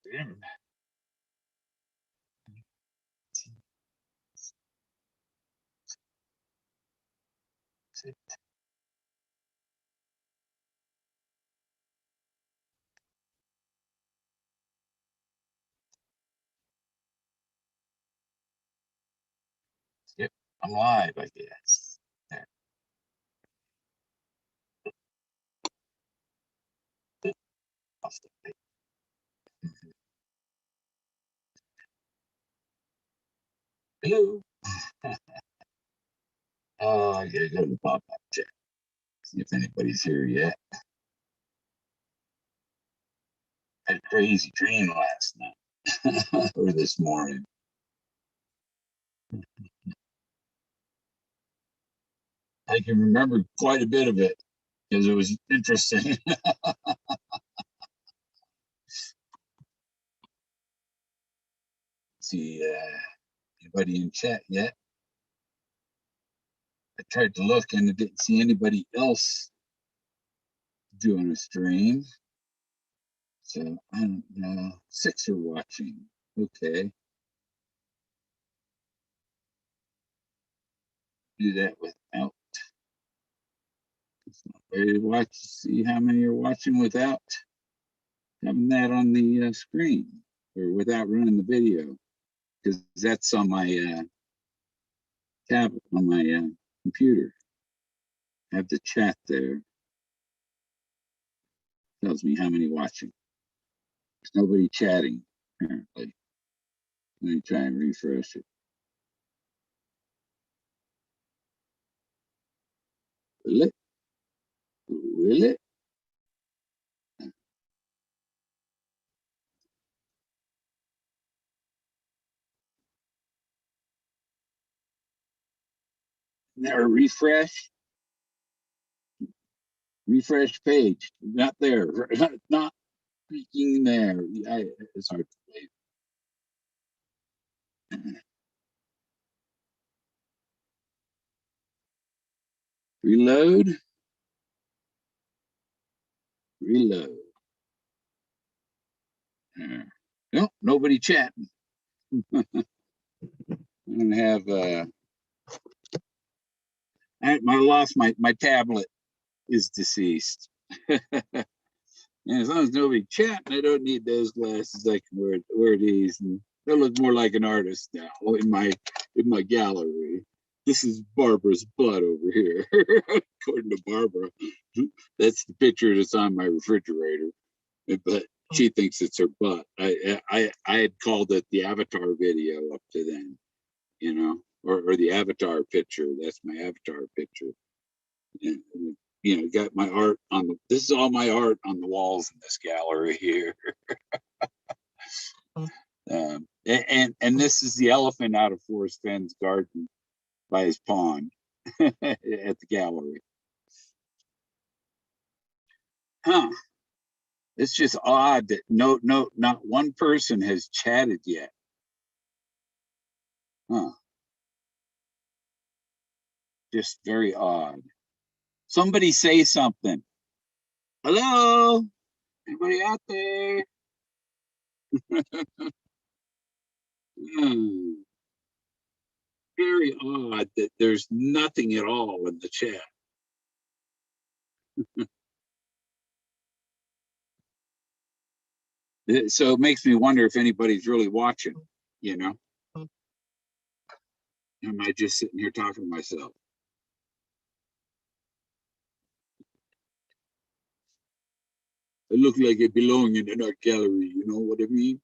Fenn. Yep, I'm live, I guess. Hello. I gotta go to the pop-up chat. See if anybody's here yet. I had a crazy dream last night or this morning. I can remember quite a bit of it because it was interesting. See anybody in chat yet? I tried to look and I didn't see anybody else doing a stream. So I don't know. 6 are watching. Okay. Do that without. Ready to watch, see how many are watching without having that on the screen or without running the video, because that's on my tablet, on my computer. I have the chat there. Tells me how many watching. There's nobody chatting, apparently. Let me try and refresh it. Will it? Will it? There, refresh. Refresh page. Not there. Not freaking there. It's hard to believe. Reload. Reload. Nope, nobody chatting. I don't have I lost my tablet is deceased. And as long as nobody chatting, I don't need those glasses. I can wear these, and they look more like an artist now in my gallery. This is Barbara's butt over here, according to Barbara. That's the picture that's on my refrigerator, but she thinks it's her butt. I had called it the Avatar video up to then, you know, or the Avatar picture. That's my Avatar picture. And, you know, got my art on the. This is all my art on the walls in this gallery here. And this is the elephant out of Forrest Fenn's garden by his pond at the gallery. Huh. It's just odd that not one person has chatted yet. Huh. Just very odd. Somebody say something. Hello? Anybody out there? Very odd that there's nothing at all in the chat. So it makes me wonder if anybody's really watching, you know? Am I just sitting here talking to myself? I look like I belong in an art gallery, you know what I mean?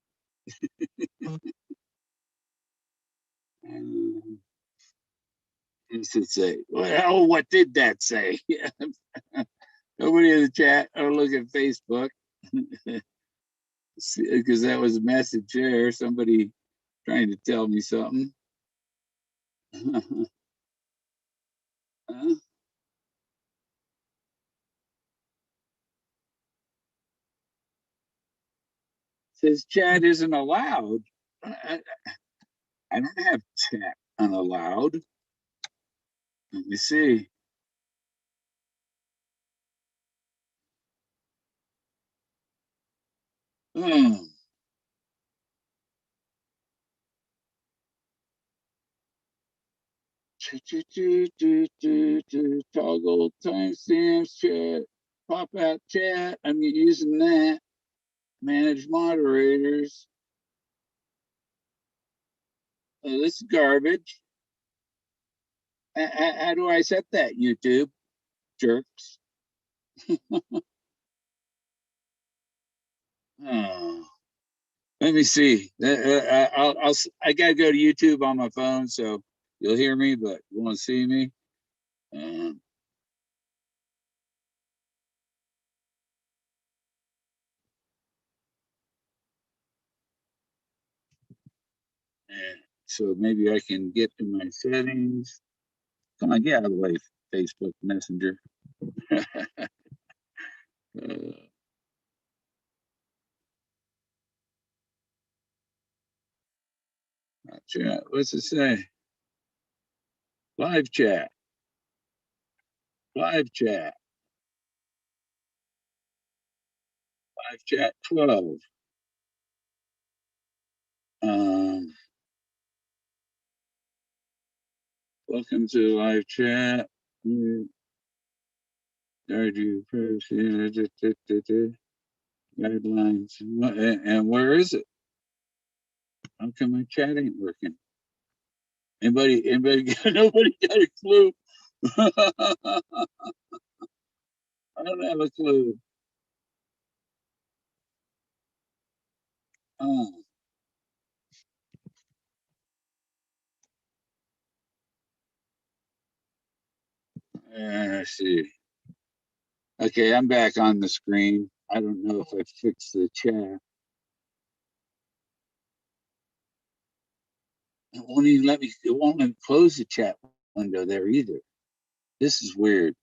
What does it say? Well, what did that say? Nobody in the chat. I'll look at Facebook. Because that was a message there. Somebody trying to tell me something. Says chat isn't allowed. I don't have chat unallowed. Let me see. Toggle timestamps chat. Pop out chat. I'm using that. Manage moderators. Oh, this is garbage. How do I set that, YouTube? Jerks. Oh, let me see. I gotta go to YouTube on my phone, so you'll hear me, but you want to see me? Um, and so maybe I can get to my settings. Come on, get out of the way, Facebook Messenger. Chat. What's it say? Live chat. Live chat. Live chat 12. Um, Welcome to live chat. Guidelines. And where is it? How come my chat ain't working? Anybody nobody got a clue? I don't have a clue. Oh, I see. Okay, I'm back on the screen. I don't know if I fixed the chat. It won't even let me, it won't let me close the chat window there either. This is weird.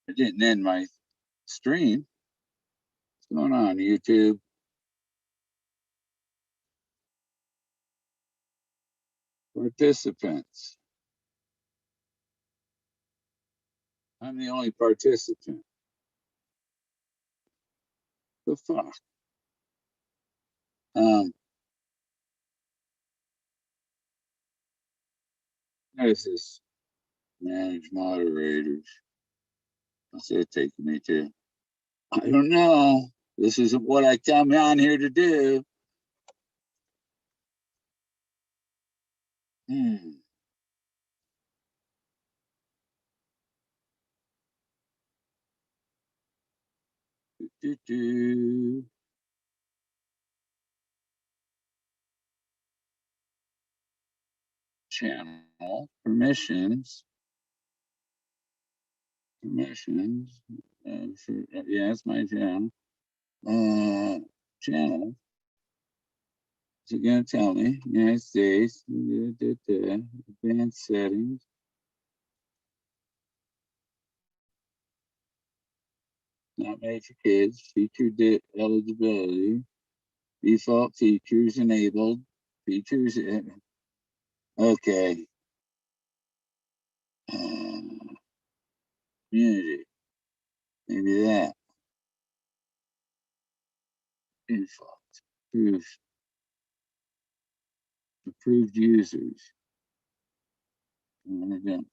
It didn't end my stream. What's going on, YouTube? Participants. I'm the only participant. The fuck? Um, there's this manage moderators. What's it taking me to? I don't know. This isn't what I come on here to do. Hmm. Do, do. Channel permissions. Permissions. Yeah, it's my channel. Channel. Is it gonna tell me? United States. Advanced settings. Not made for kids. Feature eligibility. Default features enabled. Features. Okay. Community. Maybe that. Default. Proof. Approved users. Event.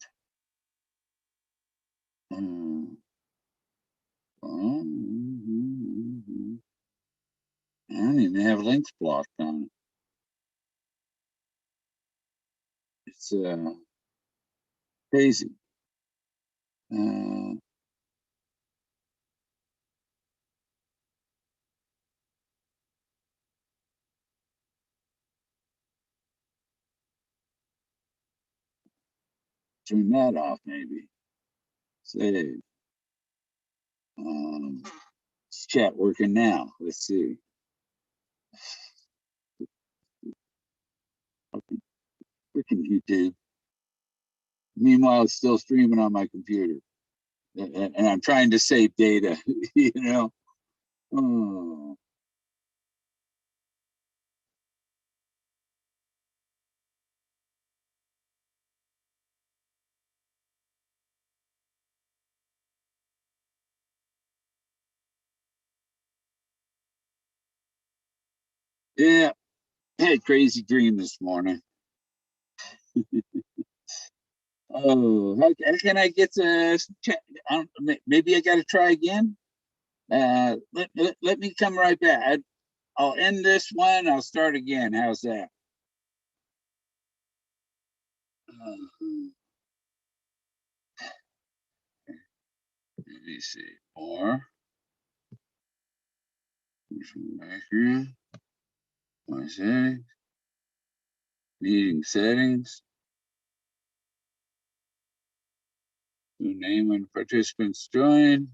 I don't even have links blocked on it. It's crazy. Turn that off, maybe. Save. Is chat working now? Let's see. Freaking YouTube. Meanwhile, it's still streaming on my computer. And I'm trying to save data, you know. Oh. Yeah, I had a crazy dream this morning. Oh, how can I get to chat? Maybe I got to try again. Let me come right back. I'll end this one. I'll start again. How's that? Uh, let me see. More background. My settings. Meeting settings. New name when participants join.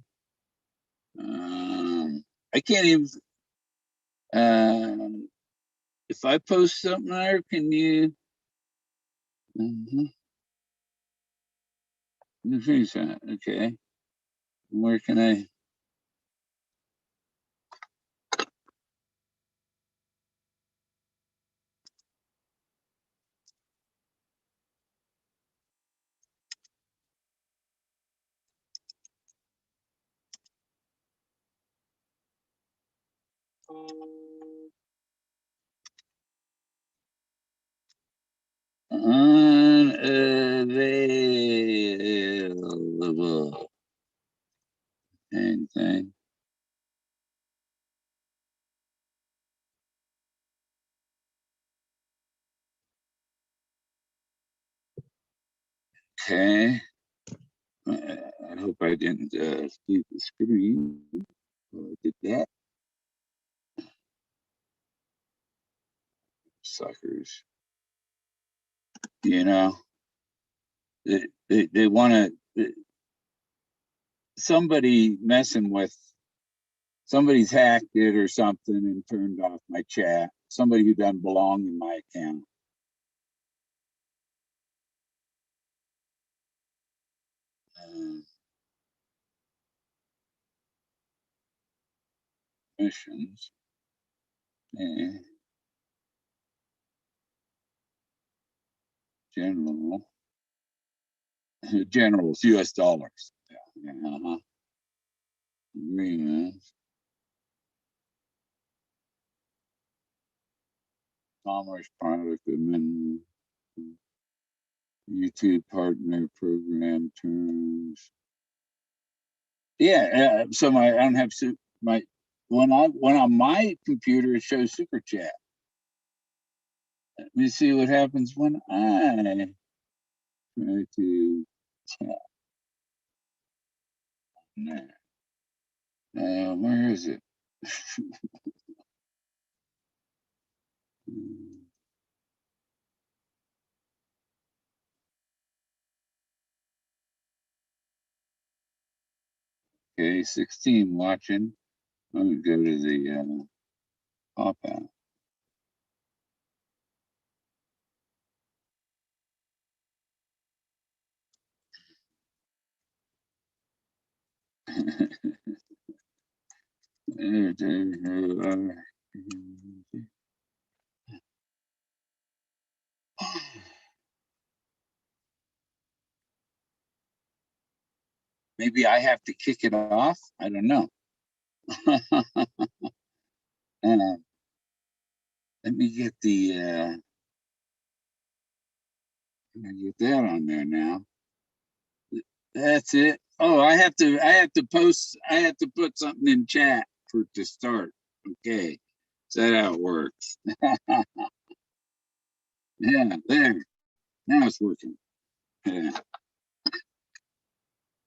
I can't even. If I post something there, can you? Okay. Where can I? Unavailable. Anything. Okay. I hope I didn't keep the screen. I did that. Suckers. You know, they want to, somebody messing with, somebody's hacked it or something and turned off my chat. Somebody who doesn't belong in my account. Missions. General. Generals, US dollars. Yeah. Agreements. Commerce product amendment. YouTube partner program terms. Yeah, so I don't have my when on my computer it shows super chat. Let me see what happens when I try to chat. Where is it? Okay, 16 watching. I'm gonna go to the pop out. Maybe I have to kick it off. I don't know. Let me get let me get that on there now. That's it. Oh, I have to put something in chat for it to start. Okay. Is that how it works? Yeah, there. Now it's working. Yeah.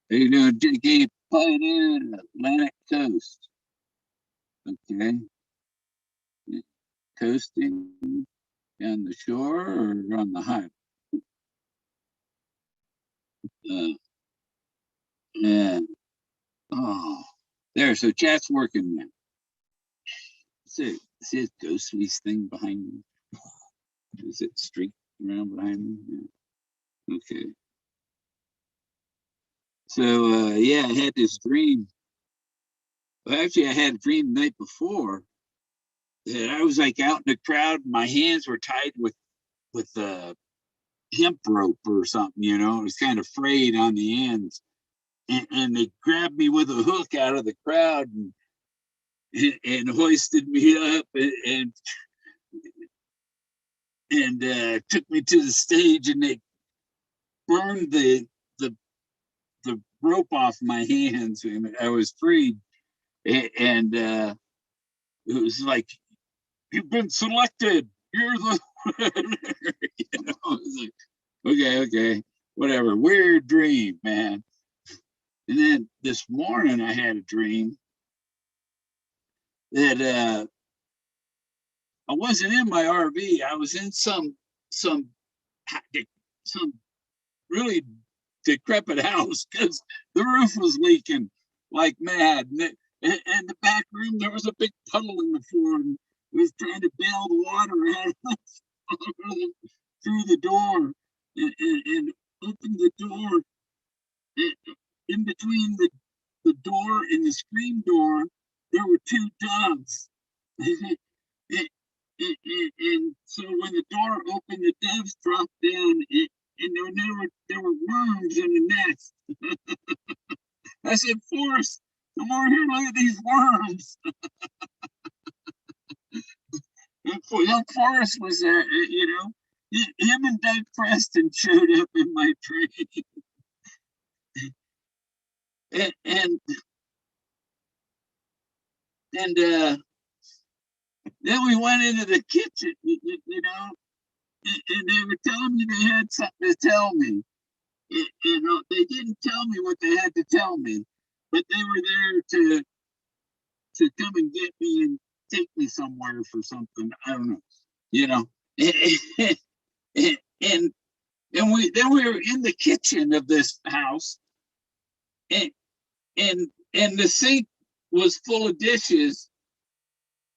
How you doing, JK Pioneer, Atlantic Coast? Okay. Coasting on the shore or on the highway? Uh, yeah. Oh, there. So chat's working now. See a ghostly thing behind me? Is it streak around behind me? Yeah. Okay. So yeah, I had this dream. Well, actually, I had a dream the night before that I was like out in the crowd. My hands were tied with hemp rope or something. You know, it was kind of frayed on the ends, and they grabbed me with a hook out of the crowd and hoisted me up and and took me to the stage, and they burned the the rope off my hands, and I was freed. And it was like, you've been selected. You're the you know, I was like, okay, whatever. Weird dream, man. And then this morning I had a dream that I wasn't in my RV. I was in some some really decrepit house because the roof was leaking like mad. And the back room, there was a big puddle in the floor, and it was trying to bail the water out through the door, and open the door. In between the door and the screen door, there were two doves. And so when the door opened, the doves dropped down, and there were worms in the nest. I said, Forrest, come over here, look at these worms. And young Forrest was there, you know. Him and Doug Preston showed up in my dream. And then we went into the kitchen, you know, and they were telling me they had something to tell me. You know, they didn't tell me what they had to tell me, but they were there to come and get me and take me somewhere for something. I don't know, you know. And we were in the kitchen of this house, and and the sink was full of dishes,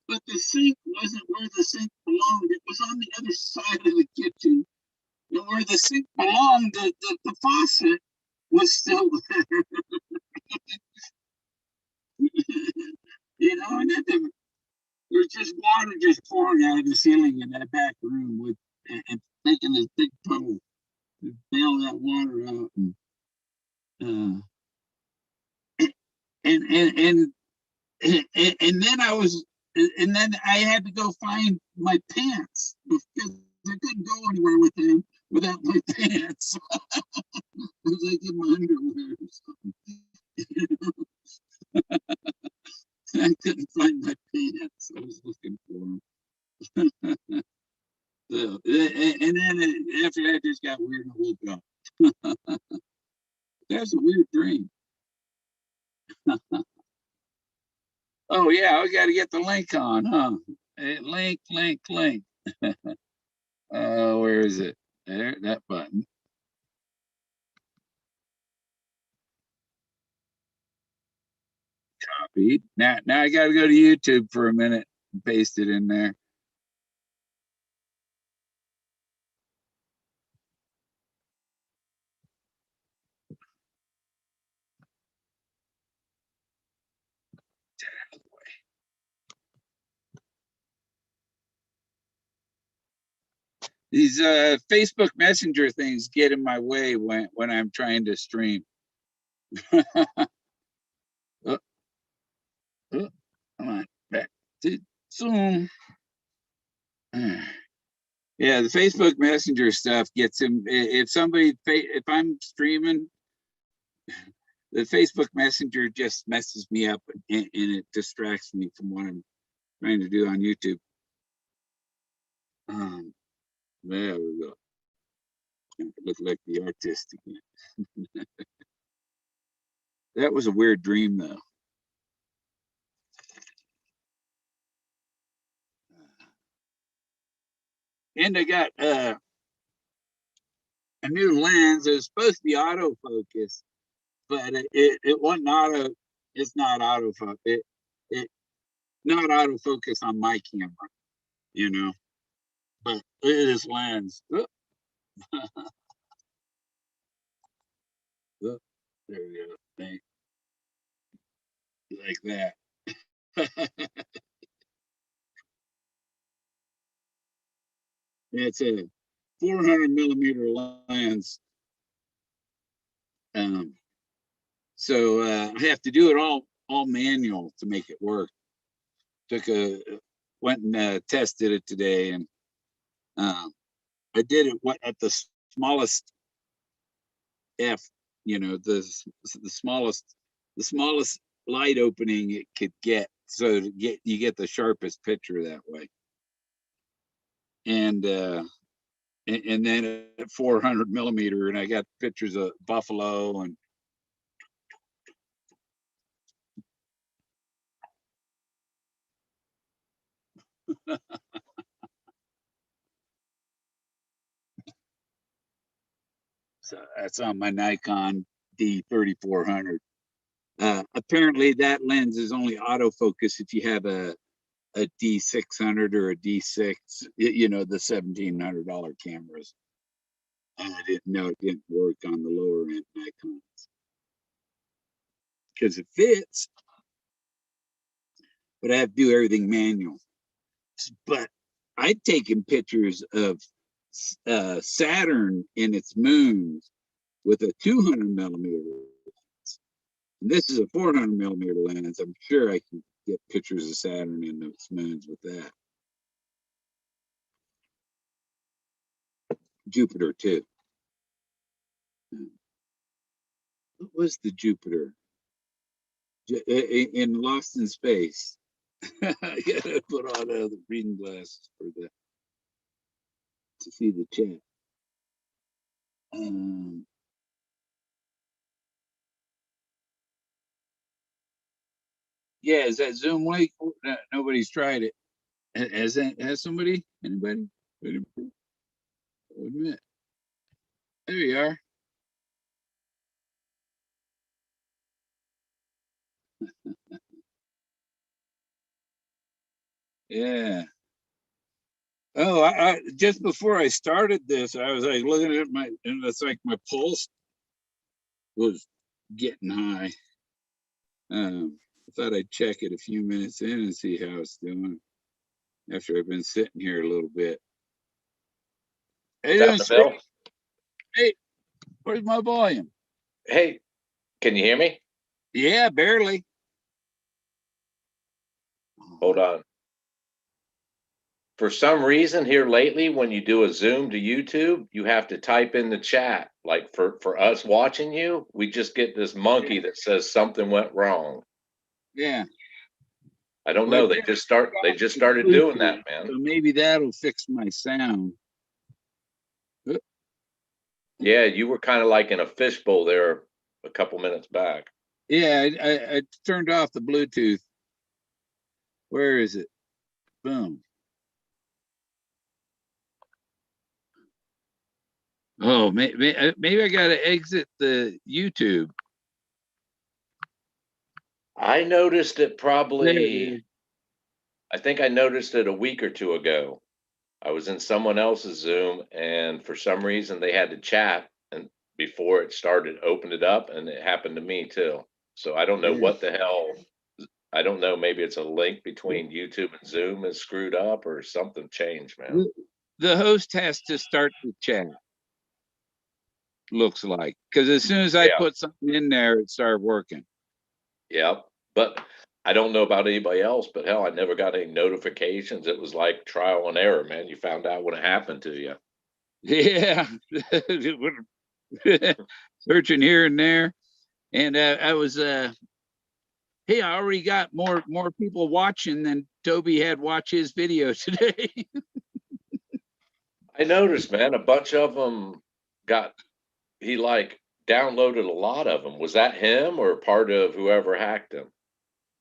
but the sink wasn't where the sink belonged. It was on the other side of the kitchen. And where the sink belonged, the faucet was still there. You know, and then there was just water just pouring out of the ceiling in that back room with and taking this big puddle to bail that water out. Uh, and, and and and then I had to go find my pants because I couldn't go anywhere with them without my pants. It was like in my underwear or something. I couldn't find my pants. I was looking for them. So, and then after that, it just got weird and I woke up. That's a weird dream. Oh yeah, we got to get the link on, huh? Link. Where is it? There, that button. Copied. Now I got to go to YouTube for a minute and paste it in there. These Facebook Messenger things get in my way when I'm trying to stream. Oh, come on, back to Zoom. Yeah, the Facebook Messenger stuff gets him. If I'm streaming, the Facebook Messenger just messes me up, and it distracts me from what I'm trying to do on YouTube. There we go. Look like the artist again. That was a weird dream, though. And I got a new lens. It was supposed to be autofocus, but it wasn't auto. It's not autofocus. It not autofocus on my camera, you know. But look at this lens. Oh, oh, there we go. Thank, like that. It's a 400 millimeter lens. Um, so I have to do it all manual to make it work. Went and tested it today, and I did it at the smallest f, the smallest light opening it could get, so you get the sharpest picture that way. And then at 400 millimeter, and I got pictures of buffalo and so that's on my Nikon D3400. Apparently that lens is only autofocus if you have a D600 or a D6, the $1,700 cameras. And I didn't know it didn't work on the lower end Nikons because it fits, but I have to do everything manual. But I'd taken pictures of Saturn in its moons with a 200 millimeter lens. And this is a 400 millimeter lens. I'm sure I can get pictures of Saturn in its moons with that. Jupiter too. What was the Jupiter? In Lost in Space. I gotta put on the reading glasses to see the chat. Yeah, is that Zoom link? No, nobody's tried it. Has somebody? Anybody? Wait a minute. There you are. Yeah. Oh, I just before I started this, I was like looking at and it's like my pulse was getting high. I thought I'd check it a few minutes in and see how it's doing after I've been sitting here a little bit. Hey, hey, where's my volume? Hey, can you hear me? Yeah, barely. Hold on. For some reason here lately, when you do a Zoom to YouTube, you have to type in the chat. Like for us watching you, we just get this monkey that says something went wrong. Yeah. I don't know. They just started doing that, man. So maybe that'll fix my sound. Yeah, you were kind of like in a fishbowl there a couple minutes back. Yeah, I turned off the Bluetooth. Where is it? Boom. Oh, maybe I got to exit the YouTube. I noticed it probably, I think I noticed it a week or two ago. I was in someone else's Zoom, and for some reason they had to chat, and before it started, opened it up, and it happened to me too. So I don't know what the hell. I don't know. Maybe it's a link between YouTube and Zoom is screwed up, or something changed, man. The host has to start the chat. Looks like, because as soon as I put something in there, it started working. Yep, but I don't know about anybody else, but hell, I never got any notifications. It was like trial and error, man. You found out when it happened to you. Yeah. Searching here and there. And I was hey, I already got more people watching than Toby had watch his video today. I noticed, man, a bunch of them he like downloaded a lot of them. Was that him or part of whoever hacked him?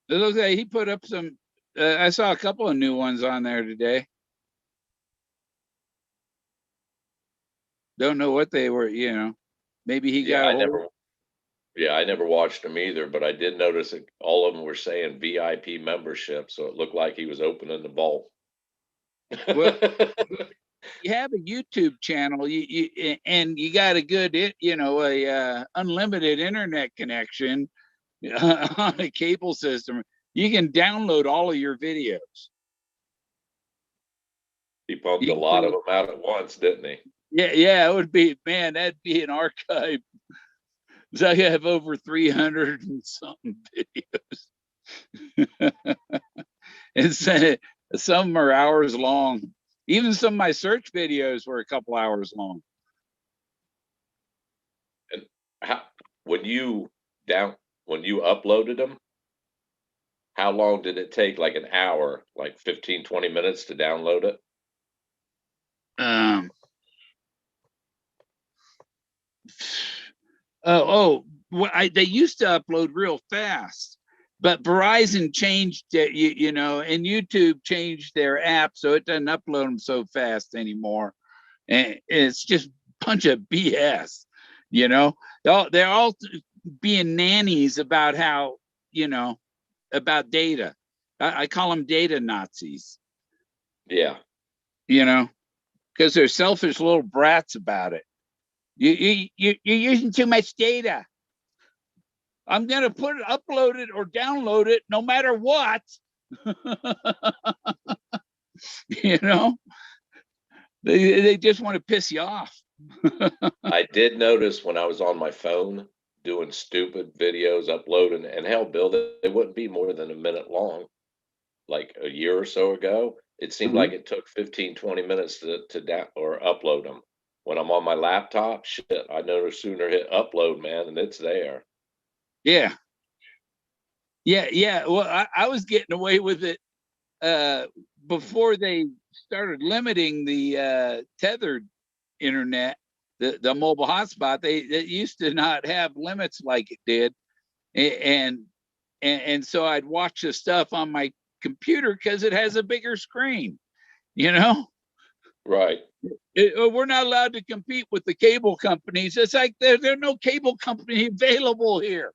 It looks like he put up some, I saw a couple of new ones on there today. Don't know what they were, maybe he got I never watched them either, but I did notice that all of them were saying VIP membership, so it looked like he was opening the vault. Well, you have a YouTube channel, and you got a good, unlimited internet connection on a cable system. You can download all of your videos. He pumped a lot of them out at once, didn't he? Yeah, it would be, man, that'd be an archive. I have over 300 and something videos. And some are hours long. Even some of my search videos were a couple hours long. And how, when you uploaded them, how long did it take? Like an hour, like 15, 20 minutes to download it? Um, they used to upload real fast, but Verizon changed it, and YouTube changed their app, so it doesn't upload them so fast anymore. And it's just a bunch of BS, they're all being nannies about how, about data. I call them data Nazis. Yeah. Because they're selfish little brats about it. You're using too much data. I'm going to upload it or download it no matter what. They just want to piss you off. I did notice when I was on my phone doing stupid videos, uploading, and hell, Bill, they wouldn't be more than a minute long. Like a year or so ago, it seemed like it took 15, 20 minutes to down or upload them. When I'm on my laptop, shit, I no sooner hit upload, man, and it's there. Yeah. Well, I was getting away with it before they started limiting the tethered internet, the mobile hotspot. They used to not have limits like it did, and so I'd watch the stuff on my computer because it has a bigger screen. Right. We're not allowed to compete with the cable companies. It's like there's no cable company available here.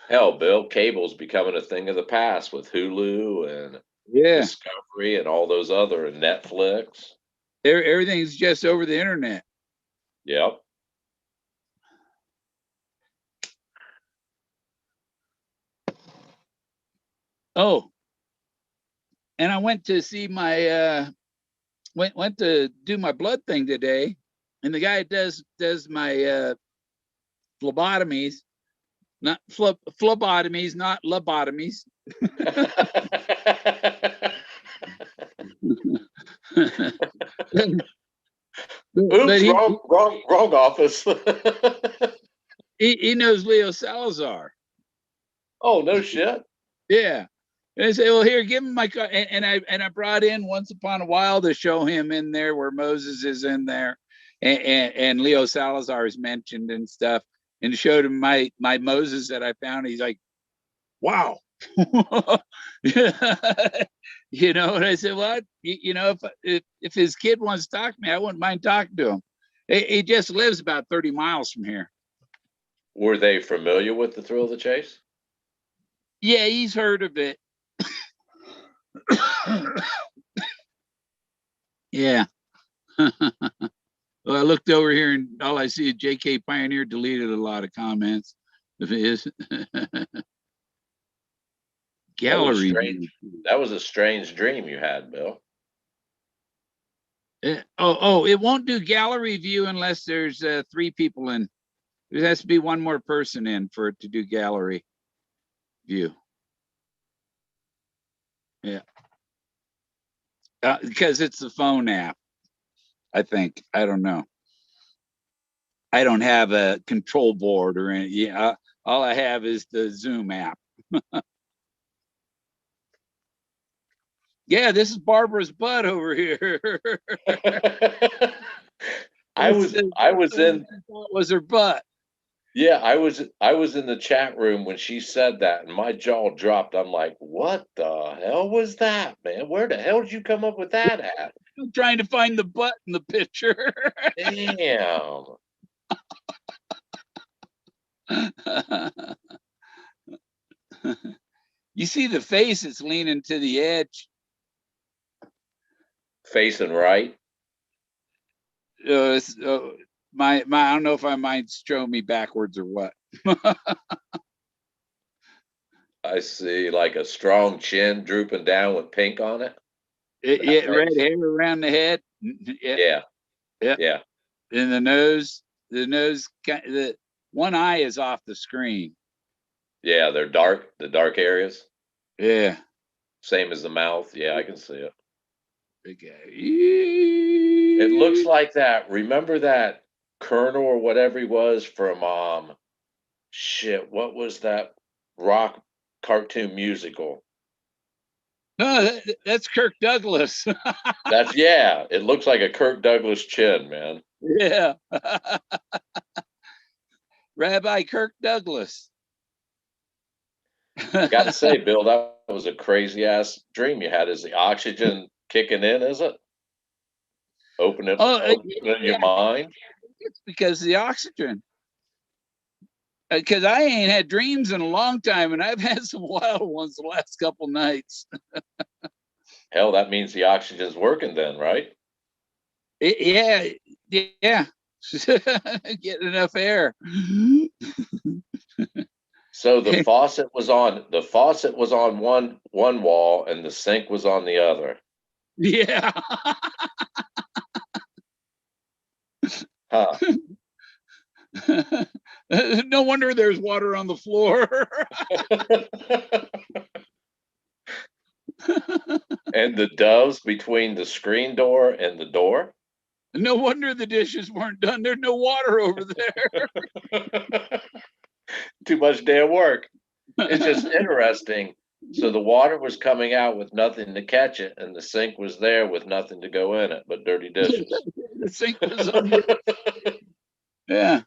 Hell, Bill, cable's becoming a thing of the past with Hulu and Discovery and all those other, and Netflix. Everything's just over the internet. Yep. Oh, and I went to see my went to do my blood thing today, and the guy does my phlebotomies, not phlebotomies, not lobotomies. Oops, wrong office. he knows Leo Salazar. Oh, no shit. Yeah. And I say, well, here, give him my car. And I brought in Once Upon a While to show him in there where Moses is in there, and Leo Salazar is mentioned and stuff, and showed him my Moses that I found. He's like, wow. And I said, well, if his kid wants to talk to me, I wouldn't mind talking to him. He just lives about 30 miles from here. Were they familiar with the Thrill of the Chase? Yeah, he's heard of it. Yeah. Well, I looked over here and all I see is JK Pioneer deleted a lot of comments of his. Gallery. That was a strange dream you had, Bill. It won't do gallery view unless there's 3 people in. There has to be one more person in for it to do gallery view. Yeah. Because it's the phone app, I think. I don't know. I don't have a control board or anything. Yeah, all I have is the Zoom app. Yeah, this is Barbara's butt over here. I was in. Was her butt? Yeah, I was in the chat room when she said that, and my jaw dropped. I'm like, "What the hell was that, man? Where the hell did you come up with that at?" I'm trying to find the butt in the picture. Damn. You see the face? It's leaning to the edge. Facing right. I don't know if I might show me backwards or what. I see, like a strong chin drooping down with pink on it. Yeah, red hair around the head. Yeah. Yeah. And the nose, the one eye is off the screen. Yeah, they're dark. The dark areas. Yeah. Same as the mouth. Yeah, I can see it. Big guy. It looks like that. Remember that Colonel or whatever he was from shit, what was that rock cartoon musical? No, that's Kirk Douglas. That's yeah, it looks like a Kirk Douglas chin, man. Yeah. Rabbi Kirk Douglas. I gotta say, Bill, that was a crazy ass dream you had. Is the oxygen kicking in, is it? Oh, Opening your yeah, mind? it's because of the oxygen. Because I ain't had dreams in a long time, and I've had some wild ones the last couple nights. Hell, that means the oxygen's working then, right? Yeah, yeah. Getting enough air. So the faucet was on one wall and the sink was on the other. Yeah. Huh. No wonder there's water on the floor. And the doves between the screen door and the door. No wonder the dishes weren't done. There's no water over Too much damn work. It's just there. interesting. So the water was coming out with nothing to catch it, and the sink was there with nothing to go in it but dirty dishes. The sink was on the. Yeah.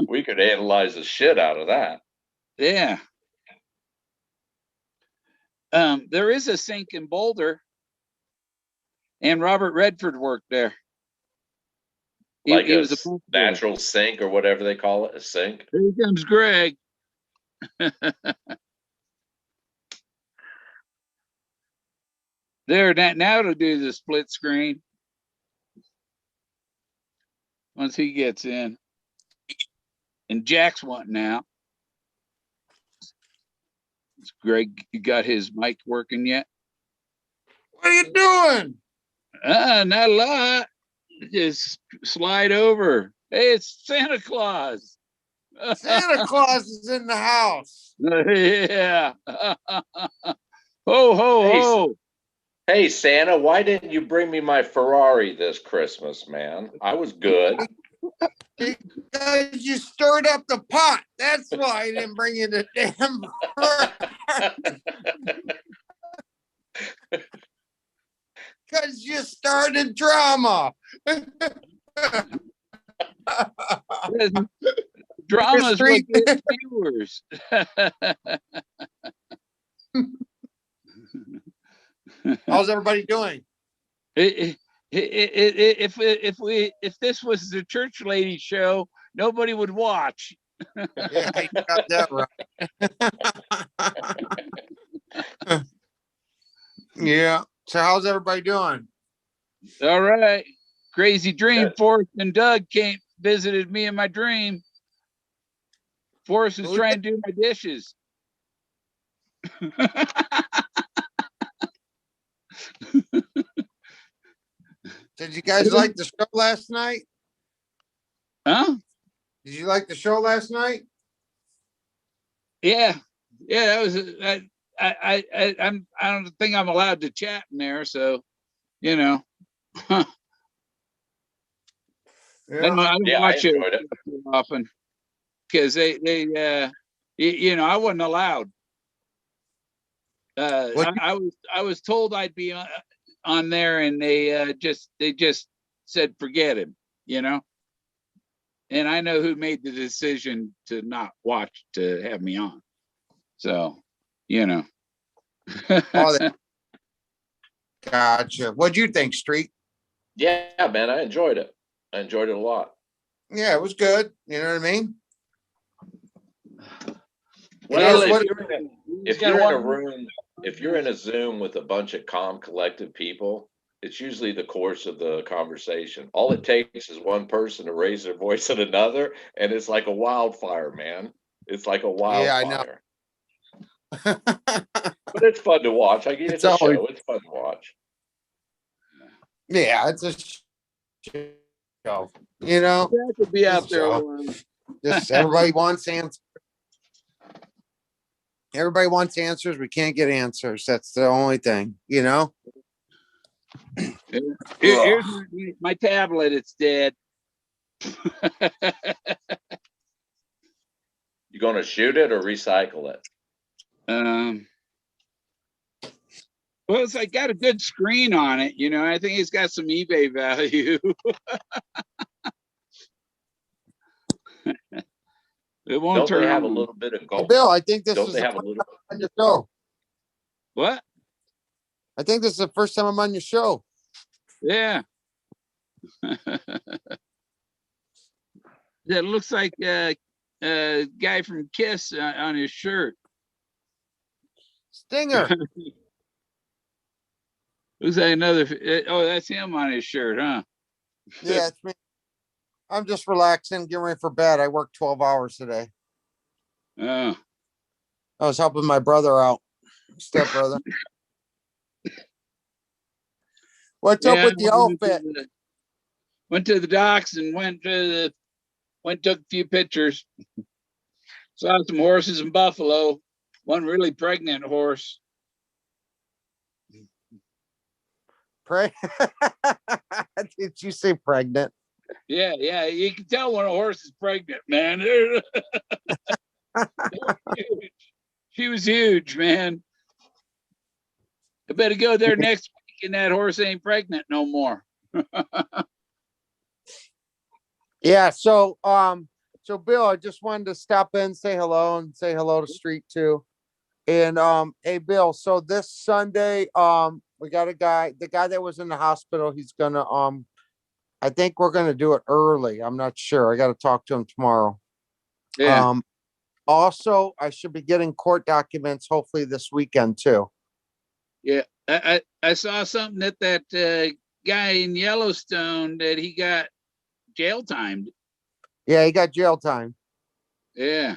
We could analyze the shit out of that. Yeah. There is a sink in Boulder, and Robert Redford worked there. Like He a was a natural sink or whatever they call it, a sink. Here comes Greg. There, now to do the split screen. Once he gets in. And Jack's wanting out. Is Greg got his mic working yet? What are you doing? Not a lot. Just slide over. Hey, it's Santa Claus. Santa Claus is in the house. Yeah. Ho, ho, ho. Hey, Santa, why didn't you bring me my Ferrari this Christmas, man? I was good. Because you stirred up the pot. That's why I didn't bring you the damn because you started drama. Drama's what gets viewers. How's everybody doing? If this was the church lady show, nobody would watch. Yeah, you got that right. Yeah. So how's everybody doing? All right. Crazy dream. Good. Forrest and Doug visited me in my dream. Forrest was trying to do my dishes. Did you guys like the show last night? Huh? Did you like the show last night? Yeah. Yeah, that was I don't think I'm allowed to chat in there, so you know. I don't watch it too often because they I wasn't allowed. I was told I'd be on there, and they just said forget him, and I know who made the decision to not watch to have me on, so Oh, gotcha. What'd you think, Street? Yeah, man, I enjoyed it. I enjoyed it a lot. Yeah, it was good. You know what I mean? Well, if you're in a room, if you're in a Zoom with a bunch of calm, collected people, it's usually the course of the conversation. All it takes is one person to raise their voice at another, and it's like a wildfire, man. It's like a wildfire. Yeah, I know. But it's fun to watch. It's a show. It's fun to watch. Yeah, it's a show. You know, I could be out there. Just everybody wants answers. Everybody wants answers. We can't get answers. That's the only thing, you know? Here's my tablet. It's dead. You gonna shoot it or recycle it? Well, it's like got a good screen on it, you know. I think it's got some eBay value. It won't Don't turn they have a on. little bit of Hey, gold? Bill, I think this Don't is they the have a first little? time I'm on your show. What? I think this is the first time I'm on your show. Yeah. That looks like a guy from Kiss on his shirt. Stinger. Looks like another. Oh, that's him on his shirt, huh? Yeah, it's me. I'm just relaxing, getting ready for bed. I worked 12 hours today. Oh. I was helping my brother out, stepbrother. What's up with the outfit? Went to the docks and took a few pictures. Saw some horses in Buffalo. One really pregnant horse. Did you say pregnant? Yeah, you can tell when a horse is pregnant, man. She was huge, man. I better go there next week and that horse ain't pregnant no more. Yeah, so Bill, I just wanted to stop in, say hello, and say hello to Street too. And hey Bill, so this Sunday, we got the guy that was in the hospital, he's gonna I think we're gonna do it early. I'm not sure. I gotta talk to him tomorrow. Yeah. Also I should be getting court documents hopefully this weekend too. Yeah. I saw something that guy in Yellowstone that he got jail timed. Yeah, he got jail time. Yeah.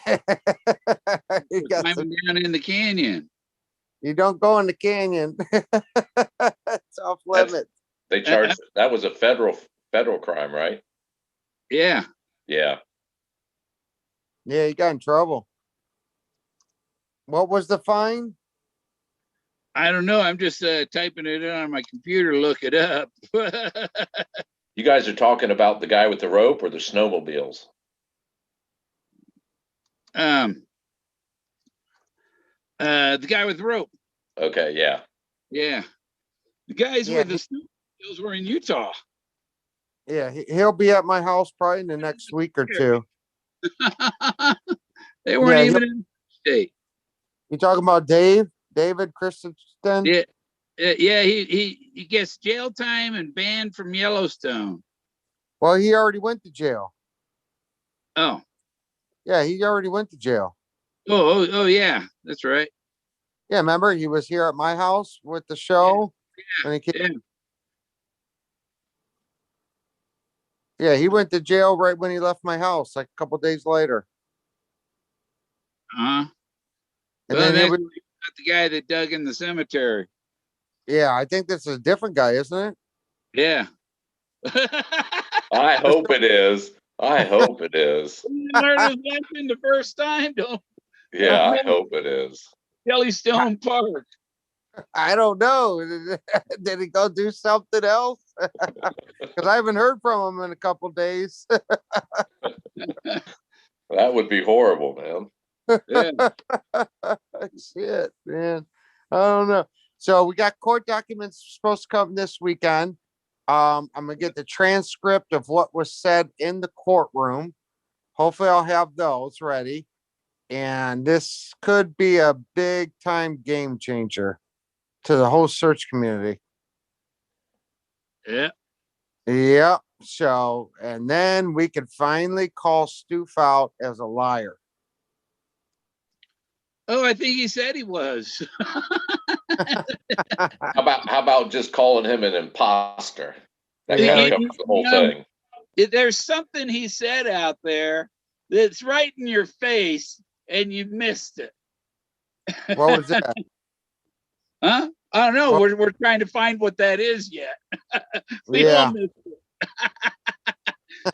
He got Climbing down in the canyon. You don't go in the canyon. It's off limits. They charged. That was a federal crime, right? Yeah. Yeah. Yeah, he got in trouble. What was the fine? I don't know. I'm just typing it in on my computer to look it up. You guys are talking about the guy with the rope or the snowmobiles? The guy with the rope. Okay, yeah. Yeah. The guys Yeah, with the snowmobiles were in Utah. Yeah, he'll be at my house probably in the next week or two. They weren't even in the state. You talking about David Christensen? Yeah. Yeah, he gets jail time and banned from Yellowstone. Well, he already went to jail. Oh. Yeah, he already went to jail. Oh, yeah, that's right. Yeah, remember he was here at my house with the show. Yeah. Yeah, he went to jail right when he left my house, like a couple days later. And then that's not the guy that dug in the cemetery. Yeah, I think this is a different guy, isn't it? Yeah. I hope it is. I hope it is. You learned his lesson the first time, don't? Yeah, I hope it is. Jellystone Park. I don't know. Did he go do something else? Because I haven't heard from him in a couple days. That would be horrible, man. Yeah. Shit, man. I don't know. So we got court documents supposed to come this weekend. I'm gonna get the transcript of what was said in the courtroom. Hopefully I'll have those ready. And this could be a big time game changer to the whole search community. Yeah. Yep. So, and then we could finally call Stoof out as a liar. Oh, I think he said he was. How about just calling him an imposter? That kind of covers the whole thing. There's something he said out there that's right in your face, and you missed it. What was that? Huh? I don't know. We're trying to find what that is yet. We all missed it.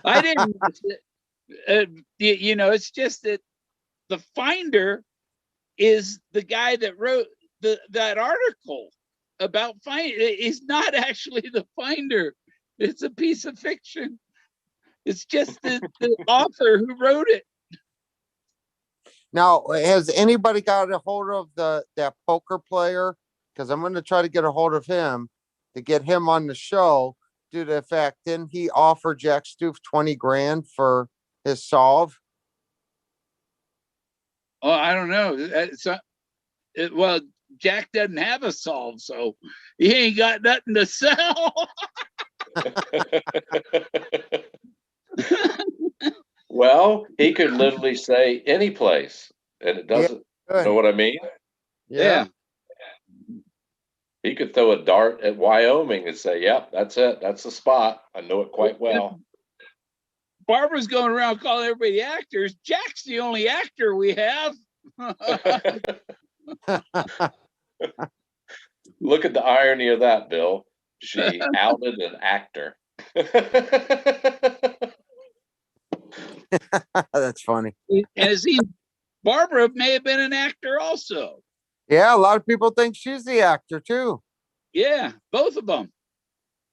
I didn't miss it. It's just that the finder is the guy that wrote that article about find. He's not actually the finder. It's a piece of fiction. It's just the author who wrote it. Now, has anybody got a hold of that poker player? Because I'm going to try to get a hold of him to get him on the show due to the fact, didn't he offer Jack Stoof 20 grand for his solve? Oh, I don't know. Well, Jack doesn't have a solve, so he ain't got nothing to sell. Well, he could literally say any place, and it doesn't. Yeah, know what I mean? yeah. He could throw a dart at Wyoming and say, "Yep, that's it. That's the spot. I know it quite well." Barbara's going around calling everybody actors. Jack's the only actor we have. Look at the irony of that, Bill. She outed an actor. That's funny. As Barbara may have been an actor also. Yeah, a lot of people think she's the actor too. Yeah, both of them.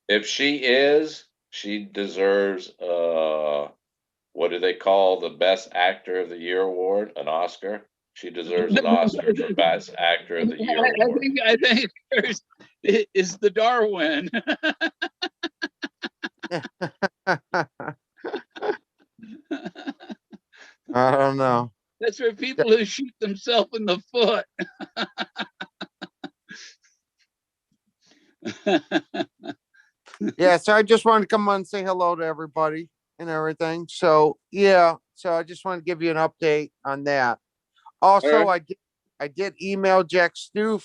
If she is, she deserves what do they call the Best Actor of the Year award? An Oscar. She deserves an Oscar for Best Actor of the Year award. I think is the Darwin. I don't know. That's for people who shoot themselves in the foot. Yeah, so I just wanted to come on and say hello to everybody and everything. So yeah, so I just want to give you an update on that. Also, I did email Jack Stoof.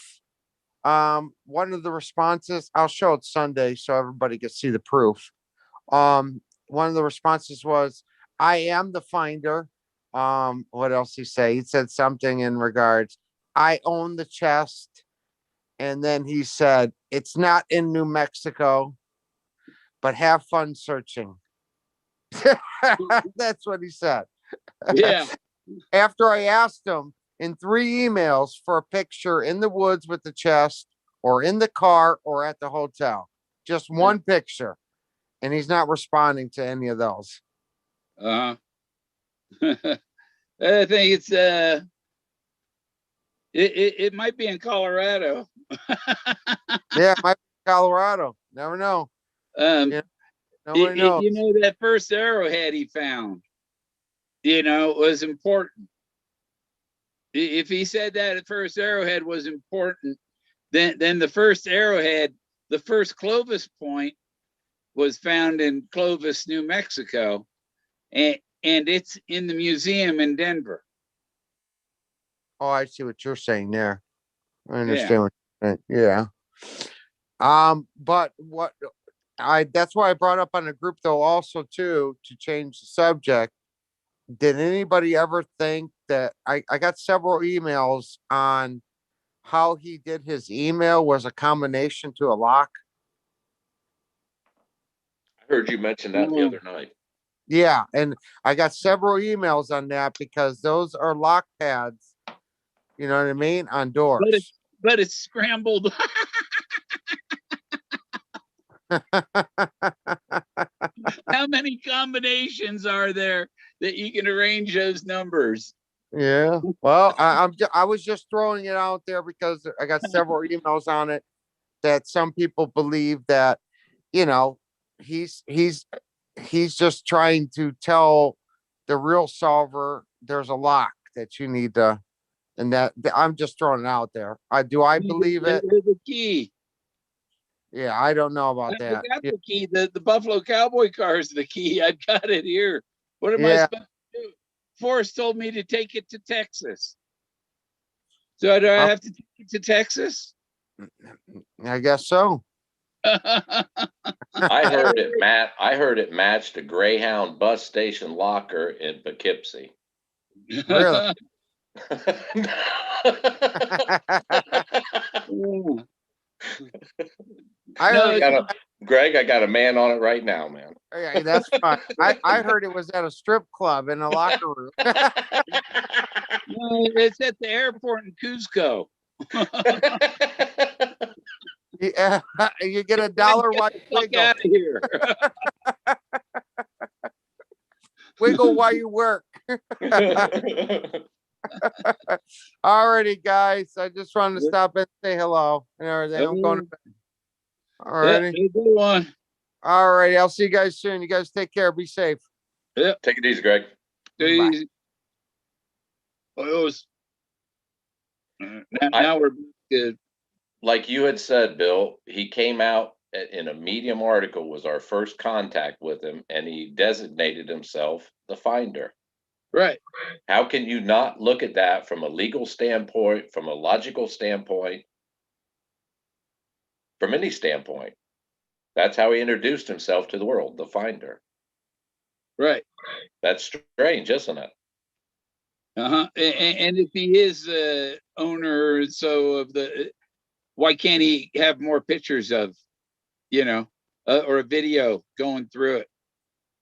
One of the responses, I'll show it Sunday so everybody can see the proof. One of the responses was, I am the finder. What else he say? He said something in regards, I own the chest. And then he said, it's not in New Mexico, but have fun searching. That's what he said. Yeah. After I asked him in 3 emails for a picture in the woods with the chest or in the car or at the hotel, just one picture. And he's not responding to any of those. I think it's it might be in Colorado. Yeah, it might be Colorado. Never know. Yeah, nobody knows. You know, that first arrowhead he found, was important. If he said that first arrowhead was important, then the first arrowhead, the first Clovis point, was found in Clovis, New Mexico, and it's in the museum in Denver. Oh, I see what you're saying there. I understand what you're saying. Yeah. But that's why I brought up on the group though also too, to change the subject. Did anybody ever think that I got several emails on how he did his email was a combination to a lock? I heard you mention that the other night. Yeah, and I got several emails on that because those are lock pads, you know what I mean, on doors. But it's scrambled. How many combinations are there that you can arrange those numbers? Yeah, well, I was just throwing it out there because I got several emails on it that some people believe that, he's just trying to tell the real solver there's a lock that you need to, and that I'm just throwing it out there. I believe it. The key. Yeah, I don't know about that. I got the key. The Buffalo Cowboy car is the key. I've got it here. What am I supposed to do? Forrest told me to take it to Texas. So do I have to take it to Texas? I guess so. I heard it matched a Greyhound bus station locker in Poughkeepsie. Really? Greg, I got a man on it right now, man. Yeah, that's fine. I heard it was at a strip club in a locker room. No, it's at the airport in Cusco. Yeah, you get $1 while you Fuck wiggle. out of here. Wiggle while you work. Alrighty, guys. I just wanted to stop and say hello and everything. I'm going to bed. Alrighty. Yeah, good one. Alrighty. I'll see you guys soon. You guys take care. Be safe. Yep. Take it easy, Greg. Bye. Easy. Now we're good. Like you had said, Bill, he came out in a Medium article, was our first contact with him, and he designated himself the finder. Right. How can you not look at that from a legal standpoint, from a logical standpoint, from any standpoint? That's how he introduced himself to the world, the finder. Right. That's strange, isn't it? Uh-huh. And if he is owner, so of the, why can't he have more pictures of, or a video going through it?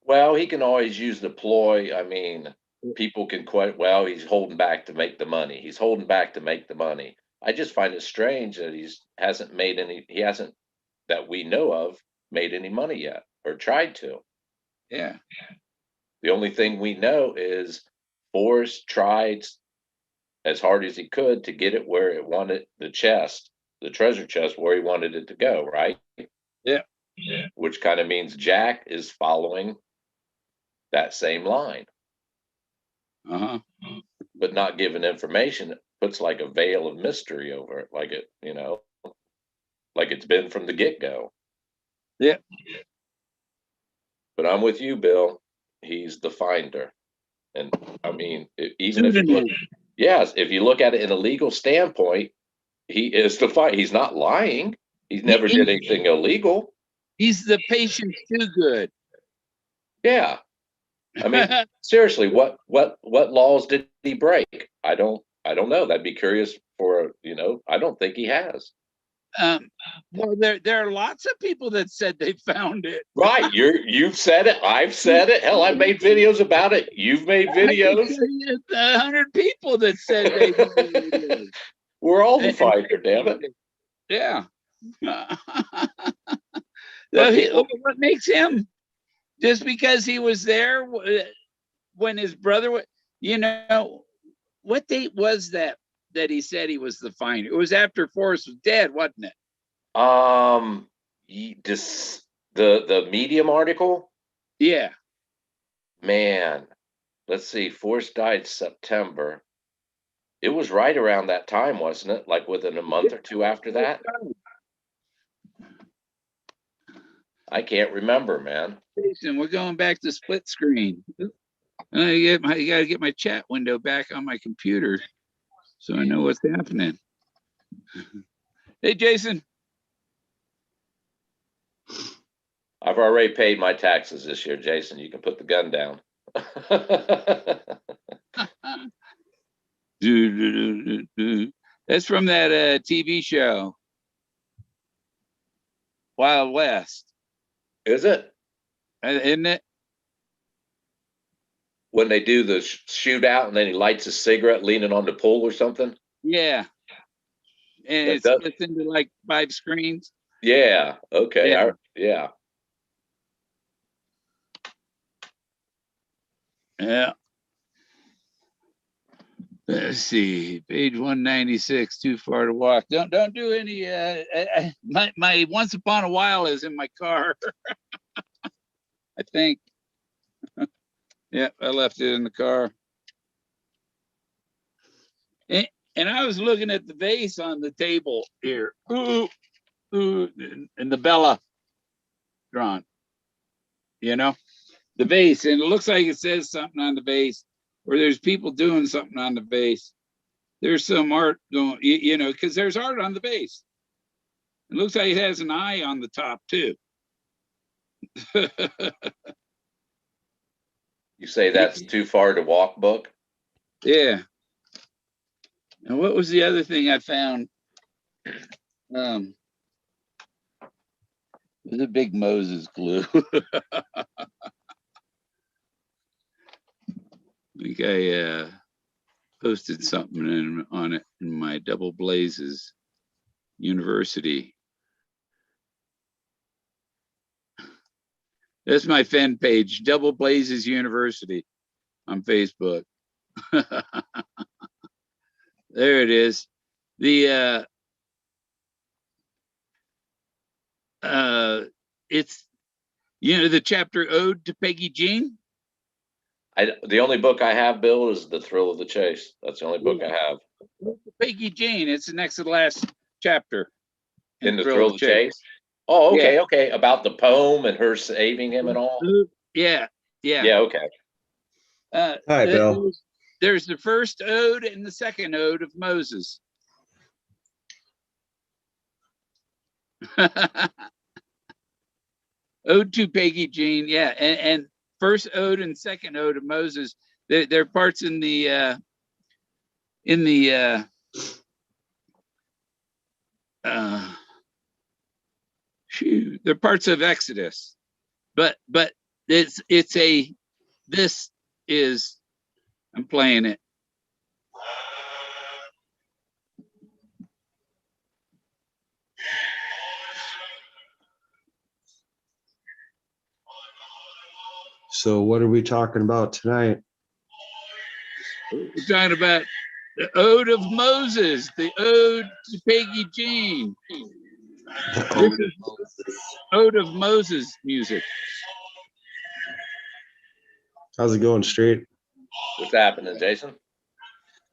Well, he can always use the ploy. I mean, people can quite, well, he's holding back to make the money. He's holding back to make the money. I just find it strange that he hasn't, that we know of, made any money yet or tried to. Yeah. The only thing we know is Forrest tried as hard as he could to get it where it wanted the treasure chest where he wanted it to go, right? Yeah. Which kind of means Jack is following that same line. Uh-huh. But not giving information. It puts like a veil of mystery over it, like like it's been from the get-go. Yeah. But I'm with you, Bill. He's the finder. And I mean, even if you look, yes, if you look at it in a legal standpoint, he is the finder. He's not lying. He's never did anything illegal. He's the patient too good. Yeah. I mean, seriously, what laws did he break? I don't know. That'd be curious for, I don't think he has. Well, there are lots of people that said they found it. Right. You've said it. I've said it. Hell, I've made videos about it. You've made videos. 100 people that said they know what it is. We're all the finder, damn it. Yeah. What makes him, just because he was there when his brother, what date was that he said he was the finder? It was after Forrest was dead, wasn't it? The Medium article? Yeah. Man, let's see. Forrest died September. It was right around that time, wasn't it? Like within a month or two after that? I can't remember, man. We're going back to split screen. You got to get my chat window back on my computer so I know what's happening. Hey, Jason. I've already paid my taxes this year, Jason. You can put the gun down. That's from that TV show, Wild West. Is it? Isn't it? When they do the shootout and then he lights a cigarette leaning on the pole or something? Yeah. And it splits into like 5 screens. Yeah. Okay. Yeah. Yeah. Yeah. Let's see, page 196. Too far to walk. Don't do any. My Once Upon a While is in my car. I think. Yeah, I left it in the car. And I was looking at the vase on the table here. Ooh, and the Bella drawn. The vase, and it looks like it says something on the vase, or there's people doing something on the vase. There's some art going, because there's art on the vase. It looks like it has an eye on the top too. You say that's too far to walk, book? Yeah. And what was the other thing I found? It was a big Moses glue. I think I posted something on it in my Double Blazes University. That's my Fenn page, Double Blazes University on Facebook. There it is. The it's the chapter Ode to Peggy Jean. The only book I have, Bill, is The Thrill of the Chase. That's the only book I have. Peggy Jean. It's the next to the last chapter. In The Thrill of the Chase. Oh, okay, okay. About the poem and her saving him and all. Yeah. Yeah, okay. Hi, Bill. There's the first ode and the second ode of Moses. Ode to Peggy Jean, yeah, and first ode and second ode of Moses. They're parts in the they're parts of Exodus, but this is, I'm playing it. So what are we talking about tonight? We're talking about the Ode of Moses, the Ode to Peggy Jean. Ode of Moses music. How's it going, Straight? What's happening, Jason?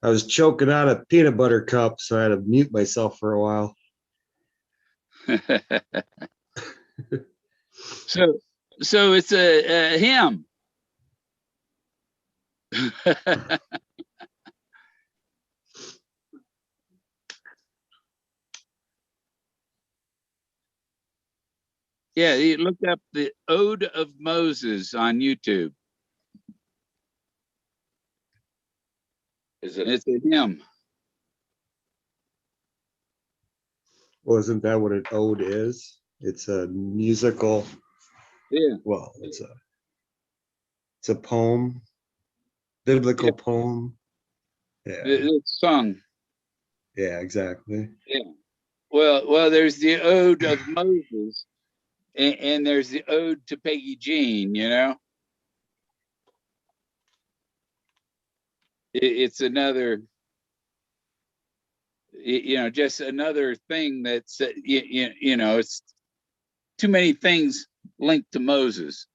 I was choking on a peanut butter cup, so I had to mute myself for a while. So it's a hymn. Yeah, you look up the Ode of Moses on YouTube. Is it? It's a hymn. Well, isn't that what an ode is? It's a musical. Yeah. Well, it's a poem, biblical poem. Yeah. It's sung. Yeah, exactly. Yeah. Well, there's the Ode of Moses, and there's the Ode to Peggy Jean. It's another, just another thing that's it's too many things linked to Moses.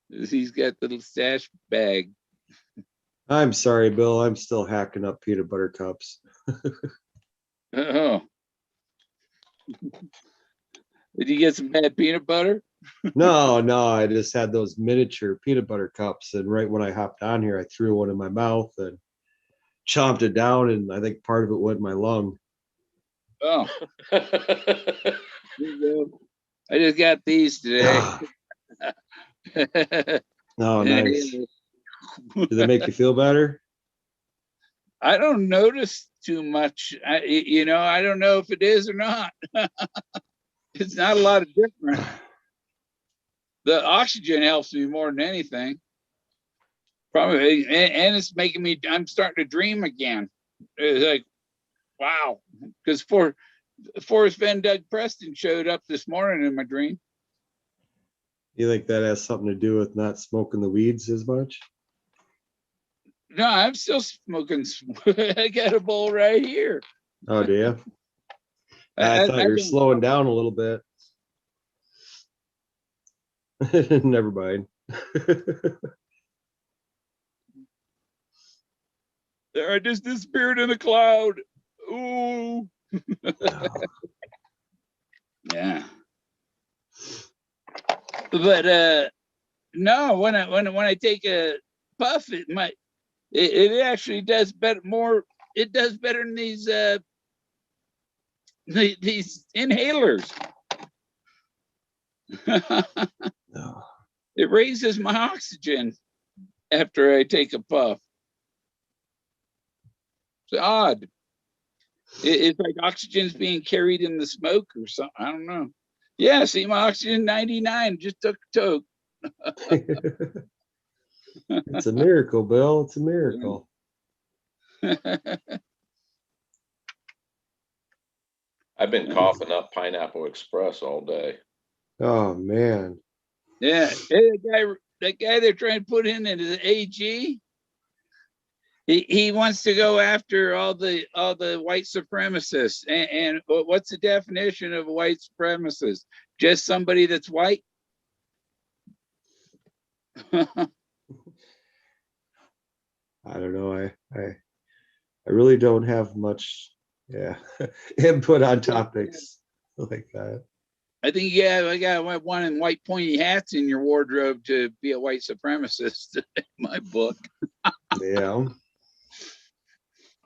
He's got the little stash bag. I'm sorry, Bill. I'm still hacking up peanut butter cups. Oh. Did you get some bad peanut butter? No, I just had those miniature peanut butter cups, and right when I hopped on here, I threw one in my mouth and chomped it down, and I think part of it went in my lung. Oh. I just got these today. Oh, nice. Did they make you feel better? I don't notice too much. I don't know if it is or not. It's not a lot of different. The oxygen helps me more than anything. Probably, and it's making me, I'm starting to dream again. It's like, wow. Because Forrest, Fenn, Doug Preston showed up this morning in my dream. You think that has something to do with not smoking the weeds as much? No, I'm still smoking. I got a bowl right here. Oh, do you? I thought you were slowing down a little bit. Never mind. I just disappeared in a cloud. Ooh. Yeah. But no, when I take a puff, it actually does better. It does better than these inhalers. No. It raises my oxygen after I take a puff. It's odd. It's like oxygen's being carried in the smoke or something. I don't know. Yeah, see, my oxygen 99 just took a toke. It's a miracle, Bill. It's a miracle. I've been coughing up Pineapple Express all day. Oh man. Yeah, hey, that guy they're trying to put in as AG. He wants to go after all the white supremacists. And what's the definition of a white supremacist? Just somebody that's white? I don't know. I really don't have much input on topics like that. I think I got one in white pointy hats in your wardrobe to be a white supremacist in my book. Yeah.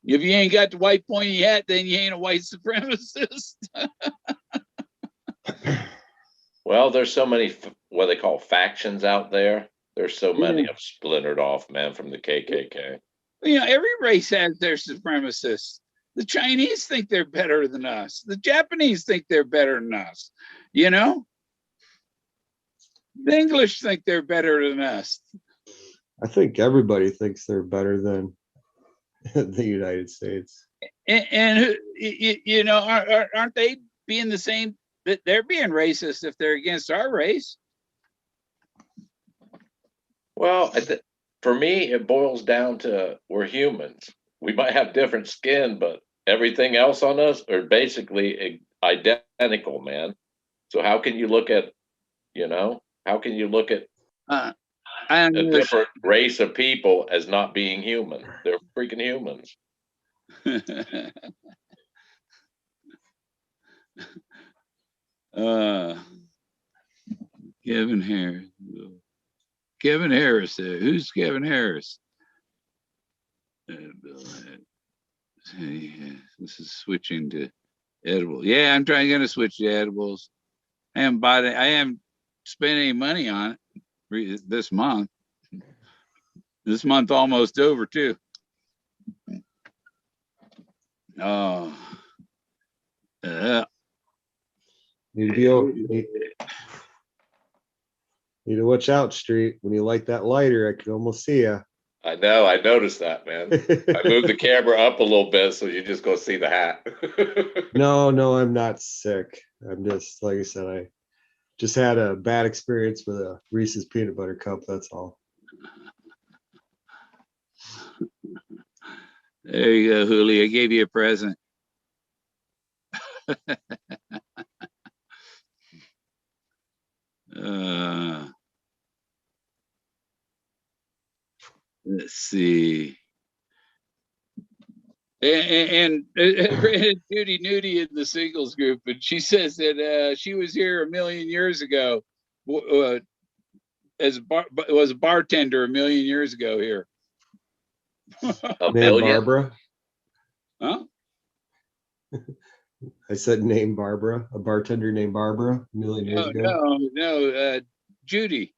If you ain't got the white pointy hat, then you ain't a white supremacist. Well, there's so many what they call factions out there. There's so many of splintered off, man, from the KKK. You know, every race has their supremacists. The Chinese think they're better than us. The Japanese think they're better than us. You know, the English think they're better than us. I think everybody thinks they're better than the United States. And you know, aren't they being the same? They're being racist if they're against our race. Well, for me, it boils down to we're humans. We might have different skin, but everything else on us are basically identical, man. So how can you look at, how can you look at a different race of people as not being human? They're freaking humans. Kevin Harris. Kevin Harris there. Who's Kevin Harris? This is switching to edible. Yeah, I'm gonna switch to edibles. I haven't spent any money on it this month. This month almost over too. Oh. Need to watch out, Street. When you light that lighter, I can almost see you. I know. I noticed that, man. I moved the camera up a little bit so you just go see the hat. No, I'm not sick. I'm just, like I said, I just had a bad experience with a Reese's peanut butter cup. That's all. There you go, Julio. I gave you a present. Let's see. And Judy Nudie in the singles group, and she says that she was here a million years ago, was a bartender a million years ago here. A million? Barbara? Huh? I said name Barbara, a bartender named Barbara a million years ago. No, Judy.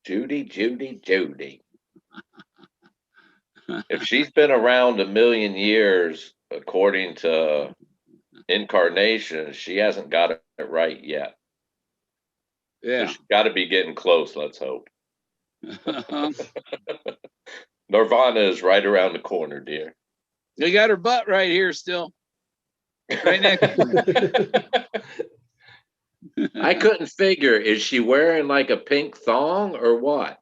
Judy. If she's been around a million years, according to incarnation, she hasn't got it right yet. Yeah. So she's got to be getting close, let's hope. Nirvana is right around the corner, dear. They got her butt right here still. Right next to me. I couldn't figure, is she wearing like a pink thong or what?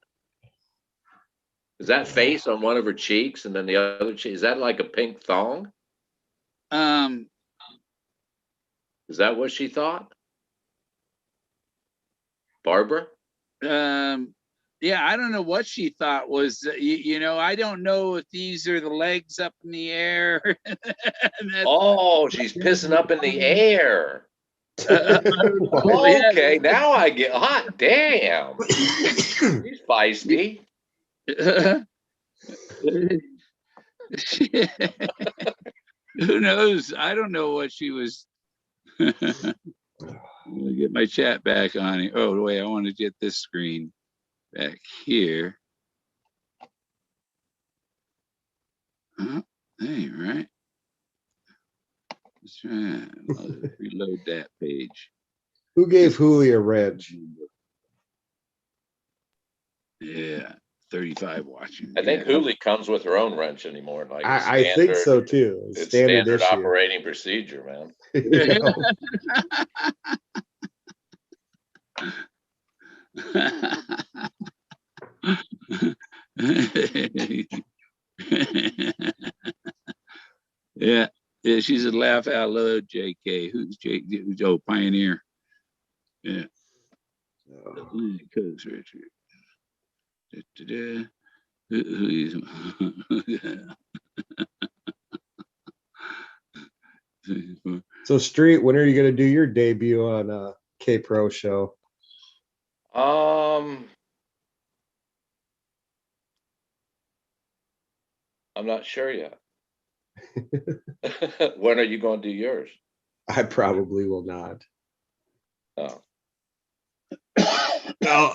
Is that face on one of her cheeks and then the other cheek? Is that like a pink thong? Is that what she thought? Barbara? Yeah, I don't know what she thought was, I don't know if these are the legs up in the air. Oh, she's pissing up in the air. Okay, now I get hot. Damn. She's feisty. Who knows? I don't know what she was. Let me get my chat back on here. Oh, wait, I want to get this screen back here. Hey, right. Let's try reload that page. Who gave Hooli a wrench? Yeah, 35 watching. I think Yeah. Hooli comes with her own wrench anymore. Like it's I think so too. It's Standard standard issue. operating procedure, man. You know? Yeah, yeah, she's a laugh out loud, JK. Who's JK? Who's Pioneer? Yeah. Coach Richard. Da-da-da. Who is So, Street, when are you going to do your debut on K Pro show? I'm not sure yet. When are you going to do yours? I probably will not. Oh, No.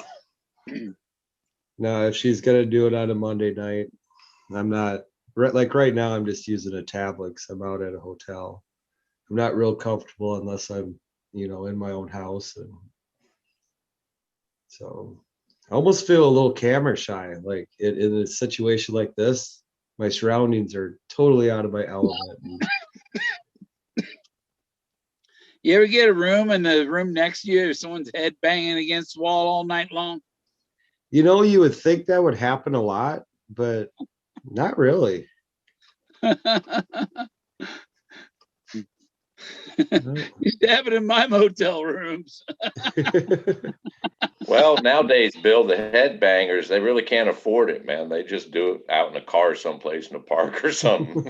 No, if she's going to do it on a Monday night, I'm not. Like right now, I'm just using a tablet because I'm out at a hotel. I'm not real comfortable unless I'm, in my own house. And so I almost feel a little camera shy. Like in a situation like this, my surroundings are totally out of my element. You ever get a room and the room next to you, there's someone's head banging against the wall all night long? You would think that would happen a lot, but not really. Used to have it in my motel rooms. well, nowadays, Bill, the headbangers, they really can't afford it, man. They just do it out in a car someplace in a park or something.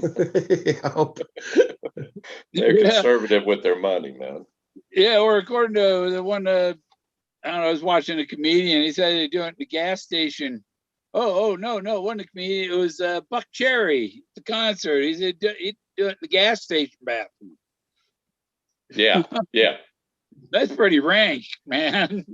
They're conservative with their money, man. Yeah, or according to the one, I don't know, I was watching a comedian. He said they do it at the gas station. Oh, no, it wasn't a comedian. It was Buck Cherry, the concert. He said he'd do it in the gas station bathroom. Yeah, yeah. That's pretty rank, man.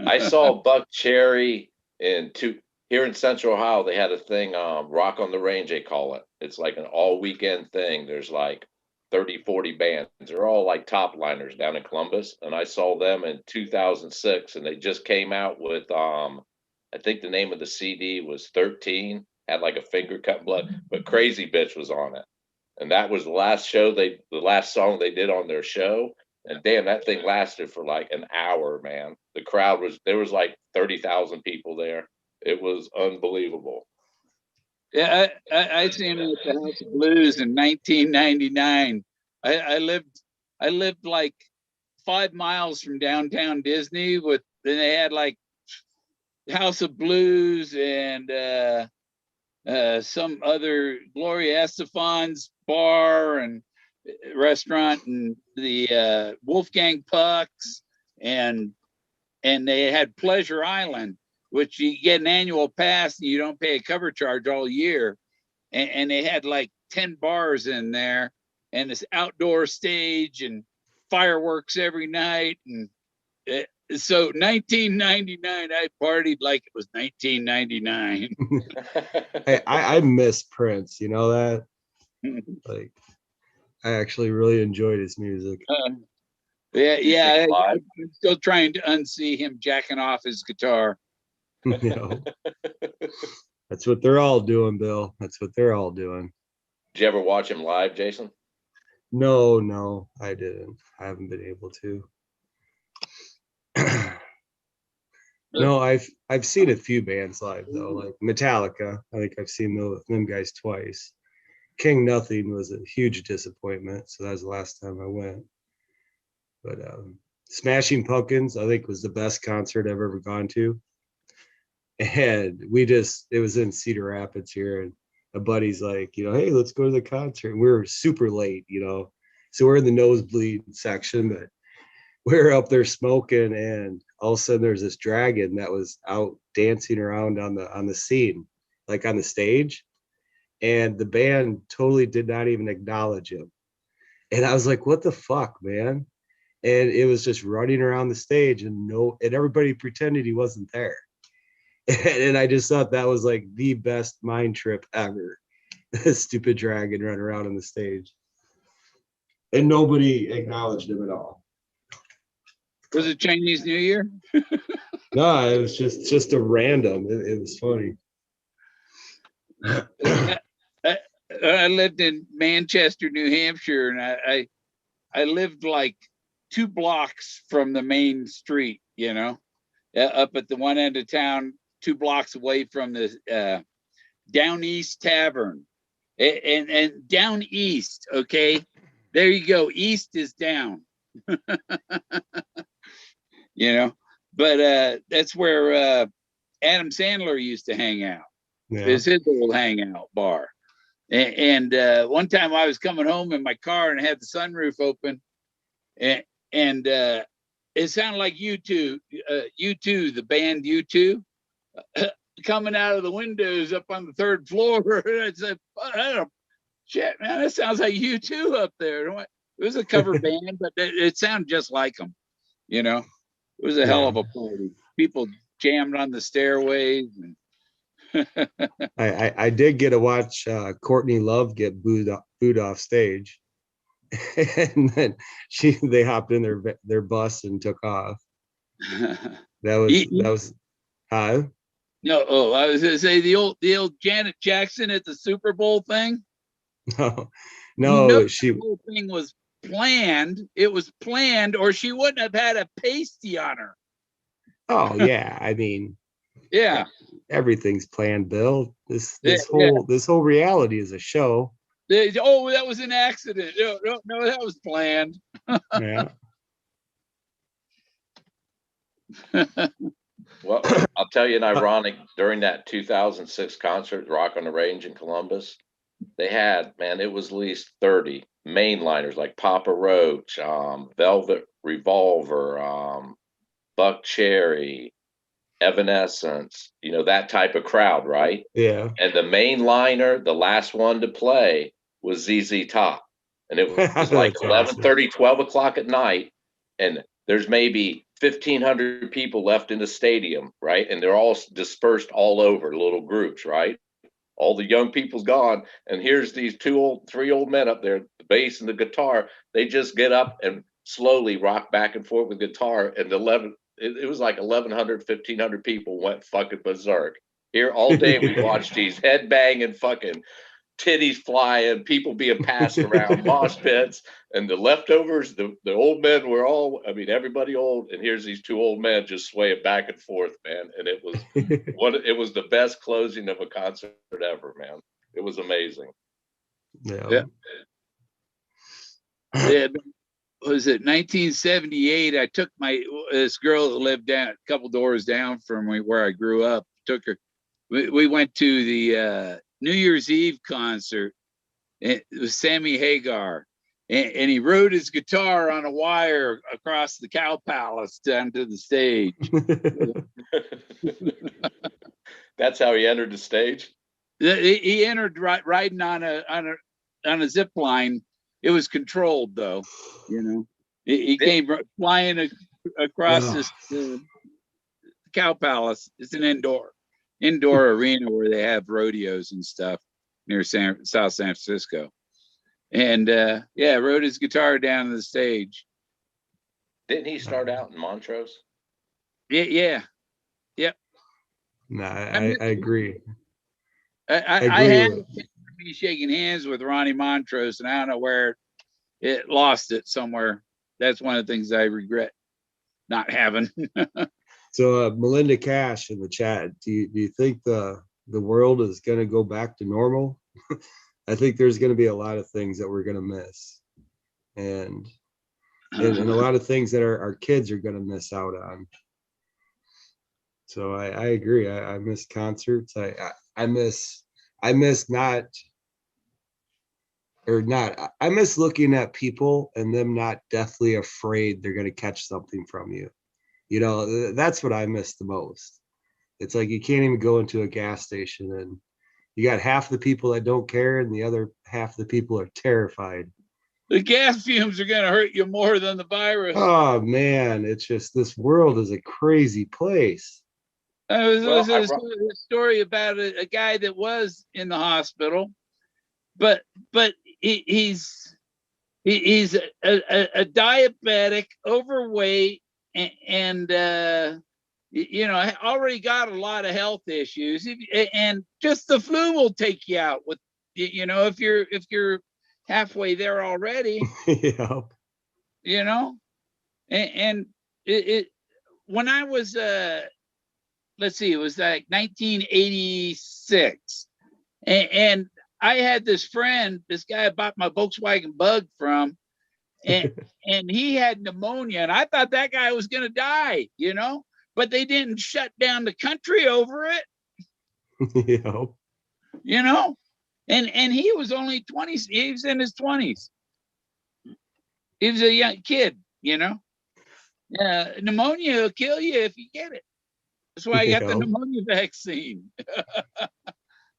I saw Buck Cherry here in Central Ohio. They had a thing, Rock on the Range, they call it. It's like an all weekend thing. There's like 30, 40 bands. They're all like top liners down in Columbus. And I saw them in 2006, and they just came out with, I think the name of the CD was 13, had like a finger cut blood, but Crazy Bitch was on it. And that was the last song they did on their show. And damn, that thing lasted for like an hour, man. There was like 30,000 people there. It was unbelievable. Yeah, I seen it at the House of Blues in 1999. I lived like 5 miles from downtown Disney. Then they had like House of Blues and some other Gloria Estefan's bar and restaurant, and the Wolfgang Pucks, and they had Pleasure Island, which you get an annual pass and you don't pay a cover charge all year. And they had like 10 bars in there and this outdoor stage and fireworks every night. And so 1999, I partied like it was 1999. Hey, I miss Prince, you know that? Like, I actually really enjoyed his music. Yeah. I'm still trying to unsee him jacking off his guitar. That's what they're all doing, Bill. That's what they're all doing. Did you ever watch him live, Jason? No, I didn't. I haven't been able to. No, I've seen a few bands live though, like Metallica. I think I've seen them guys twice. King Nothing was a huge disappointment, so that was the last time I went. But Smashing Pumpkins, I think, was the best concert I've ever gone to. And it was in Cedar Rapids here, and a buddy's like, hey, let's go to the concert. And we were super late, so we're in the nosebleed section, but we're up there smoking, and all of a sudden there's this dragon that was out dancing around on the scene, like on the stage, and the band totally did not even acknowledge him. And I was like, what the fuck, man? And it was just running around the stage, and everybody pretended he wasn't there. And I just thought that was like the best mind trip ever. stupid dragon run around on the stage. And nobody acknowledged him at all. Was it Chinese New Year? No, it was just a random. It was funny. I lived in Manchester, New Hampshire, and I lived like 2 blocks from the main street, you know, up at the one end of town, 2 blocks away from the Down East Tavern. And down east, okay? There you go. East is down. You know, but that's where Adam Sandler used to hang out. Yeah. It's his old hangout bar. And one time I was coming home in my car and had the sunroof open, and it sounded like U2, U2, the band U2, coming out of the windows up on the 3rd floor. I said, oh, shit, man, that sounds like U2 up there. It was a cover band, but it sounded just like them, you know. It was a hell of a party. People jammed on the stairways. And I did get to watch Courtney Love get booed off stage. And then they hopped in their bus and took off. That was huh? No, I was gonna say the old Janet Jackson at the Super Bowl thing. No, The whole thing was planned. It was planned, or she wouldn't have had a pasty on her. Oh yeah, I mean, yeah, everything's planned, Bill. This whole reality is a show. That was an accident. No, that was planned. Yeah. Well, I'll tell you an ironic, during that 2006 concert, Rock on the Range in Columbus, they had, man, it was at least 30 mainliners like Papa Roach, Velvet Revolver, Buck Cherry, Evanescence, you know, that type of crowd, right? Yeah. And the mainliner, the last one to play, was ZZ Top. And it was like 11:30, 12 o'clock at night. And there's maybe 1,500 people left in the stadium, right? And they're all dispersed all over, little groups, right? All the young people's gone. And here's these 3 old men up there, the bass and the guitar. They just get up and slowly rock back and forth with guitar. And it was like 1,100, 1,500 people went fucking berserk. Here all day we watched these headbanging fucking titties flying, people being passed around, mosh pits, and the leftovers, the old men were all, I mean, everybody old, and here's these 2 old men just swaying back and forth, man. And it was the best closing of a concert ever, man. It was amazing. Yeah. Was it 1978? I took this girl that lived down a couple doors down from where I grew up. Took her. We went to the New Year's Eve concert. It was Sammy Hagar, and he rode his guitar on a wire across the Cow Palace down to the stage. That's how he entered the stage. He entered riding on a zip line. It was controlled, though. You know, he came flying across this Cow Palace. It's an indoor arena where they have rodeos and stuff near South San Francisco. And rode his guitar down to the stage. Didn't he start out in Montrose? Yeah. No, I agree. I had me shaking hands with Ronnie Montrose, and I don't know where it lost it somewhere. That's one of the things I regret not having. So Melinda Cash in the chat, do you think the world is going to go back to normal? I think there's going to be a lot of things that we're going to miss, and a lot of things that our kids are going to miss out on. So I agree. I miss concerts. I miss looking at people and them not deathly afraid they're going to catch something from you. You know, that's what I miss the most. It's like you can't even go into a gas station and you got half the people that don't care and the other half the people are terrified. The gas fumes are going to hurt you more than the virus. Oh man, it's just, this world is a crazy place. There was a story about a guy that was in the hospital, but he's a diabetic, overweight, and already got a lot of health issues, and just the flu will take you out with, if you're halfway there already, Yeah. and it when I was let's see, it was like 1986, and I had this friend, this guy I bought my Volkswagen Bug from, and he had pneumonia, and I thought that guy was going to die, but they didn't shut down the country over it, Yeah. and he was only 20, he was in his 20s. He was a young kid, pneumonia will kill you if you get it. That's why I got the pneumonia vaccine.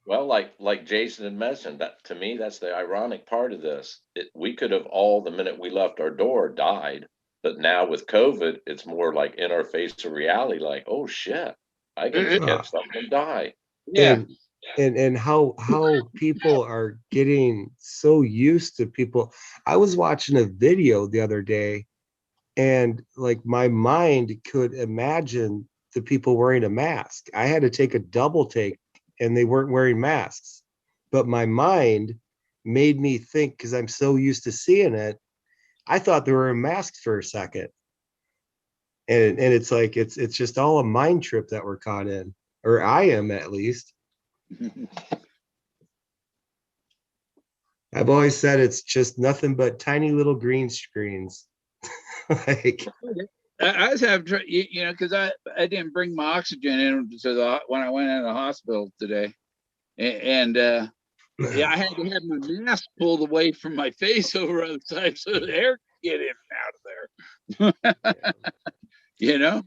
Well, like Jason had mentioned, that to me, that's the ironic part of this. We could have all, the minute we left our door, died, but now with COVID, it's more like in our face of reality. Like, oh shit, I can catch something and die. Yeah. And how people are getting so used to people. I was watching a video the other day, and like my mind could imagine the people wearing a mask. I had to take a double take, and they weren't wearing masks, but my mind made me think, because I'm so used to seeing it, I thought they were masks for a second. And it's like it's just all a mind trip that we're caught in, or I am at least. I've always said it's just nothing but tiny little green screens. Like, I was having, because I didn't bring my oxygen in when I went in the hospital today, and I had to have my mask pulled away from my face over on the side so the air could get in and out of there.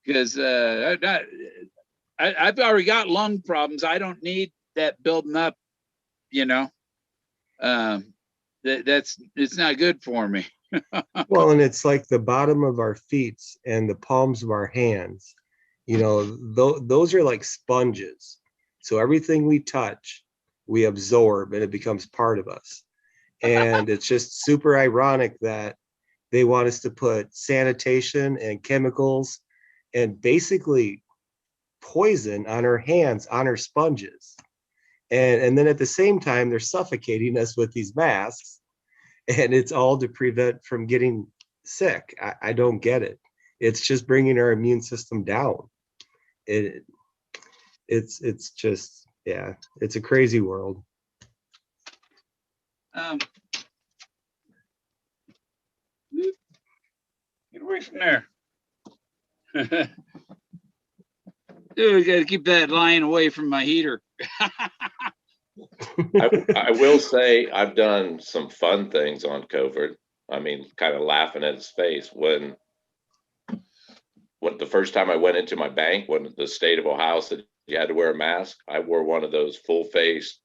Because I've already got lung problems. I don't need that building up. It's not good for me. well, and it's like the bottom of our feet and the palms of our hands, those are like sponges. So everything we touch, we absorb, and it becomes part of us. And it's just super ironic that they want us to put sanitation and chemicals and basically poison on our hands, on our sponges. And then at the same time, they're suffocating us with these masks, and it's all to prevent from getting sick. I don't get it. It's just bringing our immune system down. It's just, yeah, it's a crazy world. Get away from there. Dude, we got to keep that line away from my heater. I will say I've done some fun things on COVID. I mean, kind of laughing at his face when the first time I went into my bank, when the state of Ohio said you had to wear a mask, I wore one of those full face,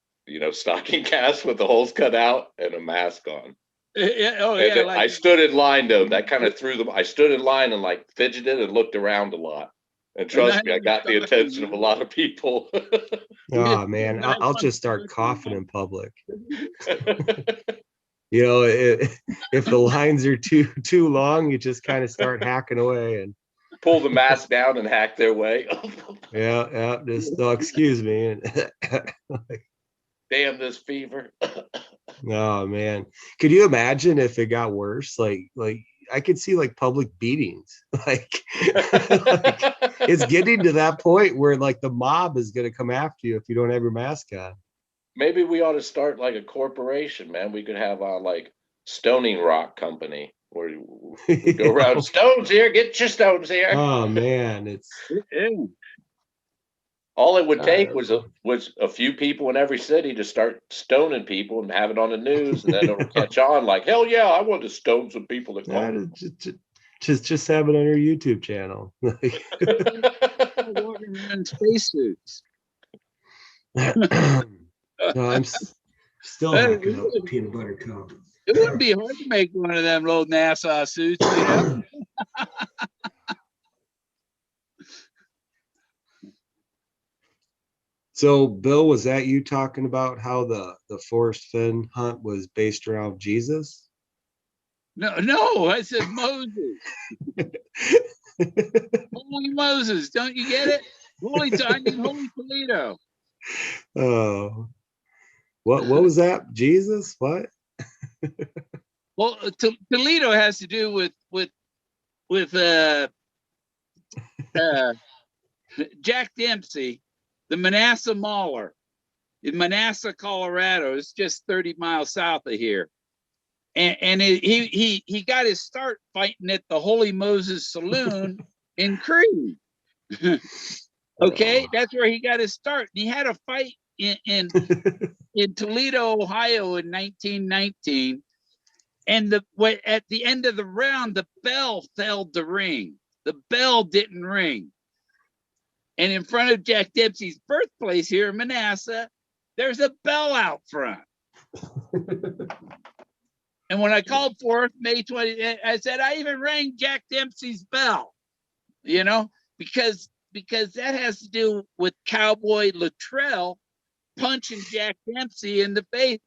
stocking caps with the holes cut out and a mask on. Yeah, I stood in line though. That kind of threw them. I stood in line and like fidgeted and looked around a lot. And trust me, I got the attention of a lot of people. Oh man, I'll just start coughing in public. If the lines are too long, you just kind of start hacking away and pull the mask down and hack their way. Yeah. Just excuse me. Damn this fever. Oh man, could you imagine if it got worse? Like I could see like public beatings. Like it's getting to that point where like the mob is going to come after you if you don't have your mask on. Maybe we ought to start like a corporation, man. We could have like Stoning Rock Company where we go around. Stones here, get your stones here. Oh man, it's all it would take was a few people in every city to start stoning people and have it on the news, and then it'll catch on. Like, hell yeah, I want to stone some people that call. Just have it on your YouTube channel. Walking around spacesuits. No, I'm still hacking up peanut butter cup. It wouldn't be hard to make one of them little NASA suits, So, Bill, was that you talking about how the Forrest Fenn hunt was based around Jesus? No, I said Moses. Holy Moses, don't you get it? I mean Holy Toledo. Oh, what was that? Jesus? What? Well, Toledo has to do with Jack Dempsey, the Manasseh Mauler in Manasseh, Colorado. It's just 30 miles south of here. And he got his start fighting at the Holy Moses Saloon in Crete. Okay, that's where he got his start. And he had a fight in Toledo, Ohio in 1919. And at the end of the round, the bell failed to ring. The bell didn't ring. And in front of Jack Dempsey's birthplace here in Manasseh, there's a bell out front. And when I called Forrest May 20, I said, I even rang Jack Dempsey's bell, because that has to do with Cowboy Luttrell punching Jack Dempsey in the face.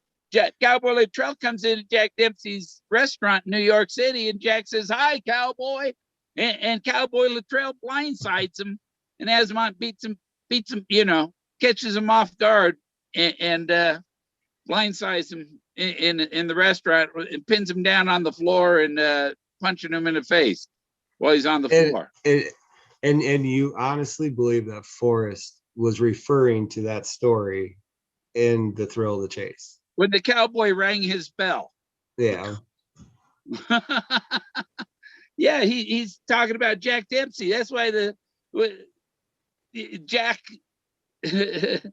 Cowboy Luttrell comes into Jack Dempsey's restaurant in New York City, and Jack says, "Hi, Cowboy," and Cowboy Luttrell blindsides him and has him on, beats him, catches him off guard, and blindsides him in the restaurant and pins him down on the floor and punching him in the face while he's on the floor. And you honestly believe that Forrest was referring to that story in The Thrill of the Chase? When the cowboy rang his bell. Yeah. Yeah, he's talking about Jack Dempsey. That's why Jack, who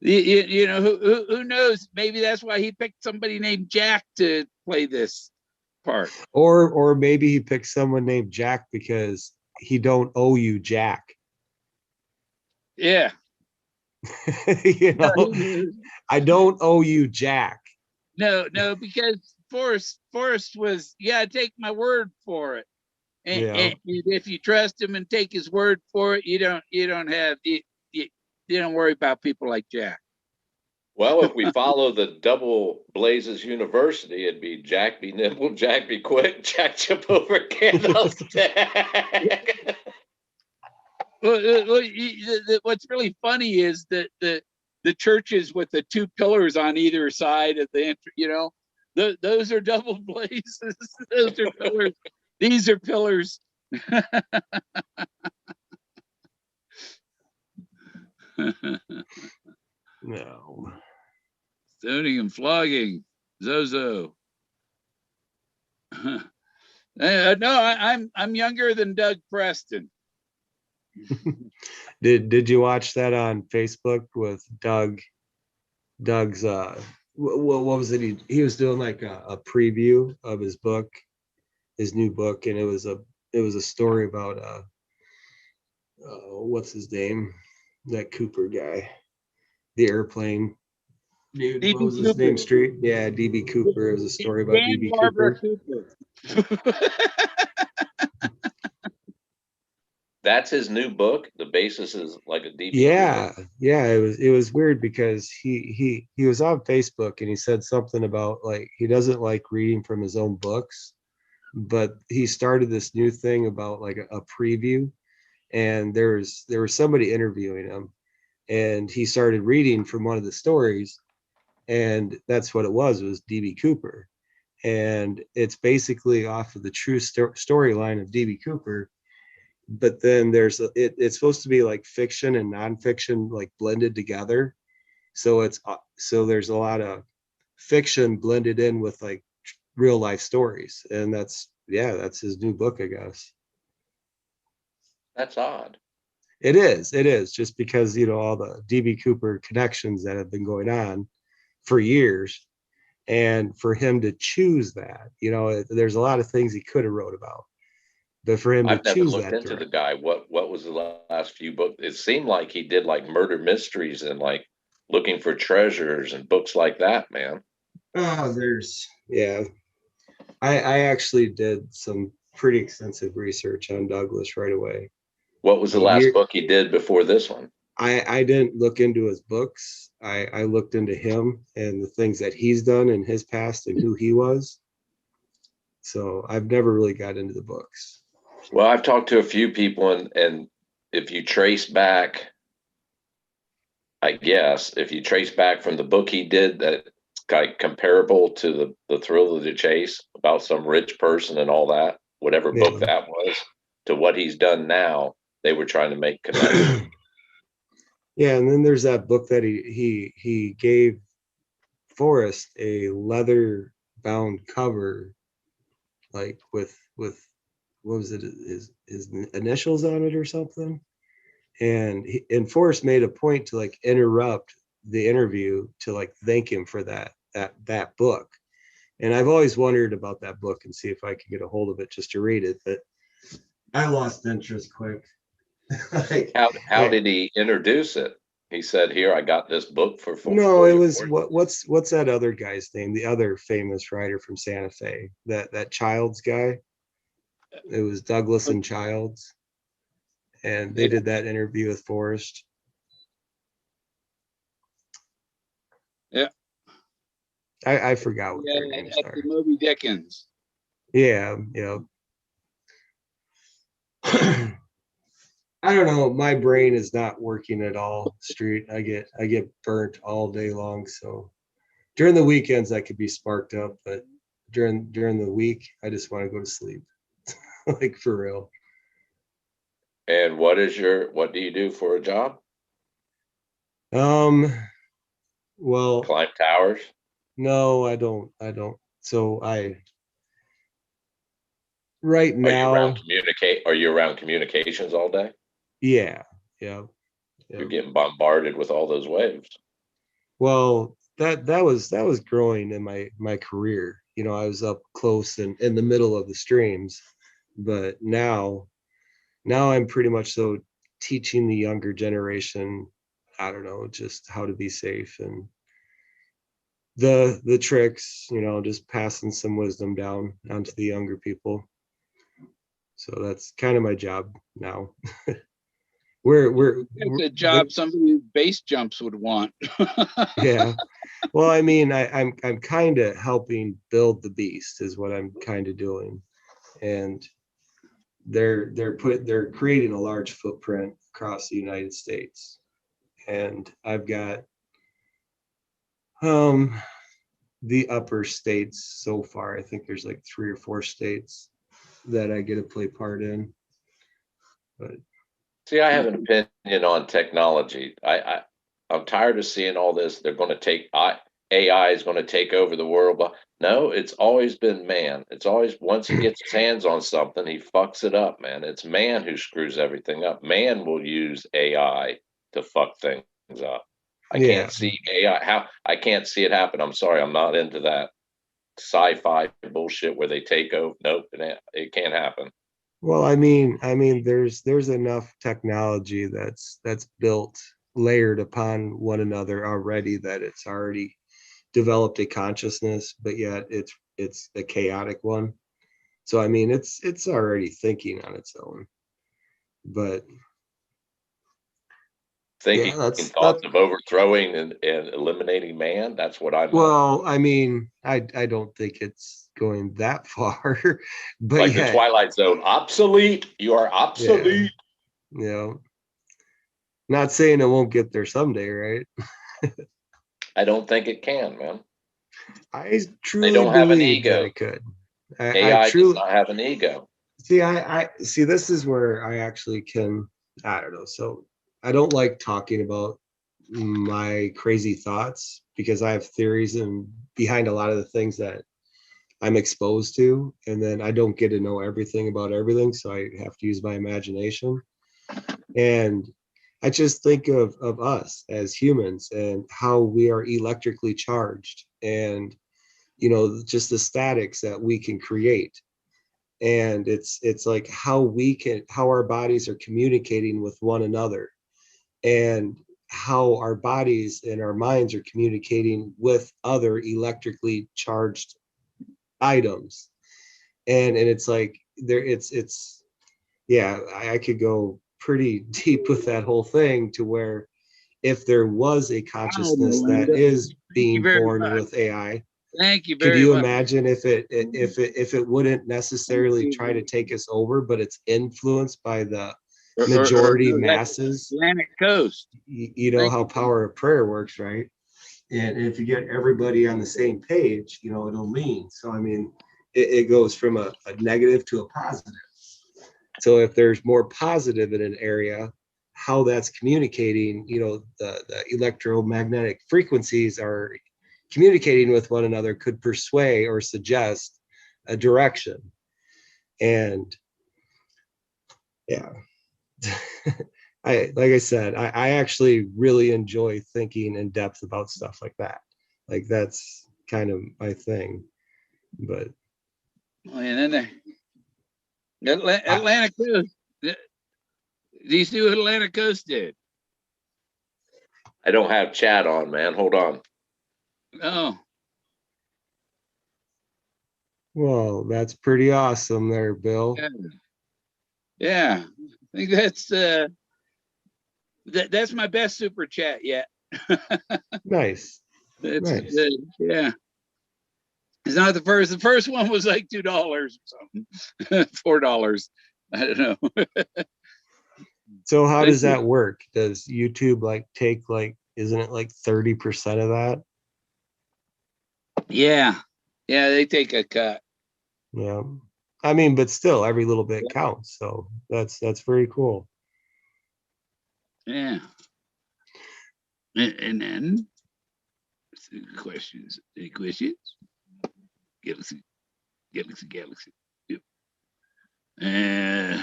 knows? Maybe that's why he picked somebody named Jack to play this part. Or maybe he picked someone named Jack because he don't owe you Jack. Yeah. I don't owe you Jack. No, because Forrest was, take my word for it. And if you trust him and take his word for it, you don't worry about people like Jack. Well, if we follow the Double Blazes University, it'd be Jack be nimble, Jack be quick, Jack jump over candlestick. What's really funny is that the churches with the two pillars on either side of the entry, those are double blazes. Those are pillars. These are pillars. No. Stoning and flogging. Zozo. No, I'm younger than Doug Preston. Did you watch that on Facebook with Doug's what was it? He was doing like a preview of his book, his new book, and it was a story about what's his name? That Cooper guy, the airplane dude. DB What was his Cooper. name? Street? Yeah, DB Cooper. It was a story about DB Barbara Cooper. That's his new book. The basis is like a DB. Yeah, yeah. It was weird because he was on Facebook and he said something about like he doesn't like reading from his own books, but he started this new thing about like a preview, and there was somebody interviewing him, and he started reading from one of the stories, and that's what it was DB Cooper, and it's basically off of the true storyline of DB Cooper. But then it's supposed to be like fiction and nonfiction like blended together, so there's a lot of fiction blended in with like real life stories, and that's his new book, I guess. That's odd. It is just because all the DB Cooper connections that have been going on for years, and for him to choose that, there's a lot of things he could have wrote about. But for him I've to never choose looked that into the guy. What was the last few books? It seemed like he did like murder mysteries and like looking for treasures and books like that, man. Oh, I actually did some pretty extensive research on Douglas right away. What was the last book he did before this one? I didn't look into his books. I looked into him and the things that he's done in his past and who he was. So I've never really got into the books. Well, I've talked to a few people, and if you trace back, I guess, if you trace back from the book he did that like comparable to the Thrill of the Chase about some rich person and all that, whatever Yeah. book that was, to what he's done now, they were trying to make connections. Yeah, and then there's that book that he gave Forrest a leather bound cover, like with what was it, his initials on it or something. And Forrest made a point to like interrupt the interview to like thank him for that book. And I've always wondered about that book and see if I could get a hold of it just to read it, but I lost interest quick. Like, How did he introduce it? He said, "Here, I got this book for." no, it was what's that other guy's name? The other famous writer from Santa Fe, that Childs guy. It was Douglas and Childs, and they did that interview with Forrest. Yeah. I forgot what their Yeah, names at are. the Moby Dickens. Yeah. I don't know. My brain is not working at all. Street. I get burnt all day long. So during the weekends I could be sparked up, but during the week I just want to go to sleep. Like for real. And what do you do for a job? Well, Climb towers? no, I don't. So right now, Are you around communications all day? yeah. You're getting bombarded with all those waves. Well, that was growing in my career. I was up close and in the middle of the streams, but now I'm pretty much so teaching the younger generation, I don't know, just how to be safe and the tricks, just passing some wisdom down onto the younger people. So that's kind of my job now. It's a job somebody who base jumps would want. Yeah. Well, I mean, I'm kind of helping build the beast is what I'm kind of doing. And they're creating a large footprint across the United States. And I've got the upper states so far. I think there's like 3 or 4 states that I get to play part in. But See, I have an opinion on technology. I'm tired of seeing all this. They're going to AI is going to take over the world. But no, it's always been man. It's always once he gets his hands on something, he fucks it up, man. It's man who screws everything up. Man will use AI to fuck things up. I yeah. can't see AI. I can't see it happen. I'm sorry, I'm not into that sci-fi bullshit where they take over. Nope, it can't happen. Well, I mean, there's enough technology that's built layered upon one another already that it's already developed a consciousness, but yet it's a chaotic one. So I mean, it's already thinking on its own. But Thinking yeah, that's thoughts of overthrowing and eliminating man. That's what I'm well, I mean, I don't think it's going that far, but like the yeah, Twilight Zone. Obsolete. You are obsolete. yeah. Not saying it won't get there someday, right? I don't think it can, man. I They truly don't have an believe that ego. it could. I AI does truly not have an ego. see. I see. This is where I actually can. I don't know. So I don't like talking about my crazy thoughts because I have theories and behind a lot of the things that I'm exposed to, and then I don't get to know everything about everything, so I have to use my imagination. And I just think of us as humans and how we are electrically charged and just the statics that we can create. And it's like how our bodies are communicating with one another and how our bodies and our minds are communicating with other electrically charged items. And it's like it's yeah, I could go pretty deep with that whole thing, to where if there was a consciousness that is being born with AI, Thank you could very you much. imagine if it wouldn't necessarily try to take us over, but it's influenced by the majority masses? Atlantic coast. You know how power of prayer works, right? And if you get everybody on the same page, you know, it'll lean. So I mean, it goes from a negative to a positive. So if there's more positive in an area, how that's communicating, you know, the electromagnetic frequencies are communicating with one another, could persuade or suggest a direction. And yeah, like I said, I actually really enjoy thinking in depth about stuff like that. Like that's kind of my thing. But And then Atlantic coast. Do you see what Atlantic coast did? I don't have chat on, man. Hold on. Oh, well, that's pretty awesome there, Bill. yeah. I think that's my best super chat yet. Nice. It's Nice. yeah. It's not the first. The first one was like $2 or something, $4. I don't know. So how does that work? Does YouTube like take like, isn't it like 30% of that? Yeah, they take a cut. Yeah. I mean, but still every little bit counts. So that's very cool. Yeah. And then questions. Any questions? Galaxy. Yep. I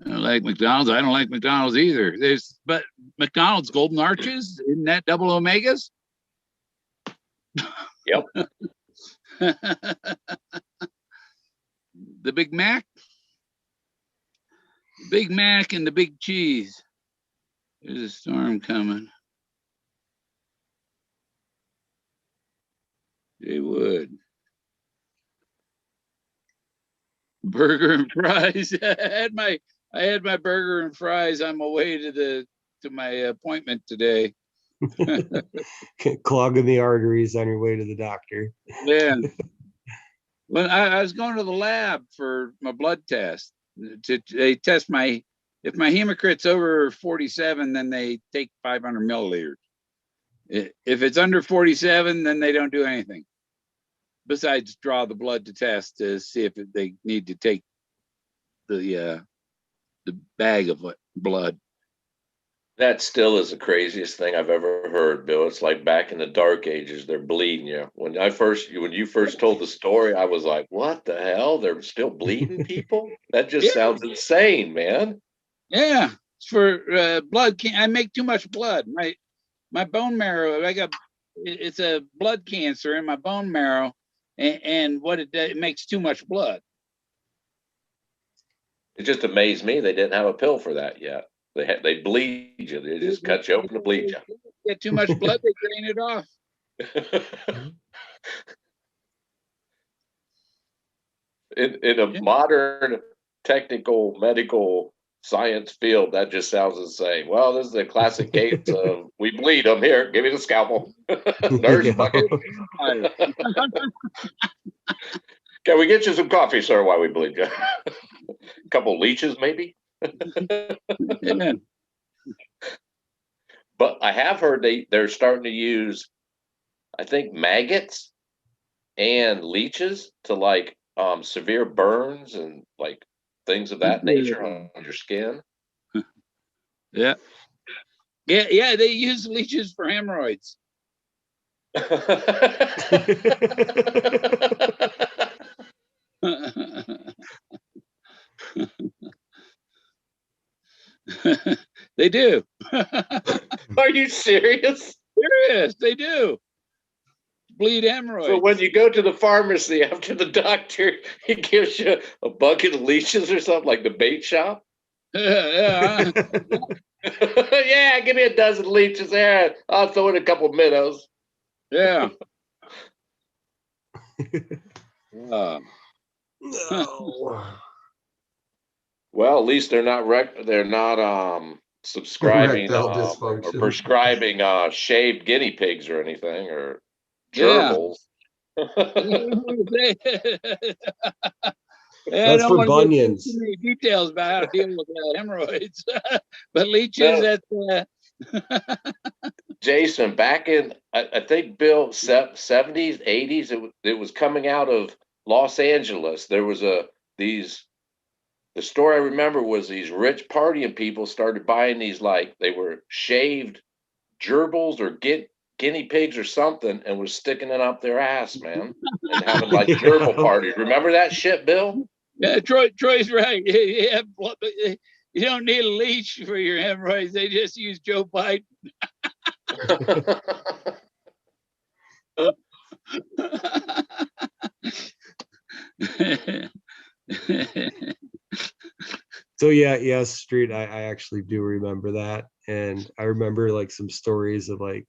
don't like McDonald's. I don't like McDonald's either. But McDonald's Golden Arches, isn't that double omegas? Yep. The Big Mac. Big Mac and the big cheese. There's a storm coming. They would. Burger and fries. I had my burger and fries on my way to my appointment today. Clogging the arteries on your way to the doctor. Yeah. When I was going to the lab for my blood test, they test if my hematocrit's over 47, then they take 500 milliliters. If it's under 47, then they don't do anything besides draw the blood to test to see if they need to take the bag of blood. That still is the craziest thing I've ever heard, Bill. It's like back in the dark ages, they're bleeding you. When you first told the story, I was like, what the hell? They're still bleeding people? That just sounds insane, man. Yeah. It's for blood. I make too much blood. My bone marrow, it's a blood cancer in my bone marrow. And what it makes too much blood. It just amazed me they didn't have a pill for that yet. They bleed you. They just cut you open to bleed you. Get too much blood, they drain it off. In a modern technical medical science field, that just sounds insane. Well, this is a classic case of we bleed them. Here, give me the scalpel. Nurse, bucket. Can we get you some coffee, sir, while we bleed you? A couple leeches, maybe? Yeah. But I have heard they're starting to use, I think, maggots and leeches to like severe burns and like things of that nature on your skin. Yeah. They use leeches for hemorrhoids. They do. Are you serious? Serious, they do. Bleed hemorrhoids. So when you go to the pharmacy after the doctor, he gives you a bucket of leeches or something, like the bait shop? Yeah. Yeah, give me a dozen leeches there. I'll throw in a couple of minnows. Yeah. No. Well, at least they're not subscribing Erectile or dysfunction. prescribing shaved guinea pigs or anything or Yeah. gerbils. I That's don't for want to get too bunions. many details about how to deal with hemorrhoids, but leeches No. at Jason, back in I think Bill 70s, 80s, it was coming out of Los Angeles. There was these the story I remember was these rich partying people started buying these, like they were shaved gerbils or guinea pigs or something, and was sticking it up their ass, man, and having like gerbil Yeah. parties. Remember that shit, Bill? yeah, Troy's right. Yeah, you don't need a leash for your hemorrhoids. They just use Joe Biden. So yeah, Street. I actually do remember that, and I remember like some stories of like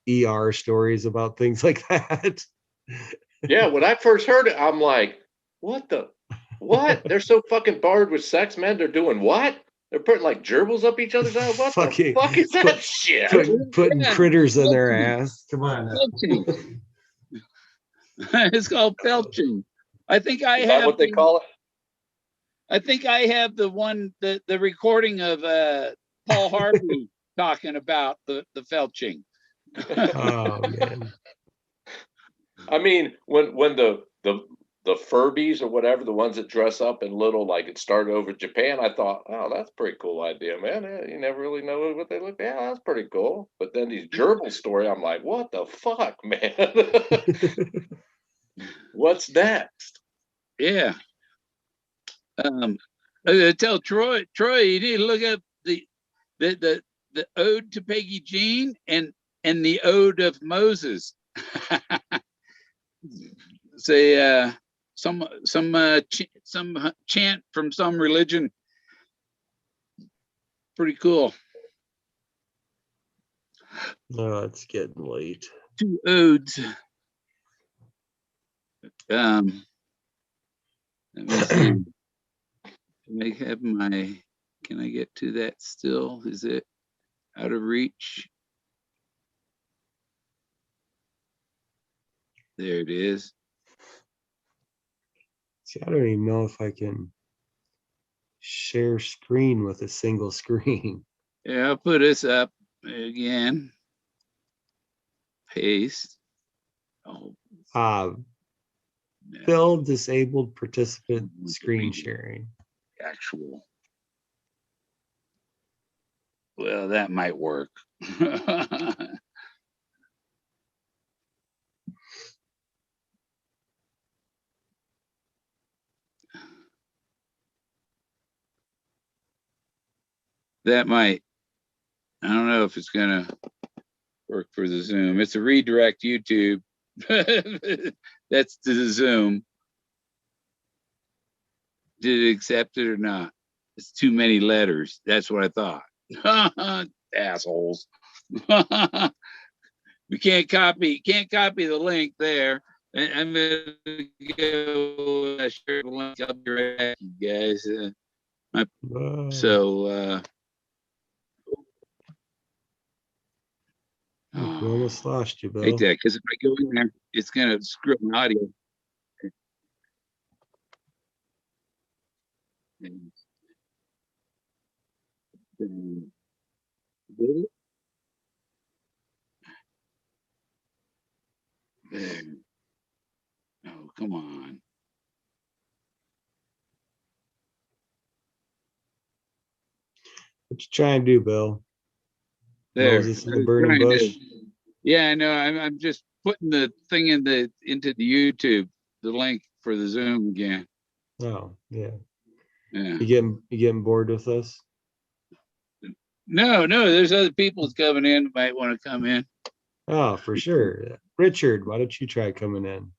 ER stories about things like that. Yeah, when I first heard it, I'm like, what? They're so fucking bored with sex, man. They're doing what? They're putting like gerbils up each other's ass. What the Fucking fuck is that put- shit? putting Yeah, critters in their ass. Come on. now. felching. It's called felching. I think I Is that have what they call it? I think I have the recording of Paul Harvey talking about the felching. Oh man. I mean, when the Furbies or whatever, the ones that dress up in little, like it started over Japan, I thought, oh, that's a pretty cool idea, man. Yeah, you never really know what they look. Yeah, that's pretty cool. But then these gerbil story, I'm like, what the fuck, man? What's next? Yeah. Tell Troy, you need to look up the ode to Peggy Jean and the ode of Moses. Say some chant from some religion. Pretty cool. Oh, it's getting late. 2 odes. Let me see. Can I get to that still? Is it out of reach? There it is. See, I don't even know if I can share screen with a single screen. Yeah, I'll put this up again. Paste. Oh, yeah. Fill disabled participant screen sharing. Actual. Well, that might work. That might. I don't know if it's gonna work for the Zoom. It's a redirect YouTube. That's to the Zoom. Did it accept it or not? It's too many letters. That's what I thought. Assholes. We can't copy the link there. I'm gonna go share the link. I'll be right back, you guys. We almost lost you, Hate Bill. that, because if I go in there, it's gonna screw up my audio. There. Oh, come on. What you trying to do, Bill? There. Moses in the burning bush. Yeah, I know. I'm just putting the thing into the YouTube, the link for the Zoom again. Oh, yeah. Yeah. You getting bored with us? No, there's other people that's coming in that might want to come in. Oh, for sure. Richard, why don't you try coming in?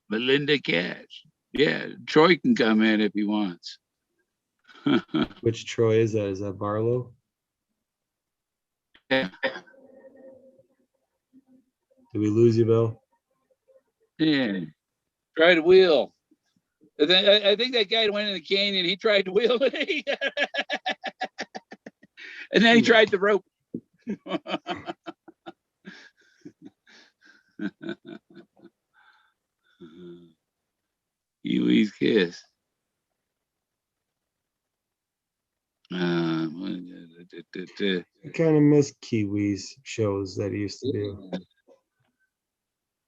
Melinda Cash. Yeah, Troy can come in if he wants. Which Troy is that? Is that Barlow? Yeah. Did we lose you, Bill? Yeah. Try the wheel. I think that guy went in the canyon. He tried to wheel it, and then he tried the rope. Kiwi's Kiss. I kind of miss Kiwi's shows that he used to do.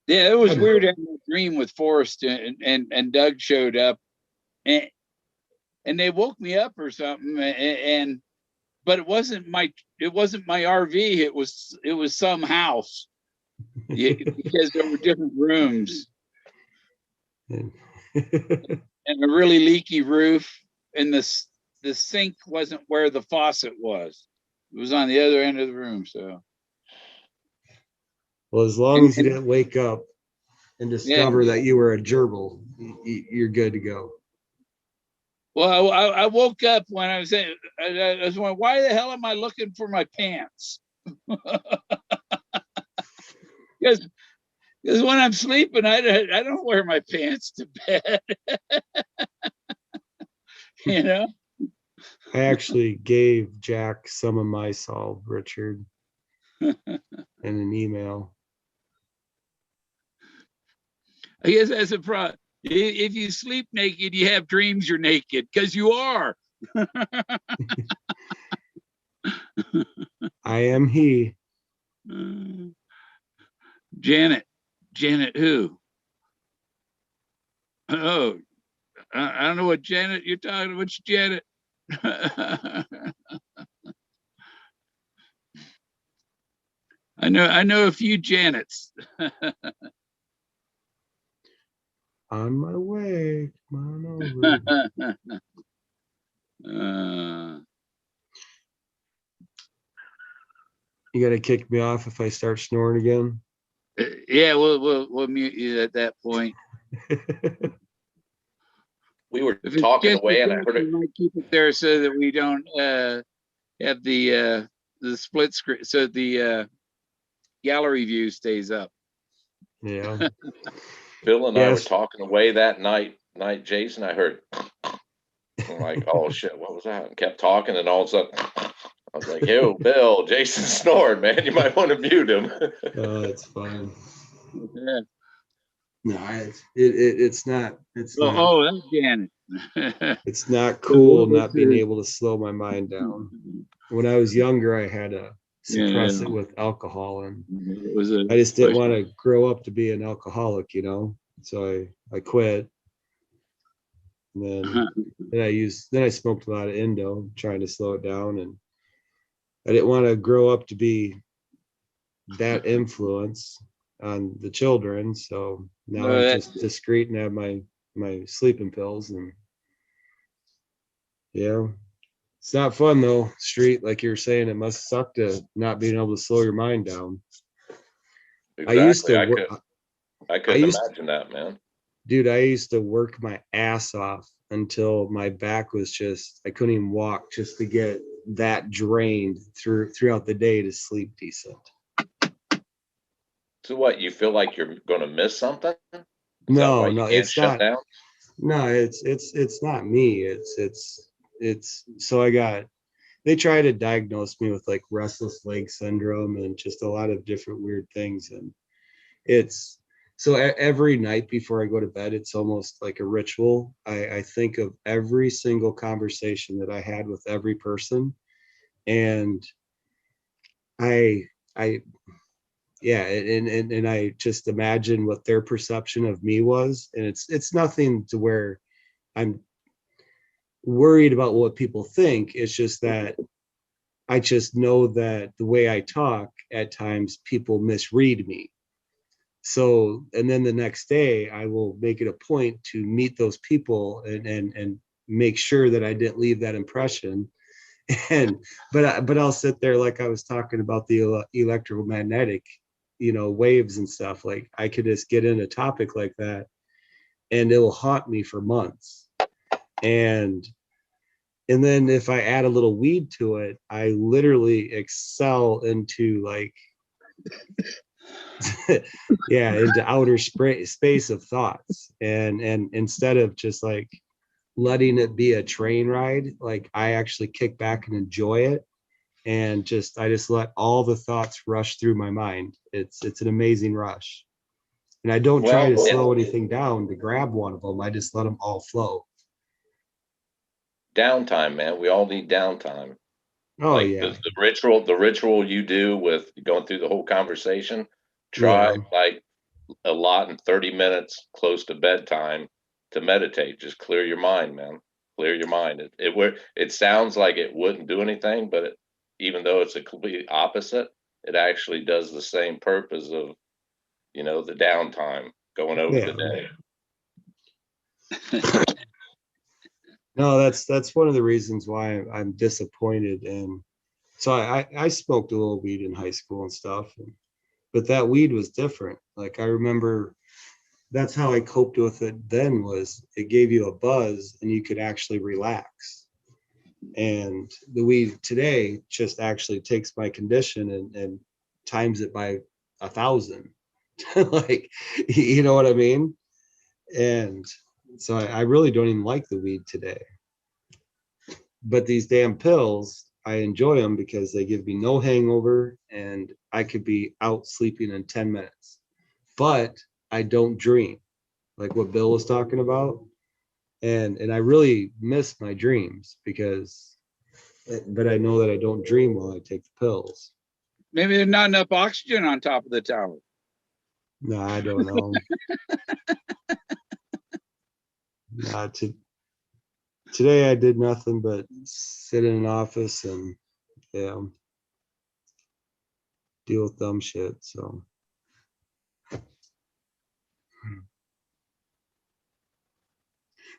Yeah, it was weird having a dream with Forrest and Doug showed up, and they woke me up or something, but it wasn't my RV. It was some house, because there were different rooms and a really leaky roof, and the sink wasn't where the faucet was. It was on the other end of the room. So, well, as long as you didn't wake up and discover that you were a gerbil, you're good to go. Well, I woke up when I was saying, I was wondering, why the hell am I looking for my pants? Because when I'm sleeping, I don't wear my pants to bed. You know? I actually gave Jack some of my solve, Richard, in an email. I guess that's a problem. If you sleep naked, you have dreams you're naked, because you are. I am he. Janet who? Oh, I don't know what Janet you're talking about. Which Janet? I know a few Janets. On my way. Come on over. You gotta kick me off if I start snoring again. Yeah, we'll mute you at that point. We were talking away, and I heard it. Might keep it there so that we don't have the split screen, so the gallery view stays up. Yeah. Phil and I were talking away that night, Jason. I heard, I'm like, oh shit, what was that? And kept talking, and all of a sudden, I was like, yo, Bill, Jason's snoring, man. You might want to mute him. Oh, that's fine. Yeah. No, it's not. It's not. Oh, that's Janet. It's not cool not being able to slow my mind down. When I was younger, I had to suppress it with alcohol, and I just didn't want to grow up to be an alcoholic, you know. So I quit. And then I smoked a lot of Indo, trying to slow it down, and I didn't want to grow up to be that influence on the children. So now I'm just discreet and have my sleeping pills, and yeah, it's not fun though. Street, like you're saying, it must suck to not being able to slow your mind down. Exactly. I couldn't imagine that, man. Dude, I used to work my ass off until my back was just, I couldn't even walk, just to get that drained throughout the day to sleep decent. So what, you feel like you're going to miss something? No, it's not. Down? No, it's not me. It's so they try to diagnose me with like restless leg syndrome and just a lot of different weird things. And so every night before I go to bed, it's almost like a ritual. I think of every single conversation that I had with every person. And I just imagine what their perception of me was. And it's nothing to where I'm worried about what people think. It's just that I just know that the way I talk at times people misread me. So, and then the next day I will make it a point to meet those people and make sure that I didn't leave that impression. But I'll sit there like I was talking about the electromagnetic, waves and stuff. Like I could just get in a topic like that and it will haunt me for months. And then if I add a little weed to it, I literally excel into like Yeah, into outer space of thoughts. And instead of just like letting it be a train ride, like I actually kick back and enjoy it. And I just let all the thoughts rush through my mind. It's an amazing rush. And I don't try to slow anything down to grab one of them. I just let them all flow. Downtime, man. We all need downtime. Oh Like yeah. the ritual you do with going through the whole conversation, Yeah. try like a lot in 30 minutes close to bedtime to meditate. Just clear your mind, man. Clear your mind. It sounds like it wouldn't do anything, but even though it's a complete opposite, it actually does the same purpose of, the downtime going over the day. No, that's one of the reasons why I'm disappointed. And so I smoked a little weed in high school and stuff, but that weed was different. Like I remember that's how I coped with it then, was it gave you a buzz and you could actually relax. And the weed today just actually takes my condition and times it by 1,000. Like, you know what I mean? And so I really don't even like the weed today. But these damn pills, I enjoy them because they give me no hangover and I could be out sleeping in 10 minutes. But I don't dream, like what Bill was talking about. And I really miss my dreams but I know that I don't dream while I take the pills. Maybe there's not enough oxygen on top of the tower. No, I don't know. Today I did nothing but sit in an office and deal with dumb shit. So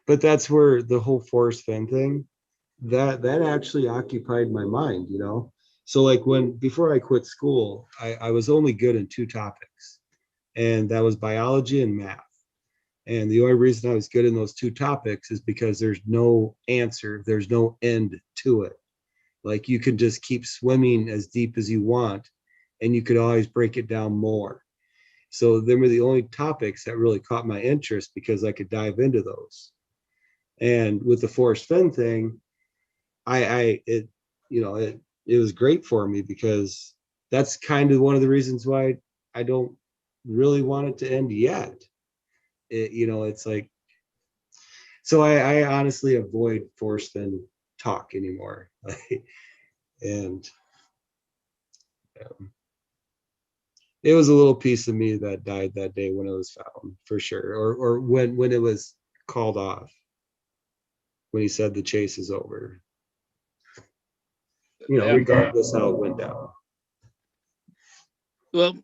but that's where the whole Forrest Fenn thing, that actually occupied my mind, So like before I quit school, I was only good in 2 topics, and that was biology and math. And the only reason I was good in those 2 topics is because there's no answer, there's no end to it. Like you can just keep swimming as deep as you want, and you could always break it down more. So they were the only topics that really caught my interest because I could dive into those. And with the Forrest Fenn thing, it was great for me because that's kind of one of the reasons why I don't really want it to end yet. It's like, so I honestly avoid Forrest Fenn talk anymore. And it was a little piece of me that died that day when it was found, for sure, or when it was called off, when he said the chase is over. Regardless how it went down. Well,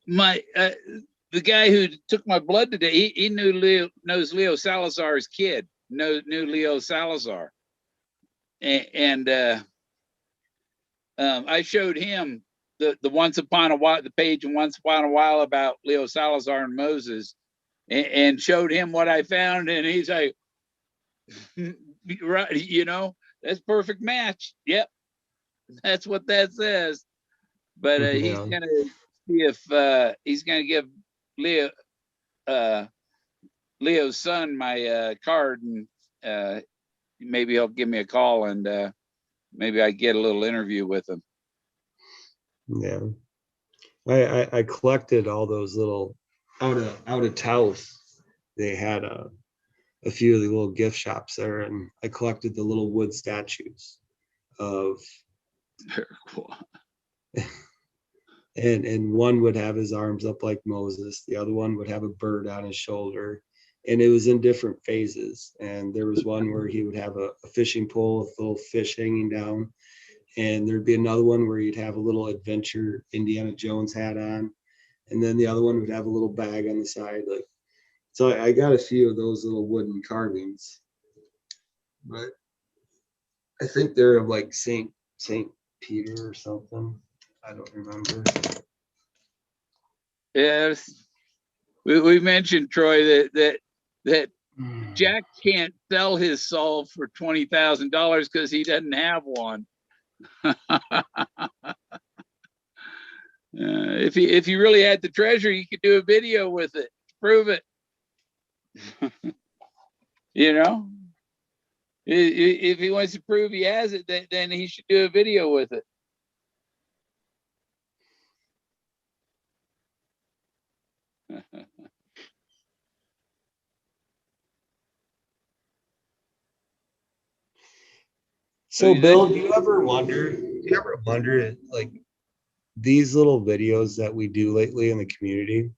the guy who took my blood today, he knows Leo Salazar's kid, knew Leo Salazar, and I showed him the Once Upon a While, the page in Once Upon a While about Leo Salazar and Moses, and showed him what I found, and he's like, right, that's perfect match. Yep, that's what that says. But he's gonna see if he's gonna give Leo's son my card, and maybe he'll give me a call, and maybe I get a little interview with him. Yeah, I collected all those little out of Taos. They had a few of the little gift shops there, and I collected the little wood statues of. Very cool. And one would have his arms up like Moses. The other one would have a bird on his shoulder, and it was in different phases. And there was one where he would have a fishing pole with little fish hanging down, and there'd be another one where he'd have a little adventure Indiana Jones hat on, and then the other one would have a little bag on the side. Like, so I got a few of those little wooden carvings, but I think they're of like Saint Peter or something. I don't remember. Yes, we mentioned, Troy, that Jack can't sell his soul for $20,000 because he doesn't have one. If you really had the treasure, you could do a video with it, prove it. You know, if he wants to prove he has it, then he should do a video with it. So, Bill, do you ever wonder, like these little videos that we do lately in the community,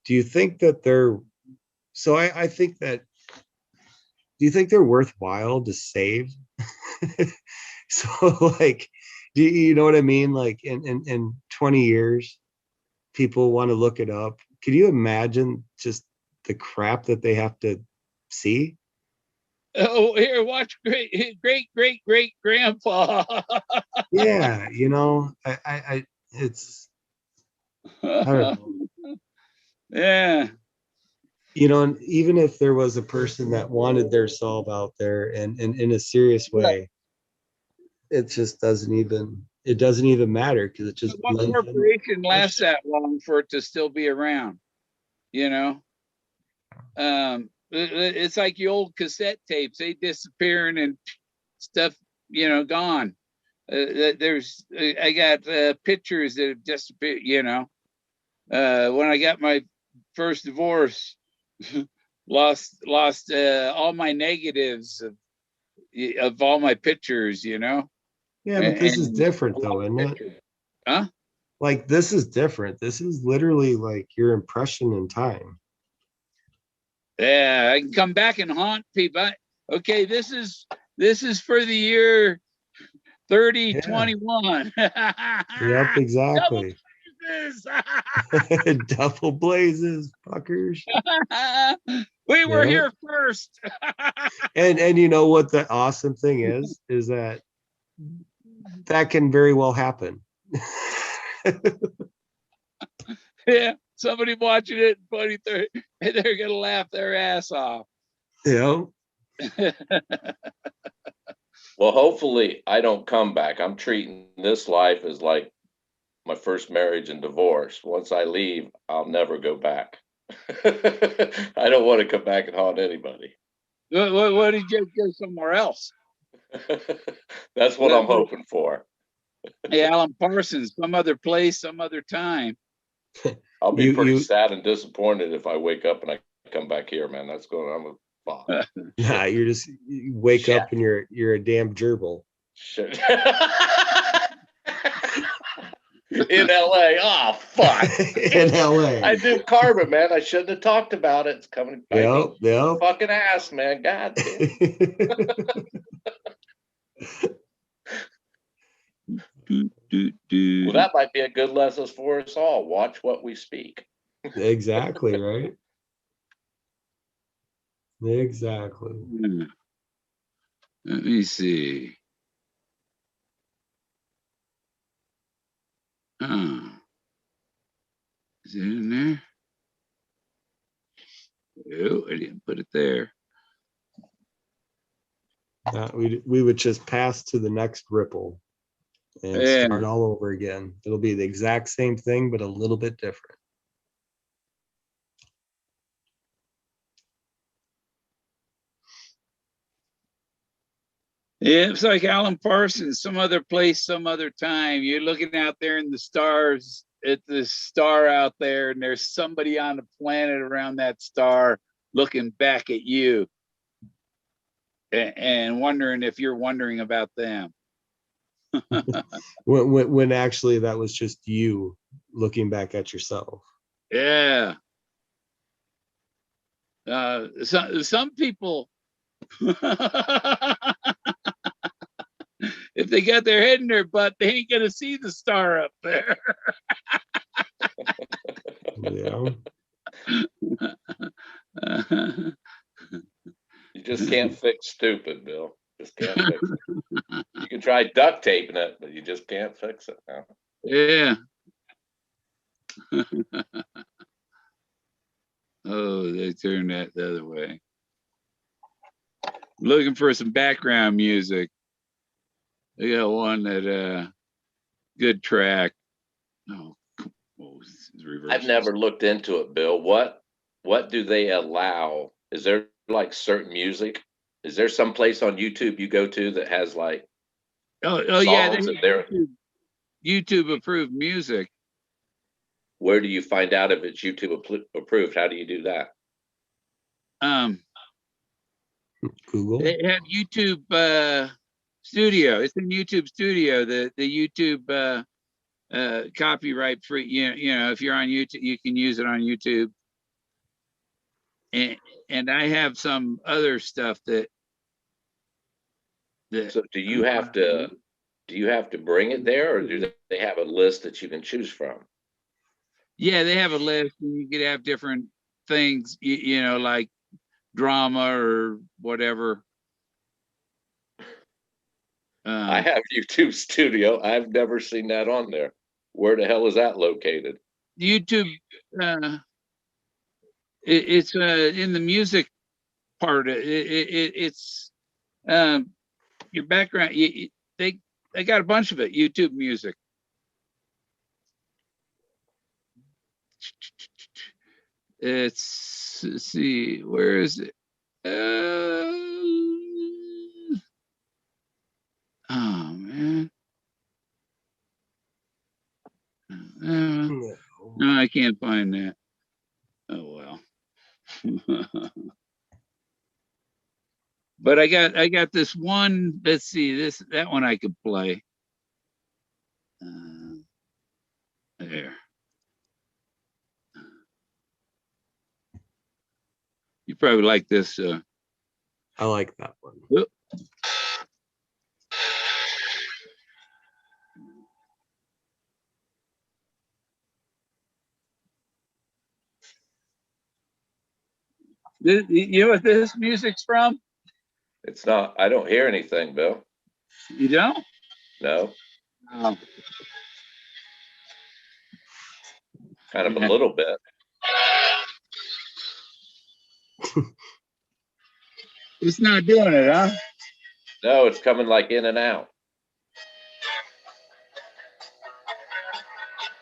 do you think that they're, so I think that, do you think they're worthwhile to save? So like, do you know what I mean? Like in 20 years, people want to look it up. Can you imagine just the crap that they have to see? Oh, here, watch great grandpa. Yeah, you know, it's, I don't know. Yeah. You know, and even if there was a person that wanted their solve out there and in a serious way, it just doesn't even matter because it just What blends in. corporation lasts that long for it to still be around? You know, it's like the old cassette tapes; they disappearing and stuff, you know, gone. I got pictures that have disappeared. You know, when I got my first divorce, lost all my negatives of all my pictures. You know, Yeah, but this is and different though, isn't it? huh? Like this is different. This is literally like your impression in time. Yeah, I can come back and haunt people. Okay, this is for the year Yeah. 3021. Yep, Double exactly. blazes. Double blazes, fuckers. We were Yeah. here first. And you know what the awesome thing is that that can very well happen. Yeah, somebody watching it in 2030, and they're gonna laugh their ass off. You know? Well, hopefully I don't come back. I'm treating this life as like my first marriage and divorce. Once I leave, I'll never go back. I don't want to come back and haunt anybody. What did you go somewhere else? That's what I'm hoping for. Hey, Alan Parsons, some other place, some other time. I'll be pretty You sad and disappointed if I wake up and I come back here, man. That's going. I'm a fuck. nah, you wake up and you're a damn gerbil. Shit. In LA. Oh fuck. In LA. I do karma, man. I shouldn't have talked about it. It's coming back. Yep. Fucking ass, man. God damn. Well, that might be a good lesson for us all. Watch what we speak. Exactly, right? Exactly. Let me see. Oh, is it in there? Oh, I didn't put it there. We would just pass to the next ripple and start all over again. It'll be the exact same thing, but a little bit different. Yeah, it's like Alan Parsons, some other place, some other time. You're looking out there in the stars at the star out there, and there's somebody on the planet around that star looking back at you and wondering if you're wondering about them. when actually that was just you looking back at yourself. Yeah. Some people, if they got their head in their butt, they ain't gonna see the star up there. Yeah. You just can't fix stupid, Bill. Just can't fix it. You can try duct taping it, but you just can't fix it. No. Yeah. Oh, they turned that the other way. Looking for some background music. They got one that good track. Oh I've never looked into it, Bill. What do they allow? Is there like certain music? Is there some place on YouTube you go to that has like Oh yeah, songs that they're YouTube approved music. where do you find out if it's YouTube approved? How do you do that? Google. They have YouTube Studio. It's in YouTube Studio. The YouTube copyright free. You know, if you're on YouTube, you can use it on YouTube. And I have some other stuff that. So do you have to bring it there, or do they have a list that you can choose from? Yeah, they have a list, and you could have different things. You know, like drama or whatever. I have YouTube Studio. I've never seen that on there. Where the hell is that located? YouTube. It's in the music part. It's your background. They got a bunch of it. YouTube Music. Let's see, where is it? Oh man. No, I can't find that. Oh well. But I got this one. Let's see, that one I could play. There. You probably like this. I like that one. Whoop. You know what this music's from? It's not. I don't hear anything, Bill. You don't? No. Oh. Kind of a little bit. It's not doing it, huh? No, it's coming like in and out.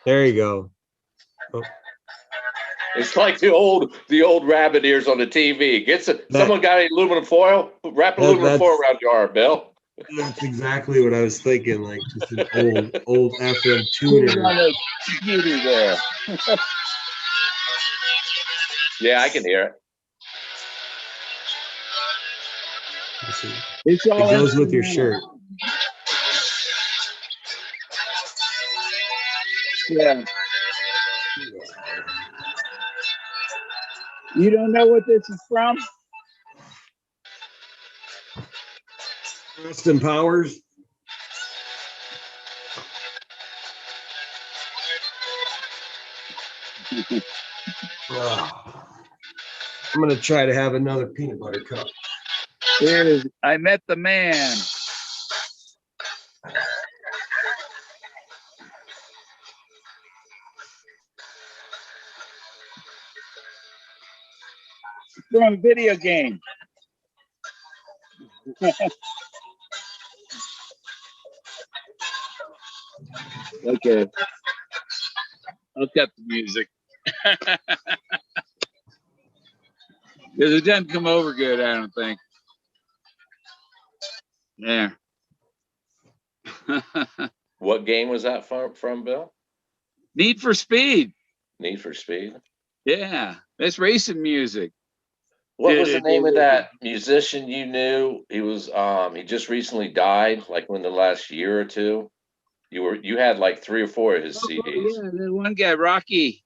There you go. Oh. It's like the old rabbit ears on the TV. Someone got any aluminum foil? Wrap aluminum foil around your arm, Bill. That's exactly what I was thinking. Like just an old FM tuner. There. Yeah, I can hear it. It goes with your shirt. Yeah. You don't know what this is from? Austin Powers. I'm gonna try to have another peanut butter cup. There it is. I Met the Man. From a video game. Okay. I'll cut the music. Because it doesn't come over good, I don't think. Yeah. What game was that from, Bill? Need for Speed. Need for Speed? Yeah. That's racing music. What was the name of that musician you knew? He was he just recently died, like within the last year or two. You had like 3 or 4 of his CDs. Yeah, the one guy, Rocky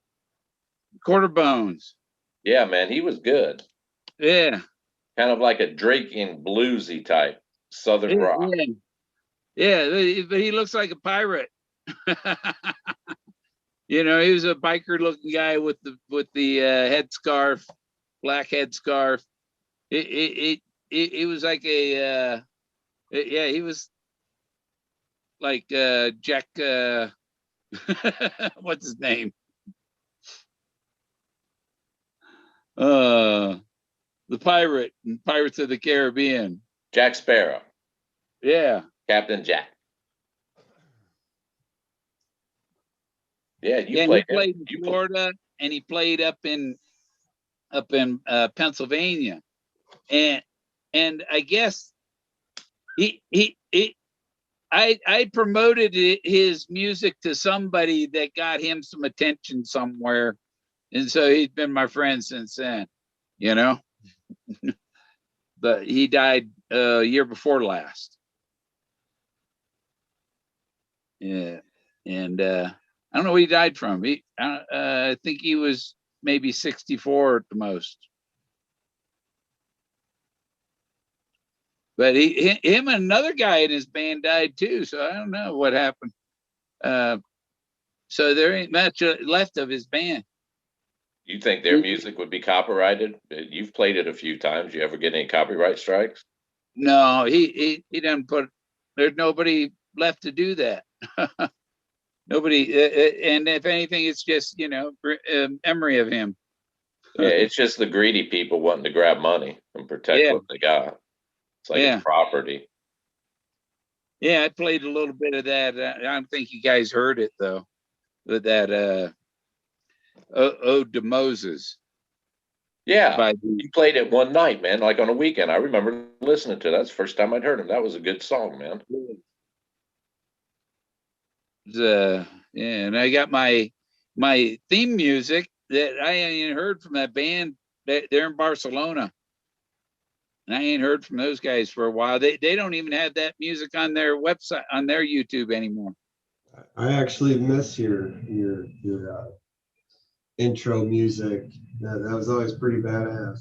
Quarterbones. Yeah, man, he was good. Yeah. Kind of like a Drake in bluesy type Southern rock. Yeah, but he looks like a pirate. You know, he was a biker looking guy with the headscarf, black headscarf. It was like a yeah, he was like Jack what's his name? The pirate in Pirates of the Caribbean. Jack Sparrow. Yeah. Captain Jack. Yeah, you Yeah, played he played in you Florida, and he played up in Pennsylvania, and I guess he I promoted his music to somebody that got him some attention somewhere, and so he's been my friend since then, you know. But he died year before last. Yeah, and I don't know what he died from. I think he was maybe 64 at the most. But him and another guy in his band died too. So I don't know what happened. So there ain't much left of his band. You think their music would be copyrighted? You've played it a few times. You ever get any copyright strikes? No, he doesn't put. There's nobody left to do that. Nobody, and if anything, it's just memory of him. Yeah, it's just the greedy people wanting to grab money and protect Yeah, what they got. It's like yeah, it's property. yeah. I played a little bit of that. I don't think you guys heard it though. With that Ode to Moses Yeah, by you played it one night, man, like on a weekend. I remember listening to it. That's the first time I'd heard him. That was a good song, man. yeah, and I got my theme music that I ain't heard from that band. They're in Barcelona, and I ain't heard from those guys for a while. They don't even have that music on their website, on their YouTube anymore. I actually miss your intro music. That was always pretty badass.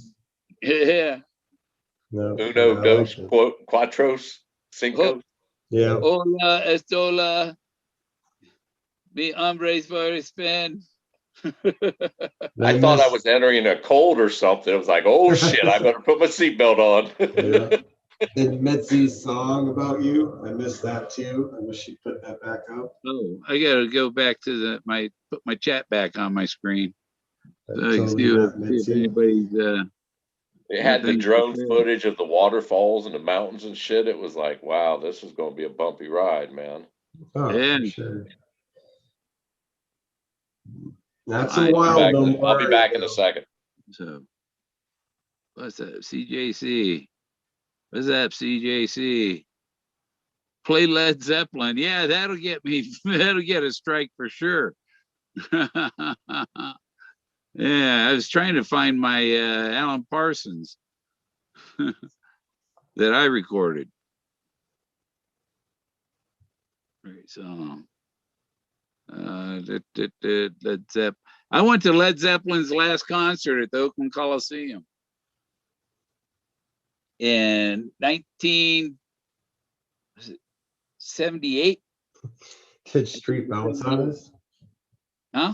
Yeah. No, Uno, I dos, liked it. cuatros, cinco. Yeah. Hola, estola, mi hombres Forrest Fenn. I thought I was entering a cold or something. It was like, oh shit, I better put my seatbelt on. Yeah. And Mitzi's song about you, I missed that too. I wish she'd put that back up. Oh, I gotta go back to put my chat back on my screen so I can Totally see not if Mitzi. anybody's It got had the things to drone say. footage of the waterfalls and the mountains and shit. It was like, wow, this is going to be a bumpy ride, man. Oh, Yeah, for sure. Not I so wild no I'll be more. back in a second. so what's up, CJC? What's up, CJC? Play Led Zeppelin. Yeah, that'll get me. That'll get a strike for sure. Yeah, I was trying to find my Alan Parsons that I recorded. Right, so Led Zeppelin. I went to Led Zeppelin's last concert at the Oakland Coliseum in 1978. Did Street bounce on us? Huh?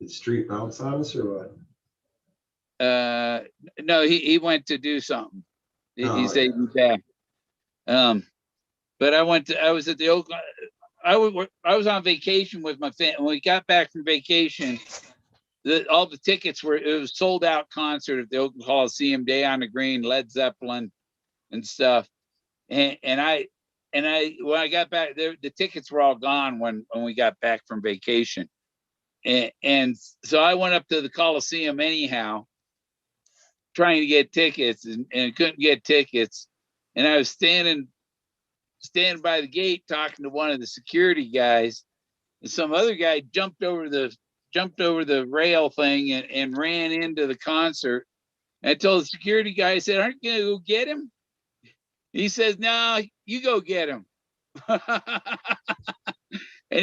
Did Street bounce on us or what? No, he went to do something. He Oh, said yeah. he'd be back. But I was at the Oakland. I was on vacation with my family. When we got back from vacation, all the tickets it was sold out concert at the Oakland Coliseum, Day on the Green, Led Zeppelin, and stuff. And I when I got back there, the tickets were all gone when we got back from vacation. And so I went up to the Coliseum anyhow, trying to get tickets and couldn't get tickets. And I was standing by the gate talking to one of the security guys, and some other guy jumped over the rail thing and ran into the concert. And I told the security guy, I said, "Aren't you gonna go get him?" He says, "No, you go get him." And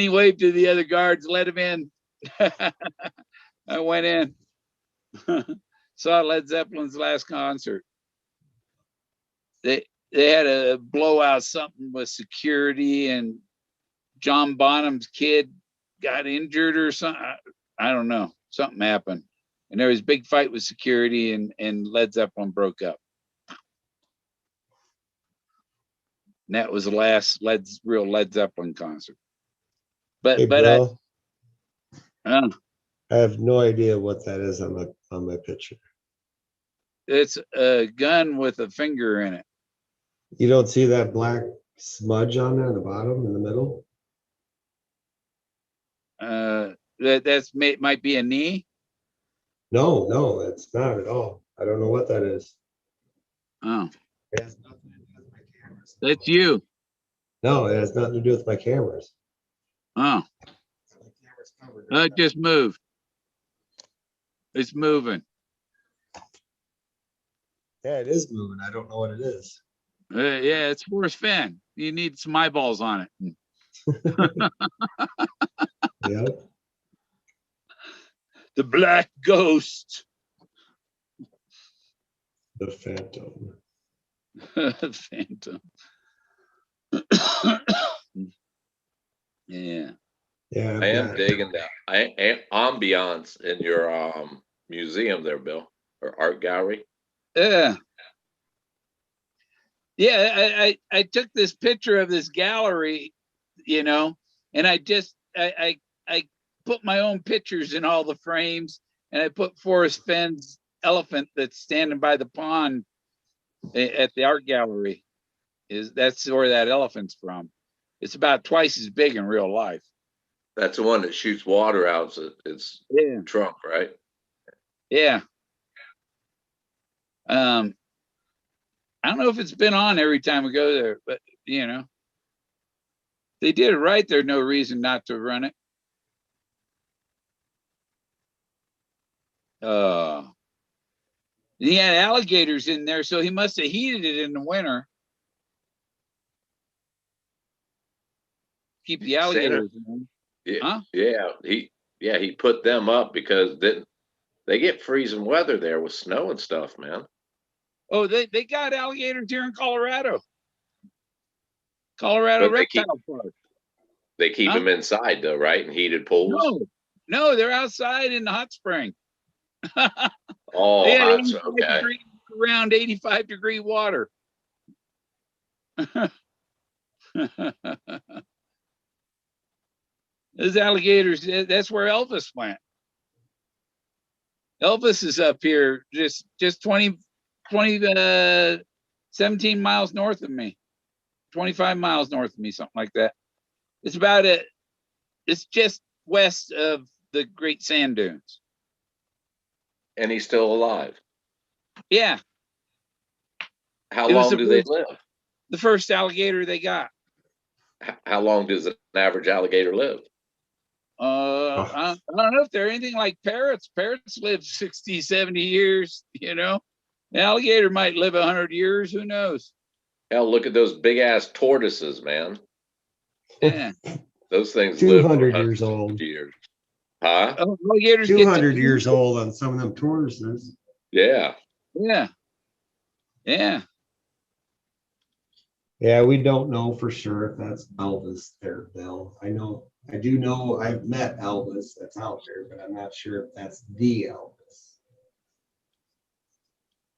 he waved to the other guards, let him in. I went in. Saw Led Zeppelin's last concert. They had a blowout something with security, and John Bonham's kid got injured or something. I don't know. Something happened. And there was a big fight with security, and Led Zeppelin broke up. And that was the last real Led Zeppelin concert. Hey, But bro, I have no idea what that is on my picture. it's a gun with a finger in it. You don't see that black smudge on there in the bottom in the middle? might be a knee. No, it's not at all. I don't know what that is. Oh, It has nothing to do with my cameras. that's you. No, it has nothing to do with my cameras. Oh, My camera's covered. it just moved. It's moving. Yeah, it is moving. I don't know what it is. Yeah, it's Forrest Fenn. You need some eyeballs on it. Yep. The Black Ghost. The Phantom. Phantom. Yeah. Yeah, I am digging that ambiance in your museum there, Bill, or art gallery. Yeah. Yeah, I took this picture of this gallery, you know, and I put my own pictures in all the frames, and I put Forrest Fenn's elephant that's standing by the pond at the art gallery. That's where that elephant's from. It's about twice as big in real life. That's the one that shoots water out its Yeah. trunk, right? Yeah. I don't know if it's been on every time we go there, but you know, they did it right. There's no reason not to run it. He had alligators in there, so he must have heated it in the winter. Keep the alligators in. Yeah, Huh? he put them up because they get freezing weather there with snow and stuff, man. Oh, they got alligators here in Colorado. Colorado But Reptile Park. they keep Huh? them inside though, right? In heated pools. No, they're outside in the hot spring. Oh, They had hot, 85 okay. degree, around 85-degree water. Those alligators, that's where Elvis went. Elvis is up here just 17 miles north of me, 25 miles north of me, something like that. It's just west of the Great Sand Dunes. And he's still alive. Yeah. How long do they live? The first alligator they got. How long does an average alligator live? I don't know if they're anything like parrots. Parrots live 60, 70 years, you know. An alligator might live 100 years. Who knows? Hell, look at those big ass tortoises, man. Yeah. Those things live 200 years old. Years. Huh? Alligators 200 years old on some of them tortoises. Yeah. Yeah. Yeah. Yeah, we don't know for sure if that's Elvis there, Bill. I do know I've met Elvis that's out there, but I'm not sure if that's the Elvis.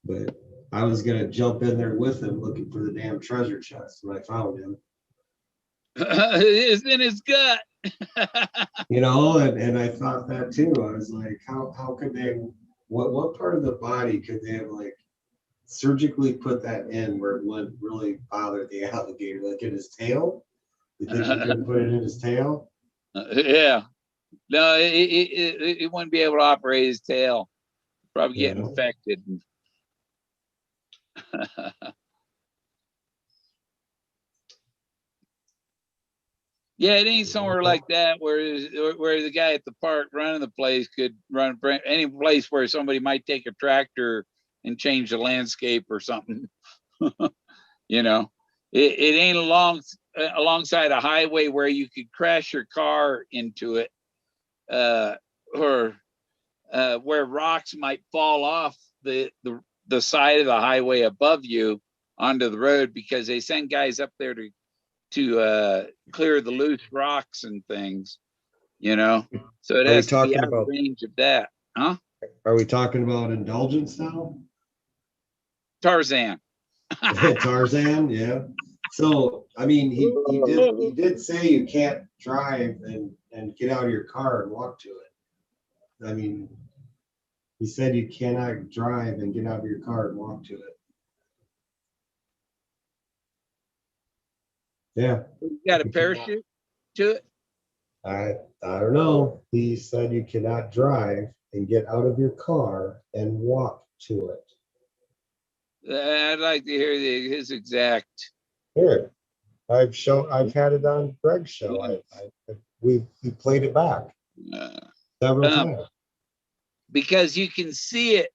But I was gonna jump in there with him looking for the damn treasure chest when I found him. It's in his gut. You know, and I thought that too. I was like, how could they, what part of the body could they have like surgically put that in where it wouldn't really bother the alligator, like in his tail? You think he couldn't put it in his tail? Yeah. No, it wouldn't be able to operate his tail. Probably get infected. Yeah, it ain't somewhere like that where the guy at the park running the place could run any place where somebody might take a tractor and change the landscape or something. You know, it ain't alongside a highway where you could crash your car into it, or where rocks might fall off the side of the highway above you onto the road, because they send guys up there to clear the loose rocks and things, you know. So it has to be out of range of that. Huh? Are we talking about indulgence now? Tarzan. Tarzan, yeah. So I mean, he did say you can't drive and get out of your car and walk to it. I mean, he said you cannot drive and get out of your car and walk to it. Yeah. You got a parachute to it? I don't know. He said you cannot drive and get out of your car and walk to it. I'd like to hear his exact. Here, I've had it on Greg's show. We played it back Uh, several um, times. because you can see it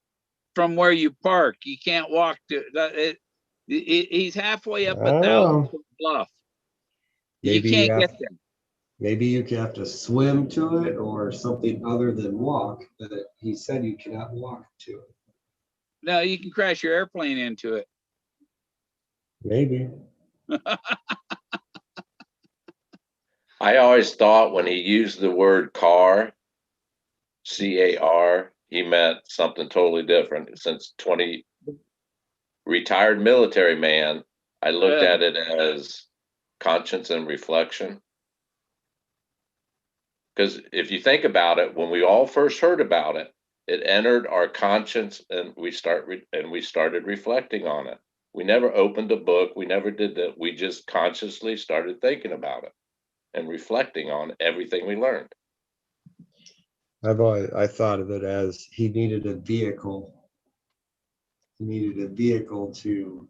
from where you park. You can't walk to it. He's halfway up I don't 1,000 know. foot bluff. Maybe You you can't get have, there. maybe you have to swim to it or something other than walk. But he said you cannot walk to it. No, you can crash your airplane into it. Maybe. I always thought when he used the word car, C-A-R, he meant something totally different. Since 20 retired military man, I looked at it as conscience and reflection. Because if you think about it, when we all first heard about it, it entered our conscience, and we started reflecting on it. We never opened a book. We never did that. We just consciously started thinking about it and reflecting on everything we learned. I thought of it as he needed a vehicle. He needed a vehicle to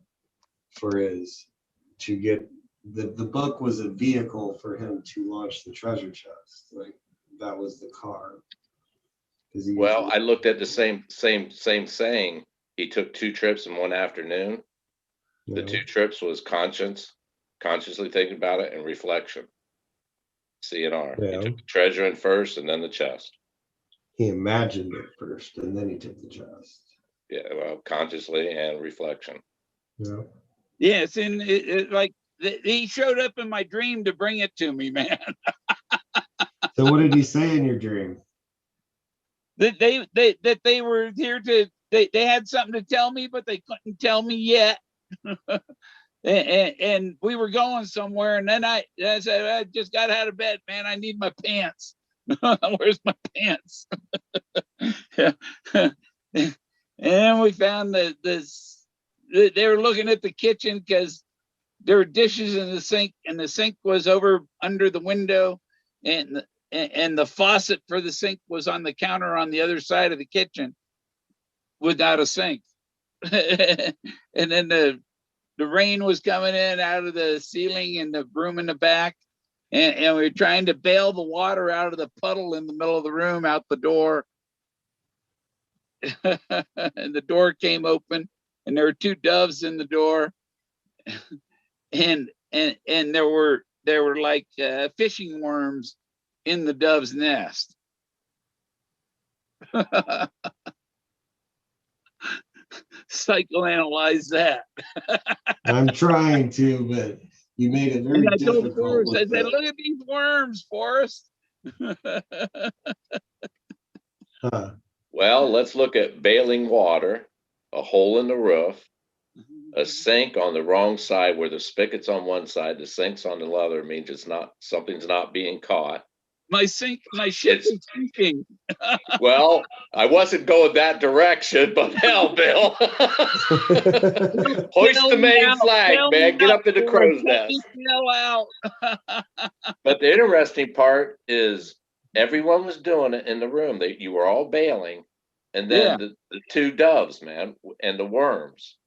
get the book was a vehicle for him to launch the treasure chest. Like that was the car. Well, I looked at the same saying. He took 2 trips in one afternoon. The 2 trips was consciously thinking about it, and reflection. CNR. Yeah. He took the treasure in first and then the chest. He imagined it first and then he took the chest. Yeah, well, consciously and reflection. Yeah. Yes, and like he showed up in my dream to bring it to me, man. So what did he say in your dream? That they were here to they had something to tell me, but they couldn't tell me yet. and we were going somewhere, and then I said, I just got out of bed, man. I need my pants. Where's my pants? And then we found that they were looking at the kitchen because there were dishes in the sink, and the sink was over under the window, and the faucet for the sink was on the counter on the other side of the kitchen without a sink. And then the rain was coming in out of the ceiling and the room in the back, and we were trying to bail the water out of the puddle in the middle of the room out the door. And the door came open, and there were 2 doves in the door, and there were like fishing worms in the dove's nest. Psychoanalyze that. I'm trying to, but you made it very And I told difficult. Forrest, I said, look at these worms, Forrest. Huh. Well, let's look at bailing water, a hole in the roof, a sink on the wrong side where the spigot's on one side, the sink's on the other, means something's not being caught. My ship is sinking. Well, I wasn't going that direction, but hell, Bill. Hoist the main flag, man. Get up to the crow's nest. But the interesting part is everyone was doing it in the room. You were all bailing. And then the 2 doves, man, and the worms.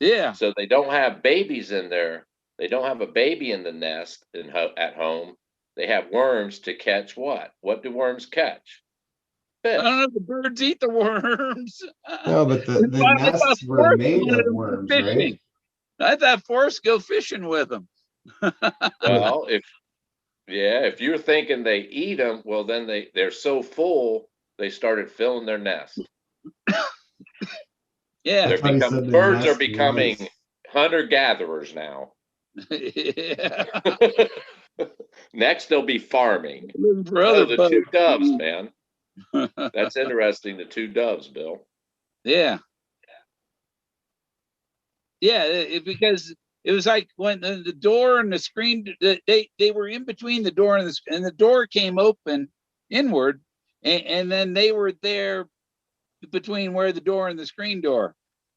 Yeah. So they don't have babies in there. They don't have a baby in the nest at home. They have worms to catch what? What do worms catch? Fish. I don't know. The birds eat the worms. No, but the nests were made of worms, right? I thought Forrest go fishing with them. Well, if you're thinking they eat them, well, then they're so full they started filling their nest. Yeah, birds are becoming hunter-gatherers now. Yeah. Next, they'll be farming. The 2 doves, man. That's interesting. The 2 doves, Bill. Yeah. Yeah, because it was like when the door and the screen, they were in between the door and the door came open inward, and then they were there between where the door and the screen door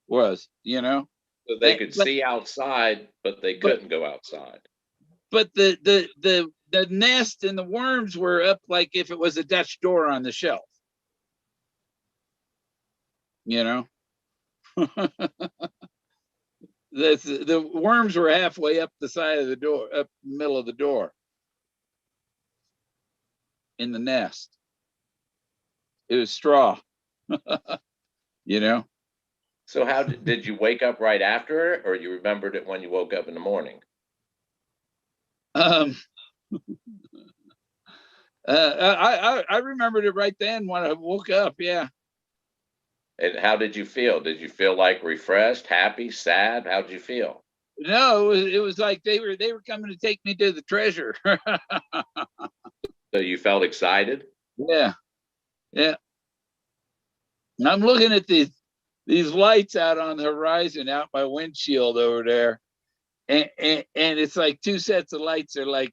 was, So they could see outside, but they couldn't go outside. But the the nest and the worms were up like if it was a Dutch door on the shelf. You know, the worms were halfway up the side of the door, up the middle of the door in the nest. It was straw, you know. So how did you wake up right after it, or you remembered it when you woke up in the morning? Um, I remembered it right then when I woke up. Yeah. And how did you feel? Did you feel like refreshed, happy, sad? How did you feel? No, it was like they were coming to take me to the treasure. So you felt excited? Yeah, yeah. And I'm looking at these lights out on the horizon, out my windshield over there, and it's like two sets of lights are like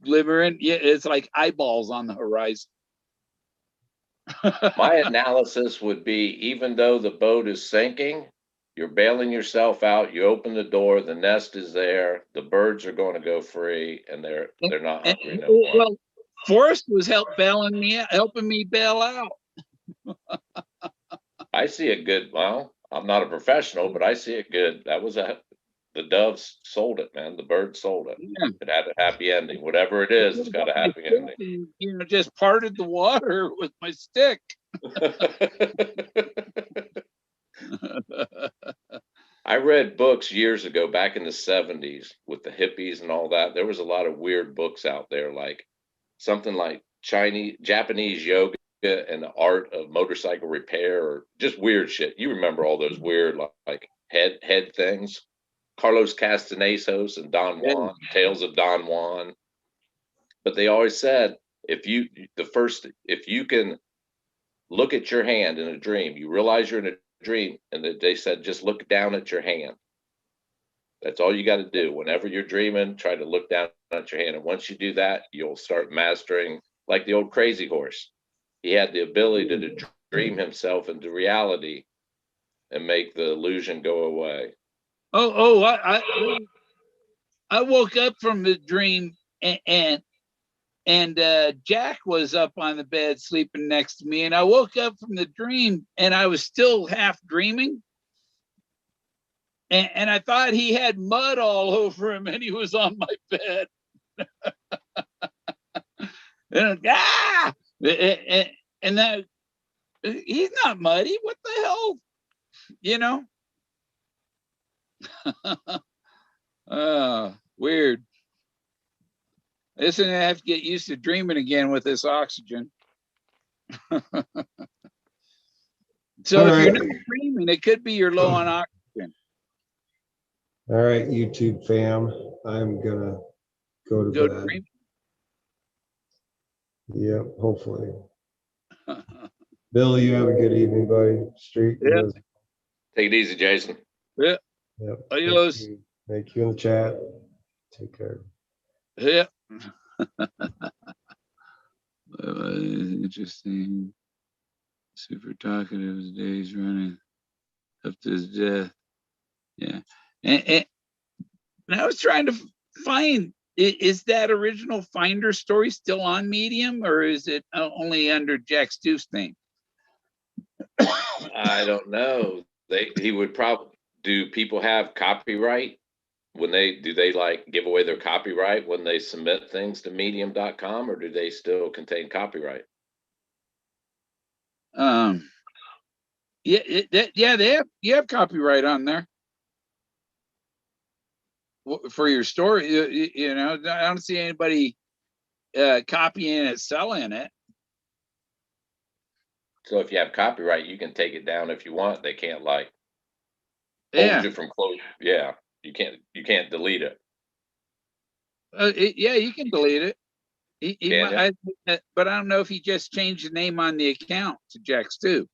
glimmering. Yeah, it's like eyeballs on the horizon. My analysis would be, even though the boat is sinking, you're bailing yourself out. You open the door, the nest is there, the birds are going to go free, and they're not And, hungry no more. well, Forrest was helping me bail out. I see a good. Well, I'm not a professional, but I see it good. The doves sold it, man. The bird sold it. Yeah. It had a happy ending. Whatever it is, it's got a happy ending. You know, just parted the water with my stick. I read books years ago, back in the 70s, with the hippies and all that. There was a lot of weird books out there, like something like Japanese yoga and the art of motorcycle repair, or just weird shit. You remember all those weird, like head things? Carlos Castanesos and Don Juan, Tales of Don Juan. But they always said, if you can look at your hand in a dream, you realize you're in a dream, and they said, just look down at your hand. That's all you got to do. Whenever you're dreaming, try to look down at your hand. And once you do that, you'll start mastering, like the old crazy horse. He had the ability to dream himself into reality and make the illusion go away. I woke up from the dream, and Jack was up on the bed sleeping next to me, and I woke up from the dream and I was still half dreaming, and I thought he had mud all over him and he was on my bed. And that he's not muddy. What the hell, you know? Weird. I guess I'm gonna have to get used to dreaming again with this oxygen. So All if you're right. not dreaming, it could be you're low on oxygen. All right, YouTube fam, I'm gonna go to Go bed. dreaming. Yep, hopefully. Bill, you have a good evening, buddy. Street. Yeah. Take it easy, Jason. Yeah. Yep. Adios. Thank you in the chat. Take care. Yeah. Interesting. Super talkative, his days running up to his death. Yeah. And I was trying to find, is that original Finder story still on Medium, or is it only under Jack Stoo's name? I don't know. He would probably. Do people have copyright when do they like give away their copyright when they submit things to medium.com, or do they still contain copyright? Yeah, you have copyright on there for your story. You know, I don't see anybody copying it, selling it. So if you have copyright, you can take it down if you want. They can't like hold you from close. Yeah, you can't delete it. Yeah, you can delete it. But I don't know if he just changed the name on the account to Jack Stew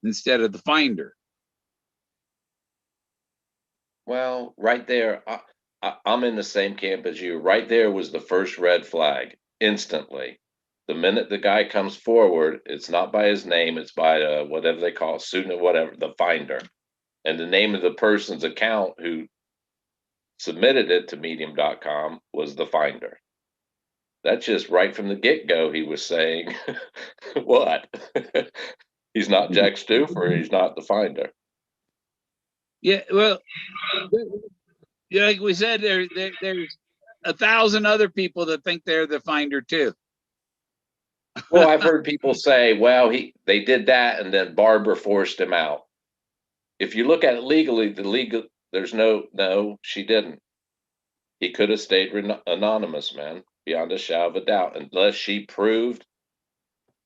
instead of the Finder. Well, right there, I'm in the same camp as you. Right there was the first red flag instantly. The minute the guy comes forward, it's not by his name, it's by whatever they call it, pseudonym, whatever, the Finder. And the name of the person's account who submitted it to medium.com was the finder. That's just right from the get-go. He was saying, what? He's not Jack Stoofer. He's not the finder. Yeah, well, yeah, like we said, there's 1,000 other people that think they're the finder too. Well, I've heard people say, well, they did that and then Barbara forced him out. If you look at it legally, there's no, she didn't. He could have stayed anonymous, man, beyond a shadow of a doubt, unless she proved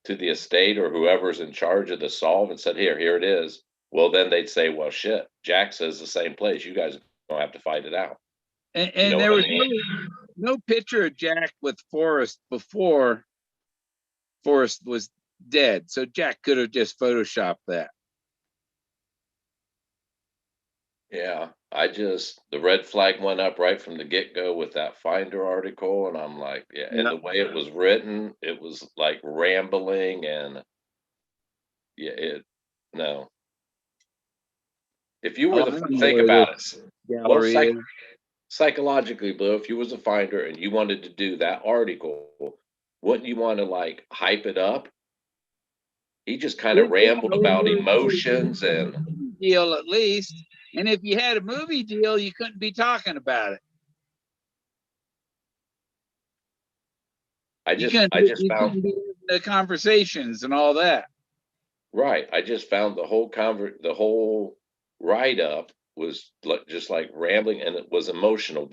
to the estate or whoever's in charge of the solve and said, here it is. Well, then they'd say, well, shit, Jack says the same place. You guys don't have to fight it out. And there was no picture of Jack with Forrest before Forrest was dead. So Jack could have just photoshopped that. Yeah, the red flag went up right from the get-go with that Finder article, and I'm like, yeah, and the way it was written, it was like rambling, and yeah, no. If you were think about it, well, psychologically, Blue, if you was a finder and you wanted to do that article, wouldn't you want to like hype it up? He just kind of rambled about emotions and deal at least. And if you had a movie deal, you couldn't be talking about it. I just found the conversations and all that. Right. I just found the whole write up was just like rambling, and it was emotional,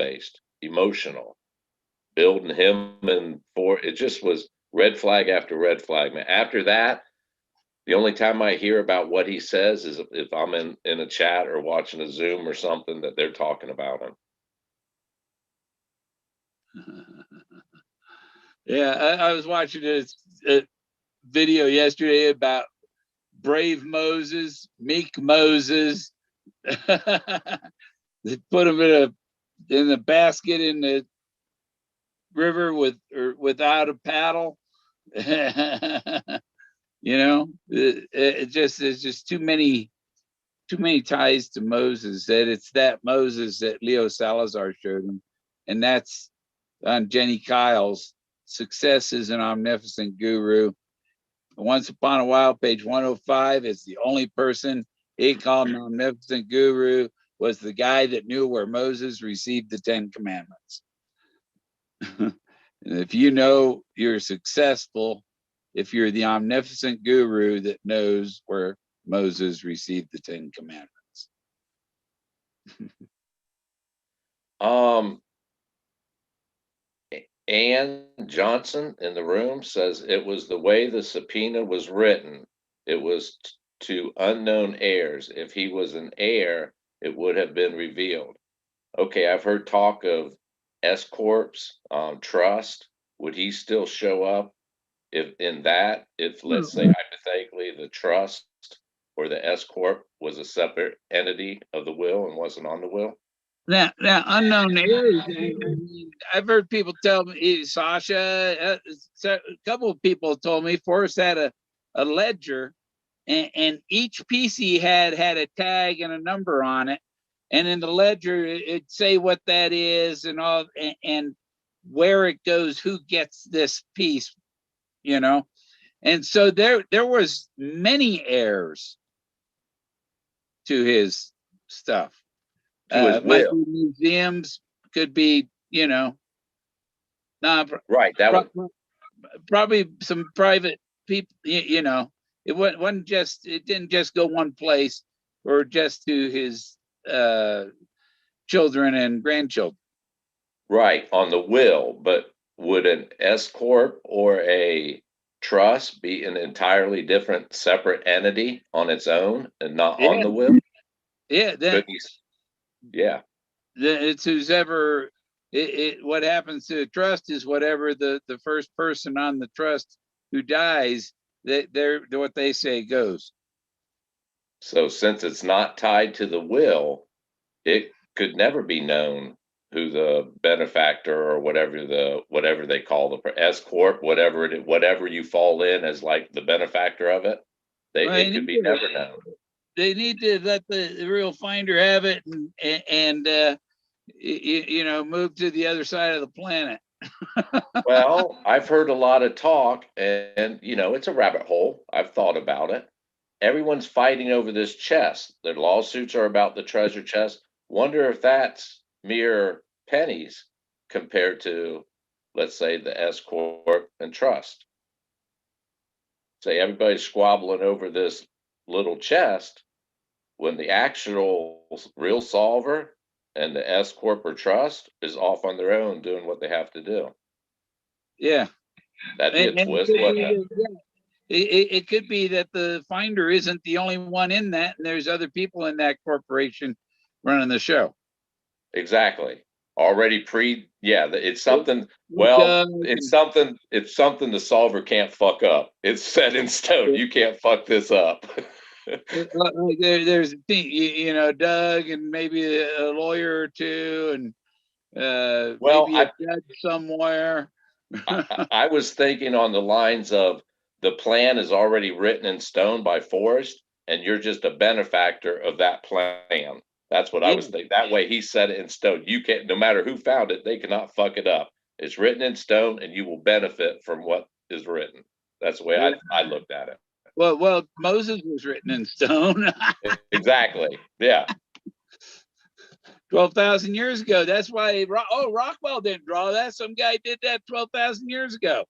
building him and it just was red flag after red flag. Man. After that, the only time I hear about what he says is if I'm in a chat or watching a Zoom or something that they're talking about him. Yeah, I was watching this video yesterday about brave Moses, meek Moses. They put him in the basket in the river without a paddle. You know, it's just too many ties to Moses. That it's that Moses that Leo Salazar showed him, and that's on Jenny Kyle's Success is an Omnificent Guru. Once Upon a While, page 105, is the only person he called an omnificent guru was the guy that knew where Moses received the 10 Commandments. And if you know you're successful, if you're the omnificent guru that knows where Moses received the 10 Commandments. Ann Johnson in the room says it was the way the subpoena was written. It was to unknown heirs. If he was an heir, it would have been revealed. Okay, I've heard talk of S Corps trust. Would he still show up if let's say hypothetically the trust or the S Corp was a separate entity of the will and wasn't on the will? Now unknown heirs. I mean, I've heard people tell me, Sasha, a couple of people told me Forrest had a ledger, and each piece he had a tag and a number on it, and in the ledger it'd say what that is and all, and where it goes, who gets this piece, you know. And so there was many heirs to his stuff. Might be museums, could be, you know, right. Probably some private people, you know. It didn't just go one place or just to his children and grandchildren. Right, on the will, but would an S Corp or a trust be an entirely different separate entity on its own and not on the will? Yeah, yeah. It's whoever what happens to the trust is whatever the first person on the trust who dies, they're what they say goes. So since it's not tied to the will, it could never be known who the benefactor or whatever they call the S Corp, whatever you fall in as like the benefactor of it, it could be never known. They need to let the real finder have it, and move to the other side of the planet. Well, I've heard a lot of talk, and it's a rabbit hole. I've thought about it. Everyone's fighting over this chest. Their lawsuits are about the treasure chest. Wonder if that's mere pennies compared to, let's say, the S corp and trust. Say everybody's squabbling over this little chest when the actual real solver and the S corp or trust is off on their own doing what they have to do. Yeah. That'd be a twist, wouldn't it? It could be that the finder isn't the only one in that, and there's other people in that corporation running the show. Exactly. Already it's something. Well, it's something the solver can't fuck up. It's set in stone. You can't fuck this up. There's Doug and maybe a lawyer or two, and maybe a judge somewhere. I was thinking on the lines of the plan is already written in stone by Forrest, and you're just a benefactor of that plan. That's what I was thinking. That way he set it in stone. You can't, no matter who found it, they cannot fuck it up. It's written in stone and you will benefit from what is written. That's the way I looked at it. Well, Moses was written in stone. Exactly. Yeah. 12,000 years ago. That's why, Rockwell didn't draw that. Some guy did that 12,000 years ago.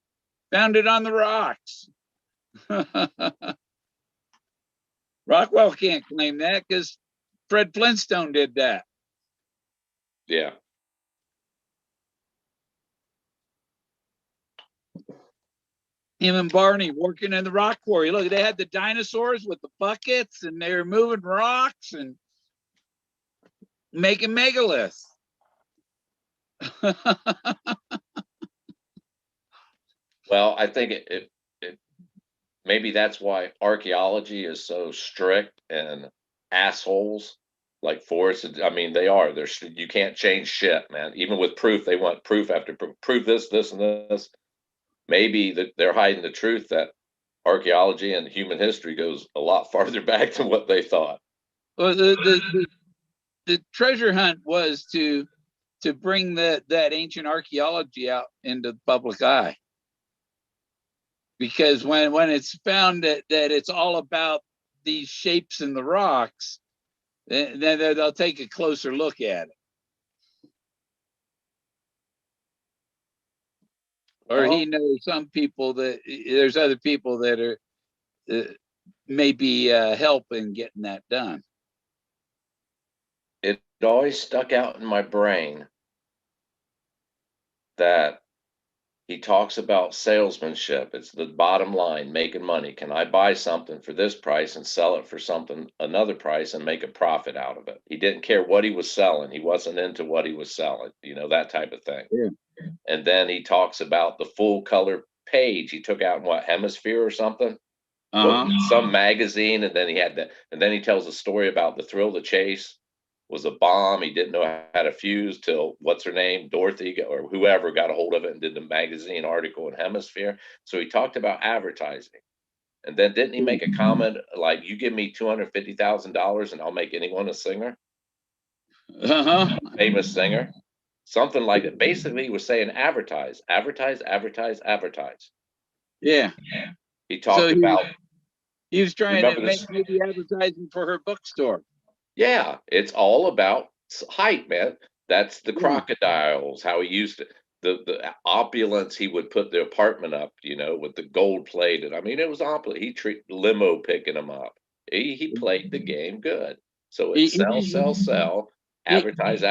Found it on the rocks. Rockwell can't claim that because Fred Flintstone did that. Yeah. Him and Barney working in the rock quarry. Look, they had the dinosaurs with the buckets, and they were moving rocks and making megaliths. Well, I think it maybe that's why archaeology is so strict and assholes like Forrest. I mean, they are. You can't change shit, man. Even with proof, they want proof after proof. This, and this. Maybe that they're hiding the truth that archaeology and human history goes a lot farther back than what they thought. Well, the treasure hunt was to bring that ancient archaeology out into the public eye. Because when it's found that it's all about these shapes in the rocks, then they'll take a closer look at it. Or he knows some people that there's other people that are maybe help in getting that done. It always stuck out in my brain that he talks about salesmanship. It's the bottom line, making money. Can I buy something for this price and sell it for another price and make a profit out of it? He didn't care what he was selling. He wasn't into what he was selling, that type of thing. Yeah. And then he talks about the full color page he took out in what, Hemisphere or something? Some magazine. And then he tells a story about the thrill of the chase was a bomb. He didn't know how to fuse till what's her name, Dorothy or whoever got a hold of it and did the magazine article in Hemisphere. So he talked about advertising. And then didn't he make a comment like, you give me $250,000 and I'll make anyone a singer? Famous singer. Something like that. Basically, he was saying advertise. Yeah. He talked about. He was trying to make maybe advertising for her bookstore. Yeah, it's all about height, man. That's the crocodiles, how he used it. The opulence he would put the apartment up, with the gold plated. I mean, it was opulent. He treated limo picking them up. He played the game good. So it's sell, advertise.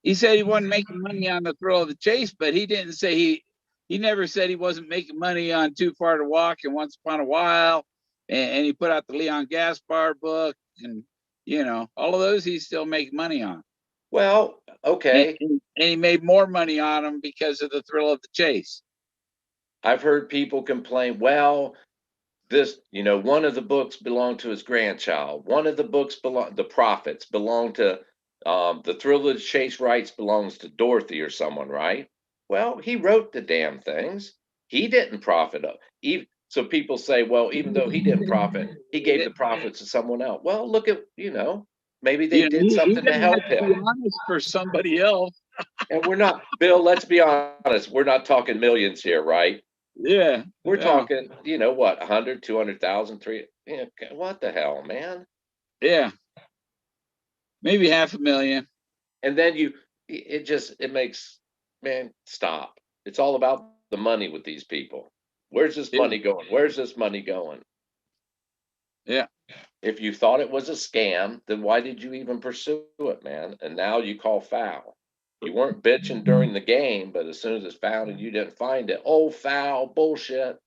He said he wasn't making money on the thrill of the chase, but he didn't say he never said he wasn't making money on Too Far to Walk and Once Upon a While. And he put out the Leon Gaspar book, and all of those he's still making money on. Well, okay. And he made more money on them because of the thrill of the chase. I've heard people complain, well, one of the books belonged to his grandchild. One of the books the profits belong to the thrill of the chase rights belongs to Dorothy or someone, right? Well, he wrote the damn things. He didn't profit up. So people say, well, even though he didn't profit, he gave the profits to someone else. Well, look at, Maybe they did he something to doesn't have help to be him. honest for somebody else. And we're not, Bill, let's be honest. We're not talking millions here, right? Yeah. We're Yeah. talking, you know what, 100, 200,000, yeah, what the hell, man? Yeah. Maybe 500,000. And then it makes, man, stop. It's all about the money with these people. Where's this Yeah. money going? Where's this money going? Yeah. If you thought it was a scam, then why did you even pursue it, man? And now you call foul. You weren't bitching during the game, but as soon as it's found and you didn't find it, oh, foul, bullshit.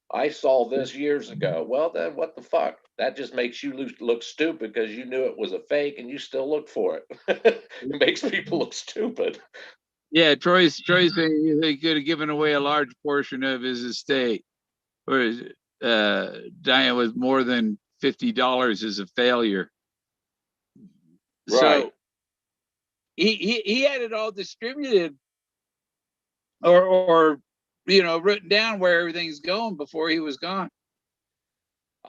I saw this years ago. Well, then what the fuck? That just makes you look stupid because you knew it was a fake and you still look for it. It makes people look stupid. Yeah. Troy's saying they could have given away a large portion of his estate, or dying with more than $50 is a failure. Right. So he had it all distributed or written down where everything's going before he was gone.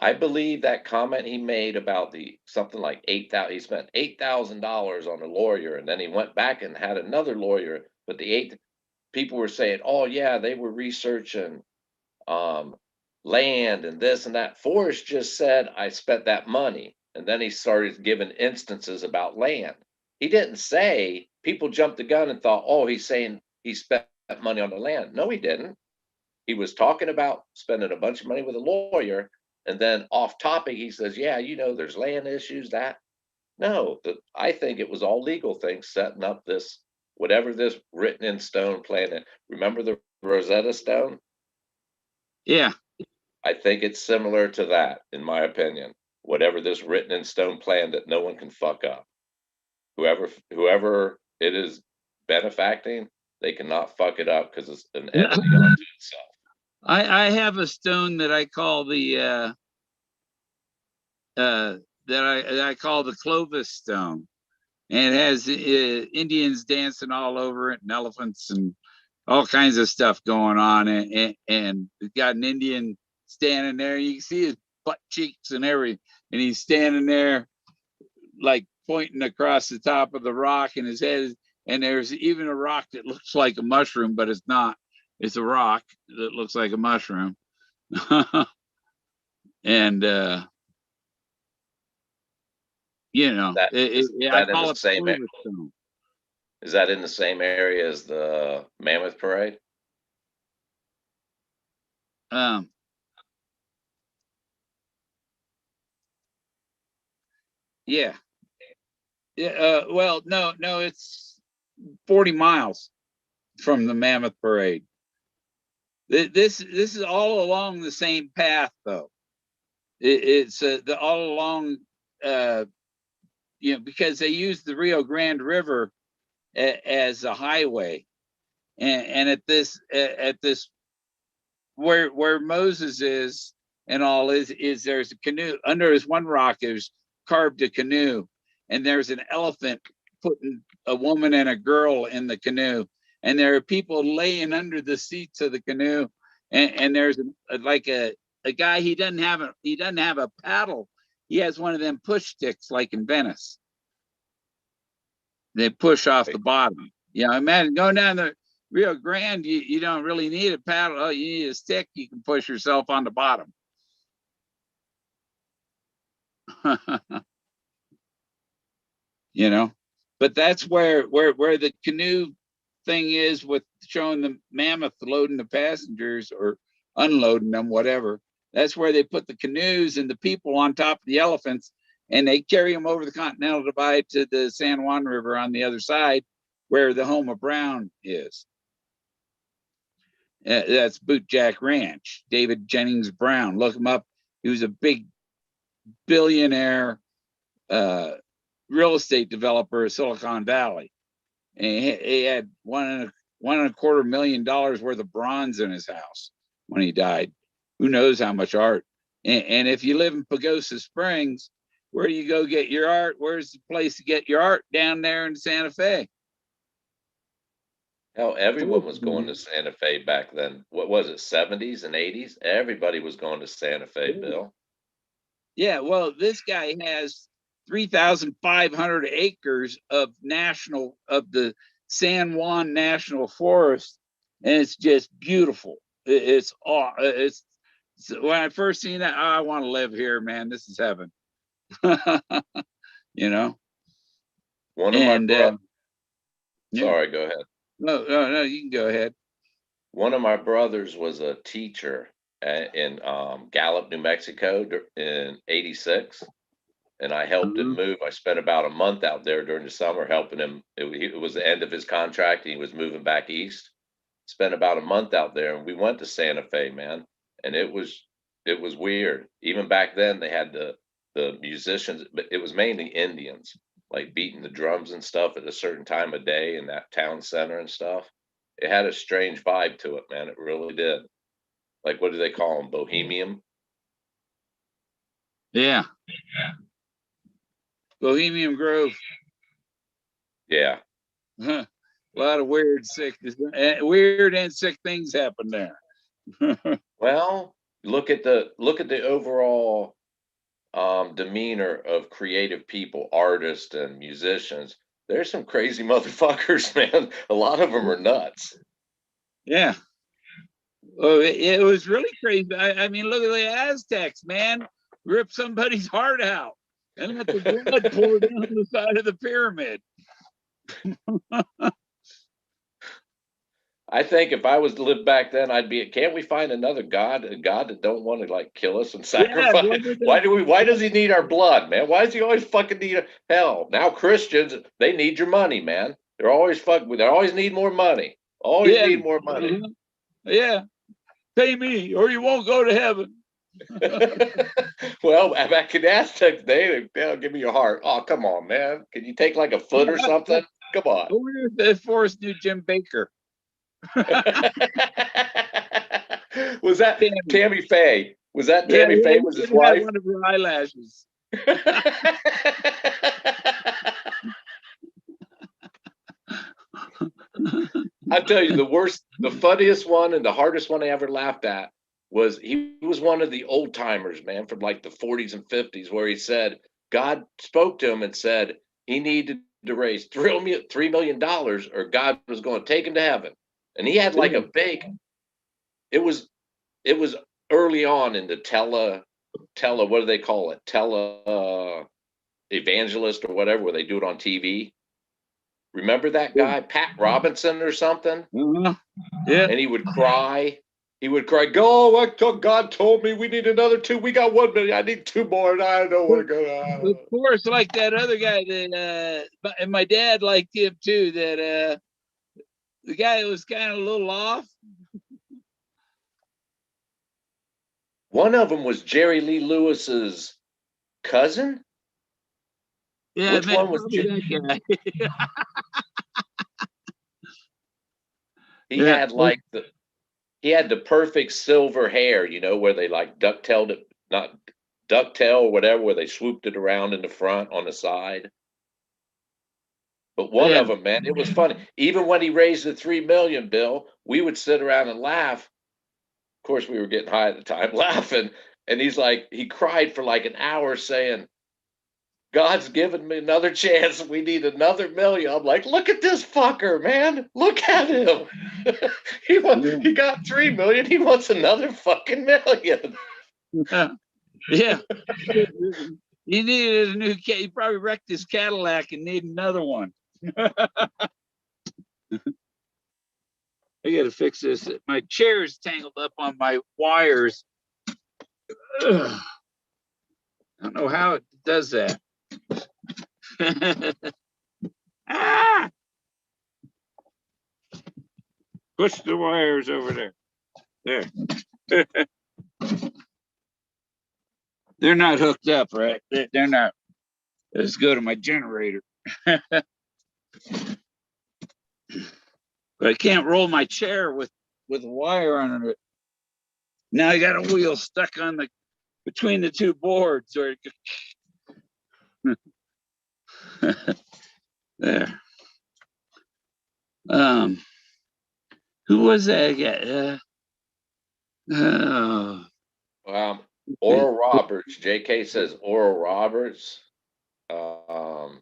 I believe that comment he made about something like 8,000, he spent $8,000 on a lawyer, and then he went back and had another lawyer. But people were saying, oh yeah, they were researching land and this and that. Forrest just said, I spent that money. And then he started giving instances about land. He didn't say, people jumped the gun and thought, oh, he's saying he spent money on the land. No, he didn't. He was talking about spending a bunch of money with a lawyer. And then off topic, he says, yeah, there's land issues that. No, I think it was all legal things setting up this, whatever this written in stone plan. Remember the Rosetta Stone? Yeah. I think it's similar to that, in my opinion. Whatever this written in stone plan that no one can fuck up. Whoever it is benefacting, they cannot fuck it up because it's an entity unto itself. I have a stone that I call the that I call the Clovis stone, and it has Indians dancing all over it and elephants and all kinds of stuff going on, and it's got an Indian standing there. You can see his butt cheeks and everything, and he's standing there like pointing across the top of the rock, and his head and there's even a rock that looks like a mushroom, but it's not. It's a rock that looks like a mushroom. And That is I that in call the it same Clovis stone. is that in the same area as the Mammoth Parade? Um, yeah. Yeah. Well, no, it's 40 miles from the Mammoth Parade. This is all along the same path, though. It's all along, because they use the Rio Grande River as a highway, and at this where Moses is and all is there's a canoe under his one rock. There's carved a canoe, and there's an elephant putting a woman and a girl in the canoe, and there are people laying under the seats of the canoe, and there's like a guy. He doesn't have a paddle. He has one of them push sticks like in Venice. They push off the bottom. Imagine going down the Rio Grande, you don't really need a paddle. Oh, you need a stick. You can push yourself on the bottom. But that's where the canoe thing is, with showing the mammoth loading the passengers or unloading them, whatever. That's where they put the canoes and the people on top of the elephants, and they carry them over the Continental Divide to the San Juan River on the other side, where the home of Brown is. That's Bootjack Ranch. David Jennings Brown. Look him up. He was a big billionaire real estate developer of Silicon Valley. And he had $1.25 million worth of bronze in his house when he died. Who knows how much art? And if you live in Pagosa Springs, where do you go get your art? Where's the place to get your art? Down there in Santa Fe. Hell, everyone was going to Santa Fe back then. What was it, 70s and 80s? Everybody was going to Santa Fe, Bill. Yeah, well, this guy has 3,500 acres of the San Juan National Forest, and it's just beautiful. It's when I first seen that, I want to live here, man. This is heaven. You know. One of my brothers. Yeah. Sorry, go ahead. No, you can go ahead. One of my brothers was a teacher in Gallup, New Mexico in '86, and I helped him move. I spent about a month out there during the summer helping him. It was the end of his contract, and he was moving back east. Spent about a month out there, and we went to Santa Fe, man, and it was weird. Even back then, they had the musicians, but it was mainly Indians, like beating the drums and stuff at a certain time of day in that town center and stuff. It had a strange vibe to it, man. It really did. Like, what do they call them? Bohemian? Yeah. Bohemian Grove. Yeah. A lot of weird and sick things happen there. Well, look at the overall demeanor of creative people, artists and musicians. There's some crazy motherfuckers, man. A lot of them are nuts. Yeah. Oh, it was really crazy. I mean, look at the Aztecs, man. Rip somebody's heart out and let the blood pour down the side of the pyramid. I think if I was to live back then, I'd be. Can't we find another god, a god that don't want to like kill us and sacrifice? Yeah, why does he need our blood, man? Why does he always fucking need hell? Now Christians, they need your money, man. They always need more money. Always need more money. Yeah, pay me or you won't go to heaven. Well, back in the Aztec day, they'll give me your heart. Oh, come on, man. Can you take like a foot or something? Come on. I wonder if Forrest knew Jim Baker. Was that Tammy Faye? Was that Tammy Faye was his wife? One of her eyelashes. I tell you, the funniest one and the hardest one I ever laughed at was he was one of the old timers, man, from like the 40s and 50s, where he said God spoke to him and said he needed to raise $3 million or God was going to take him to heaven. And he had like a big, it was early on in the what do they call it? Evangelist or whatever, where they do it on TV. Remember that guy, Pat Robinson or something? Yeah. And he would cry. He would cry, go, God told me we need another 2. We got 1 million. I need 2 more. And I don't know where to go. Of course, like that other guy that, and my dad liked him too, that the guy was kind of a little off. One of them was Jerry Lee Lewis's cousin. Yeah, which one was that guy? He had like he had the perfect silver hair, you know, where they like ducktailed it, not ducktail or whatever, where they swooped it around in the front on the side. But one of them, man, it was funny. Even when he raised the 3 million, Bill, we would sit around and laugh. Of course, we were getting high at the time, laughing. And he's like, he cried for like an hour saying, God's given me another chance. We need another million. I'm like, look at this fucker, man. Look at him. He got 3 million. He wants another fucking million. Yeah. He needed a new cat. He probably wrecked his Cadillac and needed another one. I gotta fix this. My chair is tangled up on my wires. Ugh. I don't know how it does that. Ah! Push the wires over there. There. They're not hooked up, right? They're not. Let's go to my generator. But I can't roll my chair with a wire under it. Now I got a wheel stuck on between the two boards. Or there. Who was that guy? Oral Roberts. JK says Oral Roberts. was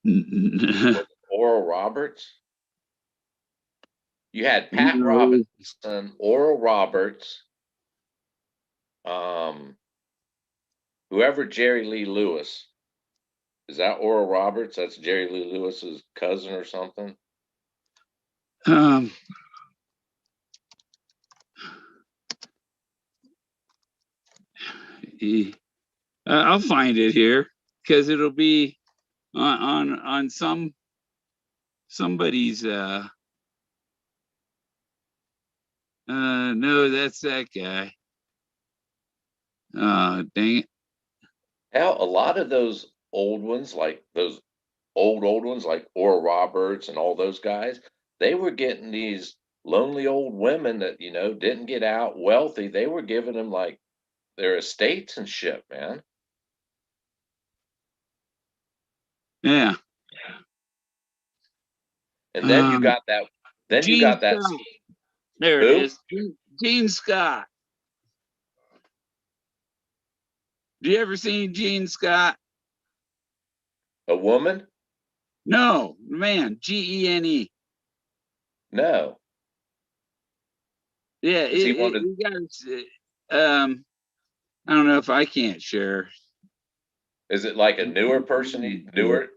No, it Oral Roberts. You had Pat Robinson, Oral Roberts, whoever Jerry Lee Lewis. Is that Oral Roberts? That's Jerry Lee Lewis's cousin or something. I'll find it here because it'll be on somebody's. No, that's that guy. Dang it. Hell, a lot of those old ones, like those old ones, like Oral Roberts and all those guys, they were getting these lonely old women that, you know, didn't get out wealthy. They were giving them like their estates and shit, man. Yeah. And then you got that. Then you Gene got that. Scott. There Who? it is. Gene Scott. Do you ever seen Gene Scott? A woman? No, man. Gene. No. Yeah, Is he one of? you guys. I don't know if I can't share. Is it like a newer person? Newer?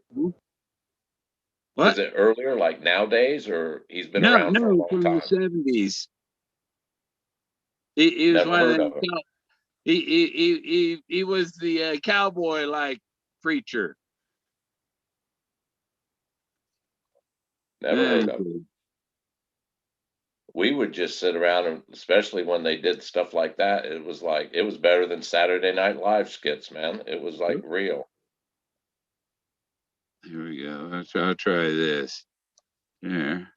What? Is it earlier, like nowadays, or he's been No, around for a long from time? the 70s. He was Never one of heard them. of him. He was the cowboy like preacher. Never heard of him. We would just sit around, and especially when they did stuff like that, it was like it was better than Saturday Night Live skits, man. It was like real. Here we go. I'll try this. Here.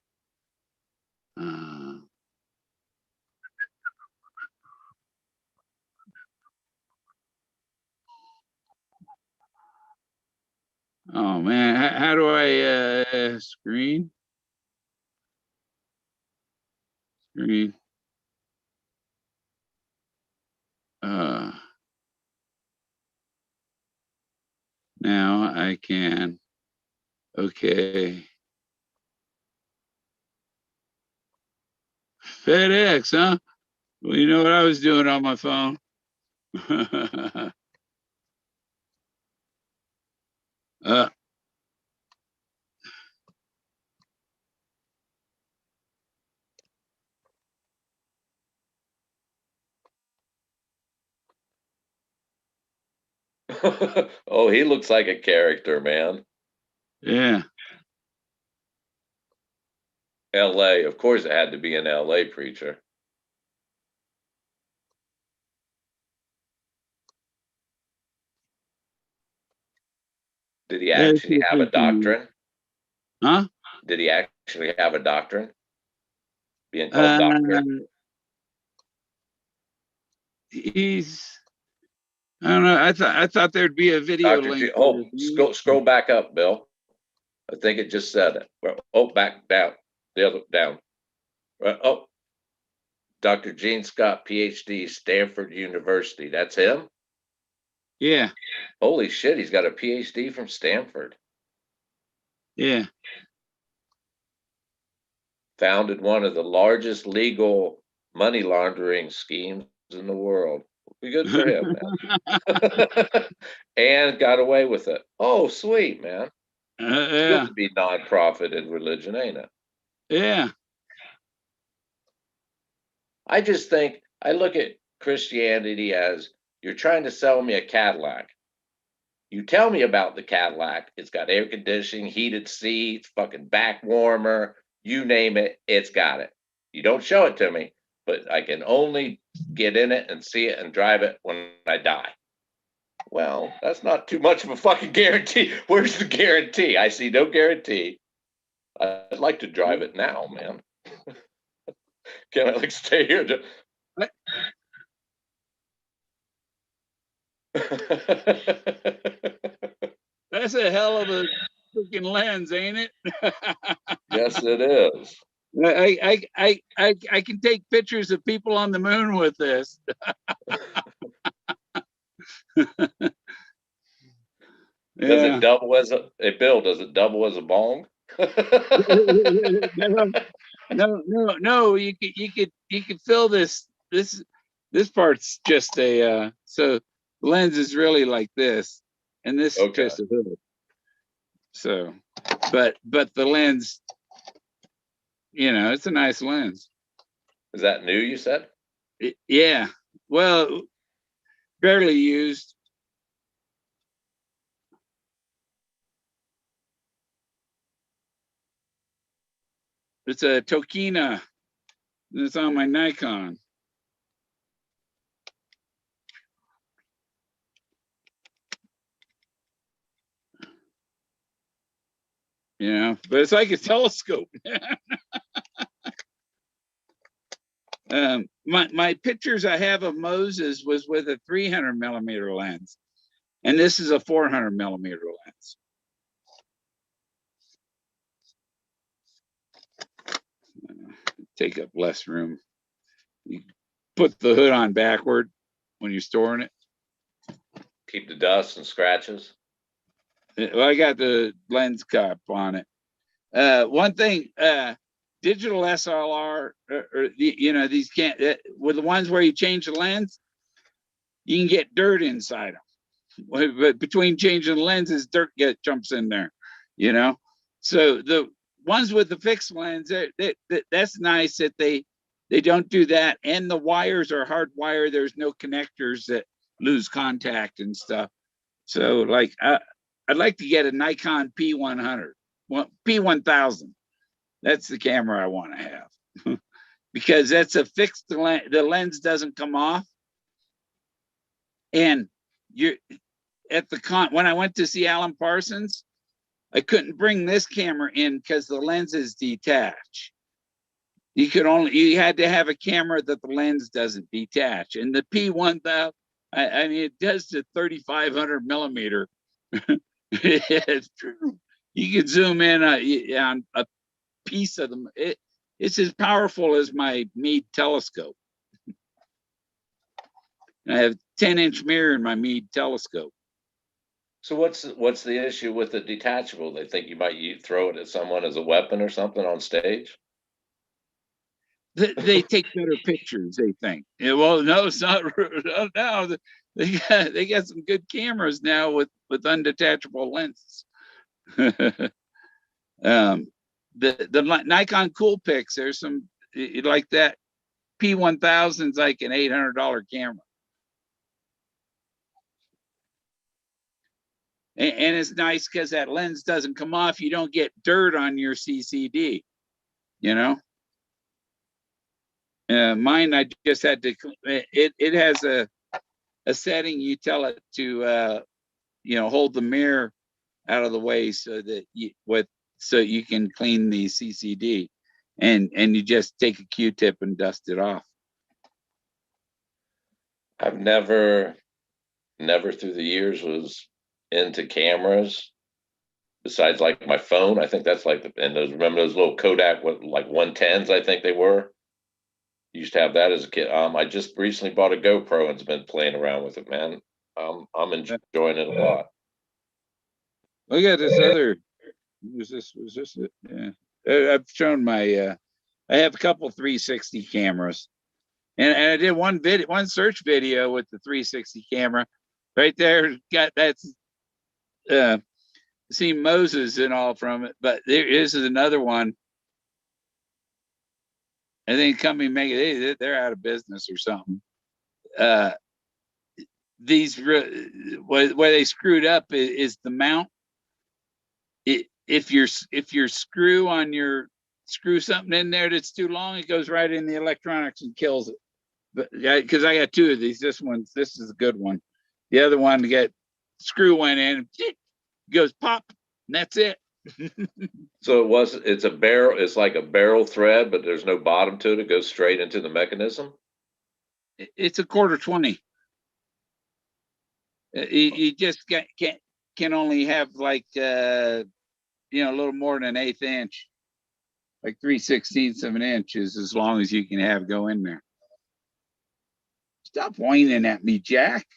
Oh man, how do I screen? Screen. Now I can. Okay. FedEx, huh? Well, you know what I was doing on my phone. Oh, he looks like a character, man. Yeah. L.A. Of course, it had to be an L.A. preacher. Did he actually have a doctrine? Huh? Did he actually have a doctrine? Being called doctor? I don't know. I thought there'd be a video Dr. link. Scroll back up, Bill. I think it just said it. Oh, back down. The other down. Oh, Dr. Gene Scott, PhD, Stanford University. That's him? Yeah. Holy shit, he's got a PhD from Stanford. Yeah. Founded one of the largest legal money laundering schemes in the world. Be good for him, man. And got away with it. Oh, sweet, man. It's Yeah. good to be nonprofit in religion, ain't it? Yeah. I just think I look at Christianity as you're trying to sell me a Cadillac. You tell me about the Cadillac. It's got air conditioning, heated seats, fucking back warmer, you name it, it's got it. You don't show it to me, but I can only get in it and see it and drive it when I die. Well, that's not too much of a fucking guarantee. Where's the guarantee? I see no guarantee. I'd like to drive it now, man. Can I like stay here? That's a hell of a freaking lens, ain't it? Yes, it is. I can take pictures of people on the moon with this. Does Yeah. it double as a, hey Bill, does it double as a bong? No. You could fill this part's just a so the lens is really like this, and this is Okay. just a hood. So, but the lens, it's a nice lens. Is that new, you said? Yeah. Well, barely used. It's a Tokina. It's on my Nikon. But it's like a telescope. My pictures I have of Moses was with a 300 millimeter lens, and this is a 400 millimeter lens. Take up less room. You put the hood on backward when you're storing it. Keep the dust and scratches. Well, I got the lens cap on it. One thing, digital SLR, these can't, with the ones where you change the lens, you can get dirt inside them. But between changing the lenses, dirt jumps in there, So the ones with the fixed lens, that's nice that they don't do that. And the wires are hardwired. There's no connectors that lose contact and stuff. So like, I'd like to get a Nikon P100, P1000. That's the camera I want to have because that's a fixed lens. The lens doesn't come off. And you're at the when I went to see Alan Parsons, I couldn't bring this camera in because the lens is detached. You had to have a camera that the lens doesn't detach. And the P1000, I mean, it does to 3,500 millimeter. It's true. You can zoom in on a piece of them. It's as powerful as my Meade telescope. I have 10-inch mirror in my Meade telescope. So what's the issue with the detachable? They think you might throw it at someone as a weapon or something on stage? They take better pictures, they think. Yeah, well, no, it's not. Now they got some good cameras now with undetachable lenses. The Nikon Coolpix, there's some like that. P1000's like an $800 camera. And it's nice because that lens doesn't come off. You don't get dirt on your CCD, Mine, I just had to, it has a setting. You tell it to, hold the mirror out of the way so that so you can clean the CCD, and you just take a Q-tip and dust it off. I've never through the years was into cameras besides like my phone. I think that's like remember those little Kodak, like 110s, I think they were. Used to have that as a kid. I just recently bought a GoPro and's been playing around with it, man. I'm enjoying it a lot. Look at this other. Was this it? Yeah. I've shown my. I have a couple 360 cameras, and I did one search video with the 360 camera. Right there, that's see Moses and all from it. But this is another one. I think company they're out of business or something. These where they screwed up is the mount. If your screw something in there that's too long, it goes right in the electronics and kills it. But because I got two of these, this is a good one. The other one, screw went in, it goes pop, and that's it. So it's a barrel. It's like a barrel thread, but there's no bottom to it. It goes straight into the mechanism. It's a 1/4-20. You just can only have like a little more than an 1/8 inch, like 3/16 of an inch is as long as you can have go in there. Stop whining at me, Jack.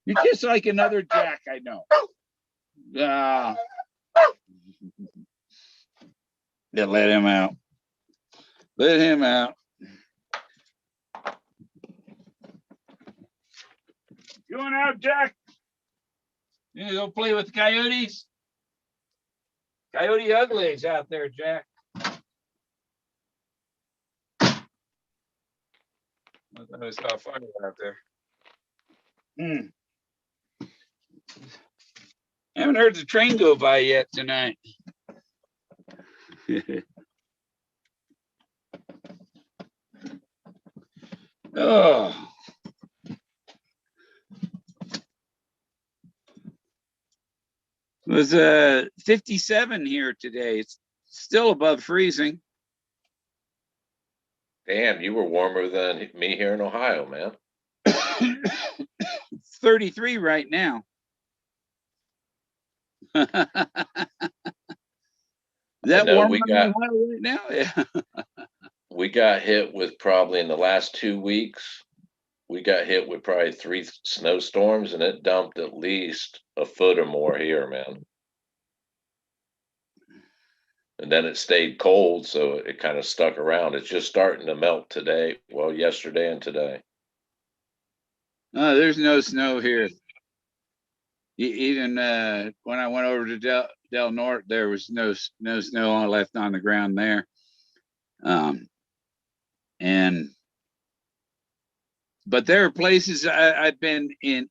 You're just like another Jack I know. Yeah, let him out. Let him out. Going out, Jack? You gonna go play with the coyotes? Coyote Uglies out there, Jack. I saw a fire out there. Haven't heard the train go by yet tonight. Oh. It was 57 here today. It's still above freezing. Damn, you were warmer than me here in Ohio, man. It's 33 right now. Is that warmer than Ohio right now? Yeah. We got hit with probably in the last 2 weeks, we got hit with probably 3 snowstorms, and it dumped at least a foot or more here, man. And then it stayed cold, so it kind of stuck around. It's just starting to melt today. Well, yesterday and today. There's no snow here. Even when I went over to Del Norte, there was no snow left on the ground there. But there are places I've been in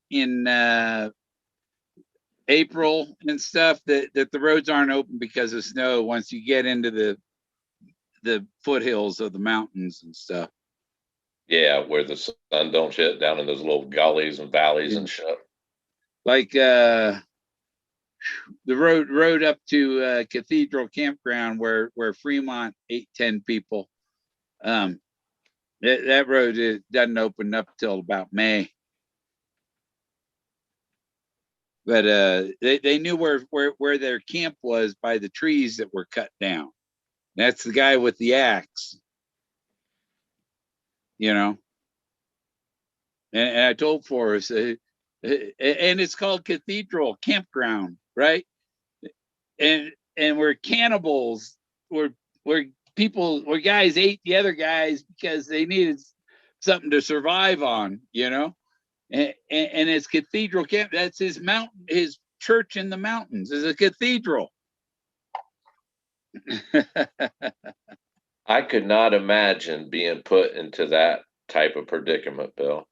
April and stuff that the roads aren't open because of snow once you get into the foothills of the mountains and stuff. Yeah, where the sun don't hit down in those little gullies and valleys and shit. Like the road up to Cathedral Campground where Fremont 10 people. That road doesn't open up till about May. But they knew where their camp was by the trees that were cut down. That's the guy with the axe. You know. And I told Forrest, and it's called Cathedral Campground, right? And we're cannibals. We're guys ate the other guys because they needed something to survive on, you know. And it's Cathedral Camp. That's his mountain. His church in the mountains is a cathedral. I could not imagine being put into that type of predicament, Bill.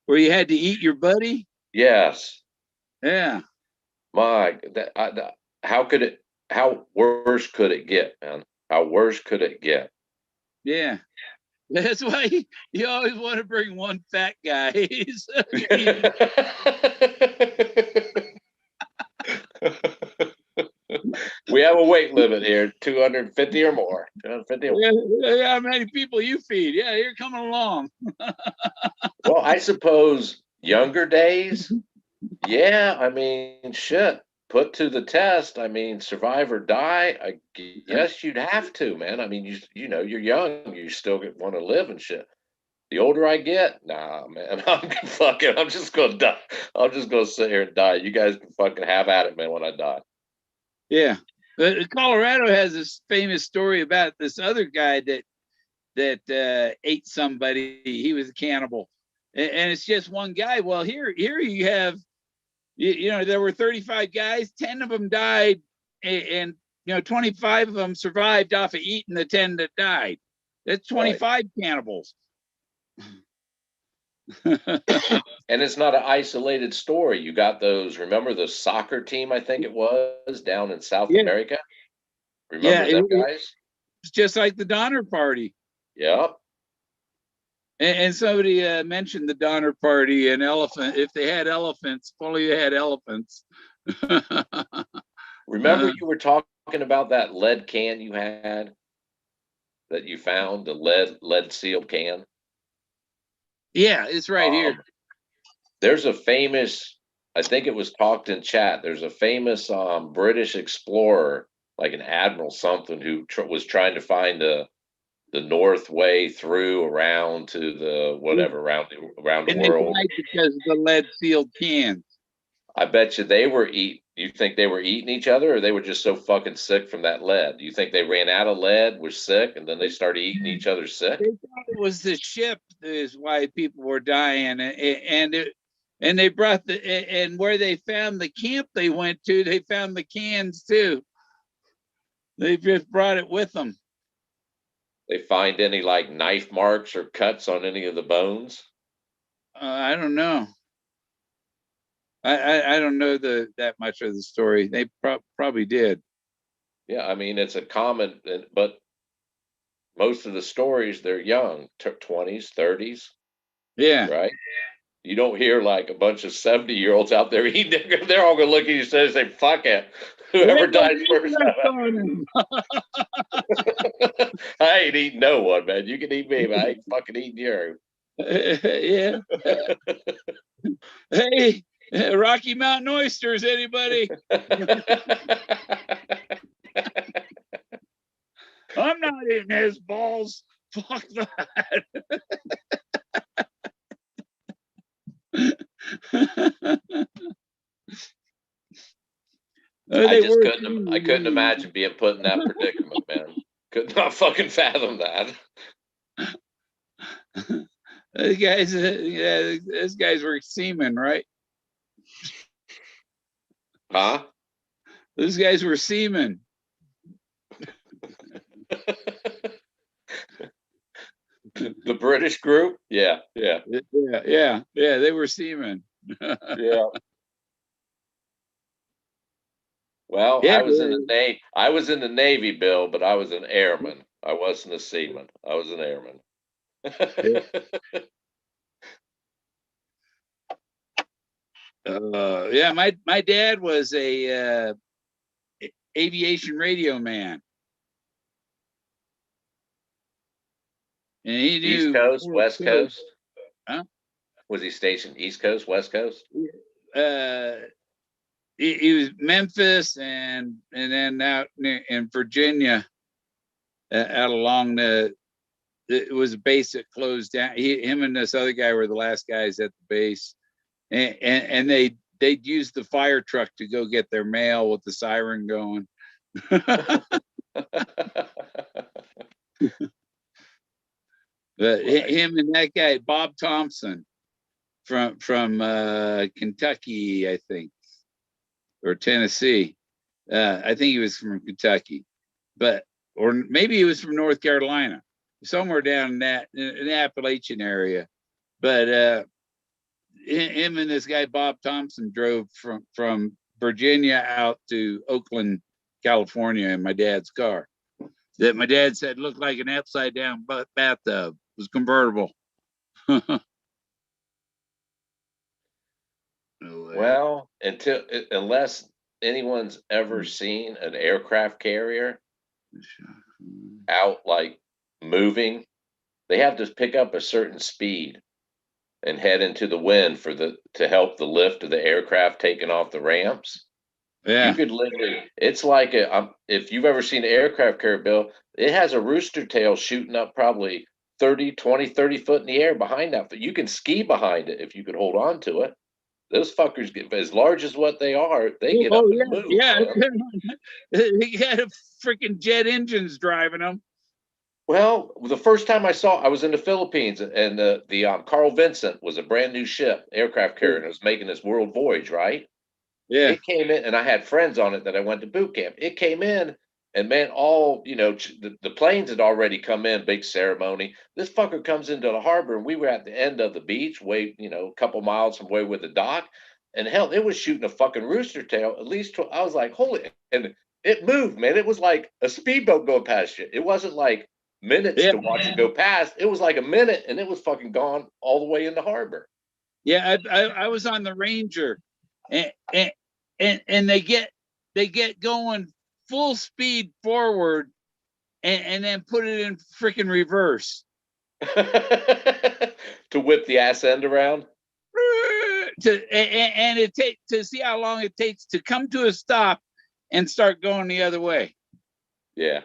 Where you had to eat your buddy? Yes. Yeah. How worse could it get, man? How worse could it get? Yeah. That's why you always want to bring one fat guy. We have a weight limit here, 250 or more. 250 or more. Yeah, how many people you feed? Yeah, you're coming along. Well, I suppose younger days, yeah, I mean, shit, put to the test. I mean, survive or die. I guess you'd have to, man. I mean, you know, you're young, you still want to live and shit. The older I get, nah, man, I'm just gonna die. I'm just gonna sit here and die. You guys can fucking have at it, man, when I die. Yeah. Colorado has this famous story about this other guy that ate somebody. He was a cannibal, and it's just one guy. Well, here you have, you know, there were 35 guys, 10 of them died, and you know, 25 of them survived off of eating the 10 that died. That's 25 right. Cannibals. And it's not an isolated story. You got those, remember the soccer team, I think it was, down in South America? Remember them guys? It's just like the Donner Party. Yep. And somebody mentioned the Donner Party and elephant. If they had elephants, if only they had elephants. Remember you were talking about that lead can you had that you found, the lead sealed can? Yeah, it's right here. There's a famous, I think it was talked in chat. There's a famous British explorer, like an admiral something, who was trying to find the the north way through around to the whatever around the And they world. died because of the lead sealed cans. I bet you they were you think they were eating each other, or they were just so fucking sick from that lead? You think they ran out of lead, were sick, and then they started eating each other sick? They thought it was the ship is why people were dying, and they brought and where they found the camp they went to, they found the cans too. They just brought it with them. They find any like knife marks or cuts on any of the bones? I don't know. I don't know that much of the story. They probably did. Yeah, I mean it's a common, but most of the stories they're young, 20s, 30s, Yeah. right? You don't hear like a bunch of 70-year-olds out there eating. They're all gonna look at you and say, "Fuck it, whoever dies first." I ain't eating no one, man. You can eat me, but I ain't fucking eating you. Yeah. Hey, Rocky Mountain oysters, anybody? I'm not eating his balls. Fuck that. I couldn't imagine being put in that predicament, man. Could not fucking fathom that. Those guys were seamen, right? Huh? Those guys were seamen. The British group? Yeah. They were seamen. Yeah. Well, Yeah, I was in the Navy. I was in the Navy, Bill, but I was an airman. I wasn't a seaman. I was an airman. Yeah, my dad was a aviation radio man, and he knew East Coast, West Coast. Huh? Was he stationed East Coast, West Coast? He was Memphis and then out in Virginia, out along it was a base that closed down. Him and this other guy were the last guys at the base, and they'd use the fire truck to go get their mail with the siren going. But him and that guy Bob Thompson from Kentucky, I think, or Tennessee. I think he was from Kentucky, or maybe he was from North Carolina, somewhere down in the Appalachian area. But him and this guy Bob Thompson drove from Virginia out to Oakland, California, in my dad's car. That my dad said looked like an upside down bathtub. It was convertible. Well, unless anyone's ever seen an aircraft carrier out like moving, they have to pick up a certain speed and head into the wind to help the lift of the aircraft taking off the ramps. Yeah. You could literally, it's like if you've ever seen an aircraft carrier, Bill, it has a rooster tail shooting up probably 30 foot in the air behind that. But you can ski behind it if you could hold on to it. Those fuckers get as large as what they are. They get up and move. Yeah. They had freaking jet engines driving them. Well, the first time I was in the Philippines, and the Carl Vincent was a brand new ship, aircraft carrier, and it was making this world voyage, right? Yeah. It came in, and I had friends on it that I went to boot camp. It came in, and man, the planes had already come in, big ceremony. This fucker comes into the harbor, and we were at the end of the beach, a couple miles from where the dock, and hell, it was shooting a fucking rooster tail. At least I was like, holy, and it moved, man. It was like a speedboat going past you. It wasn't like minutes to watch it go past. It was like a minute, and it was fucking gone all the way in the harbor. Yeah, I was on the Ranger, and they get going full speed forward, and then put it in freaking reverse to whip the ass end around. And it takes to see how long it takes to come to a stop and start going the other way. Yeah.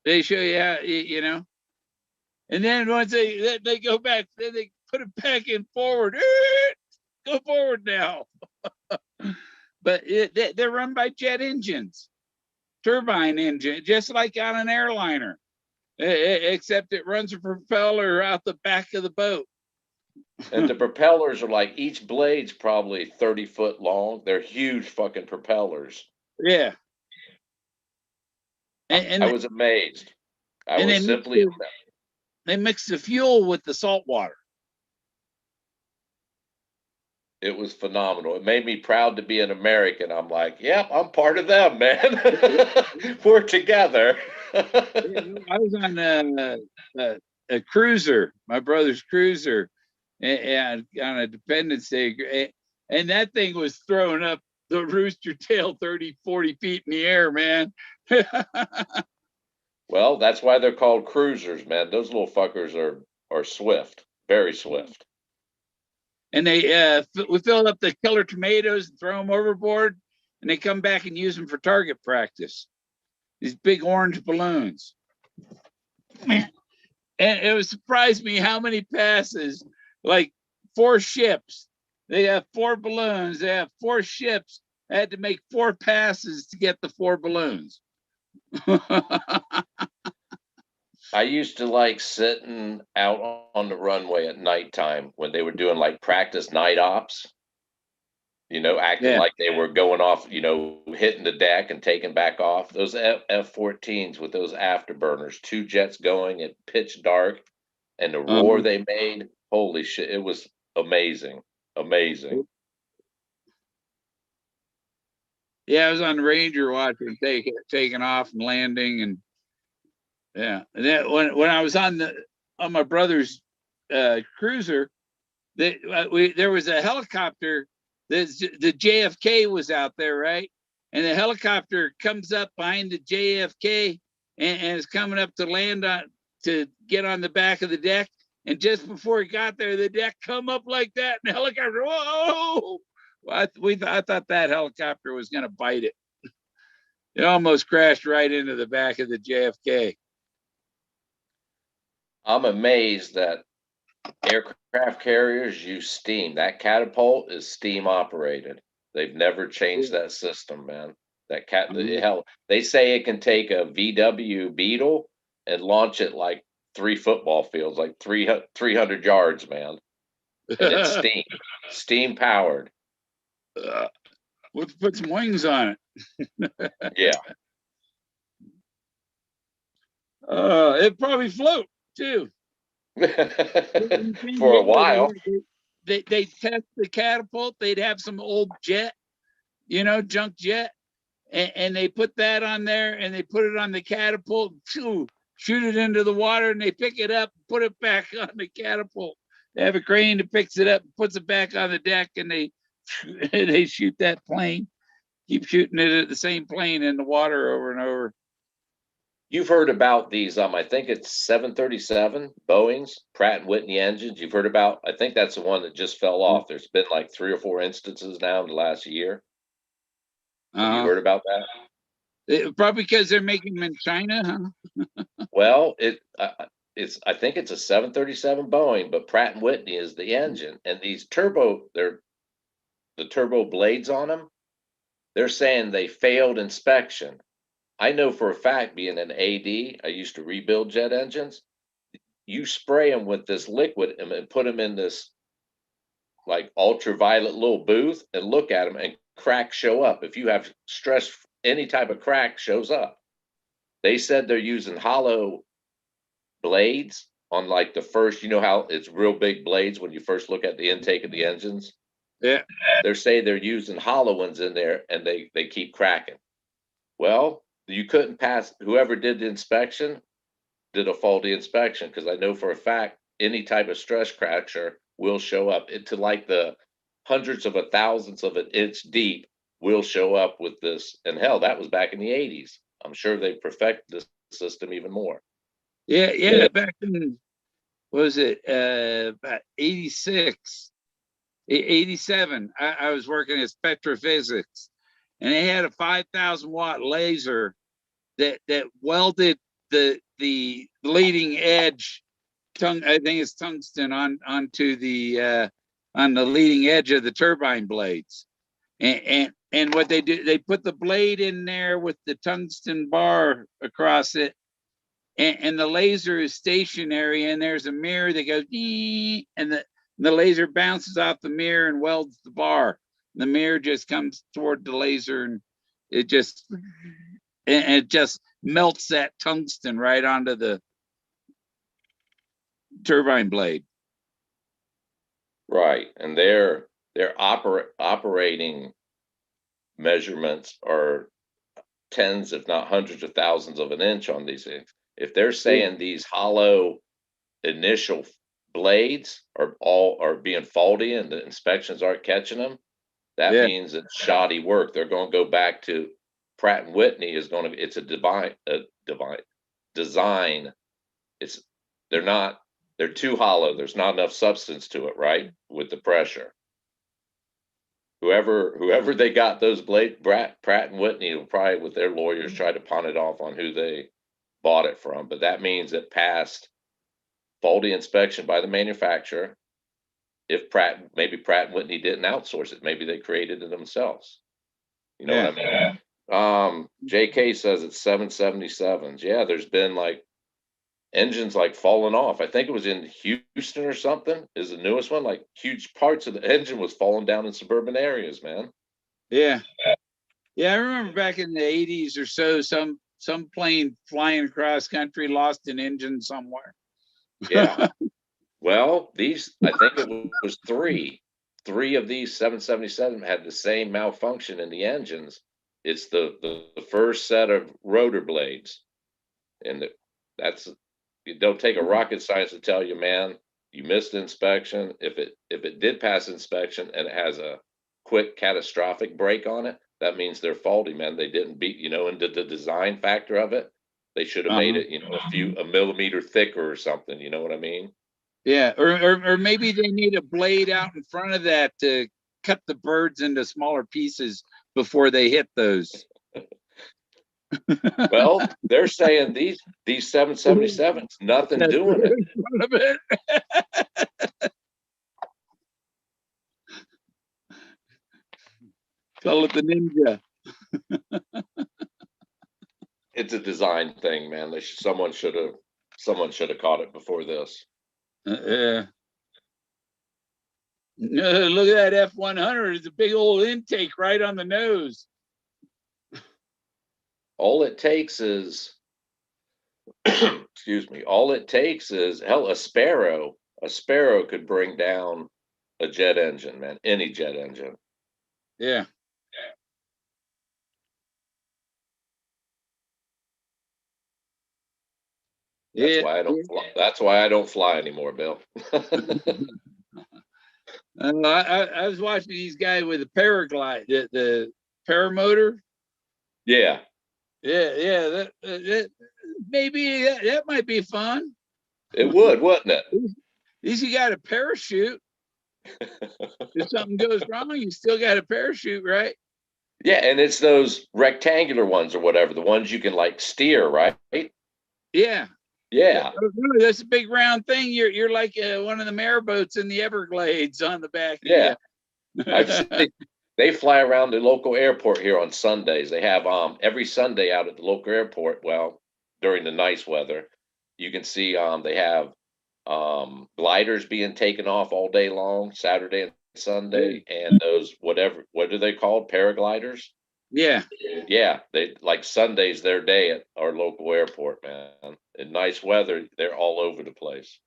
They show you how, you know, and then once they go back, then they put it back in forward. Go forward now. But they're run by jet engines, turbine engine, just like on an airliner, except it runs a propeller out the back of the boat. And the propellers are like, each blade's probably 30 foot long. They're huge fucking propellers. Yeah. And I was amazed. I and was simply amazed. they mix the fuel with the salt water. It was phenomenal. It made me proud to be an American. I'm like, yep, I'm part of them, man. We're together. I was on a cruiser, my brother's cruiser, and on a Independence Day, and that thing was throwing up the rooster tail 30, 40 feet in the air, man. Well, that's why they're called cruisers, man. Those little fuckers are swift, very swift. And we fill up the killer tomatoes and throw them overboard, and they come back and use them for target practice. These big orange balloons. And it surprised me how many passes, like 4 ships. They have 4 balloons. They have 4 ships. I had to make 4 passes to get the 4 balloons. I used to like sitting out on the runway at nighttime when they were doing like practice night ops, you know, acting like they were going off, you know, hitting the deck and taking back off. Those F-14s with those afterburners, 2 jets going at pitch dark, and the roar they made, holy shit, it was amazing. Amazing. Yeah, I was on the Ranger watching taking off and landing, and yeah. And then when I was on my brother's cruiser, there was a helicopter. The JFK was out there, right? And the helicopter comes up behind the JFK and is coming up to land to get on the back of the deck. And just before it got there, the deck come up like that, and the helicopter, whoa! Well, I thought that helicopter was going to bite it. It almost crashed right into the back of the JFK. I'm amazed that aircraft carriers use steam. That catapult is steam operated. They've never changed that system, man. Hell, they say it can take a VW Beetle and launch it like 3 football fields, like 300 yards, man. And it's steam powered. We'll put some wings on it. Yeah. It'd probably float too. For a while. They test the catapult. They'd have some old jet, you know, junk jet, and they put that on there, and they put it on the catapult, shoot it into the water, and they pick it up, put it back on the catapult. They have a crane that picks it up, puts it back on the deck, and they shoot that plane. Keep shooting it at the same plane in the water over and over. You've heard about these, I think it's 737 Boeings, Pratt & Whitney engines. You've heard about, I think that's the one that just fell off. There's been like 3 or 4 instances now in the last year. Have you heard about that? Probably because they're making them in China, huh? Well, I think it's a 737 Boeing, but Pratt & Whitney is the engine. And these the turbo blades on them, they're saying they failed inspection. I know for a fact, being an AD, I used to rebuild jet engines. You spray them with this liquid and put them in this like ultraviolet little booth and look at them, and cracks show up. If you have stress, any type of crack shows up. They said they're using hollow blades on like the first, you know how it's real big blades when you first look at the intake of the engines? Yeah. They're saying they're using hollow ones in there, and they keep cracking. Well, you couldn't pass, whoever did the inspection did a faulty inspection, because I know for a fact any type of stress fracture will show up into like the hundreds of thousands of an inch deep will show up with this. And hell, that was back in the 80s. I'm sure they perfected this system even more. Yeah. Back in, what was it, about 86, 87, I was working as petrophysics, and they had a 5,000 watt laser that welded the leading edge I think it's tungsten onto the on the leading edge of the turbine blades. And what they do, they put the blade in there with the tungsten bar across it, and the laser is stationary, and there's a mirror that goes, and the laser bounces off the mirror and welds the bar. The mirror just comes toward the laser, and it just melts that tungsten right onto the turbine blade. Right, and their operating measurements are tens, if not hundreds of thousands of an inch on these things. If they're saying these hollow initial blades are being faulty and the inspections aren't catching them, that means it's shoddy work. They're going to go back to Pratt and Whitney is going to. It's a divine design. They're too hollow. There's not enough substance to it, right? With the pressure. Whoever they got those blade, Pratt and Whitney will probably, with their lawyers, try to pawn it off on who they bought it from. But that means it passed faulty inspection by the manufacturer. If Pratt and Whitney didn't outsource it, maybe they created it themselves. You know what I mean? JK says it's 777s. Yeah, there's been like engines like falling off. I think it was in Houston or something is the newest one. Like huge parts of the engine was falling down in suburban areas, man. Yeah. I remember back in the 80s or so, some plane flying across country lost an engine somewhere. Yeah. Well, I think it was three of these 777 had the same malfunction in the engines. It's the first set of rotor blades, and it don't take a rocket science to tell you, man, you missed inspection. If it did pass inspection and it has a quick catastrophic break on it, that means they're faulty, man. They didn't beat, into the design factor of it. They should have made it, a millimeter thicker or something. You know what I mean? Yeah, or maybe they need a blade out in front of that to cut the birds into smaller pieces before they hit those. Well, they're saying these 777s, nothing doing it. Call it the Ninja. It's a design thing, man. Someone should have caught it before this. Look at that F-100. It's a big old intake right on the nose. All it takes is, excuse me, hell, a Sparrow could bring down a jet engine, man, any jet engine. Yeah. That's why I don't fly anymore, Bill. I was watching these guys with the paraglide, the paramotor. Yeah. That maybe that might be fun. It would, wouldn't it? At least you got a parachute. If something goes wrong, you still got a parachute, right? Yeah, and it's those rectangular ones or whatever, the ones you can like steer, right? Yeah. Yeah. That's a big round thing. You're like one of the airboats in the Everglades on the back. Yeah. I've seen, they fly around the local airport here on Sundays. They have every Sunday out at the local airport. Well, during the nice weather, you can see they have gliders being taken off all day long, Saturday and Sunday, and those what are they called? Paragliders? Yeah. Yeah, they like Sunday's their day at our local airport, man. In nice weather, they're all over the place.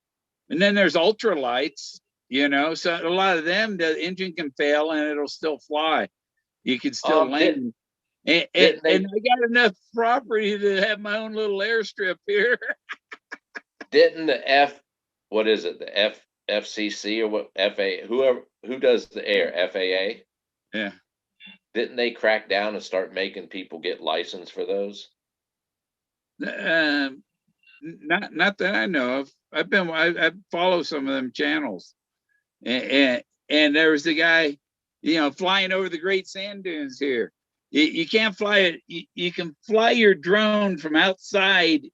And then there's ultralights, so a lot of them, the engine can fail and it'll still fly. You can still land. And I got enough property to have my own little airstrip here. Didn't the the FCC or what, who does the air, FAA? Yeah. Didn't they crack down and start making people get license for those? Not that I know of. I follow some of them channels, and there was the guy, flying over the Great Sand Dunes here. You can't fly it. You can fly your drone from outside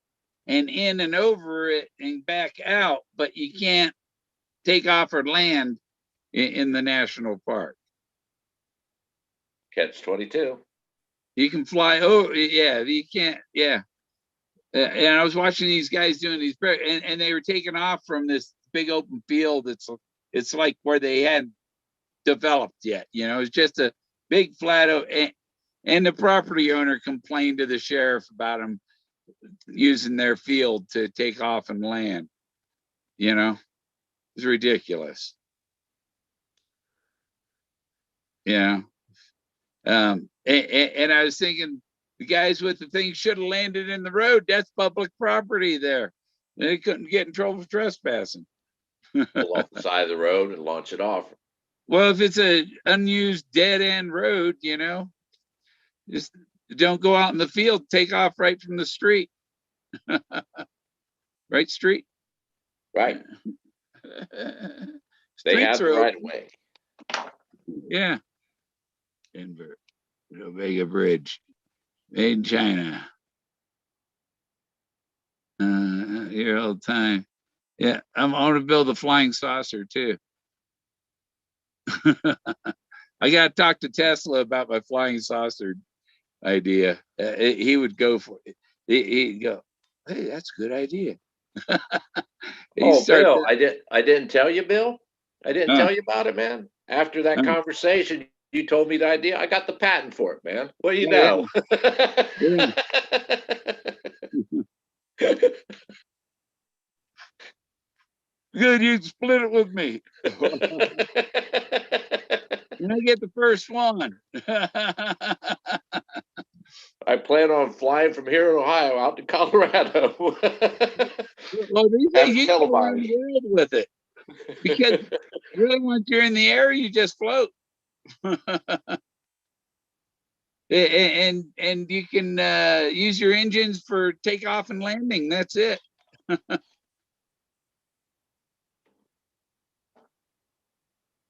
and in and over it and back out, but you can't take off or land in the national park. Catch 22. You can fly. Oh, yeah, you can't. Yeah. And I was watching these guys doing these, and they were taking off from this big open field. It's like where they hadn't developed yet. You know, it's just a big flat. And the property owner complained to the sheriff about them using their field to take off and land. You know, it's ridiculous. Yeah. And I was thinking, the guys with the thing should have landed in the road. That's public property there. They couldn't get in trouble for trespassing. Pull off the side of the road and launch it off. Well, if it's a unused dead end road, you know, just don't go out in the field. Take off right from the street. Right street. Right. They have the right of way. Yeah. Denver, Vega Bridge, made in China. Here all the time. Yeah, I'm going to build a flying saucer too. I got to talk to Tesla about my flying saucer idea. He would go for it. He'd go, hey, that's a good idea. Bill, I didn't tell you, Bill. I didn't tell you about it, man. After that conversation, you told me the idea. I got the patent for it, man. What do you know? Yeah. Good, you split it with me. And I get the first one. I plan on flying from here in Ohio out to Colorado. Well, these days you can go around the world with it. Because really, once you're in the air, you just float. and you can use your engines for takeoff and landing. That's it.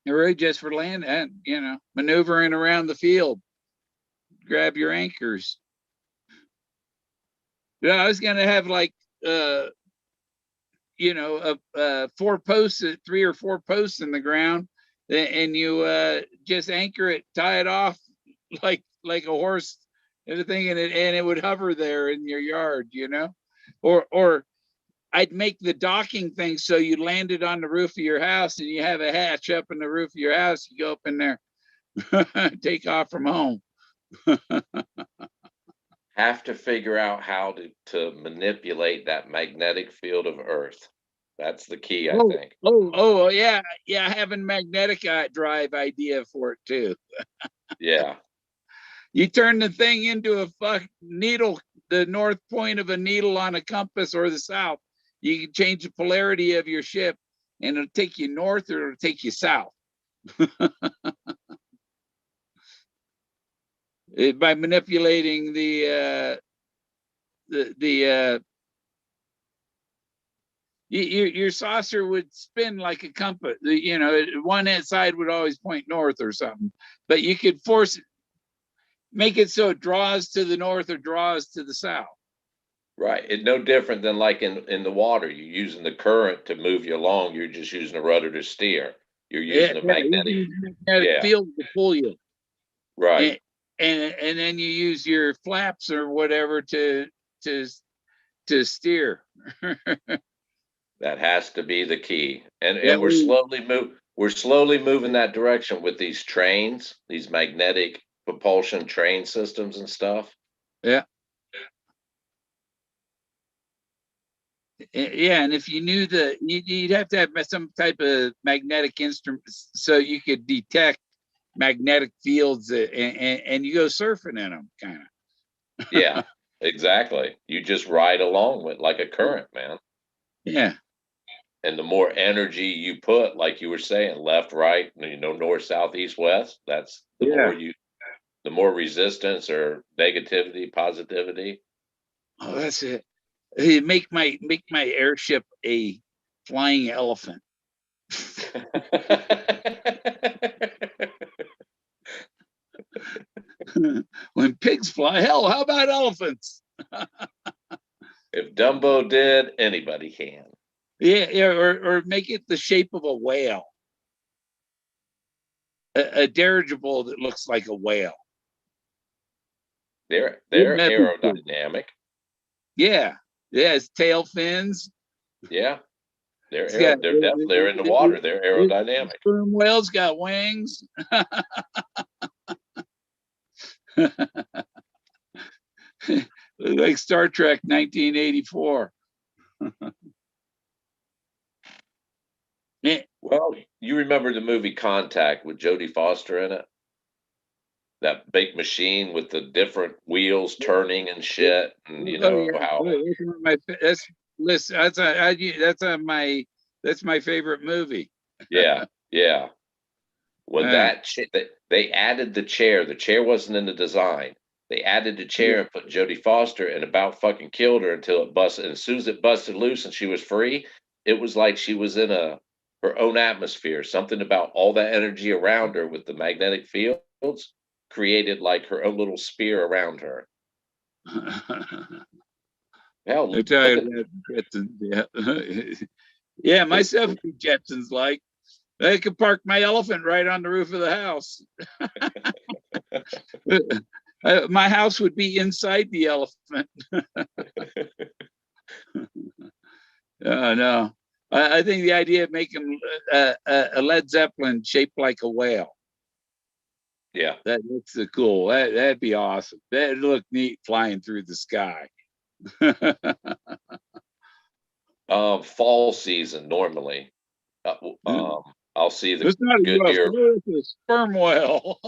Really just for land and, you know, maneuvering around the field. Grab your anchors. Yeah, I was gonna have like you know, 4 posts, 3 or 4 posts in the ground, and you just anchor it, tie it off like a horse and a thing, and it would hover there in your yard, you know, or I'd make the docking thing so you land it on the roof of your house and you have a hatch up in the roof of your house. You go up in there, take off from home. Have to figure out how to manipulate that magnetic field of Earth. That's the key, I think. Oh, yeah. Having magnetic drive idea for it too. Yeah. You turn the thing into a needle, the north point of a needle on a compass or the south. You can change the polarity of your ship and it'll take you north or it'll take you south. By manipulating your saucer would spin like a compass. You know, one side would always point north or something, but you could force it, make it so it draws to the north or draws to the south. Right. It's no different than like in the water. You're using the current to move you along. You're just using a rudder to steer. You're using a magnetic field to pull you. Right. And then you use your flaps or whatever to steer. That has to be the key. And we're slowly moving that direction with these trains, these magnetic propulsion train systems and stuff. Yeah. Yeah, and if you knew you'd have to have some type of magnetic instrument so you could detect magnetic fields and you go surfing in them, kind of. Yeah, exactly. You just ride along with like a current, man. Yeah. And the more energy you put, like you were saying, left, right, you know, north, south, east, west, that's the more resistance or negativity, positivity. Oh, that's it. Make my airship a flying elephant. When pigs fly, hell, how about elephants? If Dumbo did, anybody can. Yeah, or make it the shape of a whale. A dirigible that looks like a whale. They're Wouldn't that be cool? aerodynamic. Yeah, it's tail fins. Yeah, It's got they're in the water. They're aerodynamic. Sperm whales got wings. Like Star Trek 1984. Well, you remember the movie Contact with Jodie Foster in it? That big machine with the different wheels turning and shit, and you know how. That's my favorite movie. Yeah, yeah. When they added the chair. The chair wasn't in the design. They added the chair and put Jodie Foster and about fucking killed her until it busted. And as soon as it busted loose and she was free, it was like she was in her own atmosphere. Something about all that energy around her with the magnetic fields created like her own little sphere around her. Hell, I tell you that, yeah, myself Jetsons like. I could park my elephant right on the roof of the house. My house would be inside the elephant. No, I think the idea of making a Led Zeppelin shaped like a whale. Yeah, that's cool. That'd be awesome. That'd look neat flying through the sky. Fall season normally. I'll see the Goodyear. It's a sperm whale.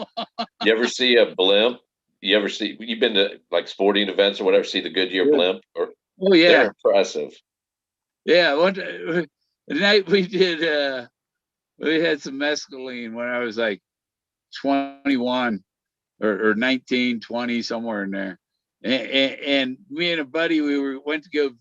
You ever see a blimp? You've been to like sporting events or whatever, see the Goodyear blimp? Oh yeah. They're impressive. Yeah, the night we did we had some mescaline when I was like 21 or 19, 20, somewhere in there. And me and a buddy, we went and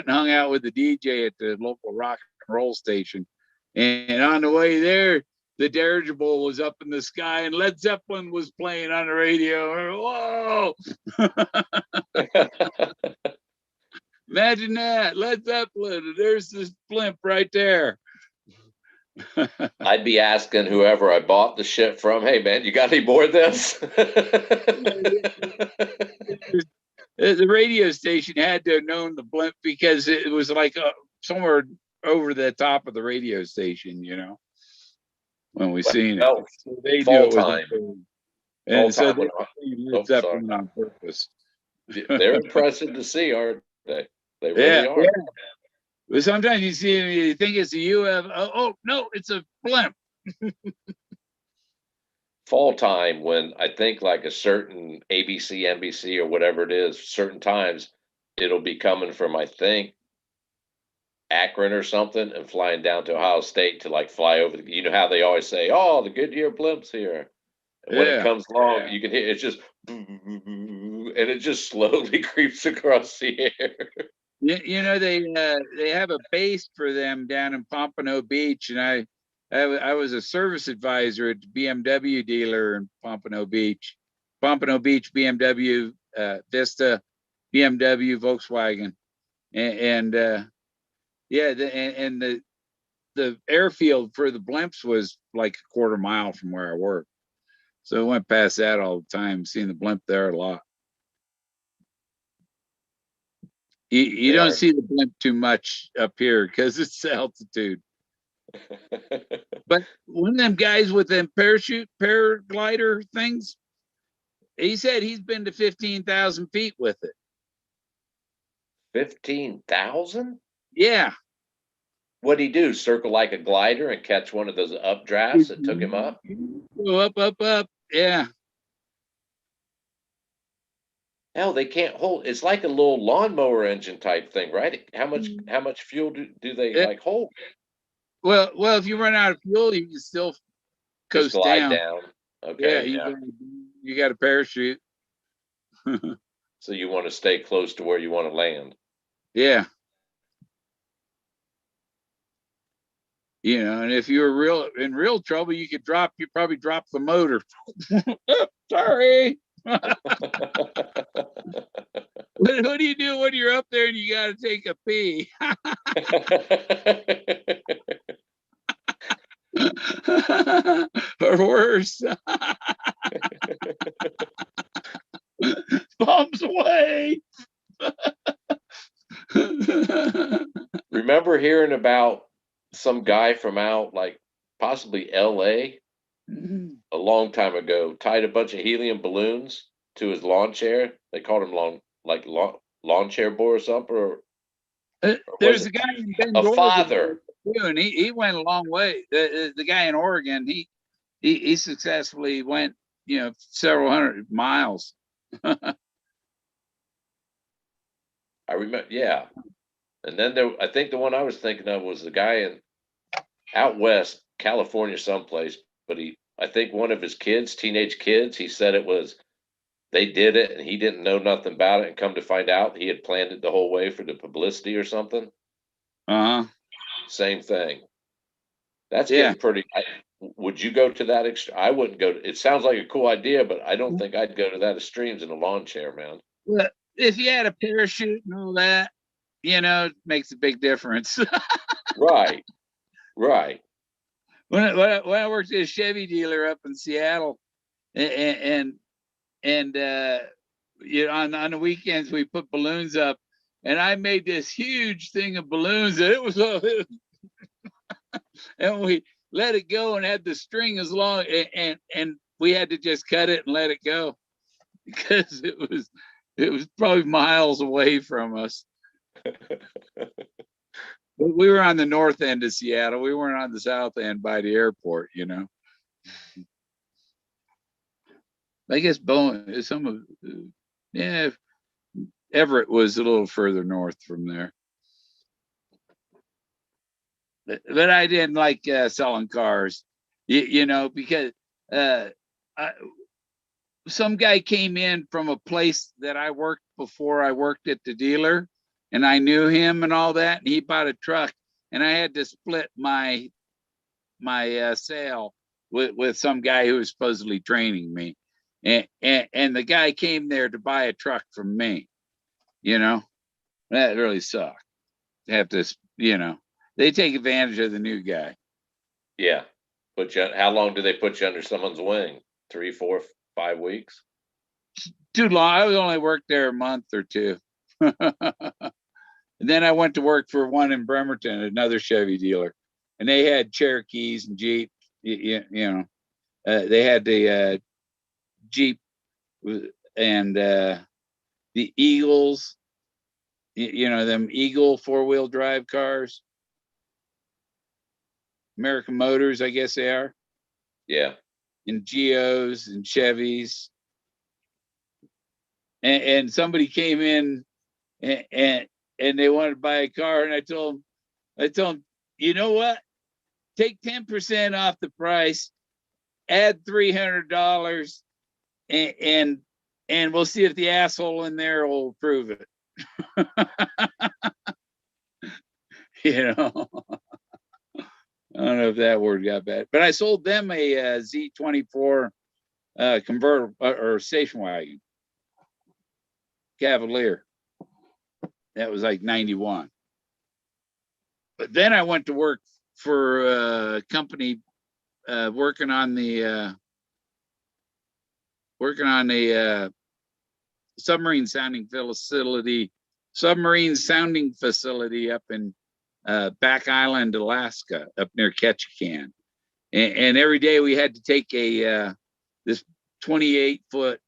hung out with the DJ at the local rock and roll station. And on the way there, the dirigible was up in the sky and Led Zeppelin was playing on the radio. Whoa! Imagine that, Led Zeppelin. There's this blimp right there. I'd be asking whoever I bought the shit from, hey man, you got any more of this? The radio station had to have known the blimp because it was like somewhere over the top of the radio station, when we seen it. So they fall knew it time. And so they Led Zeppelin on purpose. They're impressive to see, aren't they? They really are. Yeah. But sometimes you see them, you think it's a UFO. Oh no, it's a blimp. Fall time, when I think like a certain ABC, NBC, or whatever it is, certain times it'll be coming from, I think, Akron or something, and flying down to Ohio State to like fly over. You know how they always say, "Oh, the Goodyear blimp's here." And when it comes along, you can hear it's just, and it just slowly creeps across the air. They have a base for them down in Pompano Beach, and I was a service advisor at the BMW dealer in Pompano Beach, BMW, Vista, BMW, Volkswagen, and the airfield for the blimps was like a quarter mile from where I worked, so I went past that all the time, seeing the blimp there a lot. You don't see the blimp too much up here because it's the altitude. But one of them guys with them paraglider things, he said he's been to 15,000 feet with it. 15,000? Yeah. What'd he do? Circle like a glider and catch one of those updrafts that took him up? Go up. Yeah. Hell, they can't hold. It's like a little lawnmower engine type thing, right? How much fuel do they like hold? Well, if you run out of fuel, you can still coast just glide down. Okay. Yeah, you got a parachute. So you want to stay close to where you want to land. Yeah. And if you were in real trouble, you probably drop the motor. Sorry. What do you do when you're up there and you got to take a pee? Or worse. Bombs away. Remember hearing about some guy from out, like possibly LA, a long time ago, tied a bunch of helium balloons to his lawn chair. They called him lawn chair boy or something, or was There's it a guy in Bend, a Oregon, father? too, and he went a long way. The guy in Oregon, he successfully went, several hundred miles. I remember, yeah. And then I think the one I was thinking of was the guy in out west, California, someplace. But I think one of his kids, teenage kids, he said they did it and he didn't know nothing about it. And come to find out, he had planned it the whole way for the publicity or something. Uh-huh. Same thing. That's Yeah. getting pretty. Would you go to that extreme? I wouldn't go to. It sounds like a cool idea, but I don't think I'd go to that extremes in a lawn chair, man. Well, if you had a parachute and all that, it makes a big difference. Right. When I worked at a Chevy dealer up in Seattle, and on the weekends we put balloons up, and I made this huge thing of balloons, and it was and we let it go and had the string as long, and we had to just cut it and let it go because it was probably miles away from us. But we were on the north end of Seattle. We weren't on the south end by the airport, I guess Everett was a little further north from there. But I didn't like selling cars, because some guy came in from a place that I worked before I worked at the dealer, and I knew him and all that, and he bought a truck, and I had to split my sale with some guy who was supposedly training me, and the guy came there to buy a truck from me. That really sucked. Have to, they take advantage of the new guy. Yeah. How long do they put you under someone's wing? 3, 4, 5 weeks? Too long. I only worked there a month or two. And then I went to work for one in Bremerton, another Chevy dealer, and they had Cherokees and Jeep. They had the Jeep and the Eagles. Them Eagle 4-wheel drive cars. American Motors, I guess they are. Yeah. And Geos and Chevys. And somebody came in and they wanted to buy a car, and I told them, you know what? Take 10% off the price, add $300, and we'll see if the asshole in there will approve it. I don't know if that word got bad, but I sold them a Z24 convertible or station wagon Cavalier. That was like 91. But then I went to work for a company working on the submarine sounding facility up in Back Island, Alaska, up near Ketchikan. And every day we had to take this 25-foot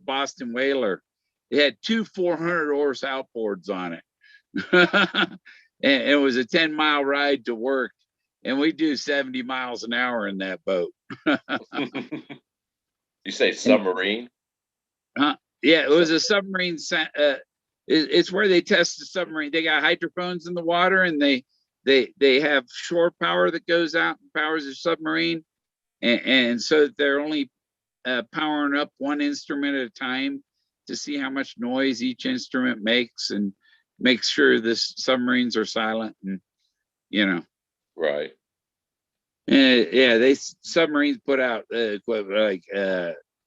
Boston whaler. It had 2 400 horse outboards on it. And it was a 10-mile ride to work. And we do 70 miles an hour in that boat. You say submarine? Yeah, it was a submarine. It's where they test the submarine. They got hydrophones in the water, and they have shore power that goes out and powers the submarine, and so they're only powering up one instrument at a time to see how much noise each instrument makes and make sure the submarines are silent, and Right. Yeah, submarines put out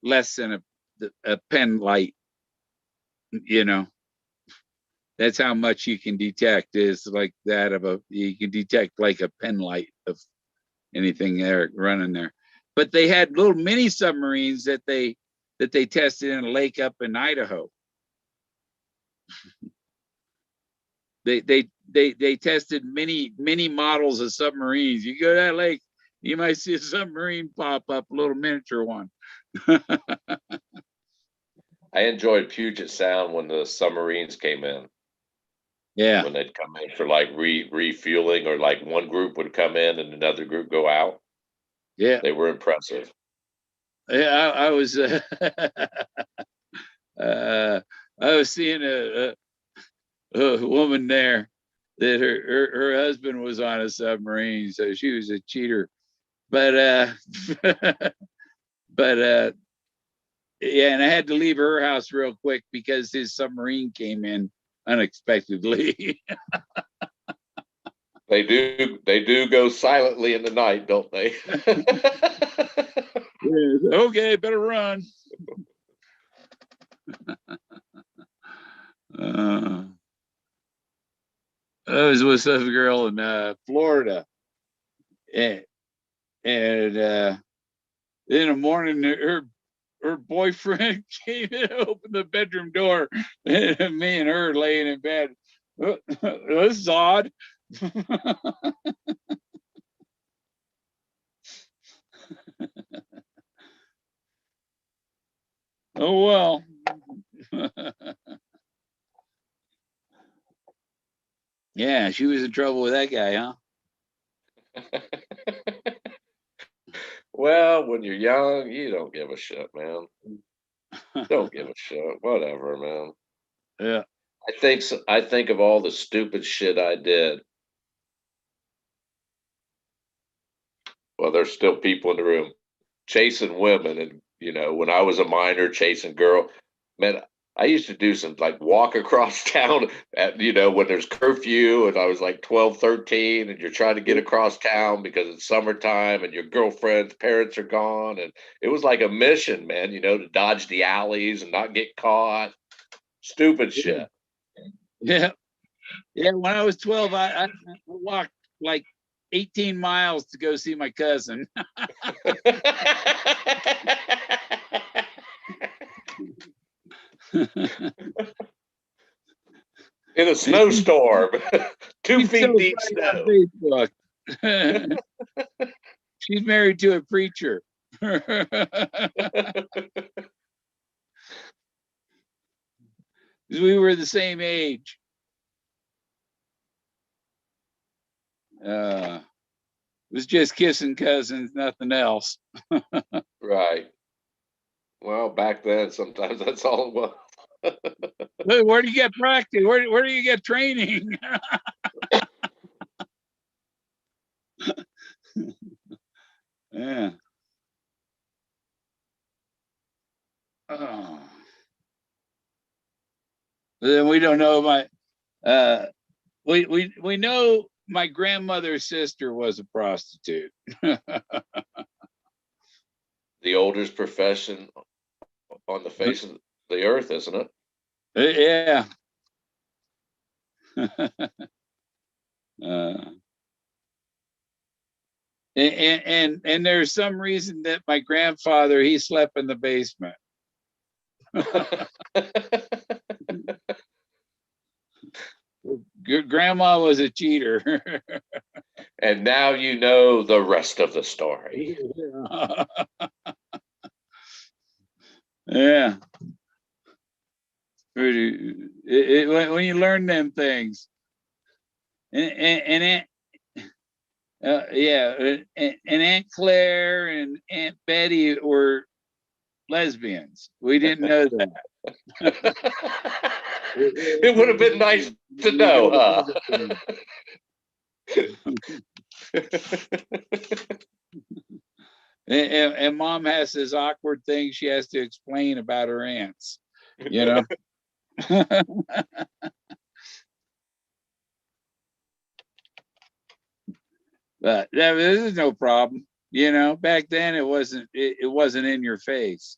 less than a pen light, you know. That's how much you can detect, is like that of you can detect like a pen light of anything there running there. But they had little mini submarines that they tested in a lake up in Idaho. They tested many models of submarines. You go to that lake, you might see a submarine pop up, a little miniature one. I enjoyed Puget Sound when the submarines came in. Yeah. When they'd come in for like refueling, or like one group would come in and another group go out. Yeah. They were impressive. Yeah, I was I was seeing a woman there that her husband was on a submarine, so she was a cheater. But but yeah, and I had to leave her house real quick because his submarine came in unexpectedly. They do go silently in the night, don't they? Okay, better run. I was with some girl in Florida, and in the morning her boyfriend came in, opened the bedroom door, and me and her laying in bed. This is odd. Oh well. Yeah, she was in trouble with that guy, huh? Well, when you're young, you don't give a shit, man. Don't give a shit. Whatever, man. Yeah. I think of all the stupid shit I did. Well, there's still people in the room chasing women, and when I was a minor chasing girl, man, I used to do some like walk across town at when there's curfew, and I was like 12, 13, and you're trying to get across town because it's summertime and your girlfriend's parents are gone, and it was like a mission, man, to dodge the alleys and not get caught. Stupid shit. Yeah. Yeah. When I was 12, I walked like 18 miles to go see my cousin. In a snowstorm, 2 feet deep snow. She's married to a preacher. We were the same age. It was just kissing cousins, nothing else. Right. Well, back then, sometimes that's all it was. Where do you get practice? Where do you get training? Yeah. Oh. Then we don't know we know my grandmother's sister was a prostitute. The oldest profession on the face of the earth, isn't it? Yeah. And there's some reason that my grandfather, he slept in the basement. Grandma was a cheater. And now you know the rest of the story. Yeah. When you learn them things, and yeah, and Aunt Claire and Aunt Betty were lesbians. We didn't know that. It would have been nice to know, huh? And Mom has this awkward thing she has to explain about her aunts, But this is no problem. Back then it wasn't in your face.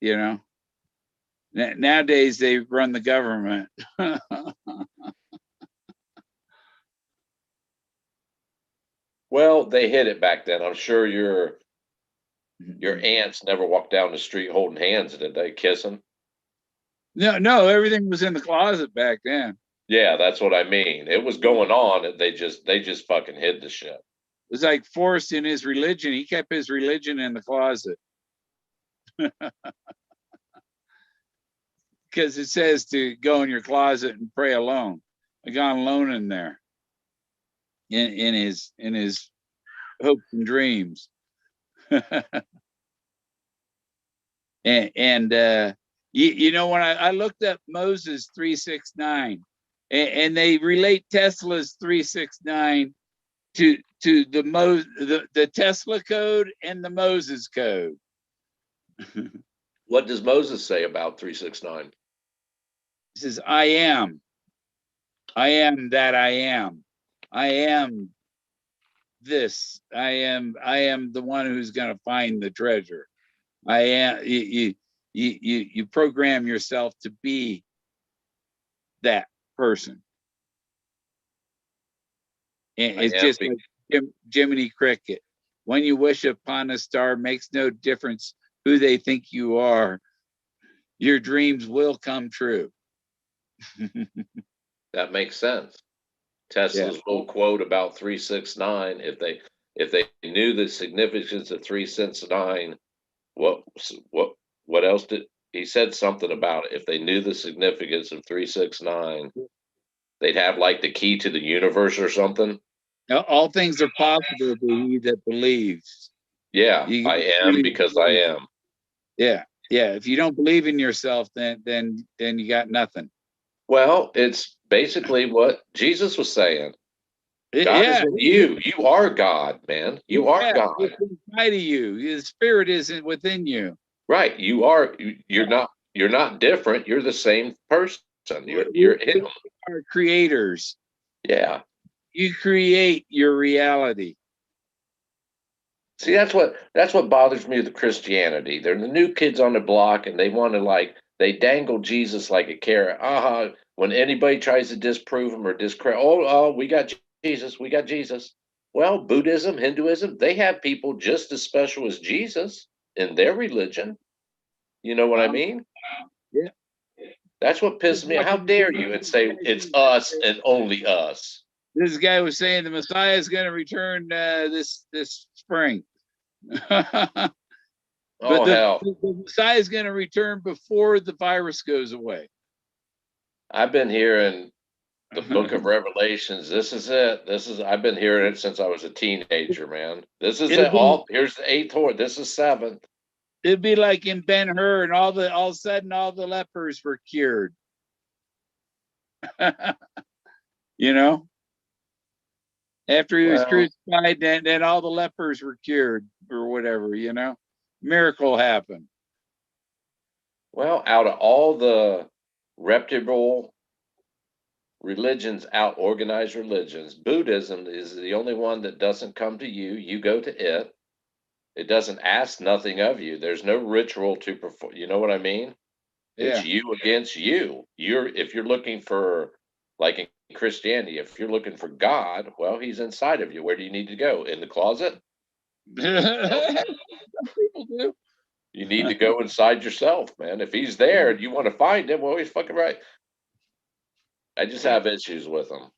you know. Nowadays they run the government. Well, they hid it back then. I'm sure your aunts never walked down the street holding hands, did they? Kissing? No, everything was in the closet back then. Yeah, that's what I mean. It was going on, and they just fucking hid the shit. It was like Forrest in his religion. He kept his religion in the closet. Because it says to go in your closet and pray alone. I got alone in there. In his hopes and dreams. and you know, when I looked up Moses 369, and they relate Tesla's 369 to the Tesla code and the Moses code. What does Moses say about 369? He says, I am that I am. I am this. I am the one who's going to find the treasure. I am. You program yourself to be that person. And it's just like Jiminy Cricket. When you wish upon a star, makes no difference who they think you are. Your dreams will come true. That makes sense. Tesla's little quote about 369. If they knew the significance of 369, what else did he said something about it? If they knew the significance of 369, they'd have like the key to the universe or something. All things are possible to he that believes. Yeah, I am because I am. Yeah. If you don't believe in yourself, then you got nothing. Well, it's basically what Jesus was saying. God is in you. You are God, man. You are God. It's inside of you. The spirit isn't within you. Right. You are. You're not different. You're the same person. You're him. We are creators. Yeah. You create your reality. See, that's what bothers me with Christianity. They're the new kids on the block, and they want to they dangle Jesus like a carrot. When anybody tries to disprove him or discredit, we got Jesus, we got Jesus. Well, Buddhism, Hinduism, they have people just as special as Jesus in their religion. You know what I mean? Yeah. That's what pisses me. How dare you and say it's us and only us? This guy was saying the Messiah is going to return this spring. But hell. The Messiah is going to return before the virus goes away. I've been hearing the book of Revelations. This is it. I've been hearing it since I was a teenager, man. This is it. Here's the 8th horse. This is 7th. It'd be like in Ben-Hur, and all of a sudden all the lepers were cured. You know? After he was crucified, then all the lepers were cured or whatever, you know? Miracle happened. Well, out of all the reputable religions, organized religions, Buddhism is the only one that doesn't come to you. You go to it. It doesn't ask nothing of you. There's no ritual to perform. You know what I mean? Yeah. It's you against you. If you're looking for, like in Christianity, if you're looking for God, well, he's inside of you. Where do you need to go? In the closet? People do. You need to go inside yourself, man. If he's there and you want to find him, well, he's fucking right. I just have issues with him.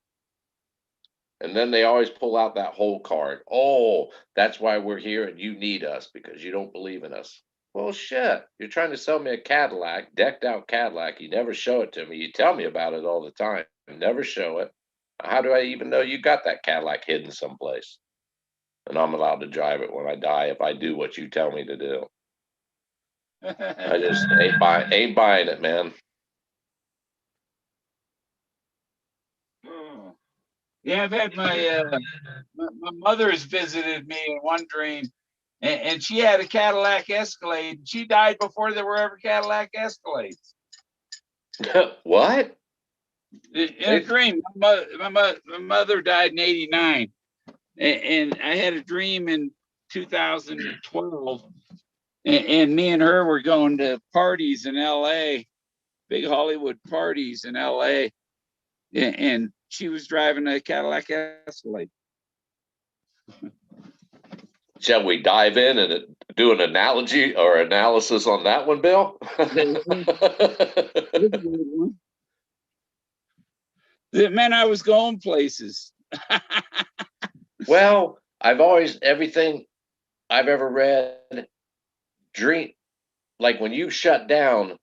And then they always pull out that whole card. Oh, that's why we're here and you need us because you don't believe in us. Well, shit. You're trying to sell me a Cadillac, decked out Cadillac. You never show it to me. You tell me about it all the time. You never show it. How do I even know you got that Cadillac hidden someplace? And I'm allowed to drive it when I die if I do what you tell me to do. I just ain't buying it, man. Yeah, I've had my mother has visited me in one dream, and she had a Cadillac Escalade. She died before there were ever Cadillac Escalades. What? In a dream, my mother died in '89, and I had a dream in 2012, and me and her were going to parties in LA, big Hollywood parties in LA, and she was driving a Cadillac Escalade. Shall we dive in and do an analogy or analysis on that one, Bill? It meant I was going places. Well, everything I've ever read, dream, like when you shut down,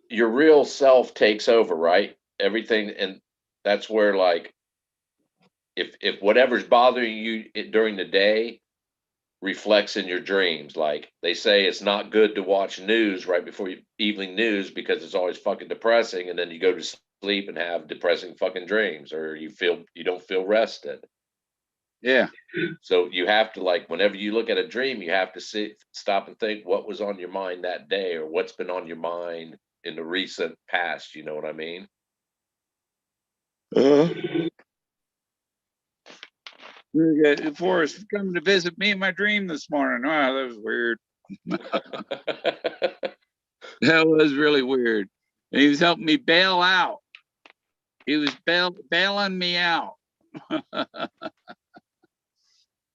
your real self takes over, right? Everything, and that's where, like, if whatever's bothering you during the day reflects in your dreams. Like they say, it's not good to watch news right before evening news because it's always fucking depressing, and then you go to sleep and have depressing fucking dreams, or you don't feel rested. Yeah. So you have to, like, whenever you look at a dream, you have to stop and think what was on your mind that day, or what's been on your mind in the recent past. You know what I mean? Forrest coming to visit me in my dream this morning. Wow, that was weird. That was really weird. And he was helping me bail out. He was bailing me out.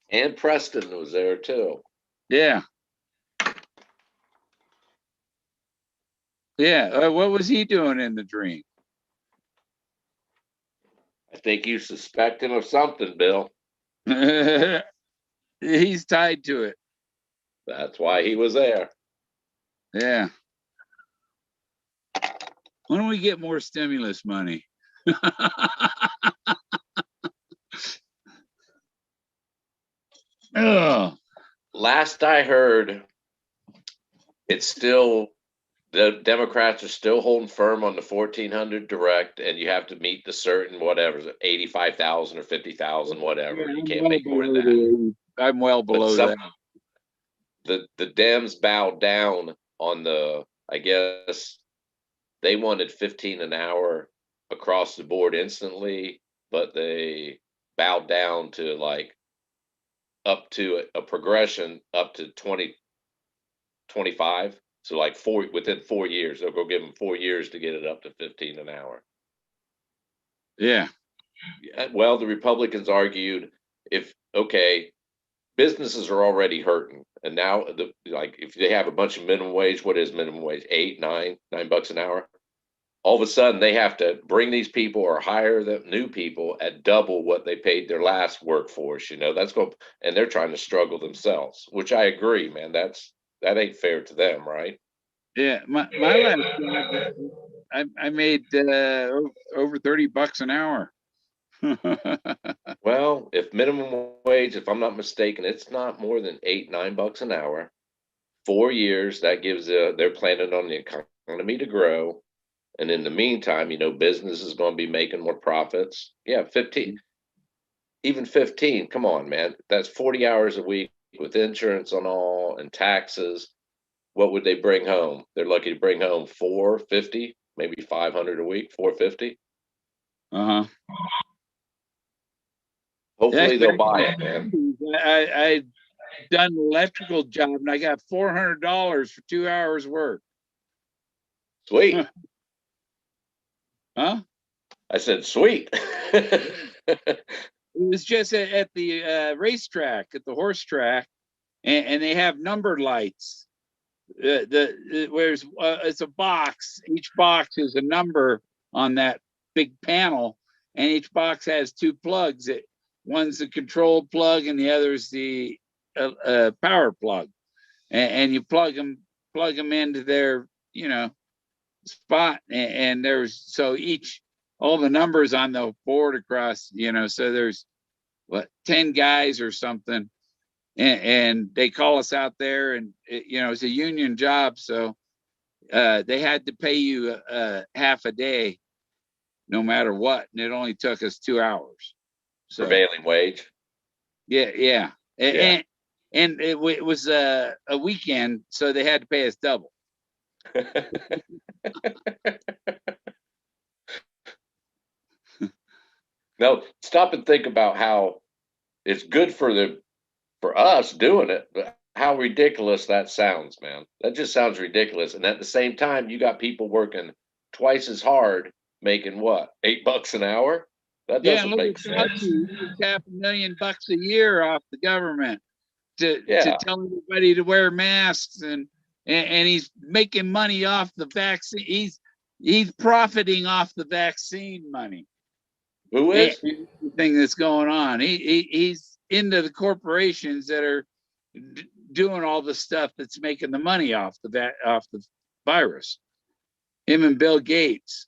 And Preston was there too. Yeah. Yeah. What was he doing in the dream? I think you suspect him of something, Bill. He's tied to it. That's why he was there. Yeah. When do we get more stimulus money? Oh. Last I heard, it's still, the Democrats are still holding firm on the 1,400 direct, and you have to meet the certain whatever, 85,000 or 50,000, whatever. Yeah, you can't make more than that. I'm well below that. The Dems bowed down on I guess they wanted 15 an hour across the board instantly, but they bowed down to, like, up to a progression up to 2025. So like within 4 years, they'll go give them 4 years to get it up to 15 an hour. Yeah. Well, the Republicans argued, businesses are already hurting, and now like if they have a bunch of minimum wage, what is minimum wage? $9 an hour. All of a sudden, they have to bring these people or hire the new people at double what they paid their last workforce. That's going, and they're trying to struggle themselves, which I agree, man. That ain't fair to them, right? Yeah, my last job, I made over $30 an hour. Well, if minimum wage, if I'm not mistaken, it's not more than $8-9 an hour. 4 years, that gives they're planning on the economy to grow. And in the meantime, business is going to be making more profits. Yeah, 15, even 15. Come on, man. That's 40 hours a week with insurance on all and taxes. What would they bring home? They're lucky to bring home 450, maybe 500 a week, 450. Uh-huh. Hopefully they'll buy it, man. I done an electrical job and I got $400 for 2 hours work. Sweet. Huh? I said, sweet. It was just at the racetrack, at the horse track, and they have numbered lights. Where's it's a box. Each box is a number on that big panel, and each box has two plugs. One's the control plug, and the other's the power plug. And you plug them into their spot, and there's all the numbers on the board across. So there's 10 guys or something. And they call us out there, and it's a union job, so they had to pay you half a day no matter what, and it only took us 2 hours. So prevailing wage. Yeah. And it was a weekend, so they had to pay us double. No, stop and think about how it's good for the for us doing it, but how ridiculous that sounds, man. That just sounds ridiculous. And at the same time, you got people working twice as hard, making what, $8 an hour? That Yeah, doesn't look make at sense. Fauci. He makes $500,000 a year off the government to Yeah. tell everybody to wear masks, and he's making money off the vaccine. He's profiting off the vaccine money. Who is? Thing that's going on. He's into the corporations that are doing all the stuff that's making the money off the virus. Him and Bill Gates.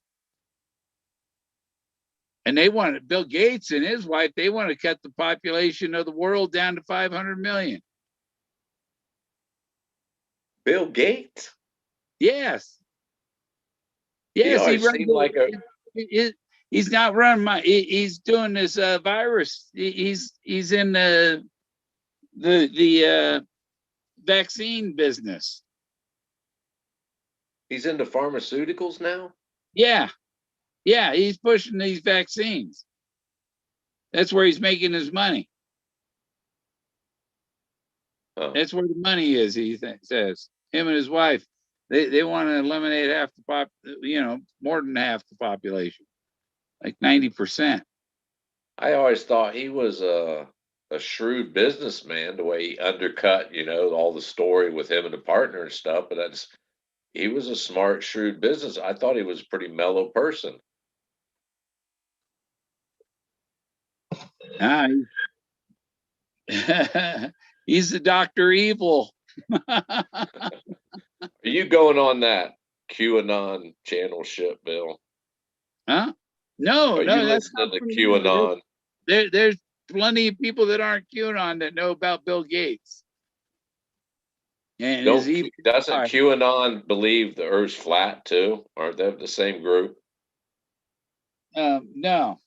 And Bill Gates and his wife, they want to cut the population of the world down to 500 million. Bill Gates? Yes. He Yes, always seemed like a. He's not running he's doing this virus. He's in the vaccine business. He's into pharmaceuticals now? Yeah. Yeah, he's pushing these vaccines. That's where he's making his money. Oh. That's where the money is, he says. Him and his wife, they want to eliminate half the more than half the population, like 90%. I always thought he was a shrewd businessman, the way he undercut, all the story with him and the partner and stuff. But he was a smart, shrewd business. I thought he was a pretty mellow person. He's the Dr. Evil. Are you going on that QAnon channel shit, Bill? Huh? No, Are no, you that's listening not to from QAnon? There's plenty of people that aren't QAnon that know about Bill Gates. And Doesn't QAnon believe the Earth's flat too? Aren't they the same group? No,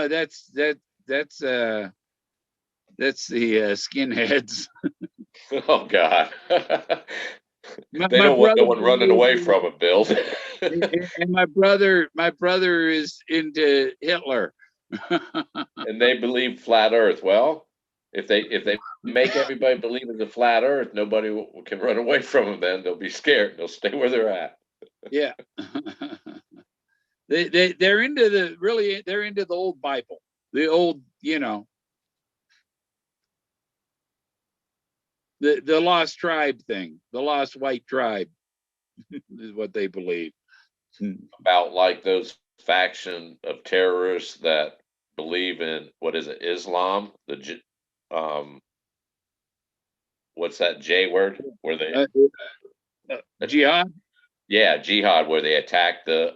that's the skinheads. Oh God. My They don't want no one running away believes- from it, Bill. and my brother is into Hitler. And they believe flat Earth. Well, if they make everybody believe in the flat Earth, nobody can run away from them. Then they'll be scared. They'll stay where they're at. Yeah. They're into the old Bible, the old, the lost tribe thing, the lost white tribe is what they believe. About like those faction of terrorists that believe in, what is it, Islam? What's that J word? Where they Jihad. Yeah, jihad, where they attack the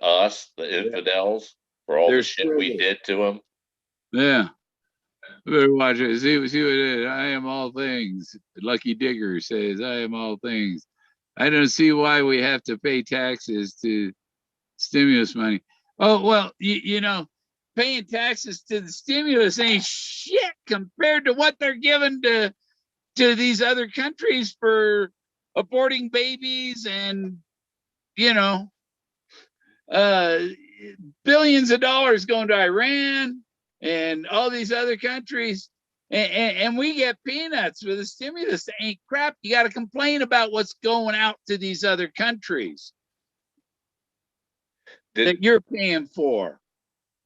infidels for all the shit we did to them. Yeah. Better watch it. See what it is. I am all things. Lucky Digger says, I am all things. I don't see why we have to pay taxes to stimulus money. Oh, well, paying taxes to the stimulus ain't shit compared to what they're giving to these other countries for aborting babies and, billions of dollars going to Iran and all these other countries. And we get peanuts for the stimulus. It ain't crap. You got to complain about what's going out to these other countries that you're paying for.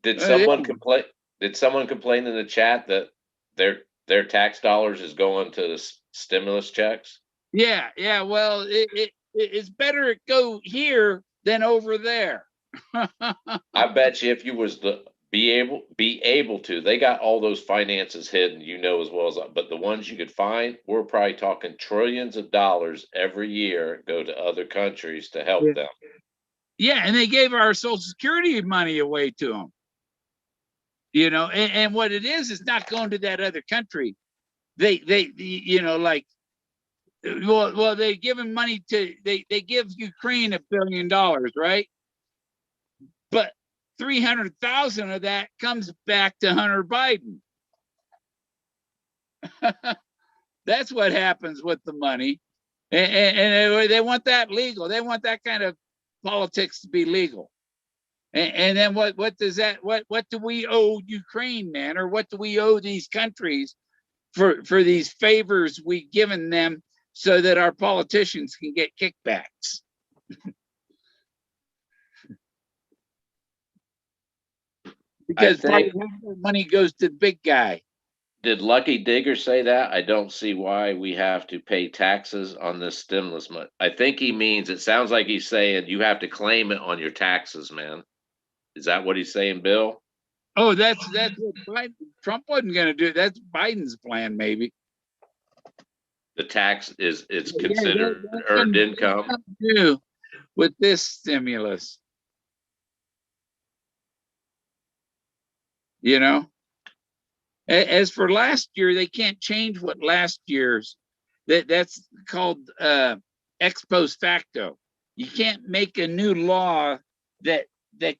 Did someone complain? Did someone complain in the chat that their tax dollars is going to the stimulus checks? Yeah. Well, it's better it go here than over there. I bet you if you was be able to, they got all those finances hidden, as well as, but the ones you could find, we're probably talking trillions of dollars every year go to other countries to help them. Yeah, and they gave our Social Security money away to them. And what it is not going to that other country. They they give them money they give Ukraine $1 billion, right? But 300,000 of that comes back to Hunter Biden. That's what happens with the money. And they want that legal. They want that kind of politics to be legal. And then what does that, what do we owe Ukraine, man? Or what do we owe these countries for these favors we've given them so that our politicians can get kickbacks. Because part of the money goes to the big guy. Did Lucky Digger say that? I don't see why we have to pay taxes on this stimulus money. I think he means, it sounds like he's saying you have to claim it on your taxes, man. Is that what he's saying, Bill? Oh, that's what Trump wasn't going to do. That's Biden's plan, maybe. The tax it's considered earned income. To do with this stimulus, you know. As for last year, they can't change what last year's. That's called ex post facto. You can't make a new law that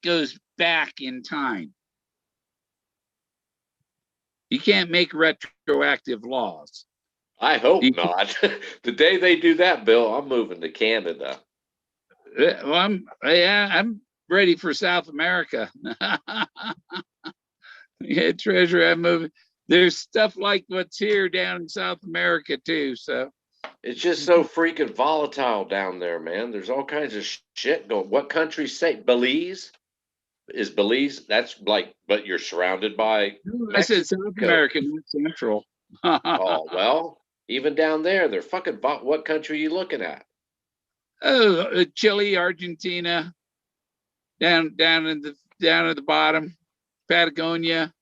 goes back in time. You can't make retroactive laws. I hope not. The day they do that, Bill, I'm moving to Canada. Well, I'm ready for South America. Yeah, Treasure, I'm moving. There's stuff like what's here down in South America too. So it's just so freaking volatile down there, man. There's all kinds of shit going. What countries say Belize? Is Belize? That's like, but you're surrounded by. I said South America, not Central. Oh well, even down there, they're fucking. What country are you looking at? Oh, Chile, Argentina, down at the bottom, Patagonia,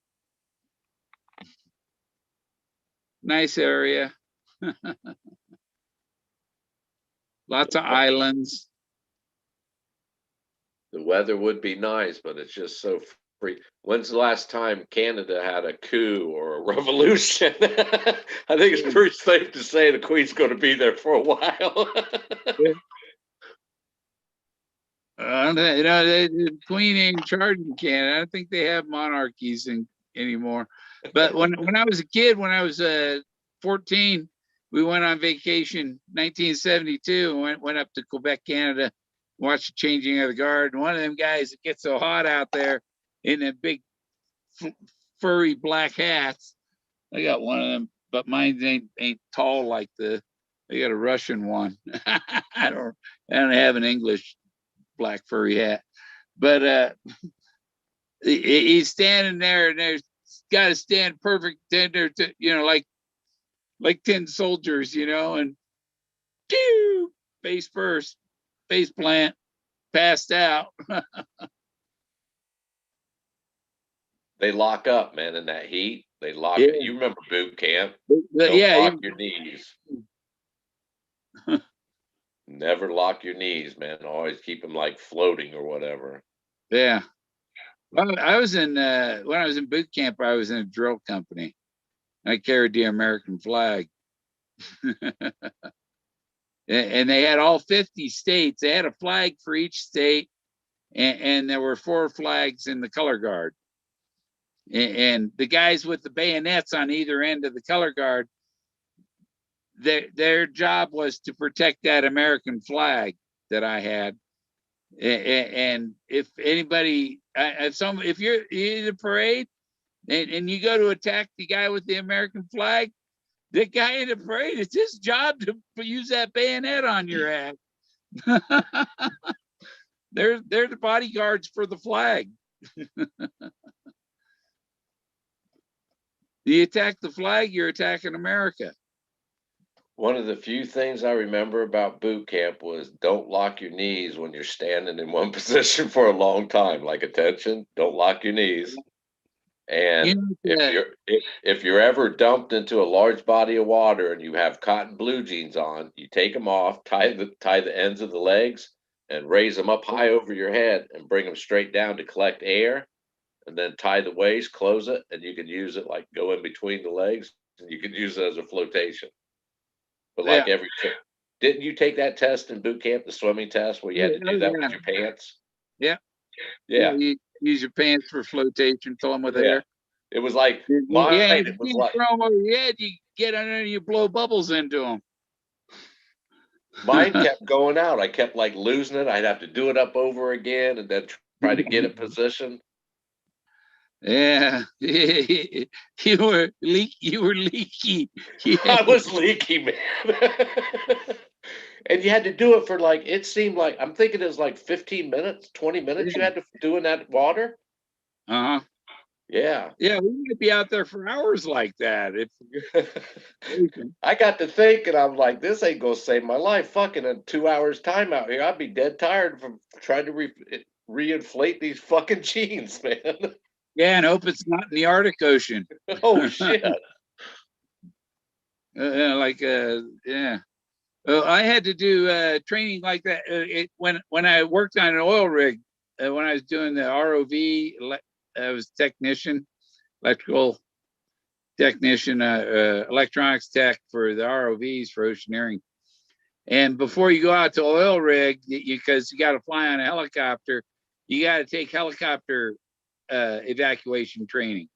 nice area. Lots of islands. The weather would be nice, but it's just so free. When's the last time Canada had a coup or a revolution? I think it's pretty safe to say the Queen's going to be there for a while. The Queen ain't in charge in Canada. I don't think they have monarchies anymore. But when I was a kid, when I was 14, we went on vacation, 1972, and went up to Quebec, Canada, watched the changing of the guard. And one of them guys that gets so hot out there in the big furry black hats. I got one of them, but mine ain't tall like they got a Russian one. I don't have an English black furry hat, but he's standing there, and there's got to stand perfect tender to, like 10 soldiers, and face first, face plant, passed out. They lock up, man, in that heat. They lock it. You remember boot camp? Don't lock your knees. Never lock your knees, man. Always keep them like floating or whatever. Yeah. Well, I was when I was in boot camp, I was in a drill company. I carried the American flag. And they had all 50 states. They had a flag for each state, and there were 4 flags in the color guard. And the guys with the bayonets on either end of the color guard, their job was to protect that American flag that I had. And if anybody, if you're in a parade and you go to attack the guy with the American flag, the guy in the parade, it's his job to use that bayonet on your ass. They're the bodyguards for the flag. You attack the flag, you're attacking America. One of the few things I remember about boot camp was don't lock your knees when you're standing in one position for a long time. Like, attention, don't lock your knees. And if you're ever dumped into a large body of water and you have cotton blue jeans on, you take them off, tie the ends of the legs, and raise them up high over your head and bring them straight down to collect air, and then tie the waist, close it, and you can use it like go in between the legs, and you can use it as a flotation. But like didn't you take that test in boot camp, the swimming test, where you had to do that with your pants? Yeah. You use your pants for flotation, fill them with air. It was like mine. It was like throw them over your head. You get under and you blow bubbles into them. Mine kept going out. I kept like losing it. I'd have to do it up over again and then try to get it positioned. Yeah, you were leaky. You were leaky. I was leaky, man. And you had to do it for like, it seemed like, I'm thinking it was like 15 minutes, 20 minutes you had to do in that water. Uh-huh. Yeah. Yeah, we might be out there for hours like that. I got to thinking, I'm like, this ain't gonna save my life. Fucking in 2 hours time out here, I'd be dead tired from trying to reinflate these fucking jeans, man. Yeah, and hope it's not in the Arctic Ocean. Oh shit. Yeah. I had to do training like that when I worked on an oil rig. When I was doing the ROV, I was technician, electrical technician, electronics tech for the ROVs for oceaneering. And before you go out to oil rig, because you got to fly on a helicopter, you got to take helicopter evacuation training.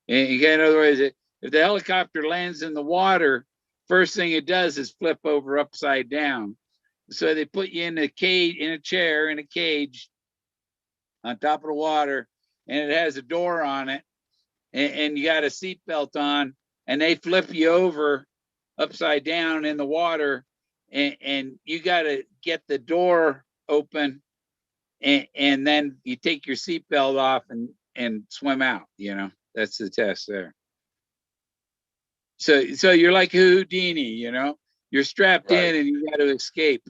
And in other words, if the helicopter lands in the water, first thing it does is flip over upside down. So they put you in a cage, in a chair, in a cage on top of the water, and it has a door on it, and you got a seatbelt on, and they flip you over upside down in the water, and you got to get the door open, and then you take your seatbelt off and swim out. That's the test there. So you're like Houdini, you're strapped Right. in and you got to escape.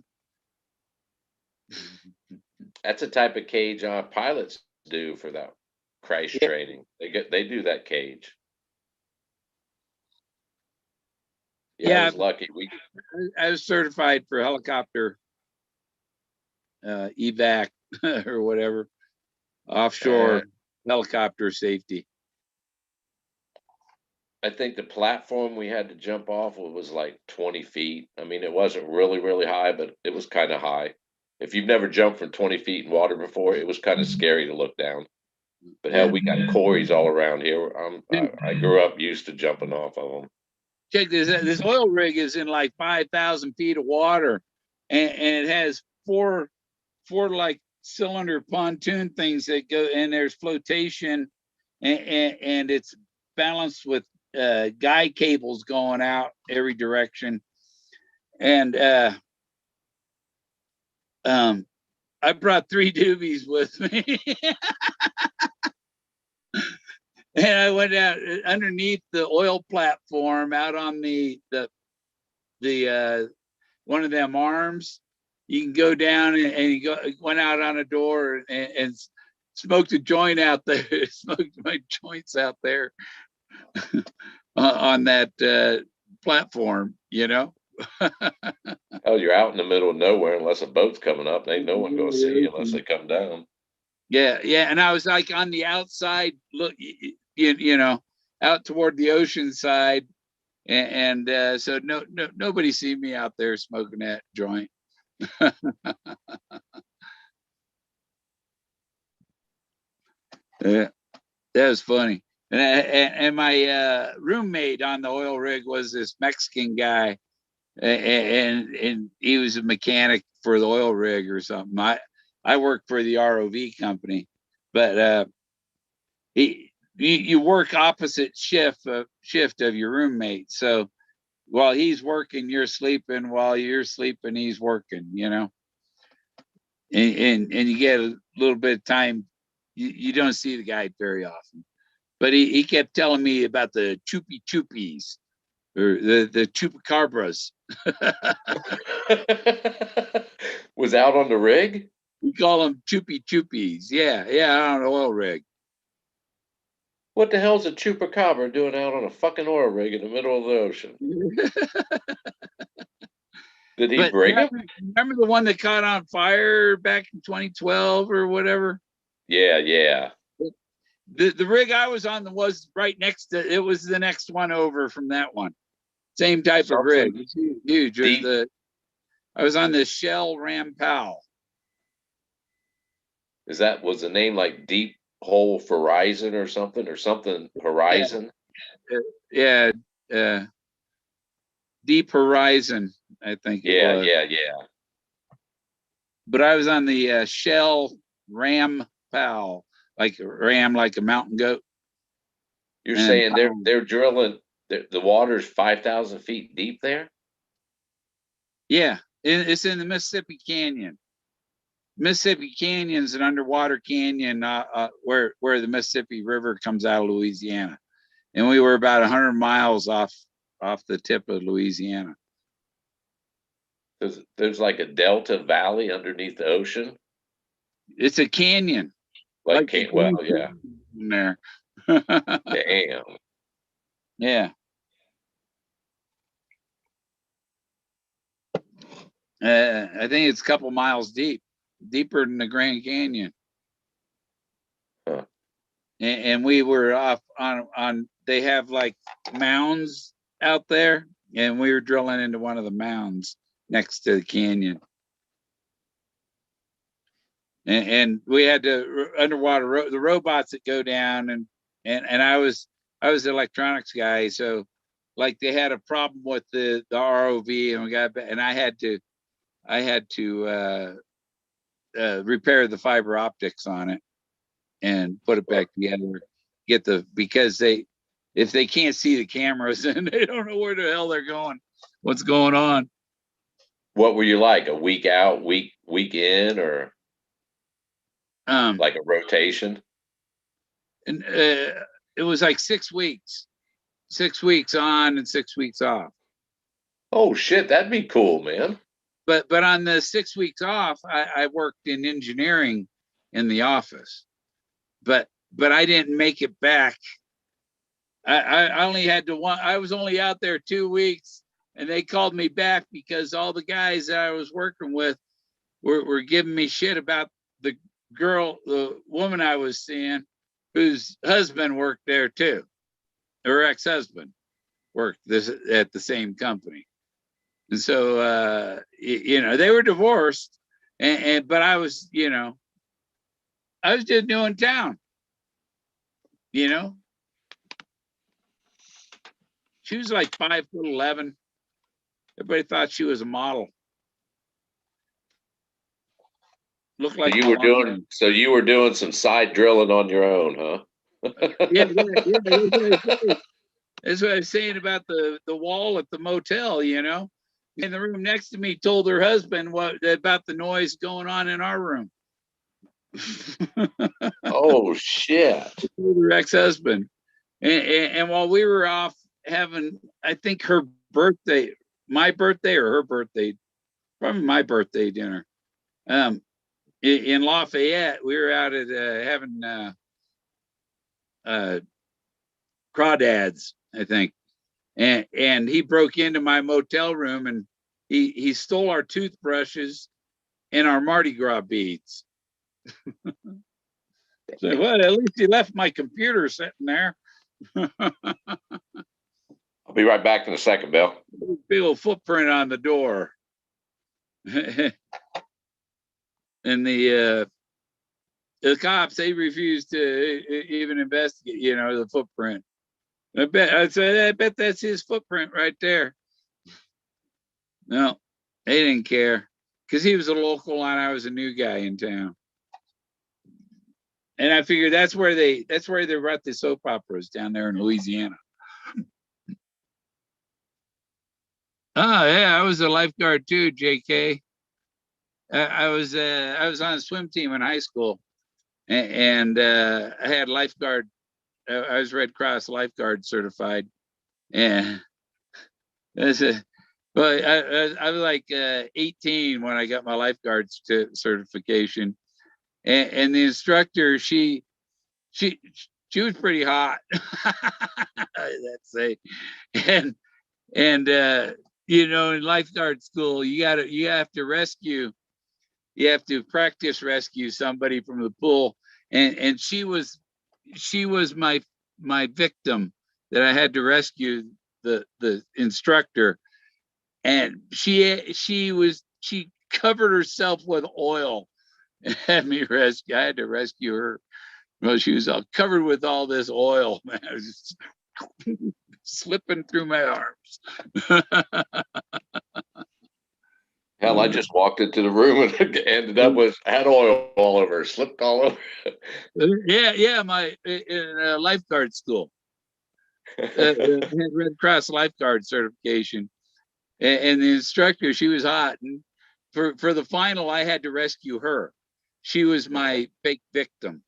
That's the type of cage pilots do for that crash Yeah. training. They do that cage. Yeah, I was lucky. I was certified for helicopter evac or whatever, offshore helicopter safety. I think the platform we had to jump off was like 20 feet. I mean, it wasn't really, really high, but it was kind of high. If you've never jumped from 20 feet in water before, it was kind of scary to look down. But hell, we got quarries all around here. I grew up used to jumping off of them. Check this out. This oil rig is in like 5,000 feet of water, and it has four like cylinder pontoon things that go, and there's flotation, and it's balanced with guide cables going out every direction. And I brought 3 doobies with me. And I went out underneath the oil platform out on the one of them arms. You can go down and you went out on a door and smoked a joint out there. Smoked my joints out there on that platform, Hell, you're out in the middle of nowhere unless a boat's coming up. Ain't no one gonna see you unless they come down. Yeah. And I was like on the outside, look, out toward the ocean side, and so nobody see me out there smoking that joint. Yeah, that was funny. And my roommate on the oil rig was this Mexican guy, and he was a mechanic for the oil rig or something. I worked for the ROV company, but you work opposite shift of your roommate. So while he's working, you're sleeping. While you're sleeping, he's working. And you get a little bit of time. You don't see the guy very often, but he kept telling me about the chupies or the chupacabras. Was out on the rig? We call them chupies. Yeah, on an oil rig. What the hell's a chupacabra doing out on a fucking oil rig in the middle of the ocean? Did he bring him? Remember the one that caught on fire back in 2012 or whatever? Yeah. The rig I was on was right next to it. Was the next one over from that one. Same type of rig. It's huge. I was on the Shell Ram Powell. Was the name like Deep Hole Horizon or something Horizon? Yeah. Deep Horizon, I think it was. Yeah. But I was on the Shell Ram Powell, like a ram, like a mountain goat. You're And, saying they're drilling, the water's 5,000 feet deep there? Yeah, it's in the Mississippi Canyon. Mississippi Canyon is an underwater canyon where the Mississippi River comes out of Louisiana, and we were about 100 miles off the tip of Louisiana. There's like a delta valley underneath the ocean. It's a canyon. Like well, yeah. In there. Damn. Yeah. I think it's a couple miles deep, deeper than the Grand Canyon. Huh. And we were off on they have like mounds out there, and we were drilling into one of the mounds next to the canyon. And we had to underwater the robots that go down, and I was the electronics guy, so like they had a problem with the ROV, and we got, and I had to repair the fiber optics on it and put it back together. Because if they can't see the cameras, then they don't know where the hell they're going, what's going on. What were you like? A week out, week in, or like a rotation? And it was like 6 weeks on and 6 weeks off. Oh shit, that'd be cool, man. But on the 6 weeks off, I worked in engineering in the office, but I didn't make it back. I only had to I was only out there 2 weeks, and they called me back because all the guys that I was working with were giving me shit about the woman I was seeing, whose husband worked there too. Her ex-husband worked at the same company. And so, they were divorced, but I was, I was just new in town, She was like 5'11". Everybody thought she was a model. Looked like so you were doing some side drilling on your own, huh? Yeah. That's what I was saying about the wall at the motel, In the room next to me told her husband about the noise going on in our room. Oh shit. Her ex-husband. And while we were off having, I think her birthday, my birthday or her birthday, probably my birthday dinner, in Lafayette, we were out at having crawdads, I think. And he broke into my motel room, and he stole our toothbrushes and our Mardi Gras beads. So, well, at least he left my computer sitting there. I'll be right back in a second, Bill. Big old footprint on the door. And the cops, they refused to even investigate, the footprint. I bet that's his footprint right there. No, they didn't care, because he was a local and I was a new guy in town. And I figured that's where they write the soap operas, down there in Louisiana. Oh yeah, I was a lifeguard too, JK. I was on a swim team in high school, and I had lifeguard. I was Red Cross lifeguard certified, and I was like 18 when I got my lifeguard certification. And the instructor, she was pretty hot, let's say. And in lifeguard school, you have to practice rescue somebody from the pool. And she was my victim that I had to rescue, the instructor. And she covered herself with oil and had me rescue. I had to rescue her. Well, she was all covered with all this oil, man. I was just slipping through my arms. Hell, I just walked into the room and ended up had oil all over, slipped all over. Yeah, my in lifeguard school. had Red Cross lifeguard certification, and the instructor, she was hot, and for the final, I had to rescue her. She was my fake victim,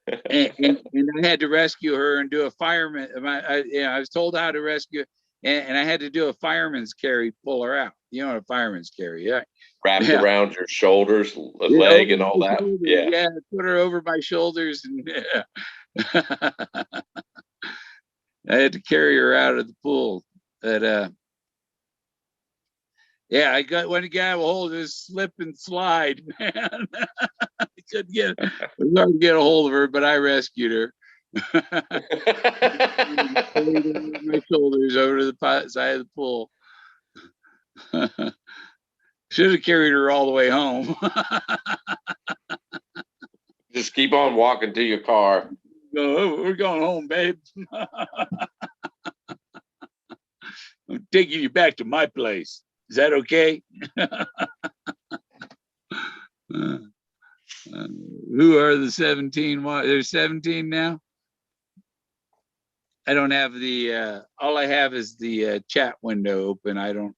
and I had to rescue her and do a fireman. I was told how to rescue, and I had to do a fireman's carry, pull her out. You know what a fireman's carry, yeah. Wrapped Yeah. around your shoulders, Yeah, leg, over and all my that. shoulders. Yeah. Yeah, put her over my shoulders, and yeah. I had to carry her out of the pool. But yeah, I got when the guy will hold his slip and slide, man. I couldn't get it was hard to get a hold of her, but I rescued her. Carried her over my shoulders over to the side of the pool. Should have carried her all the way home. Just keep on walking to your car. Go, we're going home, babe. I'm taking you back to my place. Is that okay? Who are the 17? There's 17 now. I don't have the. All I have is the chat window open. I don't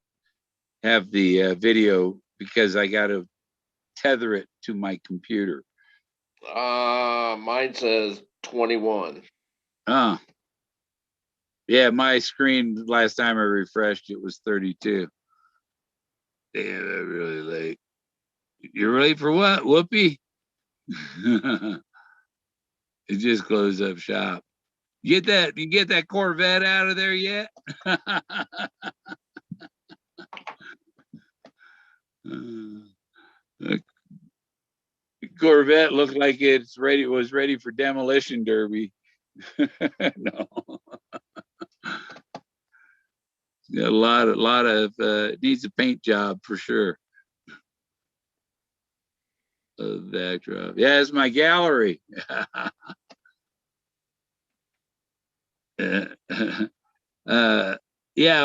have the video because I got to tether it to my computer. Mine says 21. Yeah, my screen last time I refreshed it was 32. Damn, I'm really late. You're late for what? Whoopee? It just closed up shop. You get that Corvette out of there yet? The Corvette looked like was ready for demolition derby. No. Got a lot of needs a paint job for sure. Backdrop. Yeah, it's my gallery. Yeah, a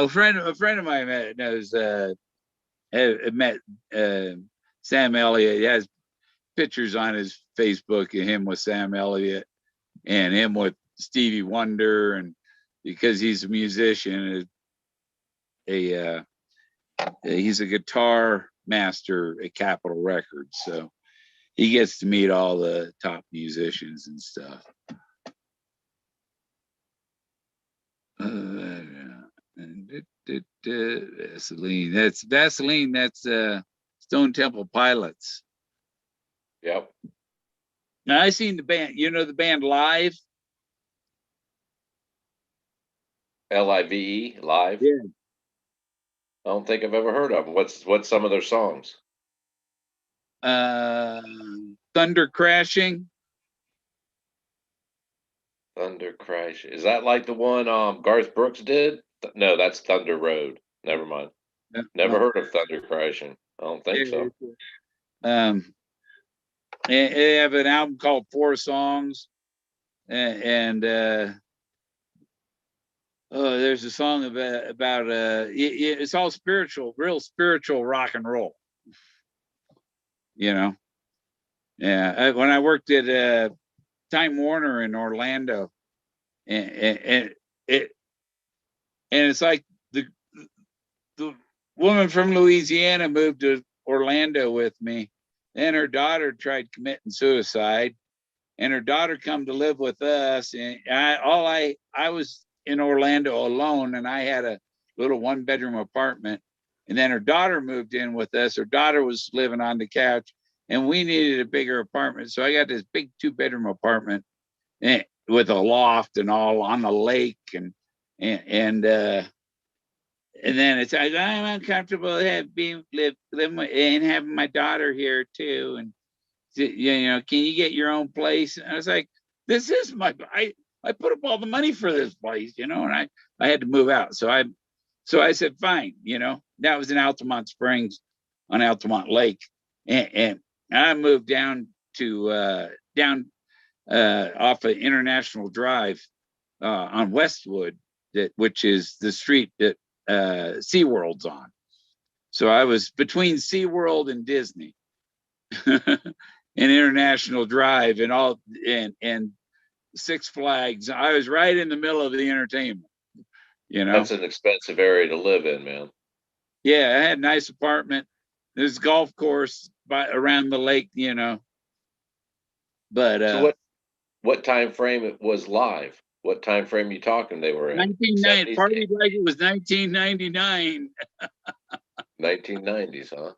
friend of mine knows met Sam Elliott. He has pictures on his Facebook of him with Sam Elliott and him with Stevie Wonder, and because he's a musician, he's a guitar master at Capitol Records, so he gets to meet all the top musicians and stuff. Vaseline. That's Vaseline. That's Stone Temple Pilots. Yep. Now I seen the band. You know the band Live? Live, live. Yeah. I don't think I've ever heard of them. What's some of their songs? Thunder Crashing. Thunder Crash. Is that like the one Garth Brooks did? No, that's Thunder Road. Never mind. Never heard of Thunder Crashing. I don't think so. They have an album called Four Songs, and there's a song about it's all spiritual, real spiritual rock and roll. You know, yeah. When I worked at Time Warner in Orlando, and it's like the woman from Louisiana moved to Orlando with me, and her daughter tried committing suicide, and her daughter come to live with us, and I was in Orlando alone, and I had a little 1-bedroom apartment, and then her daughter moved in with us. Her daughter was living on the couch, and we needed a bigger apartment, so I got this big 2-bedroom apartment with a loft and all on the lake, and then it's like, I'm uncomfortable living and having my daughter here too, and you know, can you get your own place? And I was like, this is I put up all the money for this place, you know, and I had to move out. So I said, fine, you know. That was in Altamont Springs on Altamont Lake. And I moved down to off of International Drive on Westwood, which is the street that SeaWorld's on. So I was between SeaWorld and Disney. And International Drive and Six Flags. I was right in the middle of the entertainment. You know. That's an expensive area to live in, man. Yeah, I had a nice apartment. There's a golf course around the lake. You know. But So what time frame it was live? What time frame you talking they were in? 1990 party like it was 1999. 1990s, huh?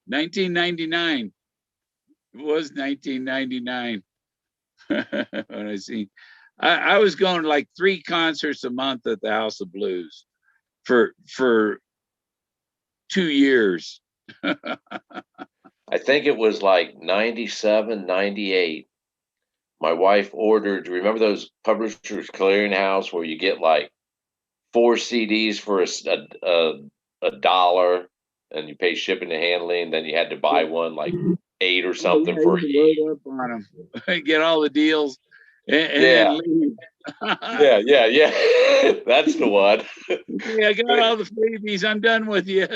1999. It was 1999. When I was going to like 3 concerts a month at the House of Blues for 2 years. I think it was like 97, 98. My wife ordered, remember those Publishers Clearinghouse where you get like 4 CDs for a $1 and you pay shipping and handling, then you had to buy one like 8 or something for load up on them, get all the deals, and yeah. then leave. Yeah. That's the one. Yeah, I got all the freebies. I'm done with you.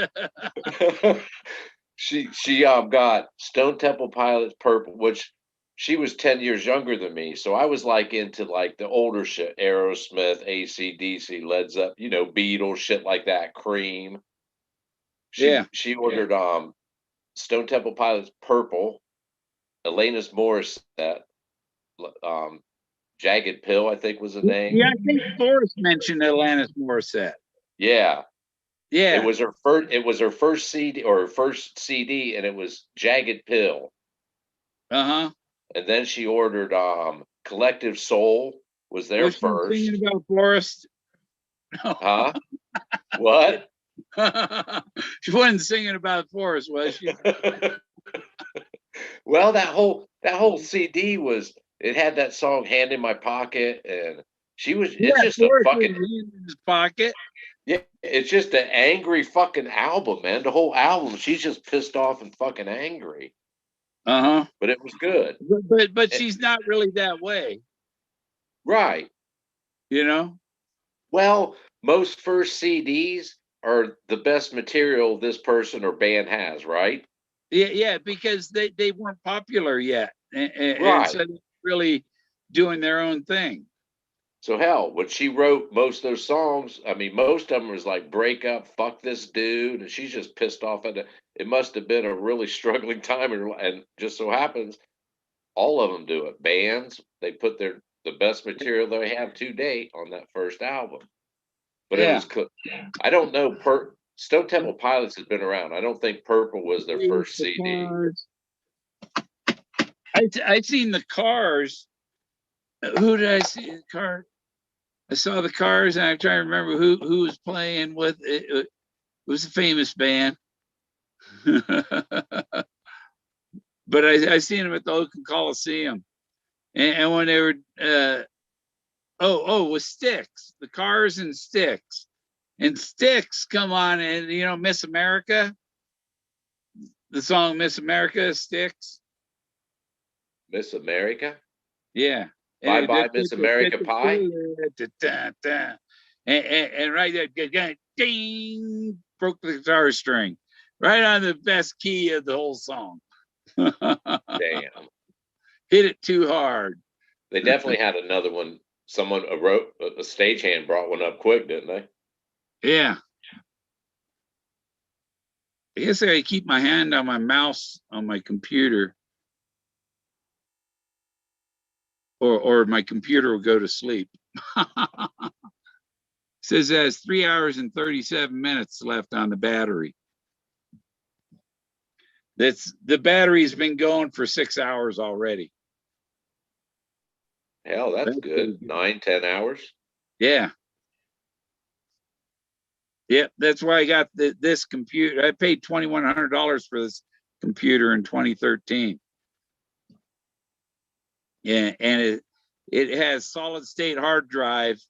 She got Stone Temple Pilots Purple, which she was 10 years younger than me, so I was like into like the older shit, Aerosmith, AC/DC, Led Zeppelin, you know, Beatles, shit like that, Cream. She ordered Stone Temple Pilots Purple, Alanis Morissette, Jagged Pill, I think was the name. Yeah, I think Forrest mentioned Alanis Morissette. Yeah. Yeah. It was her first CD or her first CD, and it was Jagged Pill. Uh-huh. And then she ordered Collective Soul was there Was she first. singing about Forrest? Huh? What? She wasn't singing about Forrest, was she? Well, that whole CD it had that song "Hand in My Pocket," and it's just a Forrest fucking was in his pocket. yeah, it's just an angry fucking album, man. The whole album, she's just pissed off and fucking angry. Uh-huh. But it was good. But she's not really that way. Right. You know? Well, most first CDs are the best material this person or band has, right? Yeah, because they weren't popular yet. And Right. so they're really doing their own thing. So hell, when she wrote most of those songs, I mean, most of them was like break up, fuck this dude, and she's just pissed off at it. It must have been a really struggling time, and just so happens, all of them do it. Bands, they put the best material they have to date on that first album. But it was, I don't know, Stone Temple Pilots has been around. I don't think Purple was their first CD. I seen the Cars. Who did I see? The Cars. I saw the Cars, and I'm trying to remember who was playing with it. It was a famous band. But I seen them at the Oakland Coliseum, and when they were it was Styx, the Cars and Styx, come on, and you know Miss America, the song Miss America, Styx. Miss America? Yeah. Bye bye, Miss America Pie. And right there, ding, broke the guitar string, right on the best key of the whole song. Damn. Hit it too hard. They definitely had another one. Someone wrote a stagehand brought one up quick, didn't they? Yeah. I guess I keep my hand on my mouse on my computer, or my computer will go to sleep. Says it has 3 hours and 37 minutes left on the battery. The battery's been going for 6 hours already. Hell, that's good. 9-10 hours. Yeah. Yeah, that's why I got this computer. I paid $2,100 for this computer in 2013. Yeah, and it has solid state hard drive,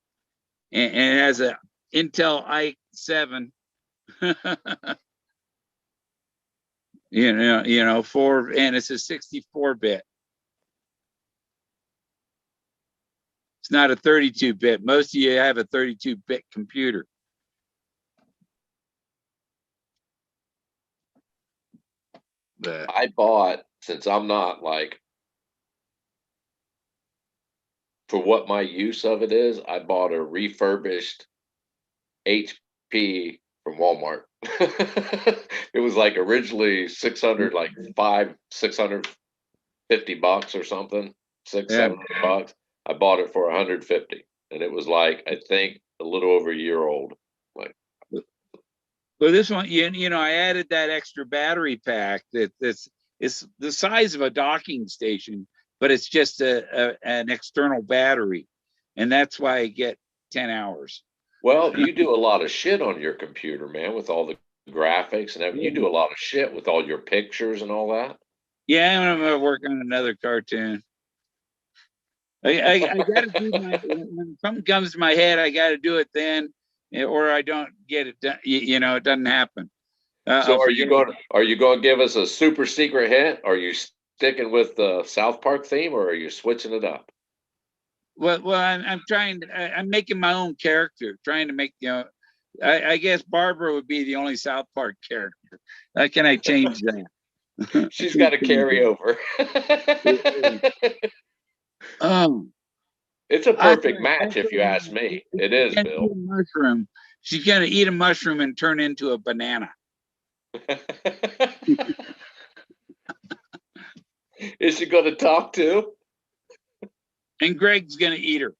and it has a Intel i7. you know, and it's a 64-bit. It's not a 32-bit. Most of you have a 32-bit computer. But I bought, since I'm not like for what my use of it is, I bought a refurbished HP from Walmart. It was like originally 600, like $650 or something, six, Yeah. $700. I bought it for 150, and it was like, I think a little over a year old. Like, Well, this one, I added that extra battery pack that's it's the size of a docking station, but it's just an external battery, and that's why I get 10 hours. well, you do a lot of shit on your computer, man, with all the graphics and everything. You do a lot of shit with all your pictures and all that. Yeah, I'm gonna work on another cartoon. I gotta do when something comes to my head, I gotta do it then, or I don't get it done. It doesn't happen. So I'll are you forget. going to give us a super secret hint? Are you sticking with the South Park theme, or are you switching it up? Well, I'm trying. I'm making my own character, trying to make. I guess Barbara would be the only South Park character. How can I change that? She's got to carry over. Um, It's a I perfect match, if you ask me. It is, Bill. mushroom. She's gonna eat a mushroom and turn into a banana. Is she going to talk too? And Greg's gonna eat her.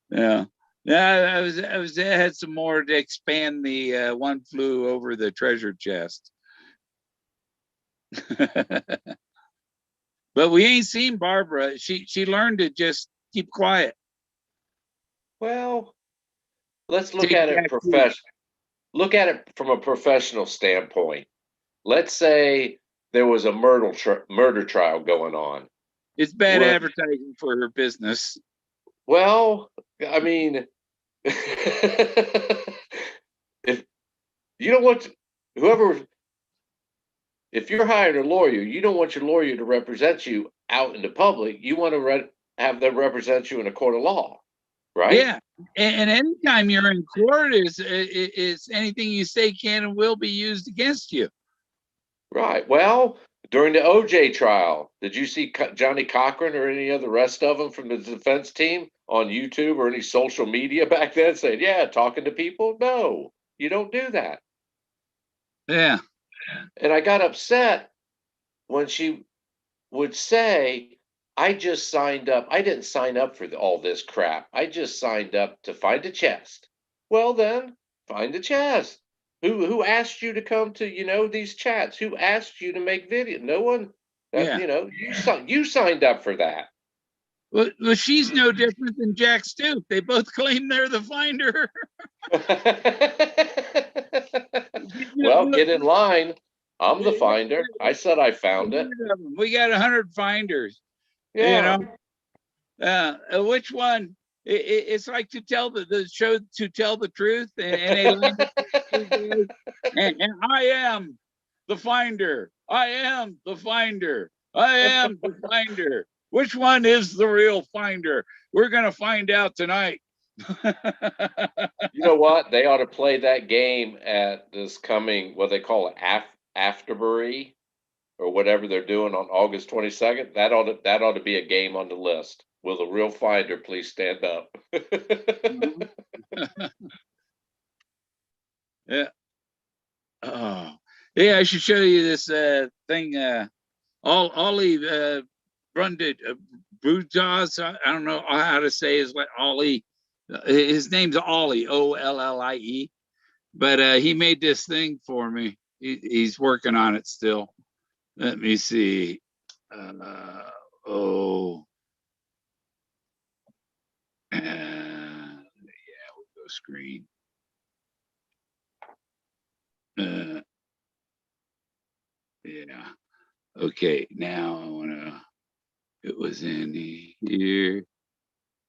No. Yeah. Yeah, I had some more to expand the one flew over the treasure chest. But we ain't seen Barbara. She learned to just keep quiet. Well, let's look Take at it back food. Look at it from a professional standpoint. Let's say there was a murder trial going on. It's bad Would advertising for her business. Well, I mean, if you don't want whoever, if you're hiring a lawyer, you don't want your lawyer to represent you out in the public. You want to have them represent you in a court of law, right? Yeah, and anytime you're in court, is anything you say can and will be used against you. Right. Well, during the OJ trial, did you see Johnny Cochran or any of the rest of them from the defense team on YouTube or any social media back then saying, yeah, talking to people? No, you don't do that. Yeah. And I got upset when she would say, I just signed up. I didn't sign up for all this crap. I just signed up to find a chest. Well, then find a chest. Who asked you to come to these chats? Who asked you to make video? No one. Yeah. You signed up for that. Well, she's no different than Jack Stoop. They both claim they're the finder. Well, get in line. I'm the finder. I said I found it. We got 100 finders. Yeah. Which one? It's like to tell the show to tell the truth, and I am the finder. I am the finder. I am the finder. Which one is the real finder? We're gonna find out tonight. You know what? They ought to play that game at this coming, what they call it, Afterbury, or whatever they're doing on August 22nd. That ought to be a game on the list. Will the real finder please stand up? Yeah. Oh, yeah. I should show you this thing. Ollie Brundage, Brujas. I don't know how to say his Ollie. His name's Ollie, Ollie, but he made this thing for me. He's working on it still. Let me see. Oh, yeah, we'll go screen. Yeah. Okay, now I want to. It was in here.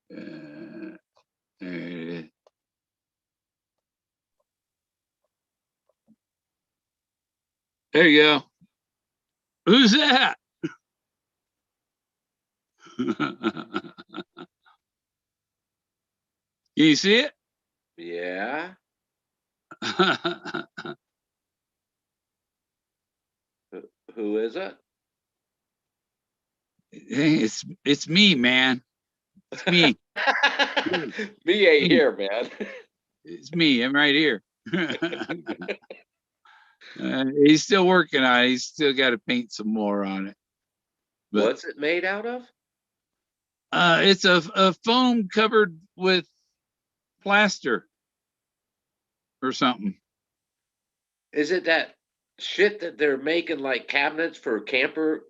There it is. There you go. Who's that? Can you see it? Yeah. Who is it? It's me, man. It's me. Me ain't here, man. It's me. I'm right here. He's still working on it. He's still got to paint some more on it. But What's it made out of? it's a foam covered with plaster or something. Is it that shit that they're making like cabinets for camper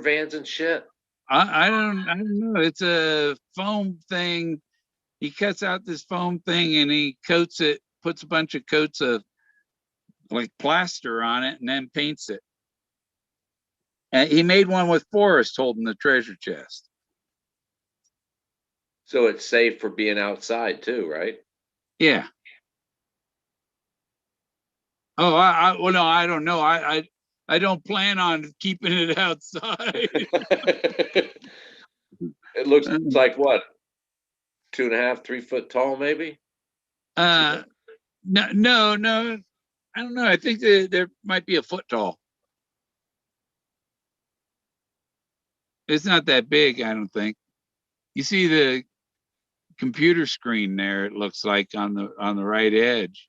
vans and shit? I don't know. It's a foam thing. He cuts out this foam thing and he coats it, puts a bunch of coats of like plaster on it, and then paints it. And he made one with Forrest holding the treasure chest. So it's safe for being outside too, right? Yeah. Oh, well, no, I don't know. I don't plan on keeping it outside. It looks like what? 2.5, 3 foot tall, maybe? No. I don't know. I think there might be a foot tall. It's not that big, I don't think. You see the computer screen there, it looks like on the right edge.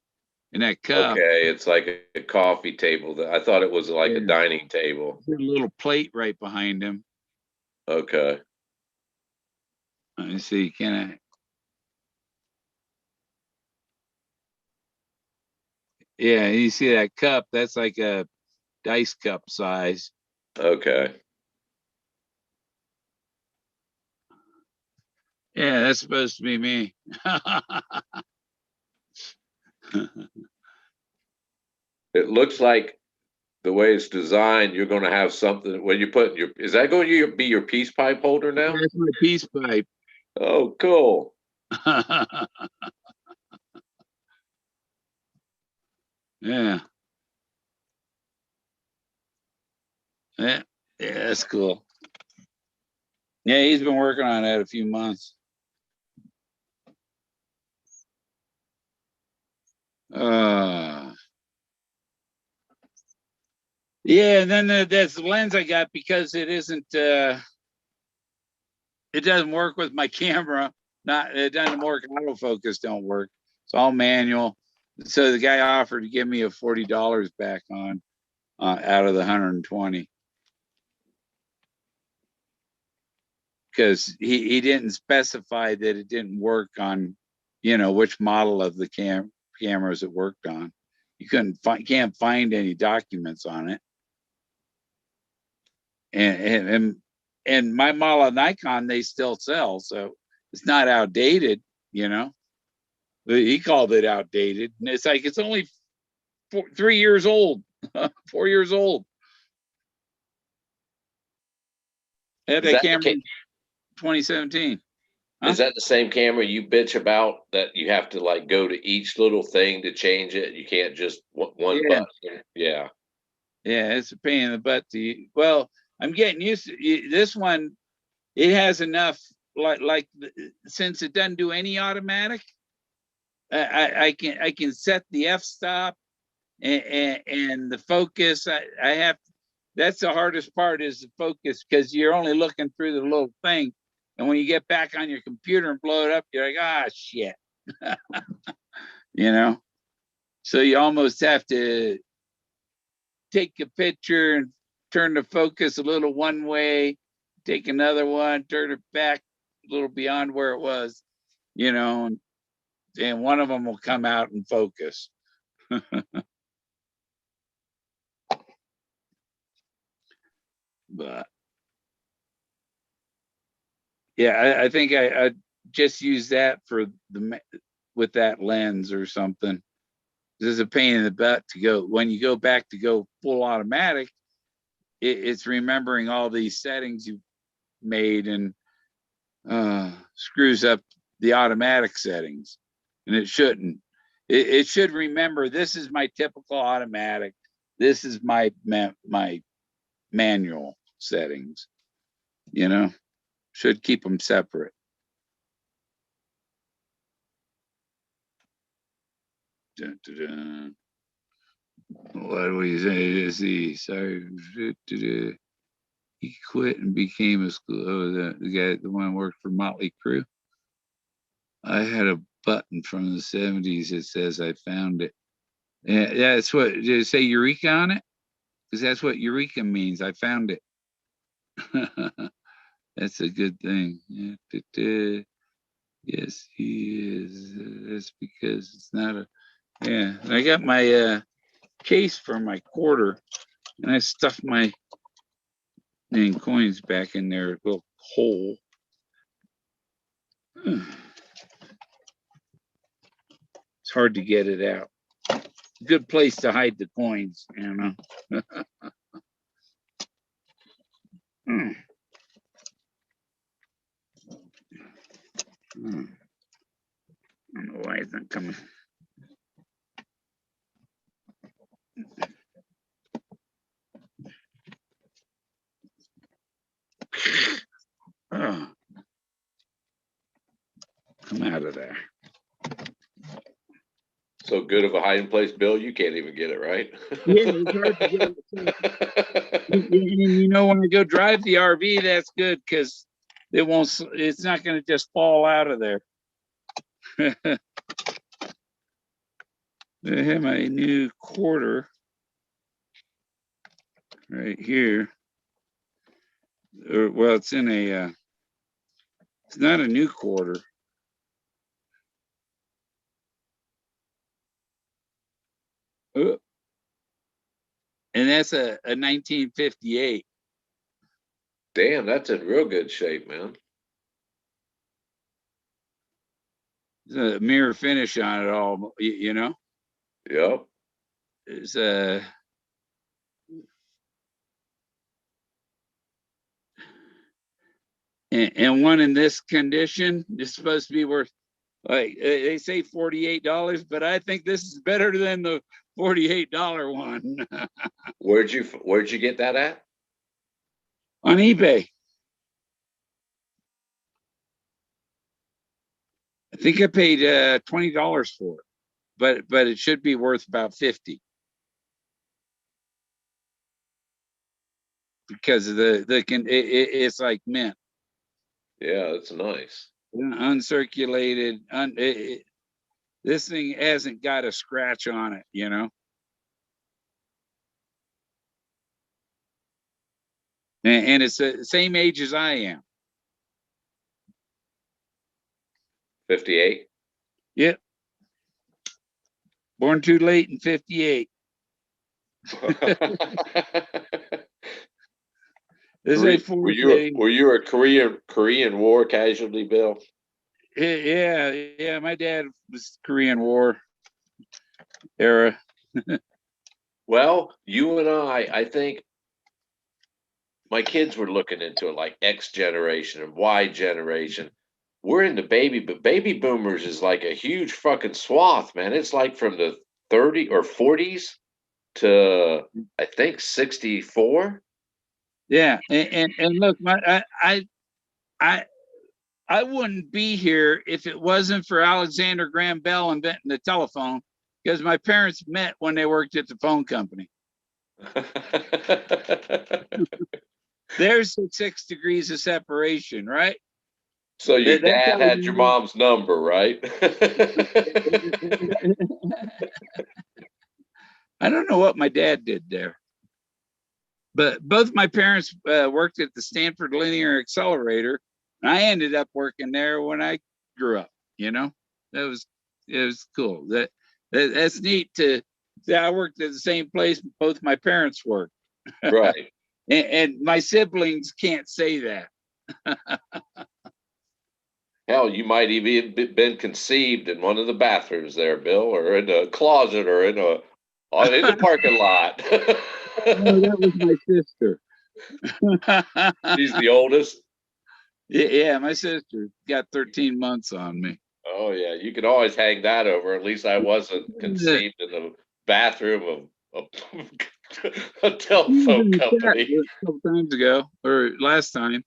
And that cup. Okay, it's like a coffee table. I thought it was like a dining table. There's a little plate right behind him. Okay. Let me see, can I? Yeah, you see that cup? That's like a dice cup size. Okay. Yeah, that's supposed to be me. It looks like the way it's designed, you're going to have something when you put your. Is that going to be your peace pipe holder now? That's my peace pipe. Oh, cool. Yeah. Yeah, that's cool. Yeah, he's been working on that a few months. Yeah, and then that's the lens I got because it isn't it doesn't work with my camera. It doesn't work. Autofocus don't work. It's all manual. So the guy offered to give me a $40 back on out of the 120 because he didn't specify that it didn't work on, which model of the cameras it worked on. You can't find any documents on it. And my model of Nikon they still sell, so it's not outdated, He called it outdated, and it's like it's only 3 years old, 4 years old. I had that camera in 2017. Is that the same camera you bitch about that you have to like go to each little thing to change it? You can't just one button. Yeah. Yeah, it's a pain in the butt well, I'm getting used to this one. It has enough since it doesn't do any automatic, I can set the f-stop and the focus. I have, that's the hardest part is the focus because you're only looking through the little thing. And when you get back on your computer and blow it up, you're like, shit. So you almost have to take a picture and turn the focus a little one way, take another one, turn it back a little beyond where it was, and one of them will come out and focus. But yeah, I think I just use that for with that lens or something. This is a pain in the butt to go when you go back to go full automatic. It's remembering all these settings you made and screws up the automatic settings, and it shouldn't. It should remember this is my typical automatic. This is my manual settings. Should keep them separate. Dun, dun, dun. What do we say? Let's see. Sorry. He quit and became a school. Oh, the guy, the one who worked for Motley Crue. I had a button from the 70s that says I found it. Yeah, that's what, did it say Eureka on it? Because that's what Eureka means. I found it. That's a good thing. Yeah, yes, he is. That's because it's not a, yeah. And I got my case for my quarter, and I stuffed my coins back in their little hole. It's hard to get it out. Good place to hide the coins, you know. I don't know why it's not coming. Oh. Come out of there. So good of a hiding place, Bill, you can't even get it, right? Yeah, it's hard to get it. You know, when I go drive the RV, that's good because it won't, it's not going to just fall out of there. I have my new quarter right here. Well, it's in a, it's not a new quarter. And that's a 1958. Damn, that's in real good shape, man. There's a mirror finish on it all, you know? Yep. It's and one in this condition is supposed to be worth, like they say $48, but I think this is better than the $48 one. Where'd you get that at? On eBay. I think I paid $20 for it, but it should be worth about 50 because of it's like mint. Yeah, it's nice. Uncirculated. This thing hasn't got a scratch on it, you know. And it's the same age as I am. 58. Yep. Born too late in 58. Were you a Korean War casualty, Bill? Yeah. My dad was Korean War era. Well, you and I think my kids were looking into it, like X generation and Y generation. We're into but baby boomers is like a huge fucking swath, man. It's like from the 30 or 40s to I think 64. Yeah, and look, I wouldn't be here if it wasn't for Alexander Graham Bell inventing the telephone, because my parents met when they worked at the phone company. There's the 6 degrees of separation, right? So your dad had your mom's number, right? I don't know what my dad did there, but both my parents worked at the Stanford Linear Accelerator, and I ended up working there when I grew up. You know, it was cool. That's neat to say I worked at the same place both my parents worked. Right. And my siblings can't say that. Hell, you might even been conceived in one of the bathrooms there, Bill, or in a closet, or in the parking lot. No, that was my sister. She's the oldest. Yeah, my sister got 13 months on me. Oh yeah, you can always hang that over. At least I wasn't conceived in the bathroom of a telephone company. A couple times ago, or last time.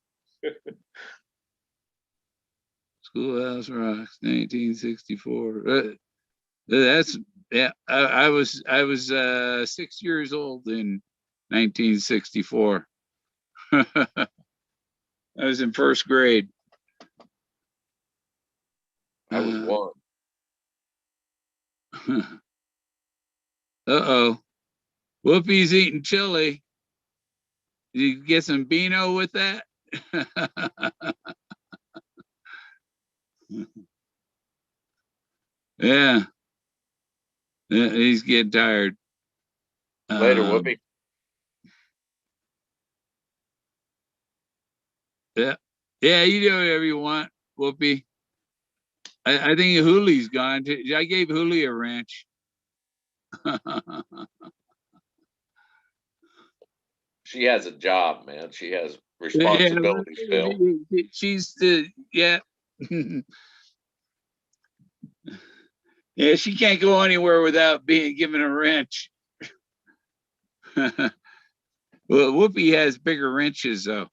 Schoolhouse Rocks, 1964. That's Yeah, I was 6 years old in 1964. I was in first grade. I was one. Uh-oh. Whoopi's eating chili. Did you get some Beano with that? Yeah. Yeah, he's getting tired. Later, Whoopi. Yeah. Yeah, you do whatever you want, Whoopi. I think Hoolie's gone. I gave Hoolie a wrench. She has a job, man. She has Yeah, responsibilities, Phil. she's the yeah. Yeah, she can't go anywhere without being given a wrench. Well, Whoopi has bigger wrenches though.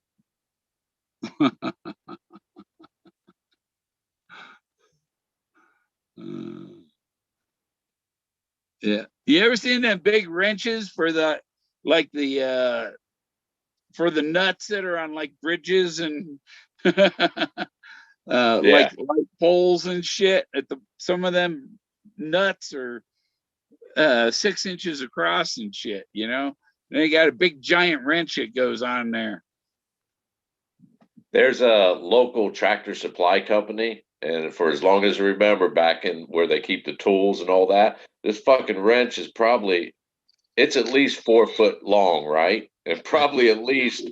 Yeah. You ever seen them big wrenches for the like the for the nuts that are on like bridges and Yeah. like light poles and shit at the some of them nuts are 6 inches across and shit, you know? They got a big giant wrench that goes on there. There's a local tractor supply company, and for as long as I remember, back in where they keep the tools and all that, this fucking wrench is probably it's at least 4 foot long, right? And probably at least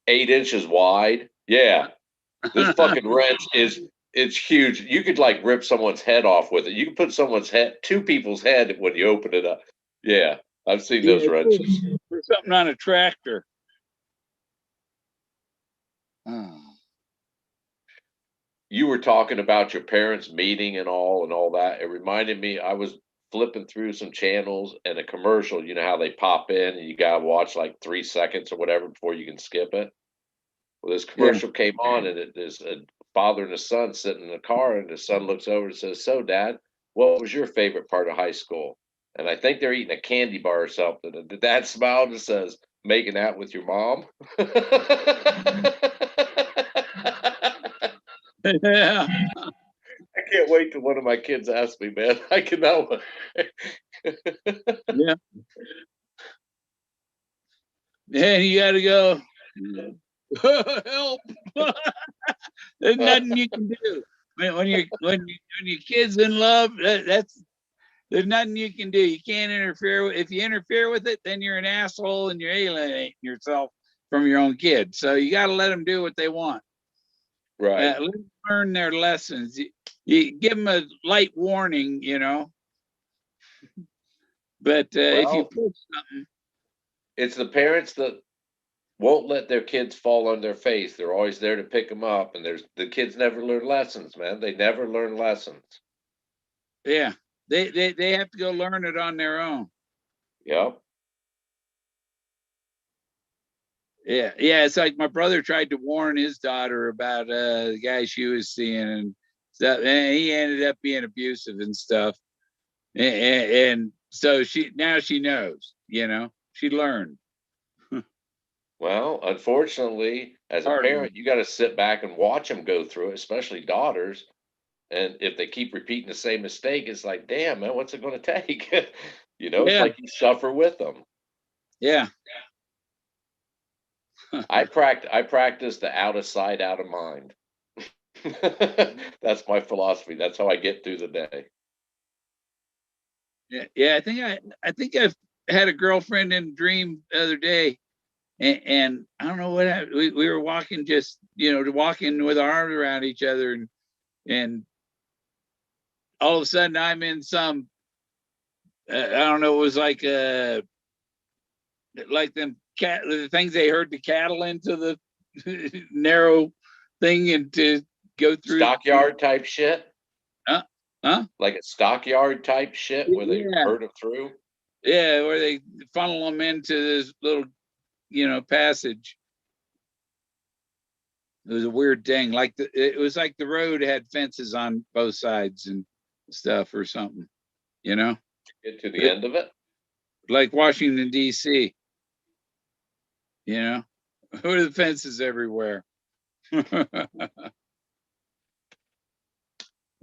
8 inches wide. Yeah. This fucking wrench is it's huge. You could like rip someone's head off with it. You can put someone's head, two people's head when you open it up. Yeah, I've seen those Yeah, wrenches. for something on a tractor. Oh. You were talking about your parents meeting and all that. It reminded me I was flipping through some channels and a commercial, you know how they pop in and you gotta watch like 3 seconds or whatever before you can skip it. Well, this Yeah. commercial came on and it is a father and a son sitting in the car, and the son looks over and says, "So, Dad, what was your favorite part of high school?" And I think they're eating a candy bar or something. And the dad smiled and says, "Making out with your mom." Yeah. I can't wait till one of my kids asks me, man. I cannot. Yeah. Yeah, you gotta go. Help. There's nothing you can do. When your kid's in love, that's there's nothing you can do. You can't interfere if you interfere with it, then you're an asshole and you're alienating yourself from your own kid. So you got to let them do what they want. Right. Let them learn their lessons. You give them a light warning, you know. But if you Well, push something, it's the parents that won't let their kids fall on their face. They're always there to pick them up, and there's the kids never learn lessons, man. They never learn lessons. yeah, they have to go learn it on their own. Yep. Yeah, yeah. It's like my brother tried to warn his daughter about the guy she was seeing and stuff, and he ended up being abusive and stuff. And so now she knows, you know, she learned. Well, unfortunately, as a Hard. parent, you got to sit back and watch them go through it, especially daughters. And if they keep repeating the same mistake, it's like, damn, man, what's it going to take? You know, it's Yeah, like you suffer with them. yeah. I practice the out of sight, out of mind. That's my philosophy. That's how I get through the day. Yeah, yeah. I think I've had a girlfriend in a dream the other day, and I don't know what happened. We were walking, just walking with our arms around each other, and all of a sudden I'm in some I don't know. It was like them the things they herd the cattle into the narrow thing and to go through Stockyard type shit? huh? Like a stockyard type shit where they Yeah, herd them through? yeah, where they funnel them into this little passage. It was a weird thing. It was like the road had fences on both sides and stuff or something, you know? Get to the end of it. like Washington, D.C. You know, where are the fences everywhere?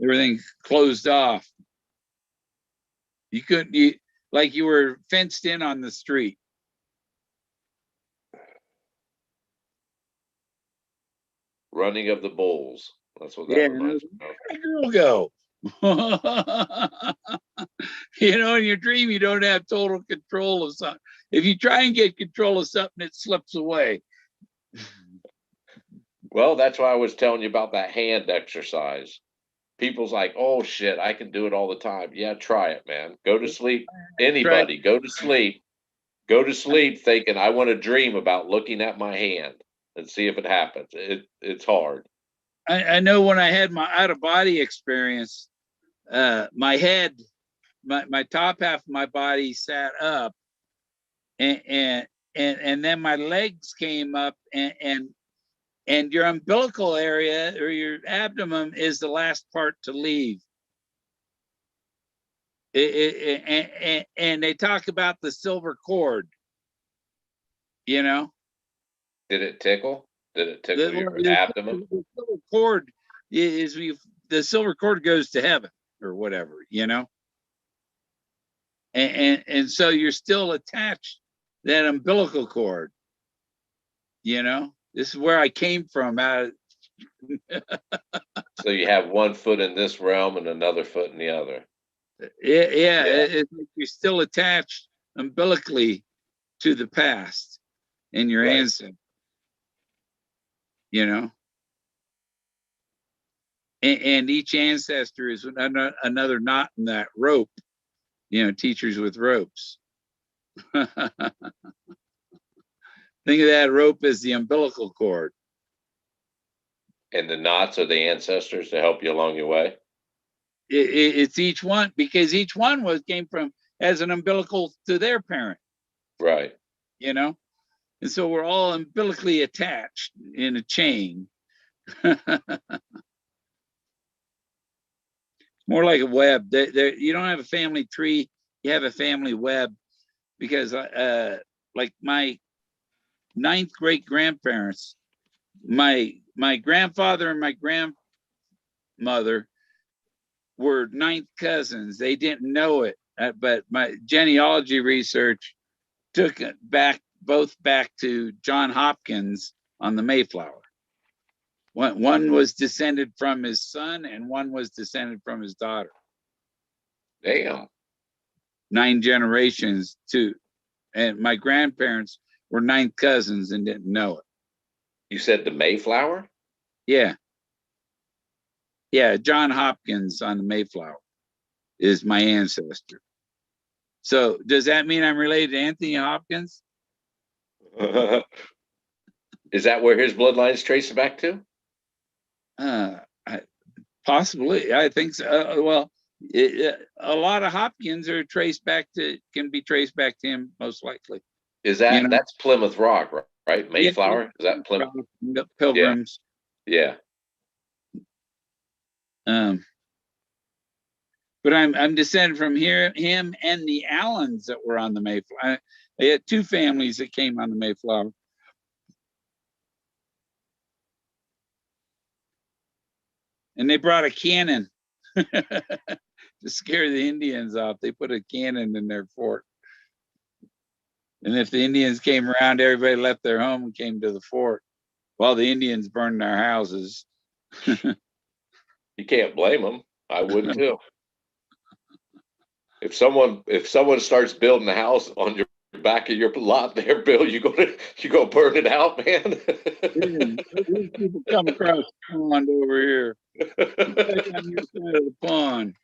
Everything closed off. You couldn't, like you were fenced in on the street. Running of the bulls. That's what that Yeah, reminds me of. where'd the girl go? You know, in your dream, you don't have total control of something. If you try and get control of something, it slips away. Well, that's why I was telling you about that hand exercise. People's like, oh shit, I can do it all the time. Yeah, try it, man. Go to sleep. Anybody, go to sleep. Go to sleep thinking I want to dream about looking at my hand and see if it happens. It's hard. I know when I had my out of body experience, my head, my top half of my body sat up, and then my legs came up, and your umbilical area or your abdomen is the last part to leave. And they talk about the silver cord, you know. Did it tickle? Did it tickle your abdomen? The silver cord is the silver cord goes to heaven or whatever, you know. And so you're still attached that umbilical cord, you know. This is where I came from. So you have one foot in this realm and another foot in the other. Yeah. You're still attached umbilically to the past and your ancestors, you know. And each ancestor is another knot in that rope, you know, teachers with ropes. Think of that rope as the umbilical cord. And the knots are the ancestors to help you along your way? It's each one, because each one came from as an umbilical to their parent. Right. You know? And so we're all umbilically attached in a chain. More like a web. You don't have a family tree, you have a family web, because like my 9th great grandparents, my grandfather and my grandmother were 9th cousins. They didn't know it, but my genealogy research took it both back to John Hopkins on the Mayflower. One was descended from his son and one was descended from his daughter. Damn. 9 generations too. And my grandparents were 9th cousins and didn't know it. You said the Mayflower? Yeah. Yeah, John Hopkins on the Mayflower is my ancestor. So does that mean I'm related to Anthony Hopkins? Is that where his bloodline is traced back to? Possibly. I think so. Well, a lot of Hopkins can be traced back to him, most likely. Is that, you know? That's Plymouth Rock, right? Mayflower? Is that Plymouth? Pilgrims. Yeah. But I'm descended from him and the Allens that were on the Mayflower. They had 2 families that came on the Mayflower. And they brought a cannon to scare the Indians off. They put a cannon in their fort. And if the Indians came around, everybody left their home and came to the fort while the Indians burned their houses. You can't blame them. I would too. If someone starts building a house on your back of your lot there, Bill, you go burn it out, man. People come across the pond over here. On your side of the pond.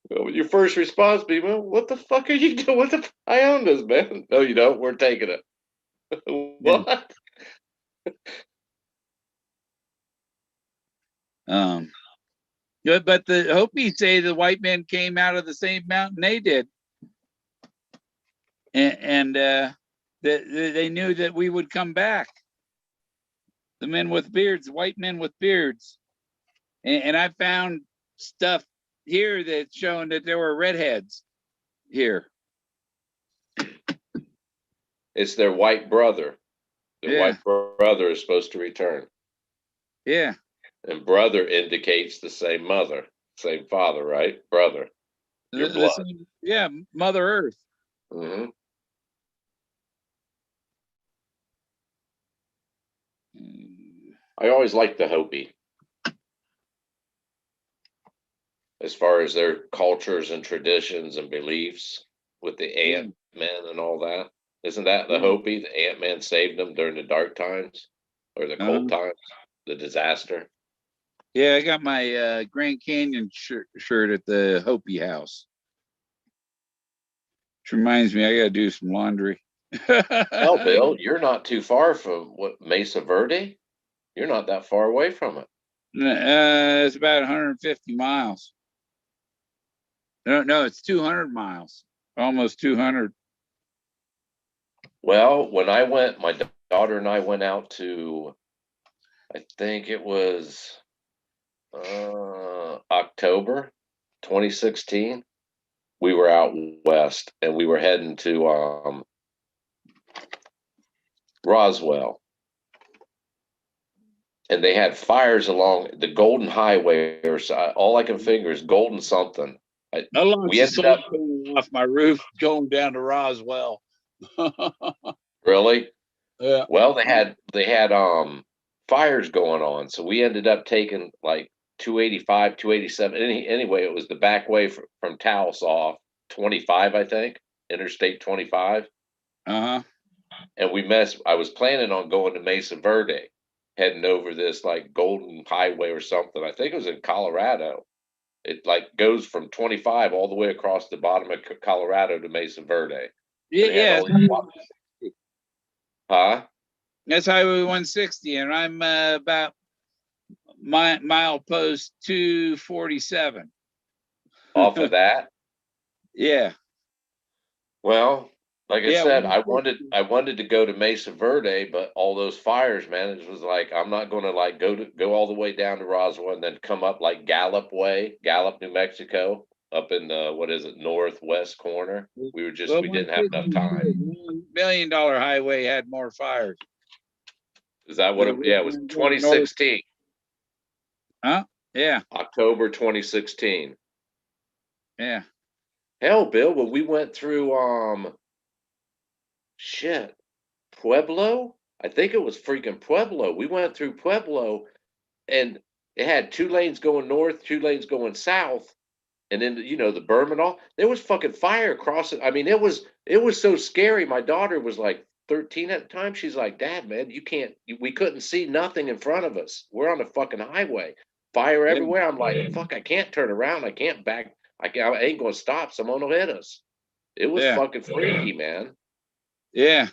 Well, your first response be, well, what the fuck are you doing? I own this, man. No, you don't. We're taking it. What? But the Hopi say the white men came out of the same mountain they did, and they knew that we would come back. The men with beards, white men with beards, and I found stuff here that's showing that there were redheads here. It's their white brother. The Yeah. white brother is supposed to return. Yeah. And brother indicates the same mother, same father, right? Brother. Your blood. Yeah, Mother Earth. Mm-hmm. I always liked the Hopi. As far as their cultures and traditions and beliefs with the Ant-Man and all that. Isn't that the Hopi? The Ant-Man saved them during the dark times or the cold times, the disaster. Yeah, I got my Grand Canyon shirt at the Hopi house. Which reminds me, I got to do some laundry. Hell, Bill, you're not too far from what Mesa Verde? You're not that far away from it. It's about 150 miles. No, it's 200 miles. Almost 200. Well, when I went, my daughter and I went out to, I think it was October 2016. We were out west and we were heading to Roswell. And they had fires along the Golden Highway, or all I can figure is Golden something. We ended up off my roof going down to Roswell. Really? Yeah. Well, they had fires going on, so we ended up taking like 285, 287. Anyway, it was the back way from Taos off 25, I think, Interstate 25. Uh-huh. And I was planning on going to Mesa Verde, heading over this like Golden Highway or something. I think it was in Colorado. It like goes from 25 all the way across the bottom of Colorado to Mesa Verde. Yeah. Huh? That's Highway 160, and I'm about mile post 247. Off of that? Yeah. Well, like I said, I wanted to go to Mesa Verde, but all those fires, man, it was like I'm not going to like go all the way down to Roswell and then come up like Gallup, New Mexico, up in the what is it, northwest corner. We didn't have enough time. $1 million highway had more fires. Is that what? It was 2016. Huh? Yeah. October 2016. Yeah. Hell, Bill, when we went through Pueblo, I think it was freaking Pueblo. We went through Pueblo and it had 2 lanes going north, 2 lanes going south, and then the berm and all. There was fucking fire across it. I mean, it was so scary. My daughter was like 13 at the time. She's like, "Dad, man, we couldn't see nothing in front of us. We're on the fucking highway. Fire everywhere." I'm like, "Fuck, I can't turn around. I can't back. I ain't gonna stop. Someone will hit us." It was fucking freaky, man. Yeah.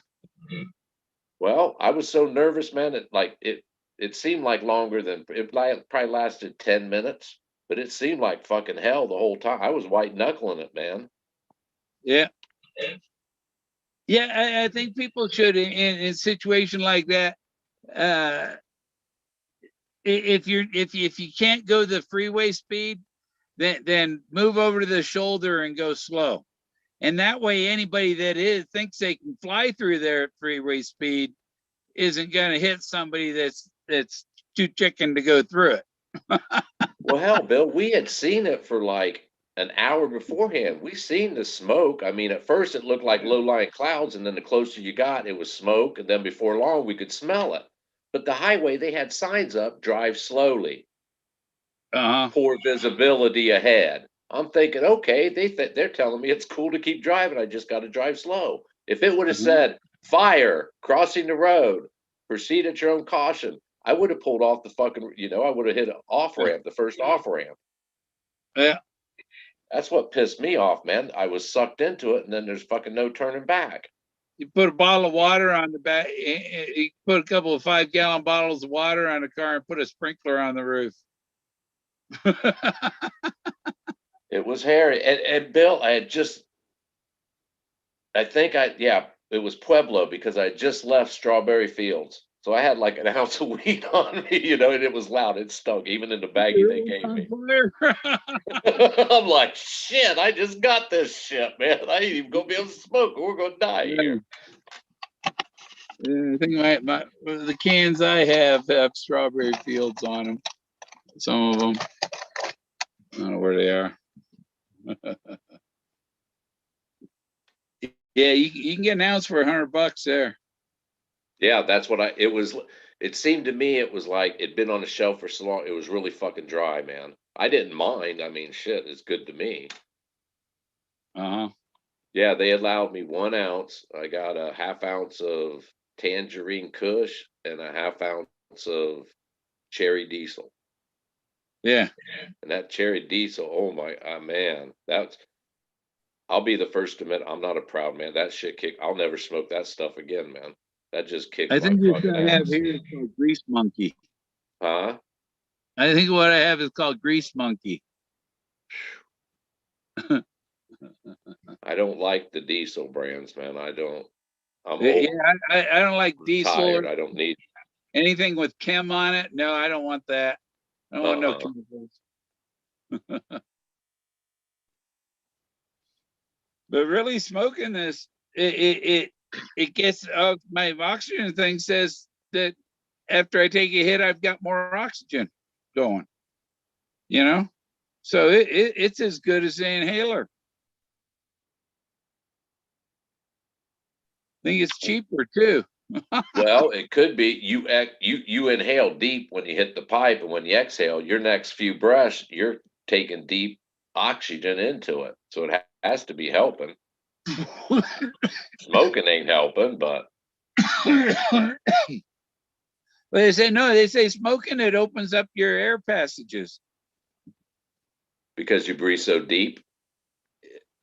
Well, I was so nervous, man. It seemed like longer than it probably lasted 10 minutes, but it seemed like fucking hell the whole time. I was white knuckling it, man. Yeah. Yeah, I think people should in a situation like that. If you can't go the freeway speed, then move over to the shoulder and go slow. And that way, anybody that thinks they can fly through their freeway speed isn't going to hit somebody that's too chicken to go through it. Well, hell, Bill, we had seen it for like an hour beforehand. We seen the smoke. I mean, at first it looked like low-lying clouds, and then the closer you got, it was smoke, and then before long we could smell it. But the highway, they had signs up, drive slowly. Poor visibility ahead. I'm thinking, okay, they're telling me it's cool to keep driving. I just got to drive slow. If it would have said fire crossing the road, proceed at your own caution, I would have pulled off the fucking, I would have hit an off ramp, the first off ramp. Yeah. That's what pissed me off, man. I was sucked into it, and then there's fucking no turning back. You put a bottle of water on the back. You put a couple of 5-gallon bottles of water on the car and put a sprinkler on the roof. It was hairy. And Bill, it was Pueblo because I had just left Strawberry Fields. So I had like an ounce of weed on me, you know, and it was loud. It stunk, even in the baggie they gave me. I'm like, shit, I just got this shit, man. I ain't even gonna be able to smoke. We're gonna die here. I think the cans I have strawberry fields on them. Some of them. I don't know where they are. Yeah, you can get an ounce for $100 there. Yeah, that's what it seemed to me it was like it'd been on the shelf for so long, it was really fucking dry, man. I didn't mind. I mean, shit, it's good to me. Uh-huh. Yeah, they allowed me 1 ounce. I got a half ounce of tangerine kush and a half ounce of cherry diesel. Yeah. And that cherry diesel, oh my man, I'll be the first to admit I'm not a proud man. That shit kick. I'll never smoke that stuff again, man. That just kicked I my think what fucking I have ass. here is called Grease Monkey. Huh? I think what I have is called Grease Monkey. I don't like the diesel brands, man. I don't. I'm Yeah, old. I don't like diesel Tired. or I don't need. anything with chem on it. No, I don't want that. I don't want no Uh-uh. chemicals. But really smoking this, it gets my oxygen thing says that after I take a hit, I've got more oxygen going, you know? So it's as good as the inhaler. I think it's cheaper too. Well, it could be you inhale deep when you hit the pipe, and when you exhale, your next few breaths, you're taking deep oxygen into it. So it has to be helping. Smoking ain't helping, but They say no, they say smoking it opens up your air passages. because you breathe so deep.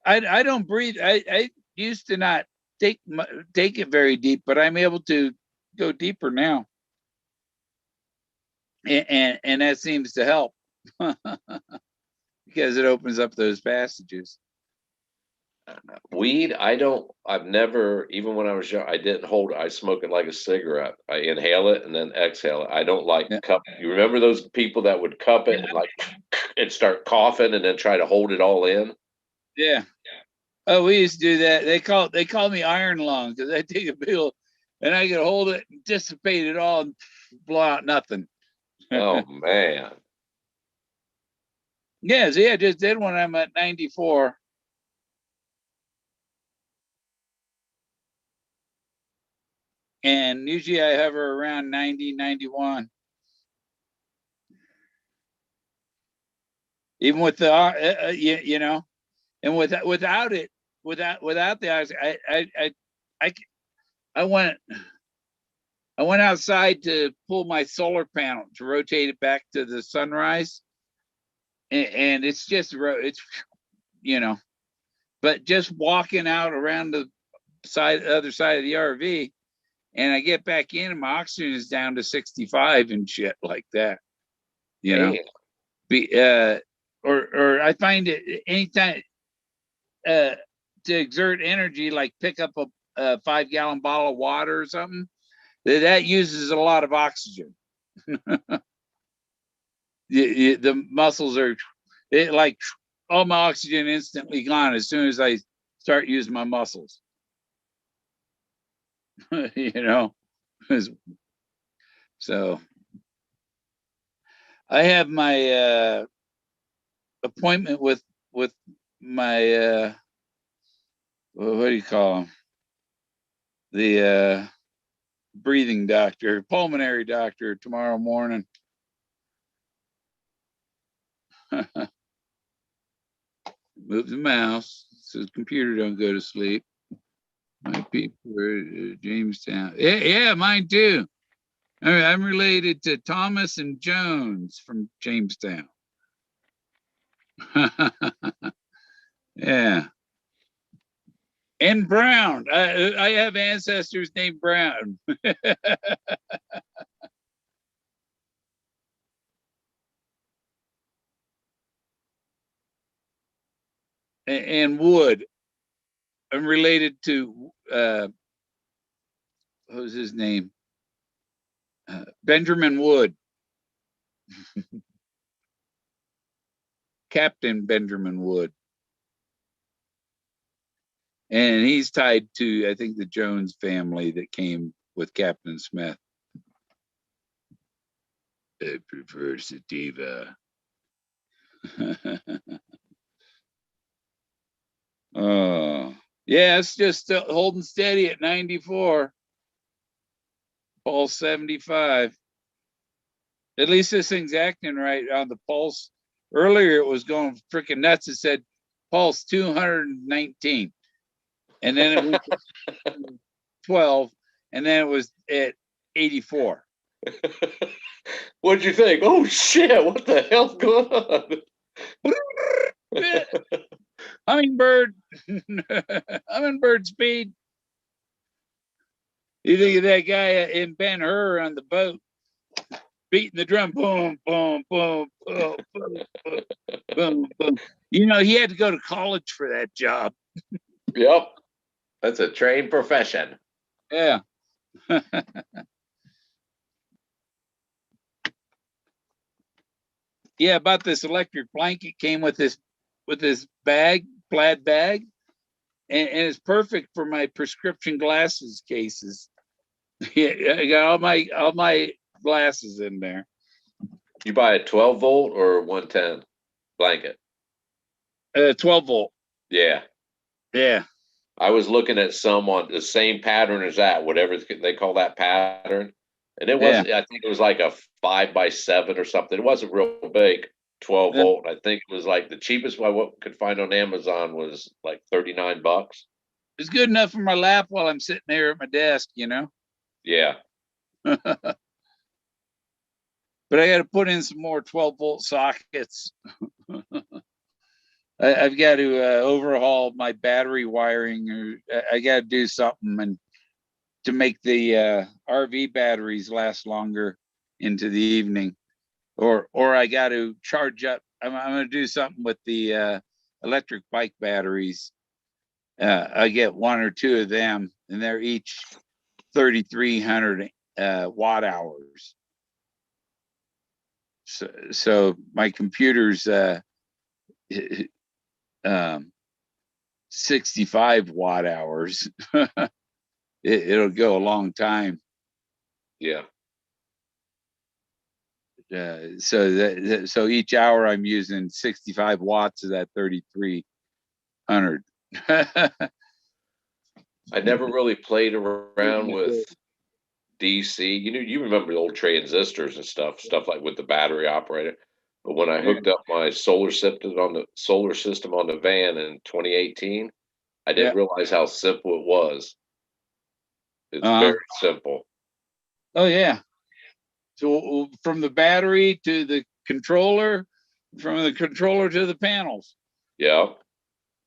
I don't breathe. I used to not take it very deep, but I'm able to go deeper now, and that seems to help because it opens up those passages. Weed, I've never, even when I was young, I didn't hold it. I smoke it like a cigarette. I inhale it and then exhale it. I don't like Yeah. cup. You remember those people that would cup it and like and start coughing and then try to hold it all in? Yeah. Oh, we used to do that. They call me iron lung because I take a pill and I could hold it and dissipate it all and blow out nothing. Oh man. Yeah, see, I just did one. I'm at 94. And usually I hover around 90, 91. Even with the, you know, and without it, without the oxygen, I went outside to pull my solar panel to rotate it back to the sunrise, and it's just it's, you know, but just walking out around the other side of the RV, and I get back in, and my oxygen is down to 65 and shit like that, you know. Or I find it anytime to exert energy, like pick up a 5-gallon bottle of water or something, that uses a lot of oxygen. The muscles are like all my oxygen instantly gone as soon as I start using my muscles. You know, so I have my appointment with my what do you call him? The breathing doctor, pulmonary doctor tomorrow morning. Move the mouse so the computer don't go to sleep. My people are Jamestown. Yeah, mine too. I'm related to Thomas and Jones from Jamestown. Yeah. And Brown. I have ancestors named Brown. And Wood. I'm related to what was his name? Benjamin Wood. Captain Benjamin Wood. And he's tied to, I think, the Jones family that came with Captain Smith. I prefer sativa. Oh, yeah, it's just holding steady at 94. Pulse 75. At least this thing's acting right on the pulse. Earlier it was going freaking nuts. It said pulse 219. And then it went to 12. And then it was at 84. What'd you think? Oh shit, what the hell's going on? Hummingbird. Hummingbird speed. You think of that guy in Ben-Hur on the boat beating the drum, boom, boom, boom, boom, boom, boom, boom, boom. You know, he had to go to college for that job. Yep. That's a trained profession. Yeah. Yeah, about this electric blanket came with this bag, plaid bag, and it's perfect for my prescription glasses cases. Yeah, I got all my glasses in there. You buy a 12 volt or 110 blanket? 12 volt. Yeah. Yeah. I was looking at some on the same pattern as that, whatever they call that pattern. And it wasn't, I think it was like a 5x7 or something. It wasn't real big, 12 volt. I think it was like the cheapest one I could find on Amazon was like $39. It's good enough for my lap while I'm sitting there at my desk, you know? Yeah. But I got to put in some more 12 volt sockets. I've got to overhaul my battery wiring, or I got to do something and to make the RV batteries last longer into the evening, or I got to charge up. I'm going to do something with the electric bike batteries. I get one or two of them, and they're each 3,300 watt hours. So my computer's 65 watt hours. It'll go a long time. Yeah. So each hour I'm using 65 watts of that 3,300. I never really played around with DC. You remember the old transistors and stuff like with the battery operator. But when I hooked up my solar system on the van in 2018, I didn't realize how simple it was. It's very simple. Oh yeah. So from the battery to the controller, from the controller to the panels. Yeah.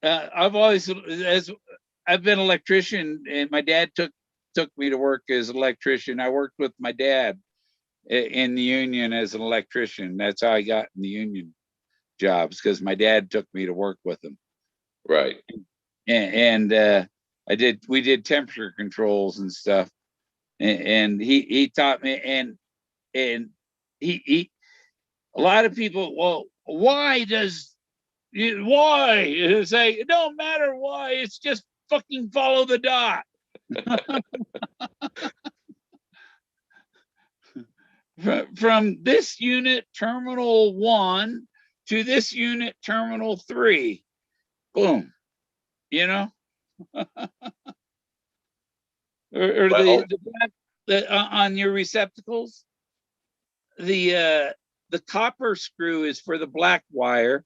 I've been an electrician, and my dad took me to work as an electrician. I worked with my dad in the union as an electrician. That's how I got in the union jobs, because my dad took me to work with him. Right. And we did temperature controls and stuff. And he taught me, and he a lot of people, well, why say it don't matter why, it's just fucking follow the dot. From this unit terminal 1 to this unit terminal 3, boom, you know. or on your receptacles, the copper screw is for the black wire,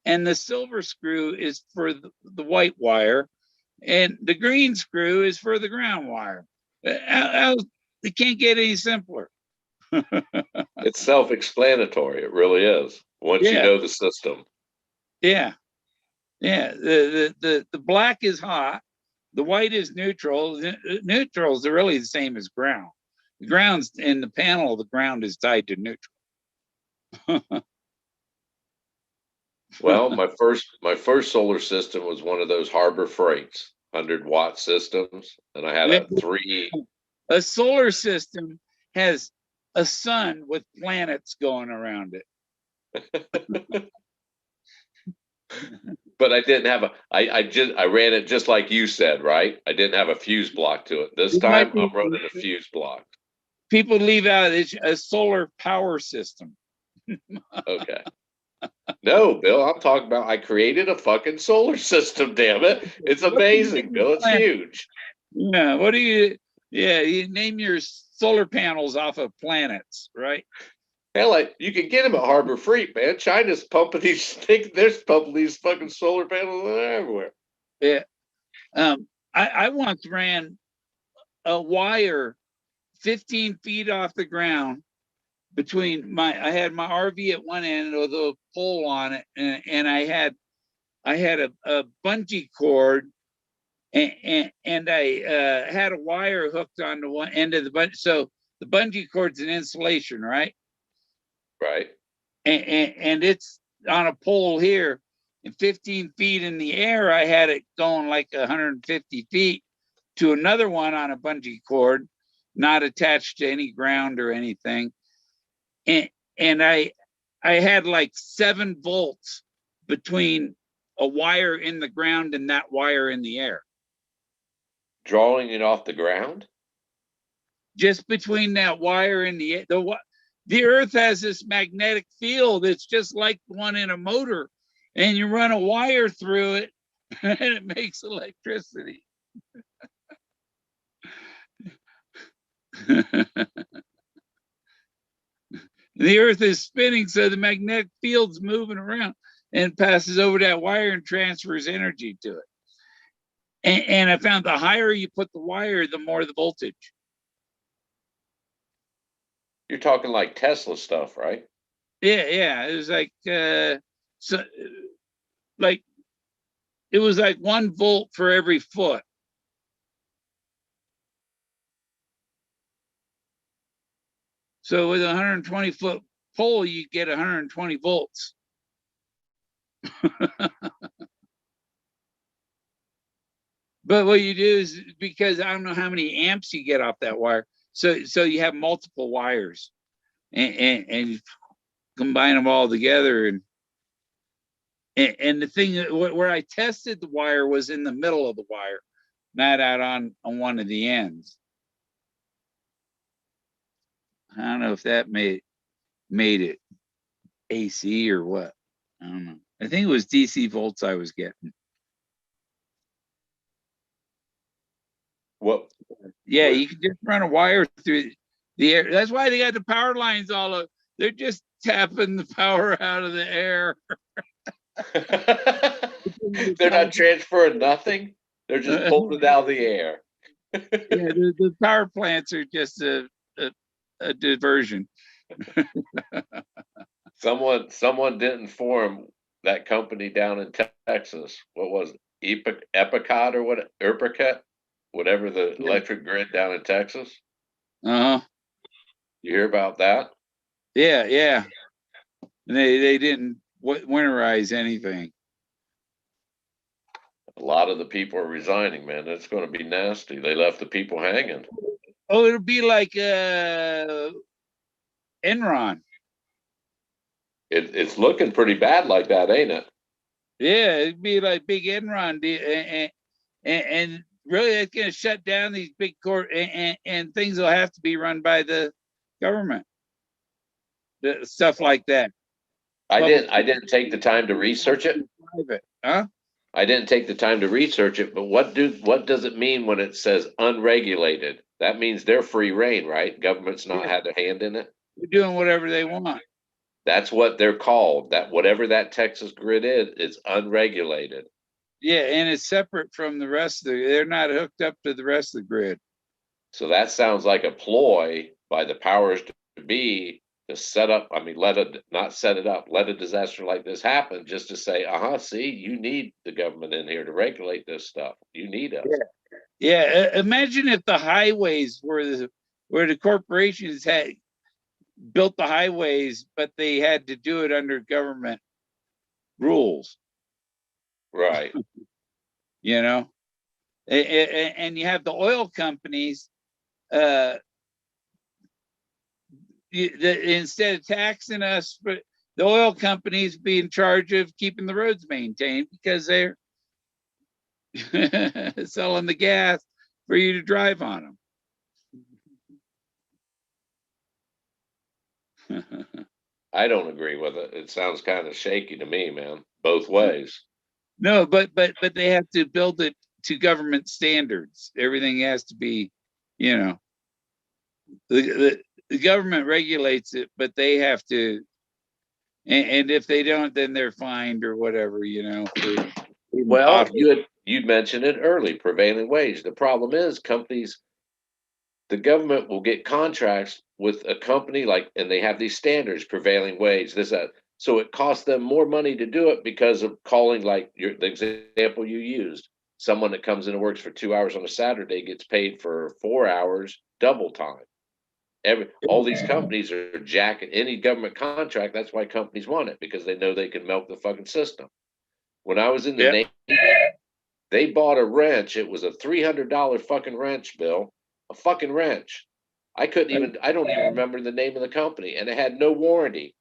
and the silver screw is for the white wire, and the green screw is for the ground wire. It can't get any simpler. It's self-explanatory. It really is. Once you know the system. Yeah. The black is hot. The white is neutral. Neutrals are really the same as ground. The ground's in the panel. The ground is tied to neutral. Well, my first solar system was one of those Harbor Freights 100-watt systems, and I had a 3. A solar system has a sun with planets going around it. But I didn't have I ran it just like you said, right? I didn't have a fuse block to it. This It might time be, I'm running a fuse block. people leave out it's a solar power system. Okay. No, Bill, I'm talking about I created a fucking solar system, damn it. It's What do you amazing, name Bill. It's planet? huge. Yeah, what do you, yeah, you name your solar panels off of planets, right? Hell, like you can get them at Harbor Freight, man. China's pumping these they're pumping these fucking solar panels everywhere. Yeah. I once ran a wire 15 feet off the ground between I had my RV at one end with a pole on it, and I had a bungee cord, and I had a wire hooked onto one end of the bungee. So the bungee cord's an insulation, right? Right. And it's on a pole here, and 15 feet in the air, I had it going like 150 feet to another one on a bungee cord, not attached to any ground or anything. And I had like 7 volts between a wire in the ground and that wire in the air. Drawing it off the ground? Just between that wire and the earth has this magnetic field. It's just like one in a motor, and you run a wire through it and it makes electricity. The earth is spinning, so the magnetic field's moving around and passes over that wire and transfers energy to it. And I found the higher you put the wire, the more the voltage. You're talking like Tesla stuff, right? Yeah. It was like like it was like 1 volt for every foot. So with a 120-foot pole, you get 120 volts. But what you do is, because I don't know how many amps you get off that wire, so you have multiple wires, and you combine them all together, and the thing where I tested the wire was in the middle of the wire, not out on one of the ends. I don't know if that made it AC or what. I don't know. I think it was DC volts I was getting. What? Yeah, you can just run a wire through the air. That's why they got the power lines all over. They're just tapping the power out of the air. They're not transferring nothing. They're just pulling it out of the air. Yeah, the power plants are just a diversion. Someone didn't form that company down in Texas. What was it? Epicot or what? Epicot, whatever the electric grid down in Texas. Uh-huh. You hear about that? Yeah. And they didn't winterize anything. A lot of the people are resigning, man. That's going to be nasty. They left the people hanging. Oh, it'll be like Enron. It's looking pretty bad like that, ain't it? Yeah, it'd be like big Enron, and really it's going to shut down these big and things will have to be run by the government. Stuff like that. I didn't take the time to research it. Private, huh? I didn't take the time to research it, but what does it mean when it says unregulated? That means they're free reign, right? Government's not had a hand in it. They're doing whatever they want. That's what they're called. That whatever that Texas grid is, it's unregulated. Yeah, and it's separate from the rest of they're not hooked up to the rest of the grid. So that sounds like a ploy by the powers to be to set up, let a disaster like this happen just to say, see, you need the government in here to regulate this stuff. You need us. Yeah. Imagine if the highways where the corporations had built the highways, but they had to do it under government rules. Right. You know, and you have the oil companies, instead of taxing us, but the oil companies be in charge of keeping the roads maintained because they're selling the gas for you to drive on them. I don't agree with it. It sounds kind of shaky to me, man, both ways. No, but they have to build it to government standards. Everything has to be, you know, the government regulates it, but they have to, and if they don't, then they're fined or whatever, you know. Well, you'd mentioned it early, prevailing wage. The problem is companies, the government will get contracts with a company like, and they have these standards, prevailing wage, this, that. So it costs them more money to do it because of calling, like the example you used. Someone that comes in and works for 2 hours on a Saturday gets paid for 4 hours double time. All these companies are jacking any government contract. That's why companies want it, because they know they can milk the fucking system. When I was in the Navy, they bought a wrench. It was a $300 fucking wrench, Bill. A fucking wrench. I don't even remember the name of the company, and it had no warranty.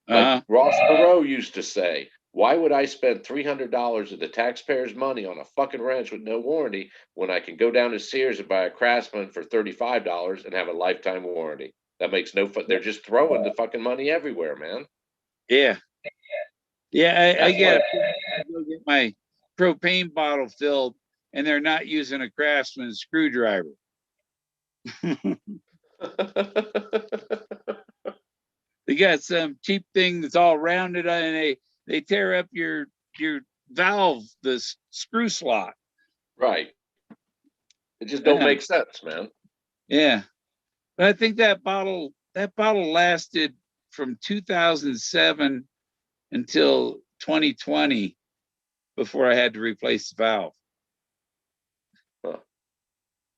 Like Ross Perot used to say, why would I spend $300 of the taxpayers' money on a fucking wrench with no warranty when I can go down to Sears and buy a Craftsman for $35 and have a lifetime warranty? That makes no fun. They're just throwing the fucking money everywhere, man. Yeah. Yeah, I get my propane bottle filled, and they're not using a Craftsman screwdriver. They got some cheap thing that's all rounded, and they tear up your valve, the screw slot. Right. It just don't make sense, man. Yeah, but I think that bottle lasted from 2007 until 2020 before I had to replace the valve. Huh.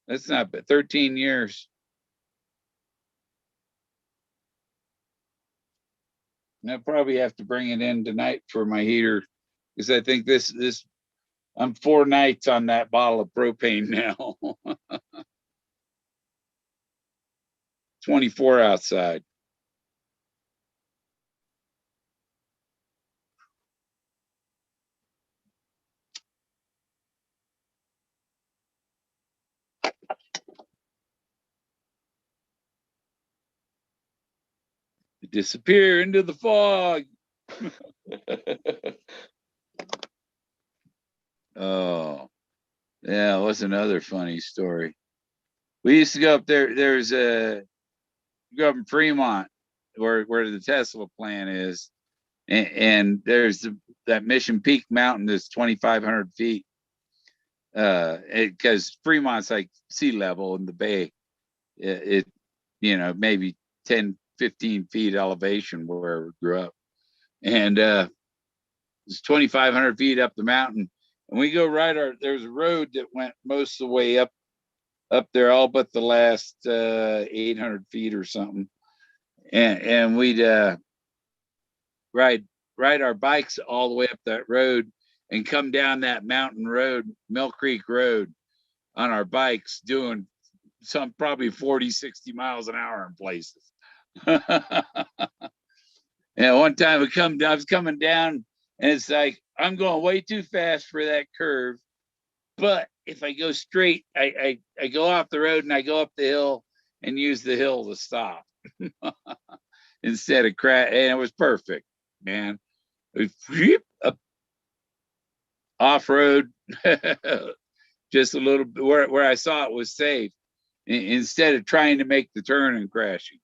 That's not bad. 13 years. And I'll probably have to bring it in tonight for my heater, because I think this I'm 4 nights on that bottle of propane now. 24 outside. Disappear into the fog. Oh, yeah, what's another funny story? We used to go up there. There's go up in Fremont, where the Tesla plant is, and there's that Mission Peak mountain that's 2,500 feet. Because Fremont's like sea level in the bay. It you know, maybe 10, 15 feet elevation where we grew up. And it's 2,500 feet up the mountain. And we go there's a road that went most of the way up there, all but the last 800 feet or something. And we'd ride our bikes all the way up that road and come down that mountain road, Mill Creek Road, on our bikes, doing some probably 40, 60 miles an hour in places. And one time I was coming down, and it's like, I'm going way too fast for that curve. But if I go straight, I go off the road and I go up the hill and use the hill to stop instead of crash. And it was perfect, man. Up off road, just a little bit where I saw it was safe, instead of trying to make the turn and crashing.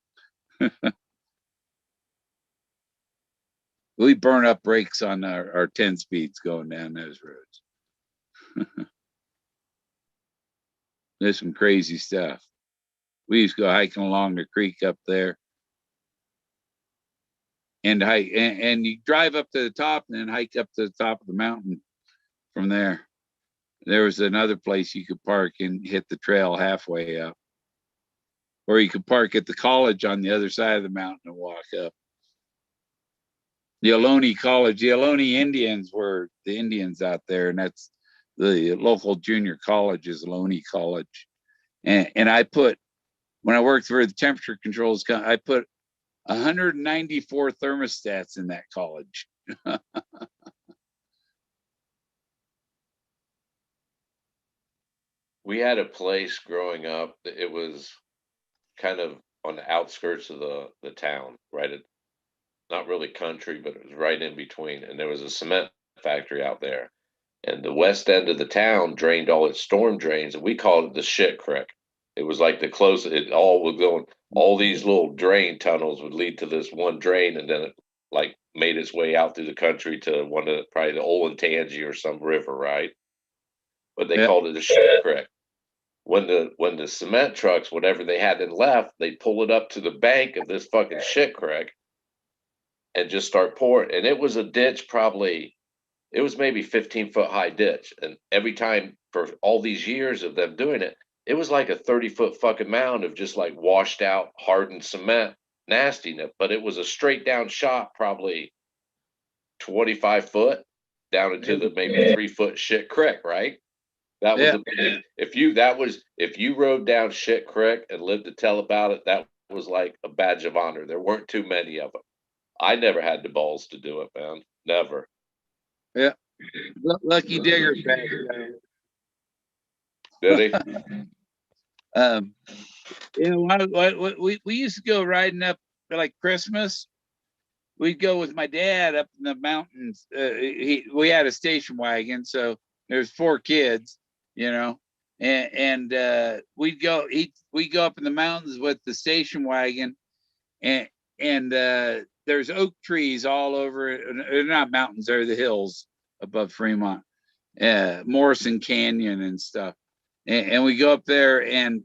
We burn up brakes on our 10 speeds going down those roads. There's some crazy stuff. We used to go hiking along the creek up there, and hike, and you drive up to the top and then hike up to the top of the mountain from there. There was another place you could park and hit the trail halfway up, or you could park at the college on the other side of the mountain and walk up. The Ohlone College, the Ohlone Indians were the Indians out there, and that's the local junior college is Ohlone College. And I put when I worked for the temperature controls, I put 194 thermostats in that college. We had a place growing up. It was kind of on the outskirts of the town, right at, not really country, but it was right in between. And there was a cement factory out there. And the west end of the town drained all its storm drains, and we called it the shit creek. It was like the closest, it all was going, all these little drain tunnels would lead to this one drain, and then it like made its way out through the country to one of probably the Olentangy or some river, right? But they Yeah. called it the shit creek. When the cement trucks, whatever they had in left, they'd pull it up to the bank of this fucking shit creek and just start pouring. And it was a ditch, probably it was maybe 15-foot high ditch. And every time for all these years of them doing it, it was like a 30-foot fucking mound of just like washed out, hardened cement nastiness. But it was a straight down shot, probably 25 foot down into the maybe 3-foot shit creek, right? That was Yeah. if you rode down shit creek and lived to tell about it, that was like a badge of honor. There weren't too many of them. I never had the balls to do it, man. Never. Yeah. Lucky Digger back. Did he? We used to go riding up for like Christmas. We'd go with my dad up in the mountains. We had a station wagon, so there's 4 kids, you know, and we'd go up in the mountains with the station wagon, and there's oak trees all over it. They're not mountains; they're the hills above Fremont, Morrison Canyon and stuff. And we go up there, and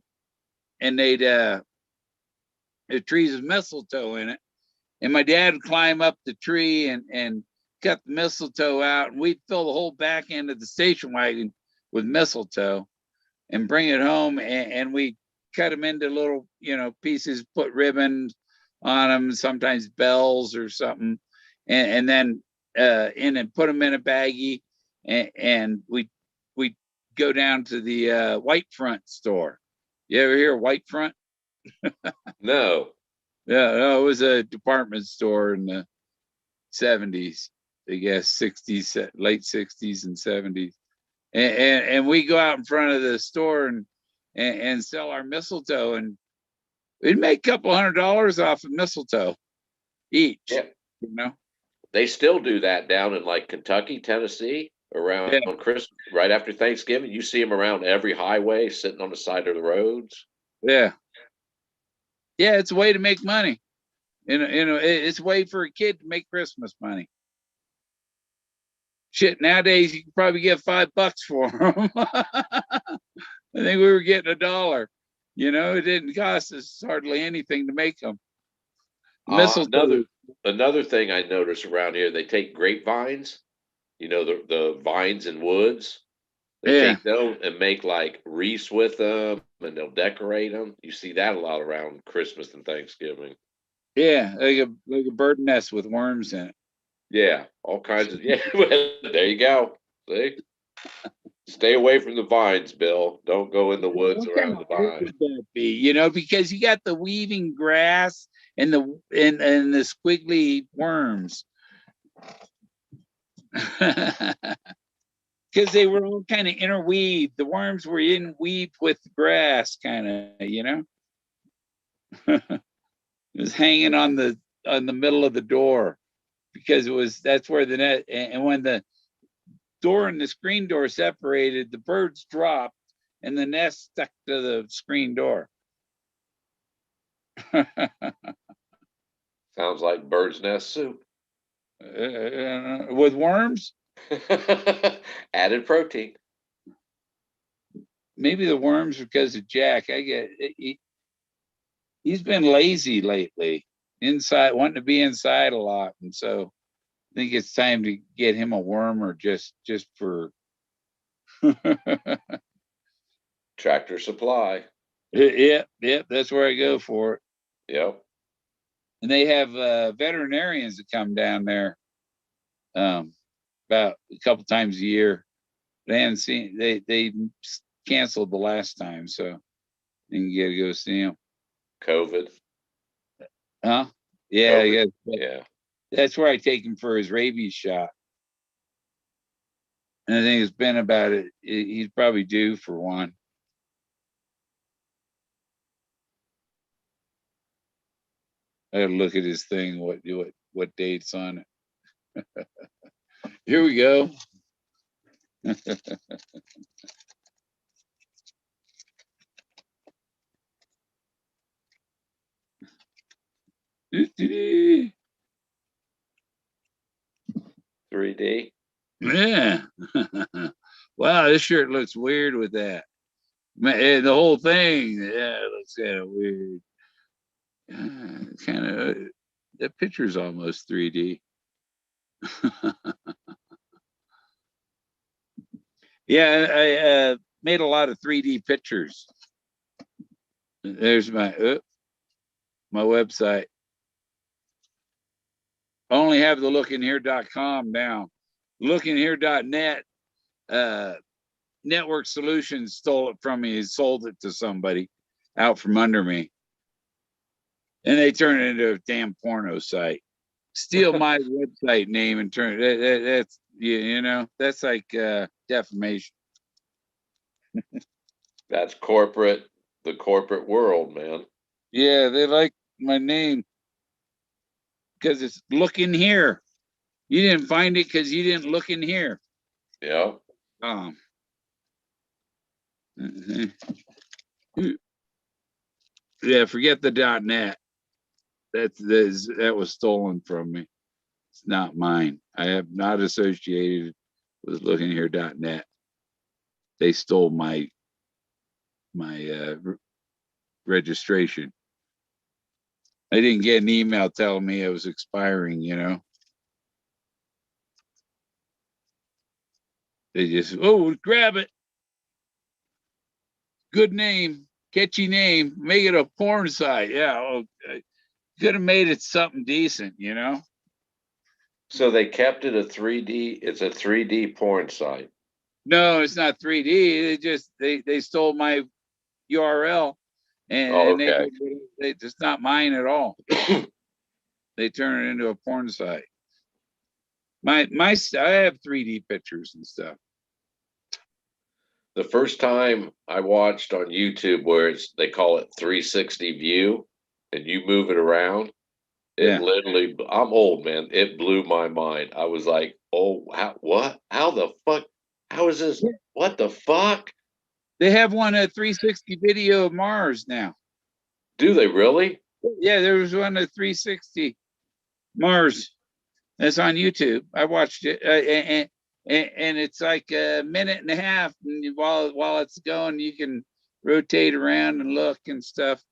they'd the trees with mistletoe in it. And my dad would climb up the tree and cut the mistletoe out, and we'd fill the whole back end of the station wagon with mistletoe and bring it home, and we cut them into little, pieces, put ribbons on them, sometimes bells or something, and then and put them in a baggie, and we go down to the White Front store. You ever hear of White Front? No. Yeah, no, it was a department store in the 70s, I guess, 60s, late 60s and 70s. And we go out in front of the store and sell our mistletoe, and we'd make a couple $100 off of mistletoe each. Yeah. They still do that down in like Kentucky, Tennessee, around Christmas, right after Thanksgiving. You see them around every highway, sitting on the side of the roads. Yeah. Yeah, it's a way to make money. It's a way for a kid to make Christmas money. Shit, nowadays you can probably get $5 for them. I think we were getting $1. It didn't cost us hardly anything to make them. Another thing I notice around here, they take grapevines, the vines and woods. They take them and make like wreaths with them, and they'll decorate them. You see that a lot around Christmas and Thanksgiving. Yeah, like a bird nest with worms in it. Yeah, all kinds of. Yeah, there you go. See, stay away from the vines, Bill. Don't go in the woods around the vines. Would that be? Because you got the weaving grass and the squiggly worms. Because they were all kind of interweaved. The worms were interweaved with the grass, kind of, It was hanging on the middle of the door, because that's where the net, and when the door and the screen door separated, the birds dropped and the nest stuck to the screen door. Sounds like bird's nest soup. With worms? Added protein. Maybe the worms because of Jack. He's been lazy lately, wanting to be inside a lot, and so I think it's time to get him a wormer just for Tractor Supply. Yeah, that's where I go for it. Yep. And they have veterinarians that come down there about a couple times a year. They haven't seen, they canceled the last time, so you can get to go see them. COVID. Huh? Yeah, COVID. yeah. Yeah. That's where I take him for his rabies shot. And I think it's been about it. He's probably due for one. I gotta look at his thing. What date's on it? Here we go. Yeah. 3D. Wow, this shirt looks weird with that. Man, the whole thing, yeah, it looks kind of weird. Kind of, that picture's almost 3D. Yeah, I made a lot of 3D pictures. There's my website. I only have the lookinhere.com now. Lookinhere.net, Network Solutions stole it from me. He sold it to somebody out from under me. And they turned it into a damn porno site. Steal my website name and turn it. That's, you know, that's like defamation. That's corporate, the corporate world, man. Yeah, they like my name because it's look in here. You didn't find it because you didn't look in here. Yeah. Yeah, forget the .net. That was stolen from me. It's not mine. I have not associated with lookinghere.net. They stole my registration. I didn't get an email telling me it was expiring, you know. They just, oh, grab it. Good name, catchy name, make it a porn site. Yeah, well, could have made it something decent, you know. So they kept it a 3D. It's a 3D porn site. No, it's not 3D. They stole my URL, and Okay. it's not mine at all. They turn it into a porn site. I have 3D pictures and stuff. The first time I watched on YouTube where they call it 360 view and you move it around, it literally, I'm old, man. It blew my mind. I was like, oh, what? How the fuck? How is this? What the fuck? They have one at 360 video of Mars now. Do they really? Yeah, there was one at 360 Mars. That's on YouTube. I watched it, and it's like a minute and a half. And while it's going, you can rotate around and look and stuff.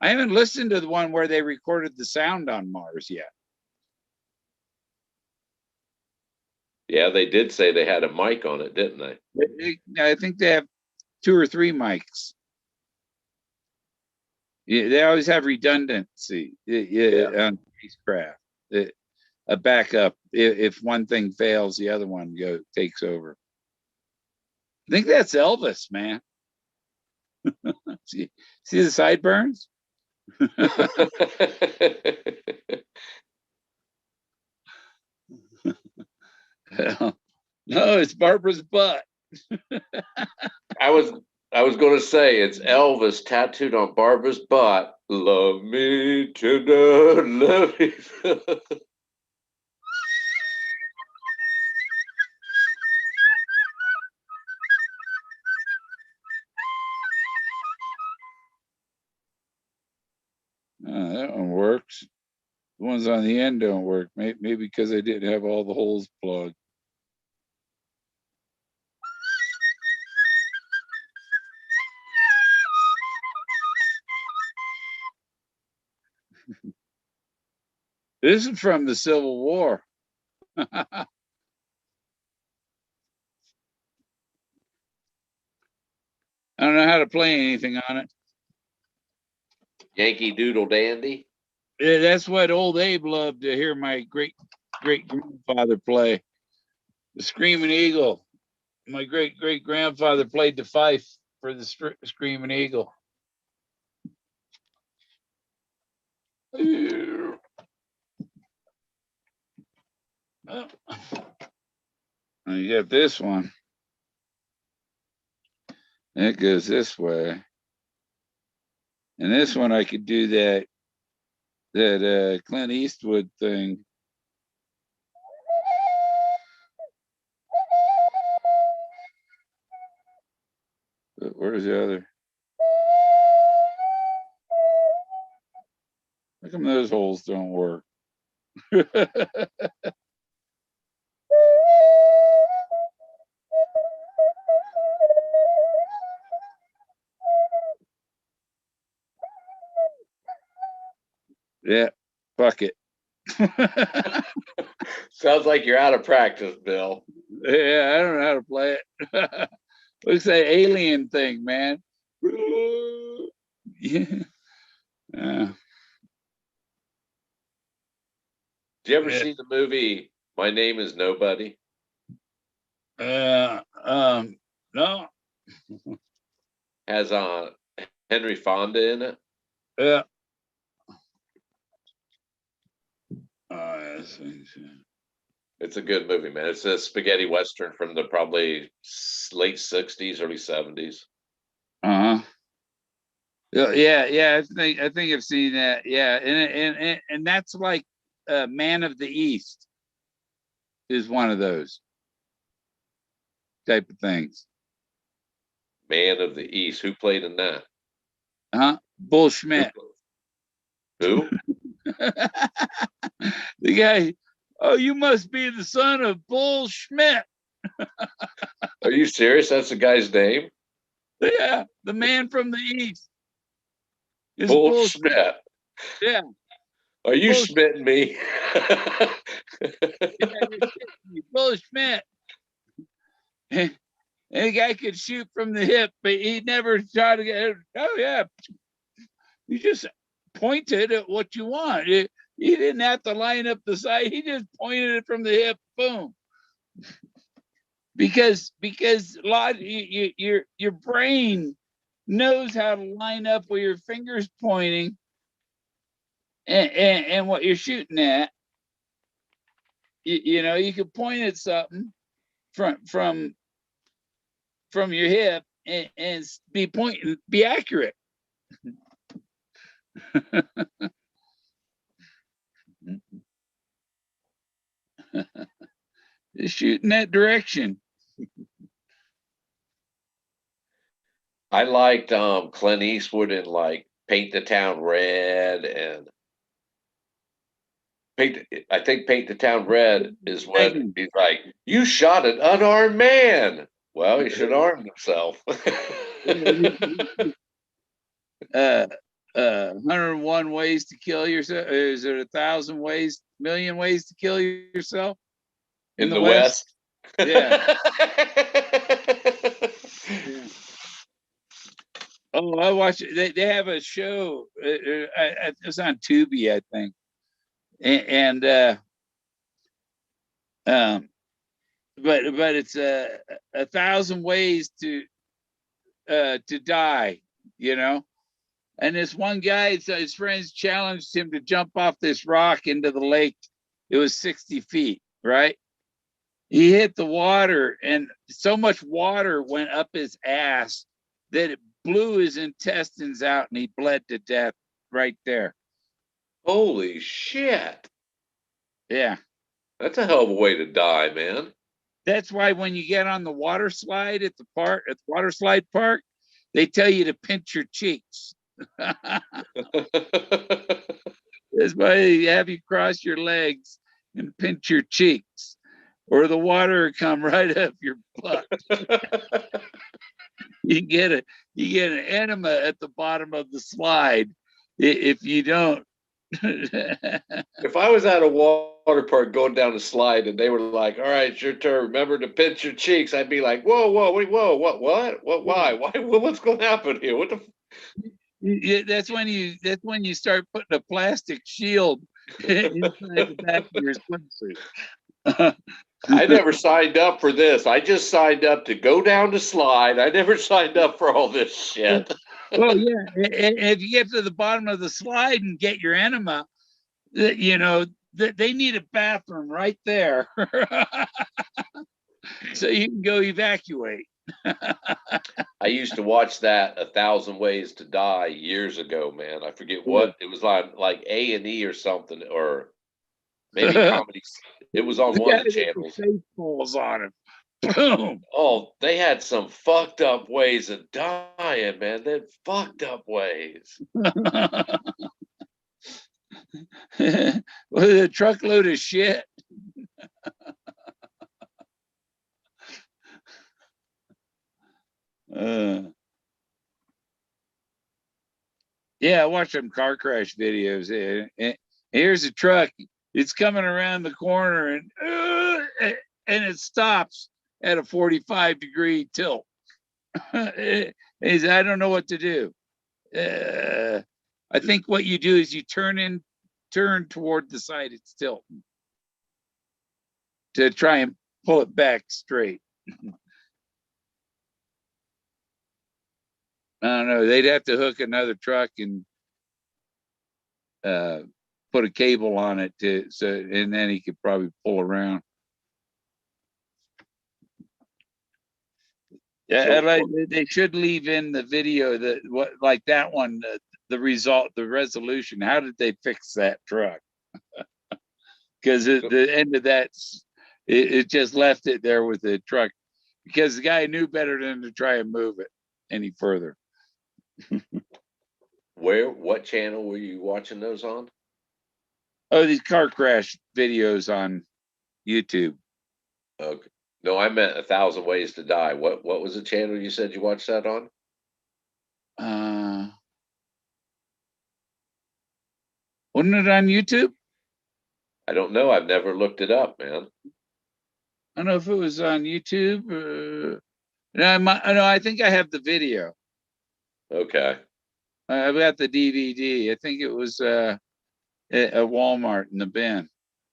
I haven't listened to the one where they recorded the sound on Mars yet. Yeah, they did say they had a mic on it, didn't they? I think they have 2 or 3 mics. Yeah, they always have redundancy on spacecraft. A backup if one thing fails, the other one takes over. I think that's Elvis, man. see the sideburns? No, it's Barbara's butt. I was going to say it's Elvis tattooed on Barbara's butt. Love me tender, love me. That one works. The ones on the end don't work. Maybe because I didn't have all the holes plugged. This is from the Civil War. I don't know how to play anything on it. Yankee Doodle Dandy. Yeah, that's what old Abe loved to hear my great grandfather play. The Screaming Eagle. My great grandfather played the fife for the Screaming Eagle. You got this one. It goes this way. And this one I could do that Clint Eastwood thing. But where's the other? How come those holes don't work? Yeah, fuck it. Sounds like you're out of practice, Bill. Yeah, I don't know how to play it. Looks like alien thing, man. Yeah. Did you ever see the movie My Name Is Nobody? No. Has Henry Fonda in it. Yeah. Yes. It's a good movie, man. It's a spaghetti western from the probably late 60s, early 70s. Uh-huh. Yeah. I think I've seen that. Yeah, and that's like Man of the East is one of those type of things. Man of the East. Who played in that? Bull Schmidt. Who? The guy. Oh, you must be the son of Bull Schmidt. Are you serious? That's the guy's name? Yeah, the man from the East. Is Bull Schmidt. Yeah. Are you Bull schmitting me? Bull Schmidt. And the guy could shoot from the hip, but he never tried to get. Oh yeah, you just pointed at what you want. You didn't have to line up the sight. He just pointed it from the hip. Boom. Because a lot your brain knows how to line up where your finger's pointing and what you're shooting at. You know, you can point at something from your hip and be accurate. Just shoot in that direction. I liked Clint Eastwood in like Paint the Town Red and I think Paint the Town Red is when he's like, you shot an unarmed man. Well, he should have armed himself. 101 ways to kill yourself. Is it 1,000 ways, million ways to kill yourself? In the West? Yeah. Yeah. Oh, I watch it. They have a show. It's on Tubi, I think. And but it's 1,000 ways to die, you know. And this one guy, his friends challenged him to jump off this rock into the lake. It was 60 feet, right? He hit the water, and so much water went up his ass that it blew his intestines out, and he bled to death right there. Holy shit. Yeah. That's a hell of a way to die, man. That's why when you get on the water slide at the water slide park, they tell you to pinch your cheeks. That's why they have you cross your legs and pinch your cheeks, or the water will come right up your butt. You get an enema at the bottom of the slide if you don't. If I was at a water park going down the slide and they were like, all right, it's your turn, remember to pinch your cheeks, I'd be like, whoa, wait, what, why, what's going to happen here? What the? Yeah, that's when you start putting a plastic shield inside the back of your swimsuit. I never signed up for this. I just signed up to go down the slide. I never signed up for all this shit. Well, yeah. If you get to the bottom of the slide and get your enema, you know, they need a bathroom right there. So you can go evacuate. I used to watch that 1,000 Ways to Die years ago, man. I forget what it was on, like A&E or something, or maybe comedy. It was on The one guy of the with the channels. face falls on him. Boom. Oh, they had some fucked up ways of dying, man. They fucked up ways. With a truckload of shit. Yeah, I watch some car crash videos. And here's a truck. It's coming around the corner and it stops at a 45-degree tilt. I don't know what to do. I think what you do is you turn toward the side it's tilting to try and pull it back straight. I don't know. They'd have to hook another truck and put a cable on it and then he could probably pull around. Yeah, like they should leave in the video that what like that one, the result, the resolution. How did they fix that truck? Because the end of that, it just left it there with the truck because the guy knew better than to try and move it any further. What channel were you watching those on? Oh, these car crash videos on YouTube. Okay. No, I meant 1,000 Ways to Die. What was the channel you said you watched that on? Wasn't it on YouTube? I don't know. I've never looked it up, man. I don't know if it was on YouTube. No, I think I have the video. Okay. I've got the DVD. I think it was at Walmart in the bin.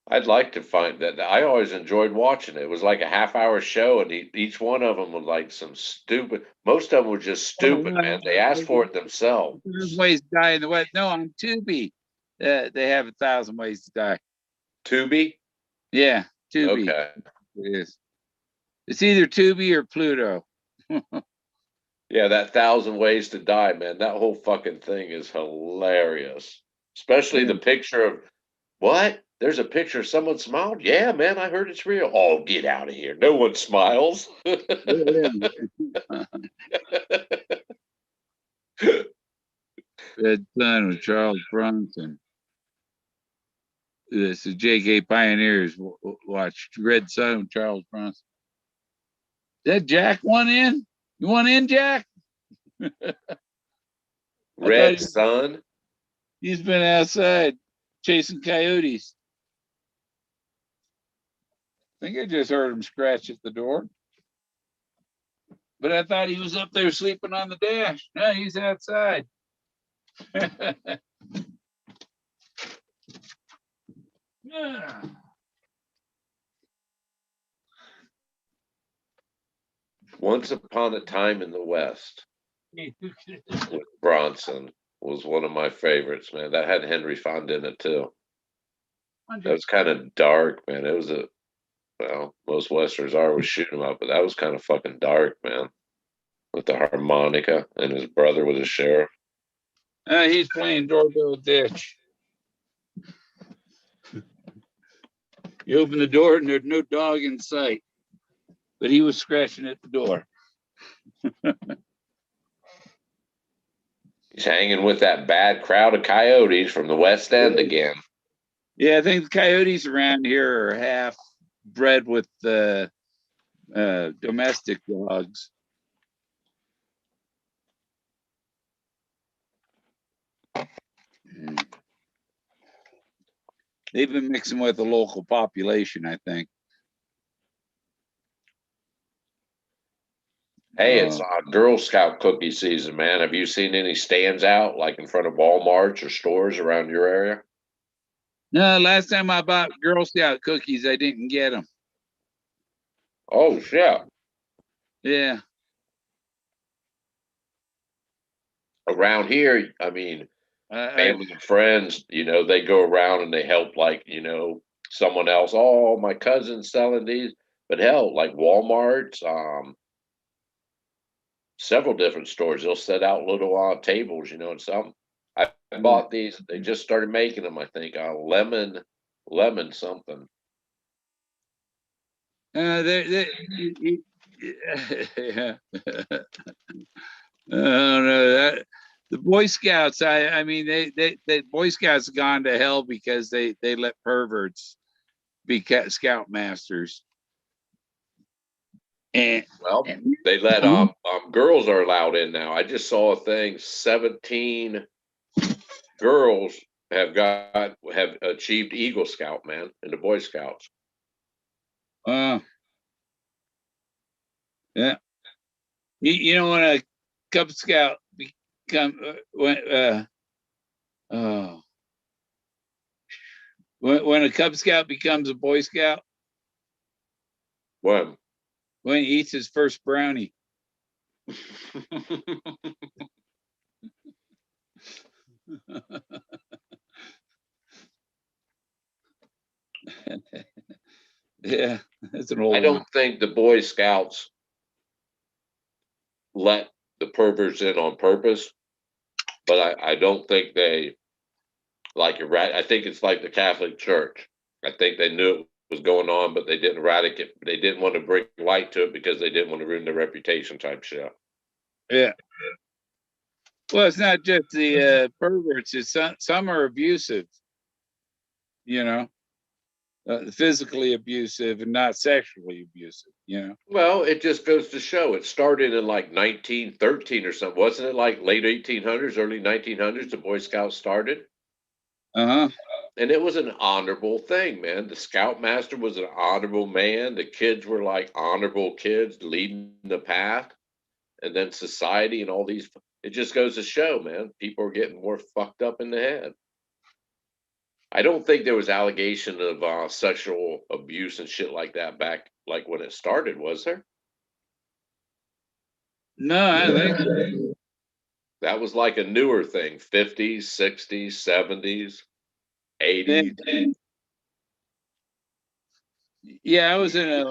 I'd like to find that. I always enjoyed watching it. It was like a half-hour show, and each one of them was like some stupid. Most of them were just stupid, man. They asked for it themselves. 1,000 Ways to Die in the West. No, on Tubi, they have 1,000 Ways to Die. Tubi? Yeah, Tubi. Okay. It is. It's either Tubi or Pluto. Yeah, that 1,000 Ways to Die, man. That whole fucking thing is hilarious. Especially the picture of what? There's a picture of someone smiled? Yeah, man, I heard it's real. Oh, get out of here. No one smiles. Red Sun with Charles Bronson. This is J.K. Pioneers. Watch Red Sun with Charles Bronson. That Jack one in? You want in, Jack? Red Sun? He's been outside chasing coyotes. I think I just heard him scratch at the door. But I thought he was up there sleeping on the dash. No, he's outside. Yeah. Once Upon a Time in the West with Bronson was one of my favorites, man. That had Henry Fonda in it too. That was kind of dark, man. It was most westerns are with shoot 'em up, but that was kind of fucking dark, man. With the harmonica and his brother with the sheriff. He's playing doorbell ditch. You open the door and there's no dog in sight, but he was scratching at the door. He's hanging with that bad crowd of coyotes from the West End again. Yeah, I think the coyotes around here are half bred with domestic dogs. They've been mixing with the local population, I think. Hey, it's Girl Scout cookie season, man. Have you seen any stands out like in front of Walmarts or stores around your area? No, last time I bought Girl Scout cookies, I didn't get them. Oh, shit. Yeah. around here, I mean, I family and friends, they go around and they help, like, someone else. Oh, my cousin's selling these, but hell, like Walmart's, several different stores, they'll set out little tables, and some. I bought these. They just started making them. I think lemon something. yeah. Oh no, that the Boy Scouts. I mean, they Boy Scouts have gone to hell because they let perverts be scoutmasters. And Well, they let girls are allowed in now. I just saw a thing. 17 girls have achieved Eagle Scout, man, in the Boy Scouts. Yeah, when a Cub Scout oh, when a Cub Scout becomes a Boy Scout, When he eats his first brownie. Yeah, that's an old I don't one. think the Boy Scouts let the perverts in on purpose, but I don't think they like I think it's like the Catholic Church. I think they knew it was going on, but they didn't eradicate. They didn't want to bring light to it because they didn't want to ruin their reputation, type shit. Yeah. Well, it's not just the perverts. It's some are abusive. Physically abusive and not sexually abusive. Well, it just goes to show it started in like 1913 or something. Wasn't it like late 1800s, early 1900s? The Boy Scouts started. Uh-huh. And it was an honorable thing, man. The Scoutmaster was an honorable man. The kids were like honorable kids leading the path. And then society and all these, it just goes to show, man, people are getting more fucked up in the head. I don't think there was allegation of sexual abuse and shit like that back, like when it started, was there? No, I think so. That was like a newer thing, 50s, 60s, 70s, Yeah. 80s. Yeah, I was in a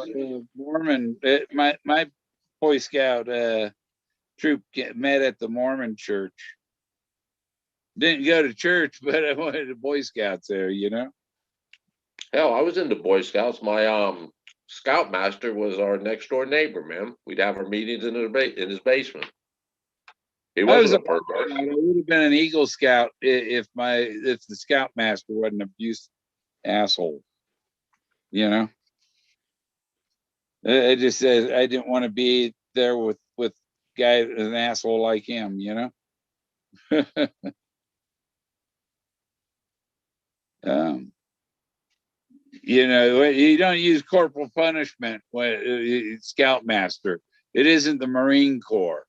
Mormon. My Boy Scout troop met at the Mormon church. Didn't go to church, but I went to Boy Scouts there. Hell, I was into Boy Scouts. My Scoutmaster was our next door neighbor, man. We'd have our meetings in his basement. He I was wasn't a a pervert. I would have been an Eagle Scout if the Scoutmaster wasn't an abusive asshole. I just said I didn't want to be there with guy an asshole like him. um, you don't use corporal punishment when Scoutmaster. It isn't the Marine Corps.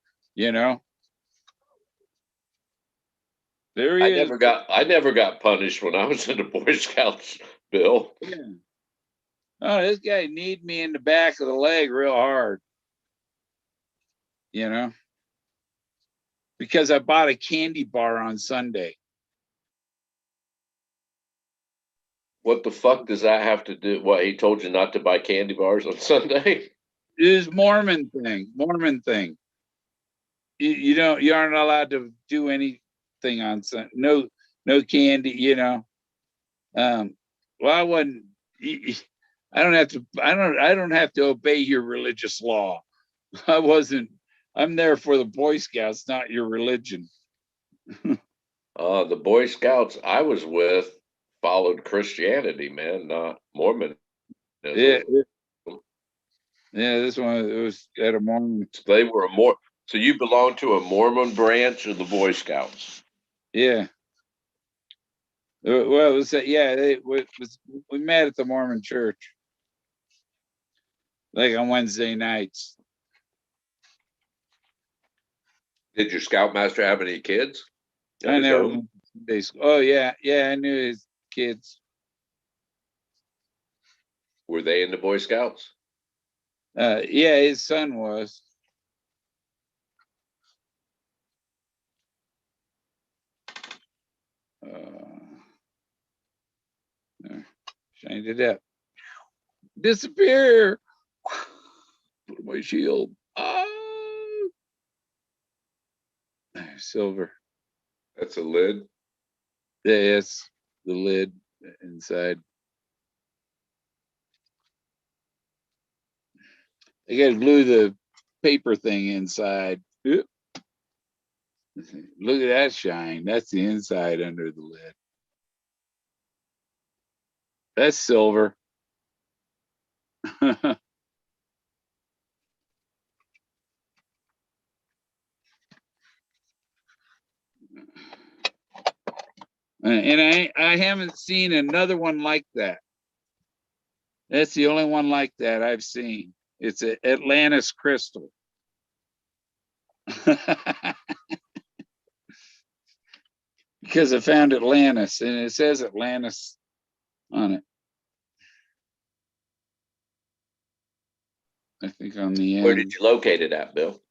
There he is. I never got punished when I was in the Boy Scouts, Bill. Yeah. Oh, this guy kneed me in the back of the leg real hard. Because I bought a candy bar on Sunday. What the fuck does that have to do? What, he told you not to buy candy bars on Sunday? It is Mormon thing. You aren't allowed to do anything on Sunday. No candy. Well, I wasn't. I don't have to. I don't have to obey your religious law. I wasn't. I'm there for the Boy Scouts, not your religion. The Boy Scouts I was with followed Christianity, man, not Mormonism. Yeah, this one it was at a Mormon. They were so you belong to a Mormon branch of the Boy Scouts. Yeah. Well, it was we met at the Mormon church, like on Wednesday nights. Did your Scoutmaster have any kids? I never went to Sunday school. Oh yeah, I knew his kids. Were they in the Boy Scouts? Yeah, his son was. Shined it up. Disappear. Put my shield. Ah. Silver. That's a lid. Yes, the lid inside. I gotta glue the paper thing inside. Oop. Look at that shine. That's the inside under the lid. That's silver. And I haven't seen another one like that. That's the only one like that I've seen. It's a Atlantis crystal. Because I found Atlantis, and it says Atlantis on it. I think on the end. Where did you locate it at, Bill?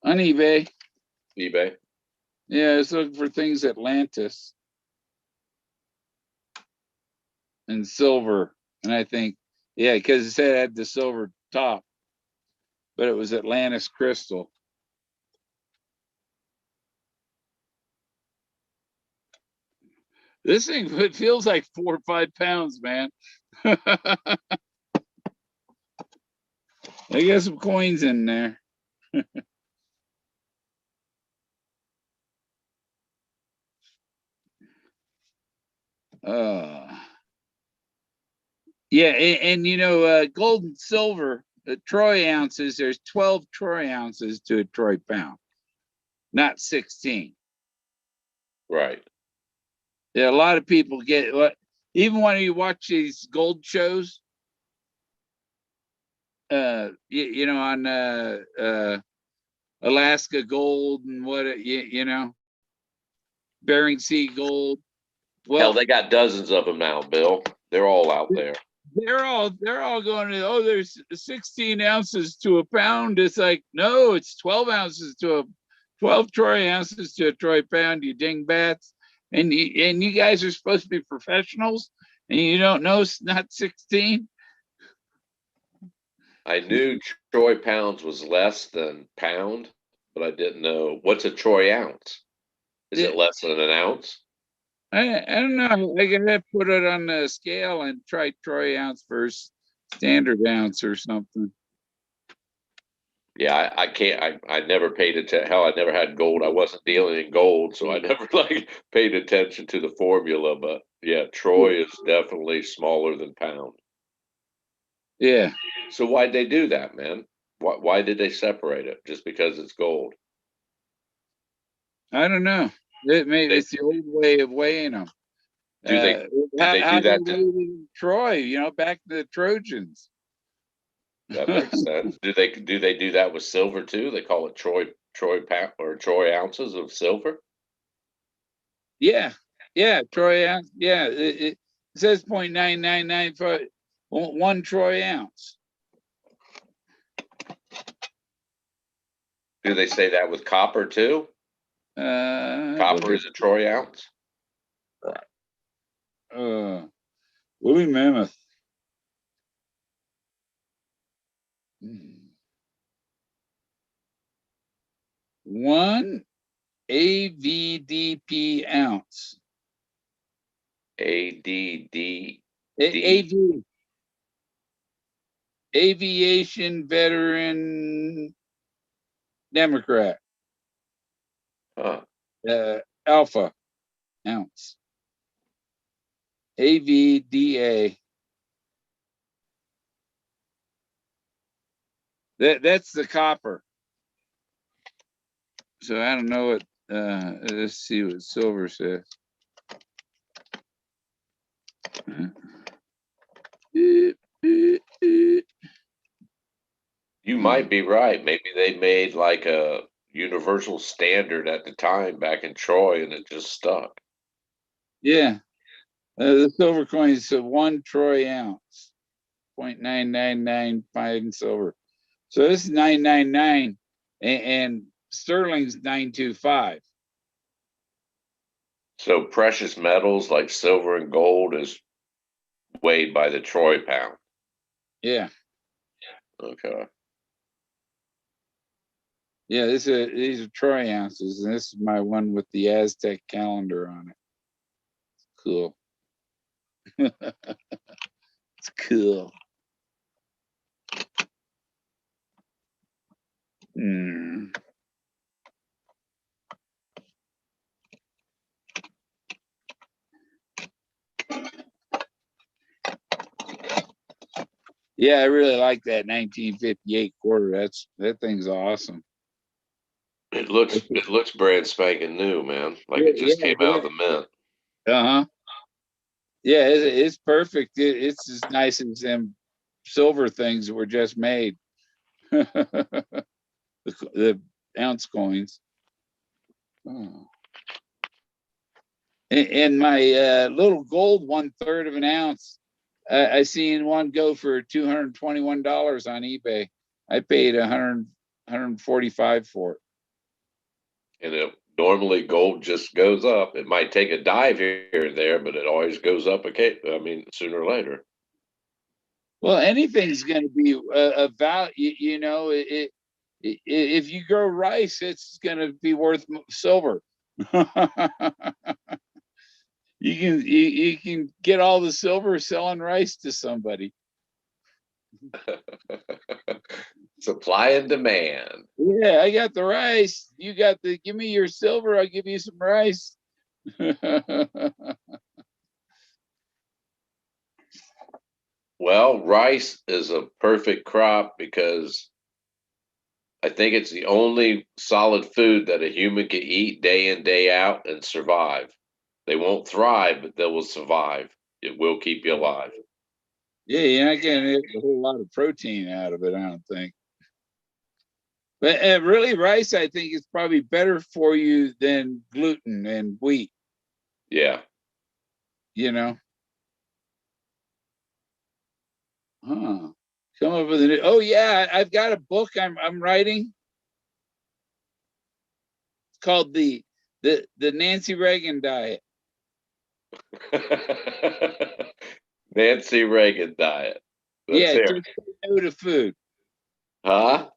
On eBay. eBay. Yeah, I was looking for things Atlantis and silver. And I think, yeah, because it said it had the silver top, but it was Atlantis crystal. This thing, it feels like 4 or 5 pounds, man. I got some coins in there. Yeah, and you know, gold and silver, the troy ounces, there's 12 troy ounces to a troy pound, not 16. Right. Yeah, a lot of people get what, even when you watch these gold shows, you know, on Alaska Gold and what, you know, Bering Sea Gold. Hell, Well, they got dozens of them now, Bill. They're all out there. they're all going to, oh, there's 16 ounces to a pound. It's like, no, it's 12 ounces to a 12 troy ounces to a troy pound, you dingbats. And you guys are supposed to be professionals and you don't know it's not 16. I knew troy pounds was less than pound, but I didn't know what's a troy ounce. Is it less than an ounce? I don't know. I gotta put it on the scale and try troy ounce versus standard ounce or something. Yeah, I can't. I never paid attention. Hell, I never had gold. I wasn't dealing in gold, so I never like paid attention to the formula. But yeah, troy is definitely smaller than pound. Yeah, So why'd they do that, man? Why did they separate it? Just because it's gold? I don't know. Maybe it's the old way of weighing them. Do they How do that they to? weighed in Troy? You know, back to the Trojans. That makes sense. Do they do that with silver too? They call it troy pound or troy ounces of silver. Yeah, troy ounce. Yeah, it says 0.9995 1 troy ounce. Do they say that with copper too? Copper is a troy ounce. Woolly mammoth. One AVDP ounce. ADD. AV. Aviation Veteran Democrat. Huh. Alpha ounce. AVDA. That's the copper. So I don't know what, let's see what silver says. You might be right. Maybe they made like a universal standard at the time back in Troy and it just stuck. Yeah. The silver coin is 1 troy ounce, 0.9995 in silver. So this is 999 and sterling's 925. So precious metals like silver and gold is weighed by the troy pound. Yeah. Okay. Yeah, these are troy ounces, and this is my one with the Aztec calendar on it. Cool. It's cool. Hmm. Yeah, I really like that 1958 quarter. That thing's awesome. It looks brand spanking new, man. Like it just came out of the mint. Uh-huh. Yeah, it's perfect. It's as nice as them silver things that were just made. The ounce coins. Oh. And my little gold 1/3 of an ounce, I seen one go for $221 on eBay. I paid 145 for it. And normally gold just goes up. It might take a dive here and there, but it always goes up. I mean, sooner or later. Well, anything's going to be a value. You know, if you grow rice, it's going to be worth silver. You can get all the silver selling rice to somebody. Supply and demand. Yeah, I got the rice. You got give me your silver, I'll give you some rice. Well, rice is a perfect crop because I think it's the only solid food that a human can eat day in, day out and survive. They won't thrive, but they will survive. It will keep you alive. Yeah, you're not getting a whole lot of protein out of it, I don't think. But really, rice, I think, is probably better for you than gluten and wheat. Yeah. You know? Huh. Come up with a oh yeah, I've got a book I'm writing. It's called the Nancy Reagan diet. Nancy Reagan diet. Let's Yeah, hear just say no to food. Huh?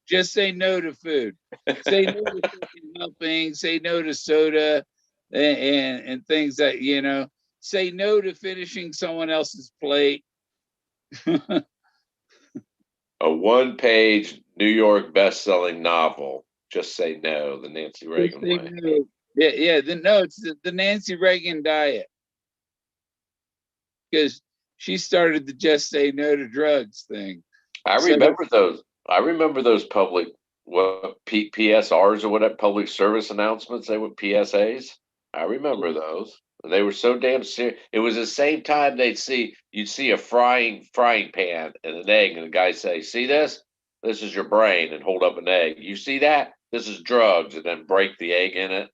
Just say no to food. Say no to helping. Say no to soda and things that, you know, say no to finishing someone else's plate. A one-page New York best-selling novel. Just say no, the Nancy Reagan way. No. Yeah. No, it's the Nancy Reagan diet. Because she started the just say no to drugs thing. I remember those. I remember those public PSRs or whatever, public service announcements. They were PSAs. I remember those. They were so damn serious. It was the same time you'd see a frying pan and an egg, and the guy say, "See this? This is your brain," and hold up an egg. You see that? This is drugs, and then break the egg in it.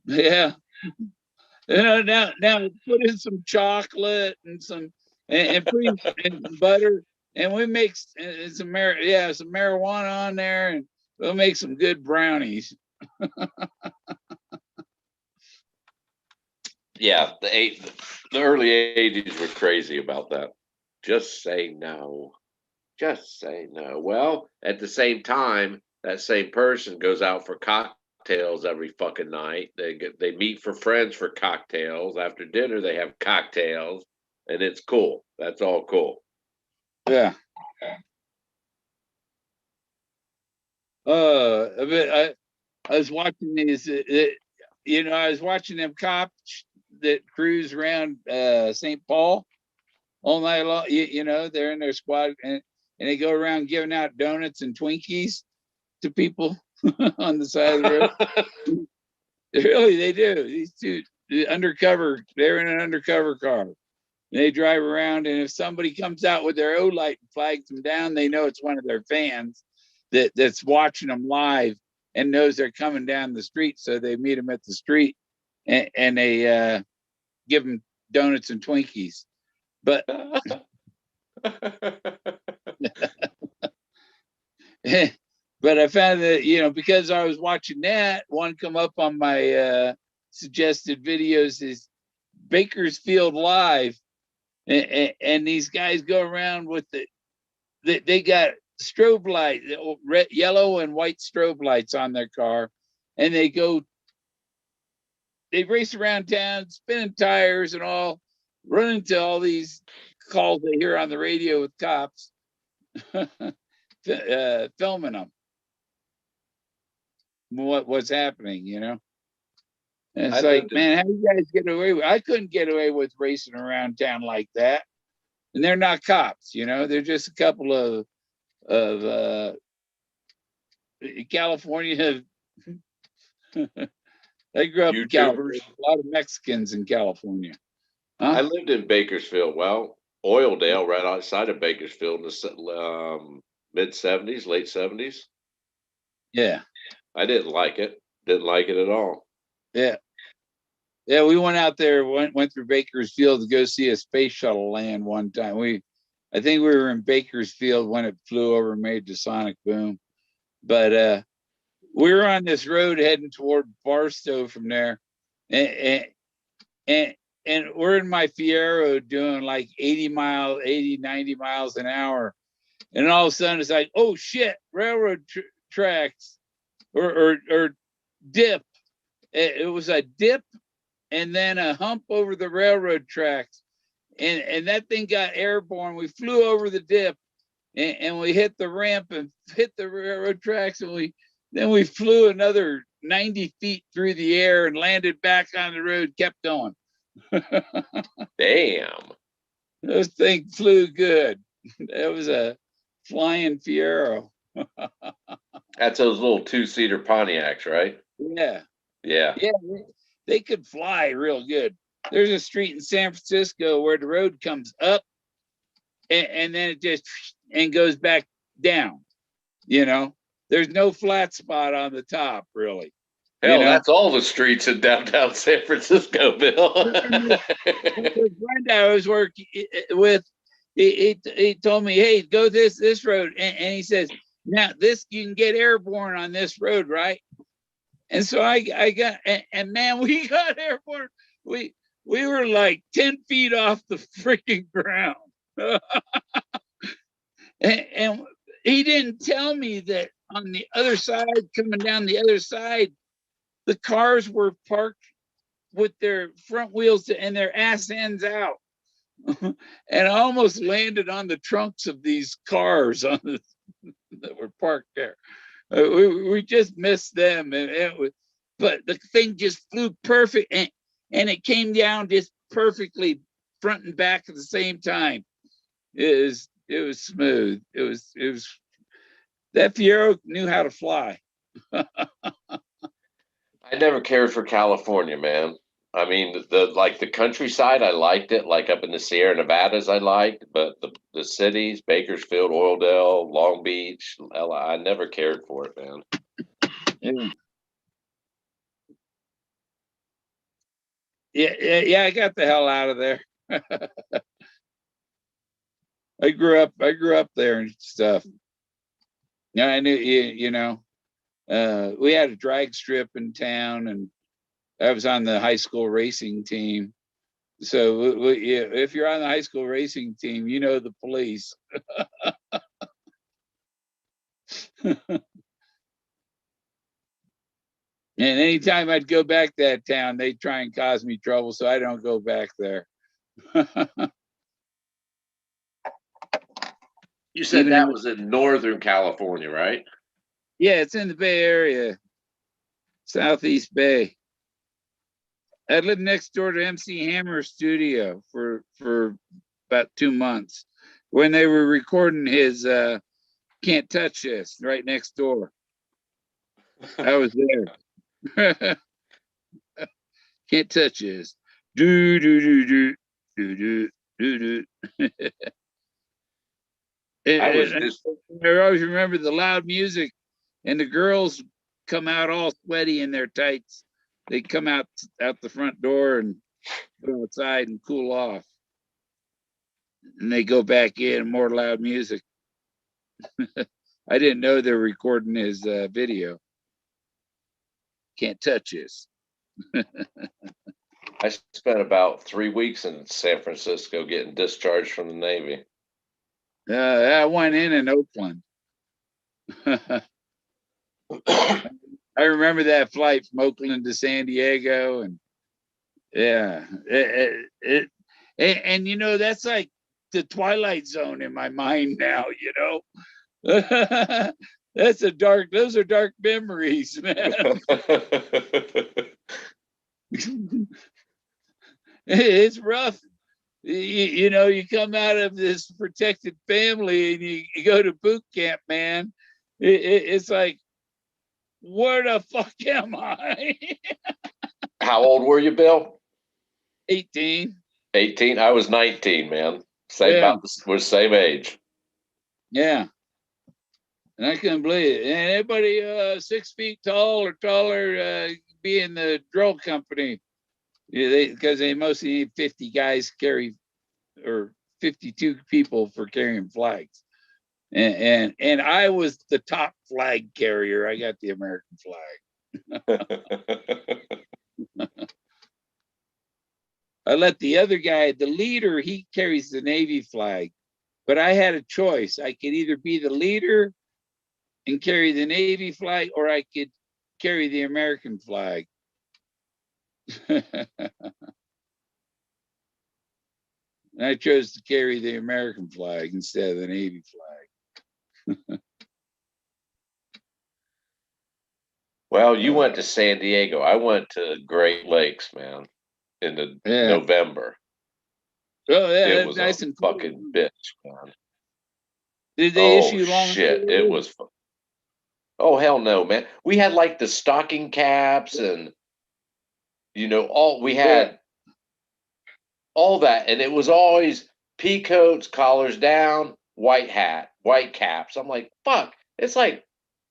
Yeah. You know, now put in some chocolate and some and butter, and we make some marijuana on there, and we'll make some good brownies. Yeah, the early 80s were crazy about that. Just say no. Just say no. Well, at the same time, that same person goes out for cocktails every fucking night. They meet for friends for cocktails. After dinner, they have cocktails, and it's cool. That's all cool. Yeah. I was watching these. You know, I was watching them cops that cruise around St. Paul all night long. You know, they're in their squad and they go around giving out donuts and Twinkies to people on the side of the road. Really, they do. These two undercover, they're in an undercover car. They drive around, and if somebody comes out with their O light and flags them down, they know it's one of their fans that's watching them live and knows they're coming down the street. So they meet them at the street and they give them donuts and Twinkies. But but I found that, you know, because I was watching that, one come up on my suggested videos is Bakersfield Live. and these guys go around with they got strobe light, red, yellow and white strobe lights on their car, and they race around town, spinning tires and all, run into all these calls they hear on the radio with cops filming them. What's happening, you know? And it's like, man, how do you guys get away with? I couldn't get away with racing around town like that. And they're not cops, you know. They're just a couple of California. I grew up in California. A lot of Mexicans in California. Huh? I lived in Bakersfield. Well, Oildale, right outside of Bakersfield, in the mid '70s, late '70s. Yeah. I didn't like it. Didn't like it at all. Yeah. Yeah, we went out there, went through Bakersfield to go see a space shuttle land one time. I think we were in Bakersfield when it flew over and made the sonic boom. But we were on this road heading toward Barstow from there. And we're in my Fiero doing like 80, 90 miles an hour. And all of a sudden it's like, oh shit, railroad tracks or dip. It was a dip and then a hump over the railroad tracks. And that thing got airborne. We flew over the dip and we hit the ramp and hit the railroad tracks. And then we flew another 90 feet through the air and landed back on the road, kept going. Damn. Those things flew good. That was a flying Fiero. That's those little 2-seater Pontiacs, right? Yeah. Yeah. Yeah. They could fly real good. There's a street in San Francisco where the road comes up and then it just and goes back down. You know, there's no flat spot on the top, really. Hell, you know? That's all the streets in downtown San Francisco, Bill. The friend I was working with, he told me, hey, go this road. And he says, now this, you can get airborne on this road, right? And so I got, and man, we got airborne. We were like 10 feet off the freaking ground. and he didn't tell me that on the other side, coming down the other side, the cars were parked with their front wheels and their ass ends out. And I almost landed on the trunks of these cars that were parked there. We just missed them, but the thing just flew perfect, and it came down just perfectly, front and back at the same time. It was smooth. It was that Fiero knew how to fly. I never cared for California, man. I mean, the countryside, I liked it. Like up in the Sierra Nevadas, I liked, but the cities, Bakersfield, Oildale, Long Beach, I never cared for it, man. Yeah. I got the hell out of there. I grew up there and stuff. Yeah, I knew, you know, we had a drag strip in town, and I was on the high school racing team. So if you're on the high school racing team, you know the police. And anytime I'd go back that town, they'd try and cause me trouble, so I don't go back there. You said that was in Northern California, right? Yeah, it's in the Bay Area, Southeast Bay. I lived next door to MC Hammer's studio for about 2 months when they were recording his Can't Touch This right next door. I was there. Can't touch this. Do do do do do do do do. I always remember the loud music, and the girls come out all sweaty in their tights. They come out the front door and go outside and cool off, and they go back in. More loud music. I didn't know they were recording his video. Can't touch this. I I spent about 3 weeks in San Francisco getting discharged from the Navy. I went in Oakland. I remember that flight from Oakland to San Diego, and yeah, and you know, that's like the Twilight Zone in my mind now. You know, those are dark memories, man. It's rough. You know, you come out of this protected family and you go to boot camp, man. It's like, where the fuck am I? How old were you, Bill? 18. 18. I was 19, man. Yeah. We're the same age. Yeah. And I couldn't believe it. And everybody 6 feet tall or taller be in the drill company. Yeah, because they mostly need 50 guys carry, or 52 people for carrying flags. And I was the top flag carrier. I got the American flag. I let the other guy, the leader, he carries the Navy flag. But I had a choice. I could either be the leader and carry the Navy flag, or I could carry the American flag. And I chose to carry the American flag instead of the Navy flag. Well, you went to San Diego. I went to Great Lakes, man, in the November. Oh, yeah, it was nice a and cool. fucking bitch, man. Did they issue long? Shit, it was. Oh hell no, man. We had like the stocking caps and we had all that, and it was always pea coats, collars down, white hat, white caps. I'm like, fuck, it's like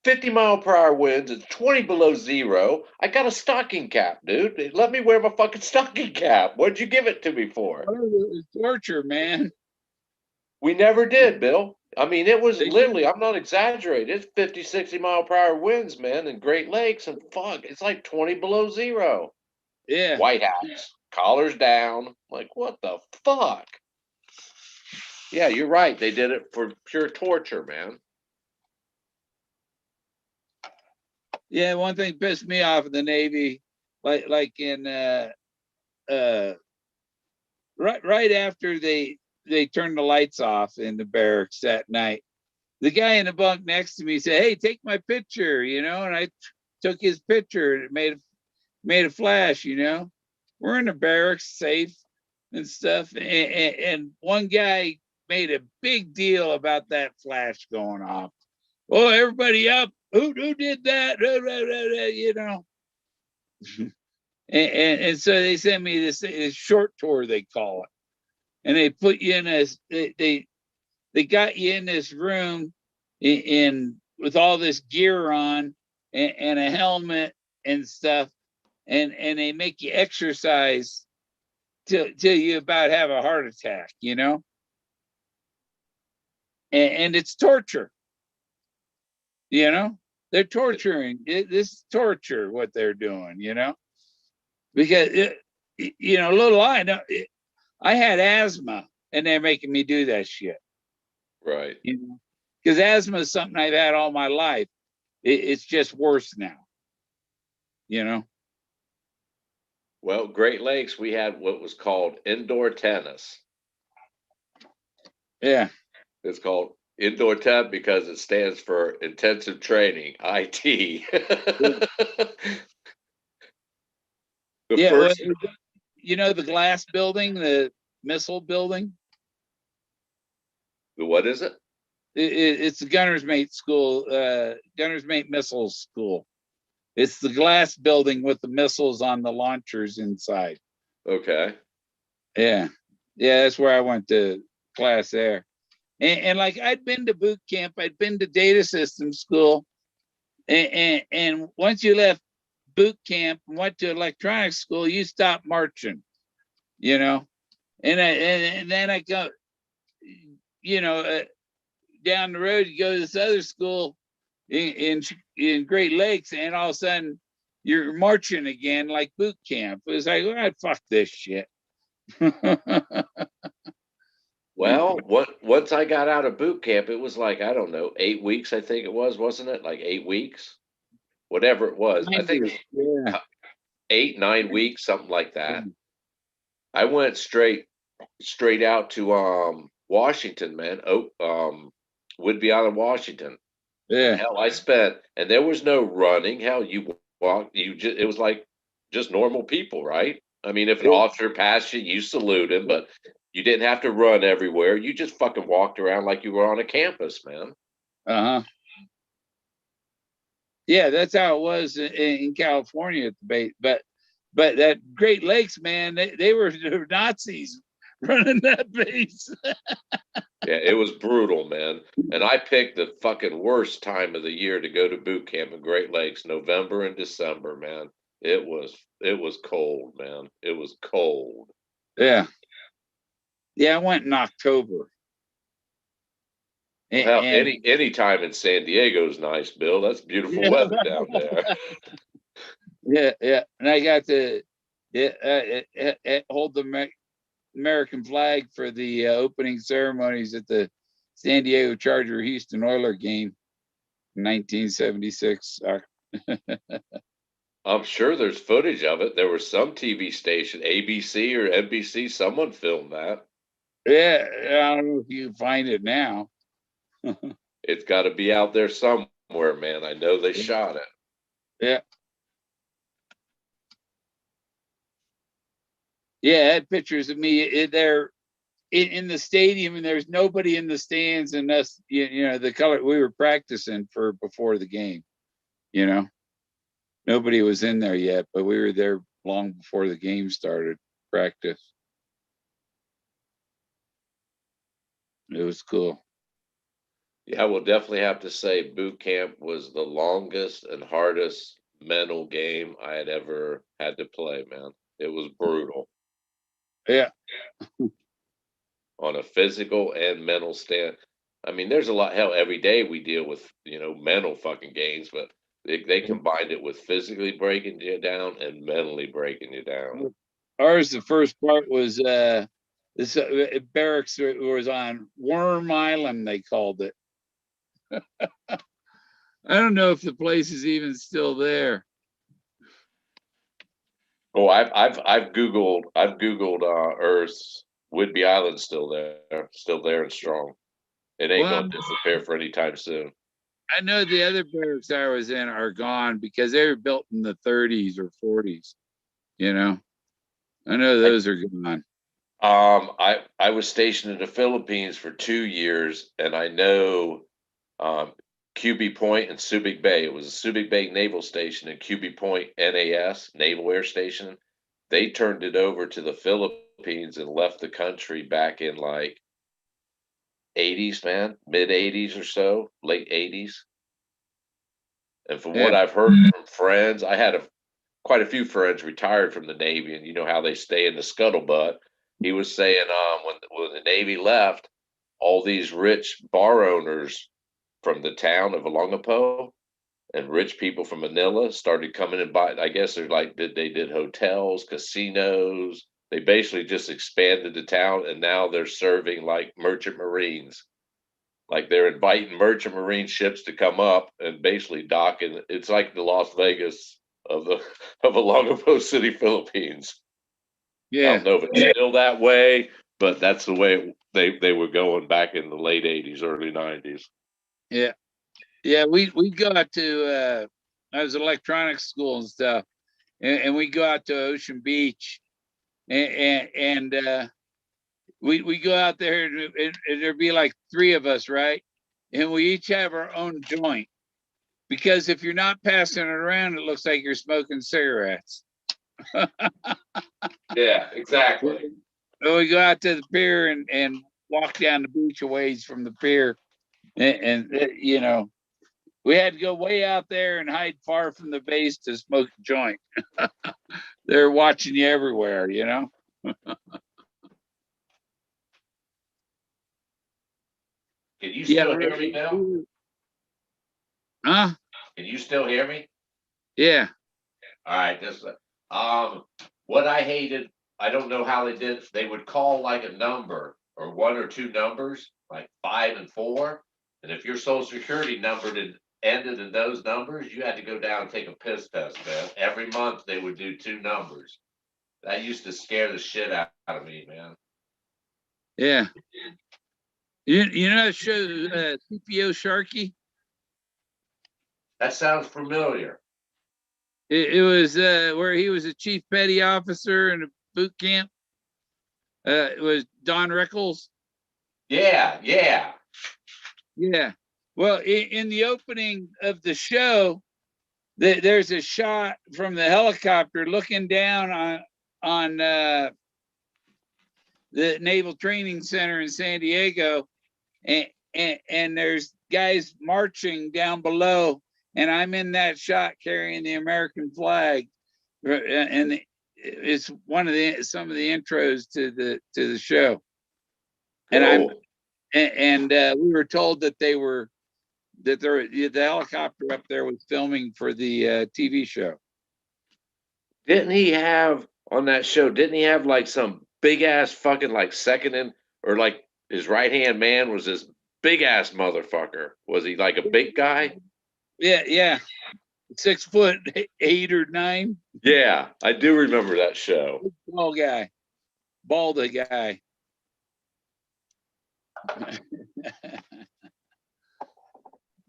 50-mile-per-hour winds. It's 20 below zero. I got a stocking cap, dude. Let me wear my fucking stocking cap. What'd you give it to me for? It's torture, man. We never did, Bill. I mean, it was literally, I'm not exaggerating. It's 50, 60-mile-per-hour winds, man, in Great Lakes, and fuck, it's like 20 below zero. Yeah. White hats, collars down. Like, what the fuck? Yeah, you're right. They did it for pure torture, man. Yeah, one thing pissed me off in the Navy, like in right after they turned the lights off in the barracks that night, the guy in the bunk next to me said, "Hey, take my picture," and I took his picture, and it made a flash. We're in the barracks, safe and stuff, and one guy made a big deal about that flash going off. Oh, everybody up! Who did that? And so they sent me this short tour, they call it, and they put you in they got you in this room in with all this gear on and a helmet and stuff, and they make you exercise till you about have a heart attack, and it's torture. They're torturing. This is torture what they're doing, because little I know, I had asthma and they're making me do that shit. Right. Because asthma is something I've had all my life. It's just worse now. Well, Great Lakes, we had what was called indoor tennis. Yeah. It's called indoor temp because it stands for intensive training, IT. The glass building, the missile building. What is it? It's the gunner's mate school, gunner's mate missile school. It's the glass building with the missiles on the launchers inside. Okay. Yeah, that's where I went to class there. And like, I'd been to boot camp, I'd been to data system school, and once you left boot camp and went to electronics school, you stopped marching, and then I go, down the road, you go to this other school in Great Lakes, and all of a sudden you're marching again like boot camp. It was like, oh, fuck this shit. Well, once I got out of boot camp, it was like, I don't know, 8 weeks, I think it was, wasn't it? Like 8 weeks, whatever it was. I think it was Yeah. 8, 9 weeks, something like that. I went straight out to Washington, man. Whidbey Island, Washington. Yeah. Hell, and there was no running. Hell, you walk, it was like just normal people, right? I mean, if an officer passed you, you salute him, but you didn't have to run everywhere. You just fucking walked around like you were on a campus, man. Uh-huh. Yeah, that's how it was in California at the base. But that Great Lakes, man, they were Nazis running that base. Yeah, it was brutal, man. And I picked the fucking worst time of the year to go to boot camp in Great Lakes, November and December, man. It was cold, man. It was cold. Yeah. Yeah, I went in October. Well, hell, any time in San Diego is nice, Bill. That's beautiful weather down there. Yeah. And I got to hold the American flag for the opening ceremonies at the San Diego Charger Houston Oiler game in 1976. I'm sure there's footage of it. There was some TV station, ABC or NBC, someone filmed that. Yeah, I don't know if you can find it now. It's got to be out there somewhere, man. I know they shot it. Yeah. Yeah, I had pictures of me there in the stadium, and there's nobody in the stands, and us, the color we were practicing for before the game. Nobody was in there yet, but we were there long before the game started. Practice. It was cool. Yeah, I will definitely have to say boot camp was the longest and hardest mental game I had ever had to play, man. It was brutal. Yeah. On a physical and mental stand. I mean, there's a lot. Hell, every day we deal with mental fucking games, but they combined it with physically breaking you down and mentally breaking you down. Ours, the first part was this barracks was on Worm Island, they called it. I don't know if the place is even still there. Oh, I've googled Earth's Whidbey Island's still there and strong. It ain't gonna disappear for any time soon. I know the other barracks I was in are gone because they were built in the 30s or 40s. I know those are gone. I was stationed in the Philippines for 2 years, and I know QB Point and Subic Bay. It was a Subic Bay Naval Station and QB Point NAS, Naval Air Station. They turned it over to the Philippines and left the country back in like 80s, man, mid 80s or so, late 80s. And from what I've heard from friends, I had quite a few friends retired from the Navy, and you know how they stay in the scuttlebutt. He was saying when the Navy left, all these rich bar owners from the town of Olongapo and rich people from Manila started coming and buying. I guess they did hotels, casinos. They basically just expanded the town, and now they're serving like merchant marines. Like they're inviting merchant marine ships to come up and basically dock, and it's like the Las Vegas of Olongapo City, Philippines. Yeah. I don't know if it's still that way, but that's the way they were going back in the late 80s, early 90s. Yeah. Yeah, we go out to I was electronics school and stuff, and we go out to Ocean Beach, and we go out there, and there'd be like 3 of us, right? And we each have our own joint, because if you're not passing it around, it looks like you're smoking cigarettes. Yeah, exactly. So we go out to the pier and walk down the beach a ways from the pier, and we had to go way out there and hide far from the base to smoke a joint. They're watching you everywhere, Can you still hear me now? Huh? Can you still hear me? Yeah. All right, this what I hated, I don't know how they did. They would call like a number or one or two numbers, like 5 and 4, and if your social security number ended in those numbers, you had to go down and take a piss test, man. Every month they would do 2 numbers. That used to scare the shit out of me, man. Yeah. You know that show, CPO Sharky? That sounds familiar. It was where he was a chief petty officer in a boot camp. It was Don Rickles. Yeah, yeah. Yeah. Well, in the opening of the show, there's a shot from the helicopter looking down on the Naval Training Center in San Diego, and there's guys marching down below, and I'm in that shot carrying the American flag, and it's one of some of the intros to the show. And Cool. we were told that the helicopter up there was filming for the TV show. Didn't he have on that show? Didn't he have like some big ass fucking like second in, or like his right hand man was this big ass motherfucker? Was he like a big guy? Yeah. 6'8" or 9. Yeah, I do remember that show. Bald guy.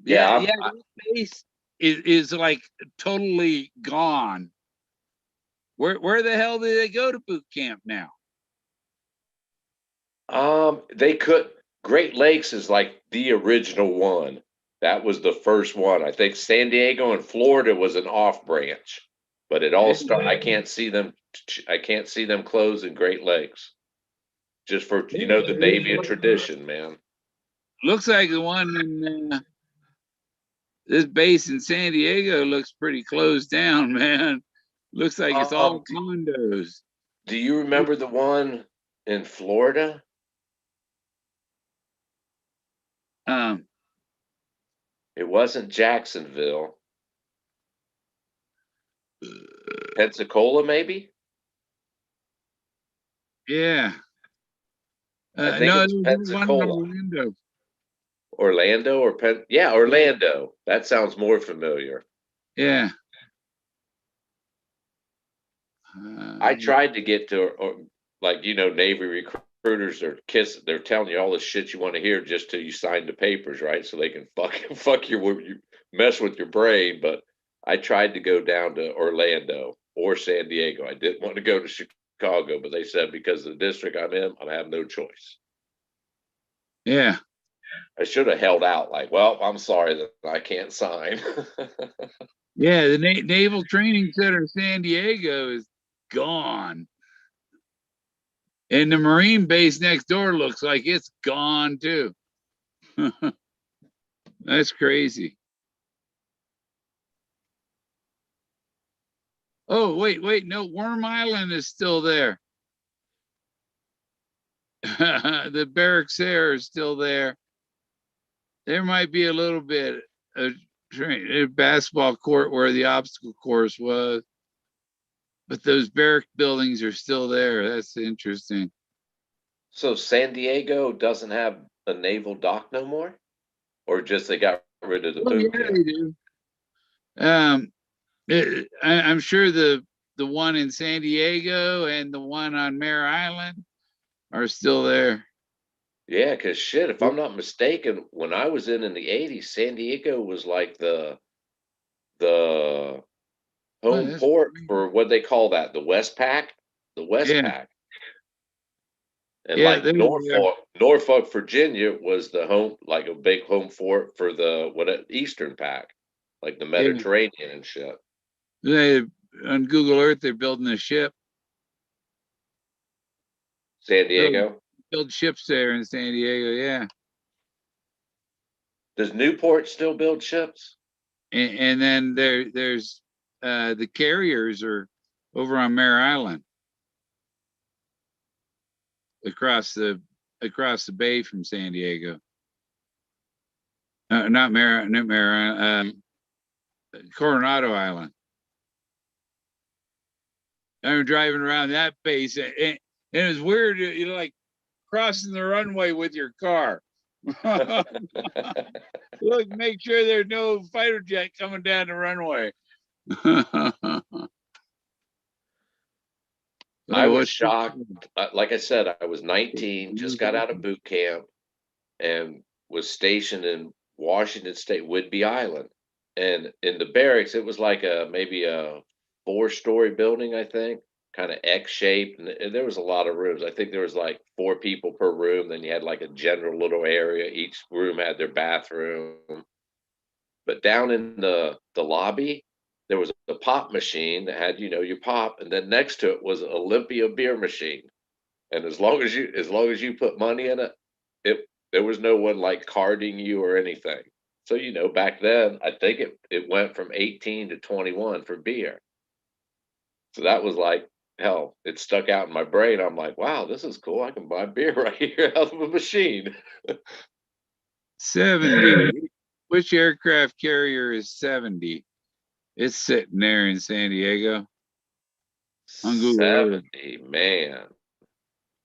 Yeah, that base is like totally gone. Where the hell did they go to boot camp now? they could. Great Lakes is like the original one. That was the first one. I think San Diego and Florida was an off branch, but it all started. I can't see them. I can't see them close in Great Lakes. Just for the Navy of tradition, man. Looks like the one in this base in San Diego looks pretty closed down, man. Looks like it's all condos. Do you remember the one in Florida? It wasn't Jacksonville. Pensacola, maybe? Yeah. I think No, it was Pensacola. Orlando. Orlando or yeah, Orlando. That sounds more familiar. Yeah. I tried to get to, or like, Navy recruiters are they're telling you all the shit you want to hear just till you sign the papers, right? So they can fuck you mess with your brain. But I tried to go down to Orlando or San Diego. I didn't want to go to Chicago, but they said because of the district I'm in, I have no choice. Yeah. I should have held out like, well, I'm sorry that I can't sign. Yeah, the Naval Training Center in San Diego is gone. And the Marine base next door looks like it's gone too. That's crazy. Oh, wait, no, Worm Island is still there. The barracks there is still there. There might be a little bit of a basketball court where the obstacle course was, but those barrack buildings are still there. That's interesting. So San Diego doesn't have a naval dock no more, or just they got rid of the boot camp? They do. I'm sure the one in San Diego and the one on Mare Island are still there. Yeah, because shit, if I'm not mistaken, when I was in the 80s, San Diego was like the home port for what they call that, the Westpac, Westpac. And like Norfolk, Virginia was the home, like a big home fort for the Eastern Pac, like the Mediterranean and shit. On Google Earth, they're building a ship. San Diego? Build ships there in San Diego, yeah. Does Newport still build ships? And then there's the carriers are over on Mare Island, across the bay from San Diego. Not Mare Island, Coronado Island. I'm driving around that base, and it was weird. You know, like crossing the runway with your car. Look, make sure there's no fighter jet coming down the runway. I was shocked. Like I said, I was 19, just got out of boot camp, and was stationed in Washington State, Whidbey Island. And in the barracks, it was like maybe a 4-story building, I think, kind of X-shaped, and there was a lot of rooms. I think there was like 4 people per room. Then you had like a general little area. Each room had their bathroom. But down in the lobby, there was a pop machine that had, you know, your pop, and then next to it was an Olympia beer machine. And as long as you put money in it, there was no one like carding you or anything. So, you know, back then, I think it went from 18 to 21 for beer. So that was like, hell, it stuck out in my brain. I'm like, wow, this is cool. I can buy beer right here out of a machine. 70. Which aircraft carrier is 70? It's sitting there in San Diego. On Google Earth. 70, man.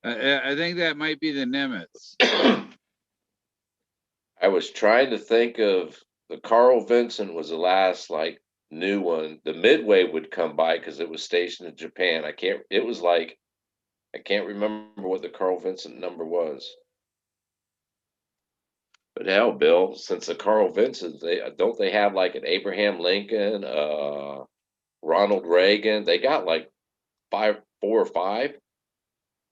I think that might be the Nimitz. I was trying to think of the Carl Vinson was the last like new one. The Midway would come by because it was stationed in Japan. I can't remember what the Carl Vinson number was. But hell, Bill, since the Carl Vincent, they have like an Abraham Lincoln, Ronald Reagan. They got like 4 or 5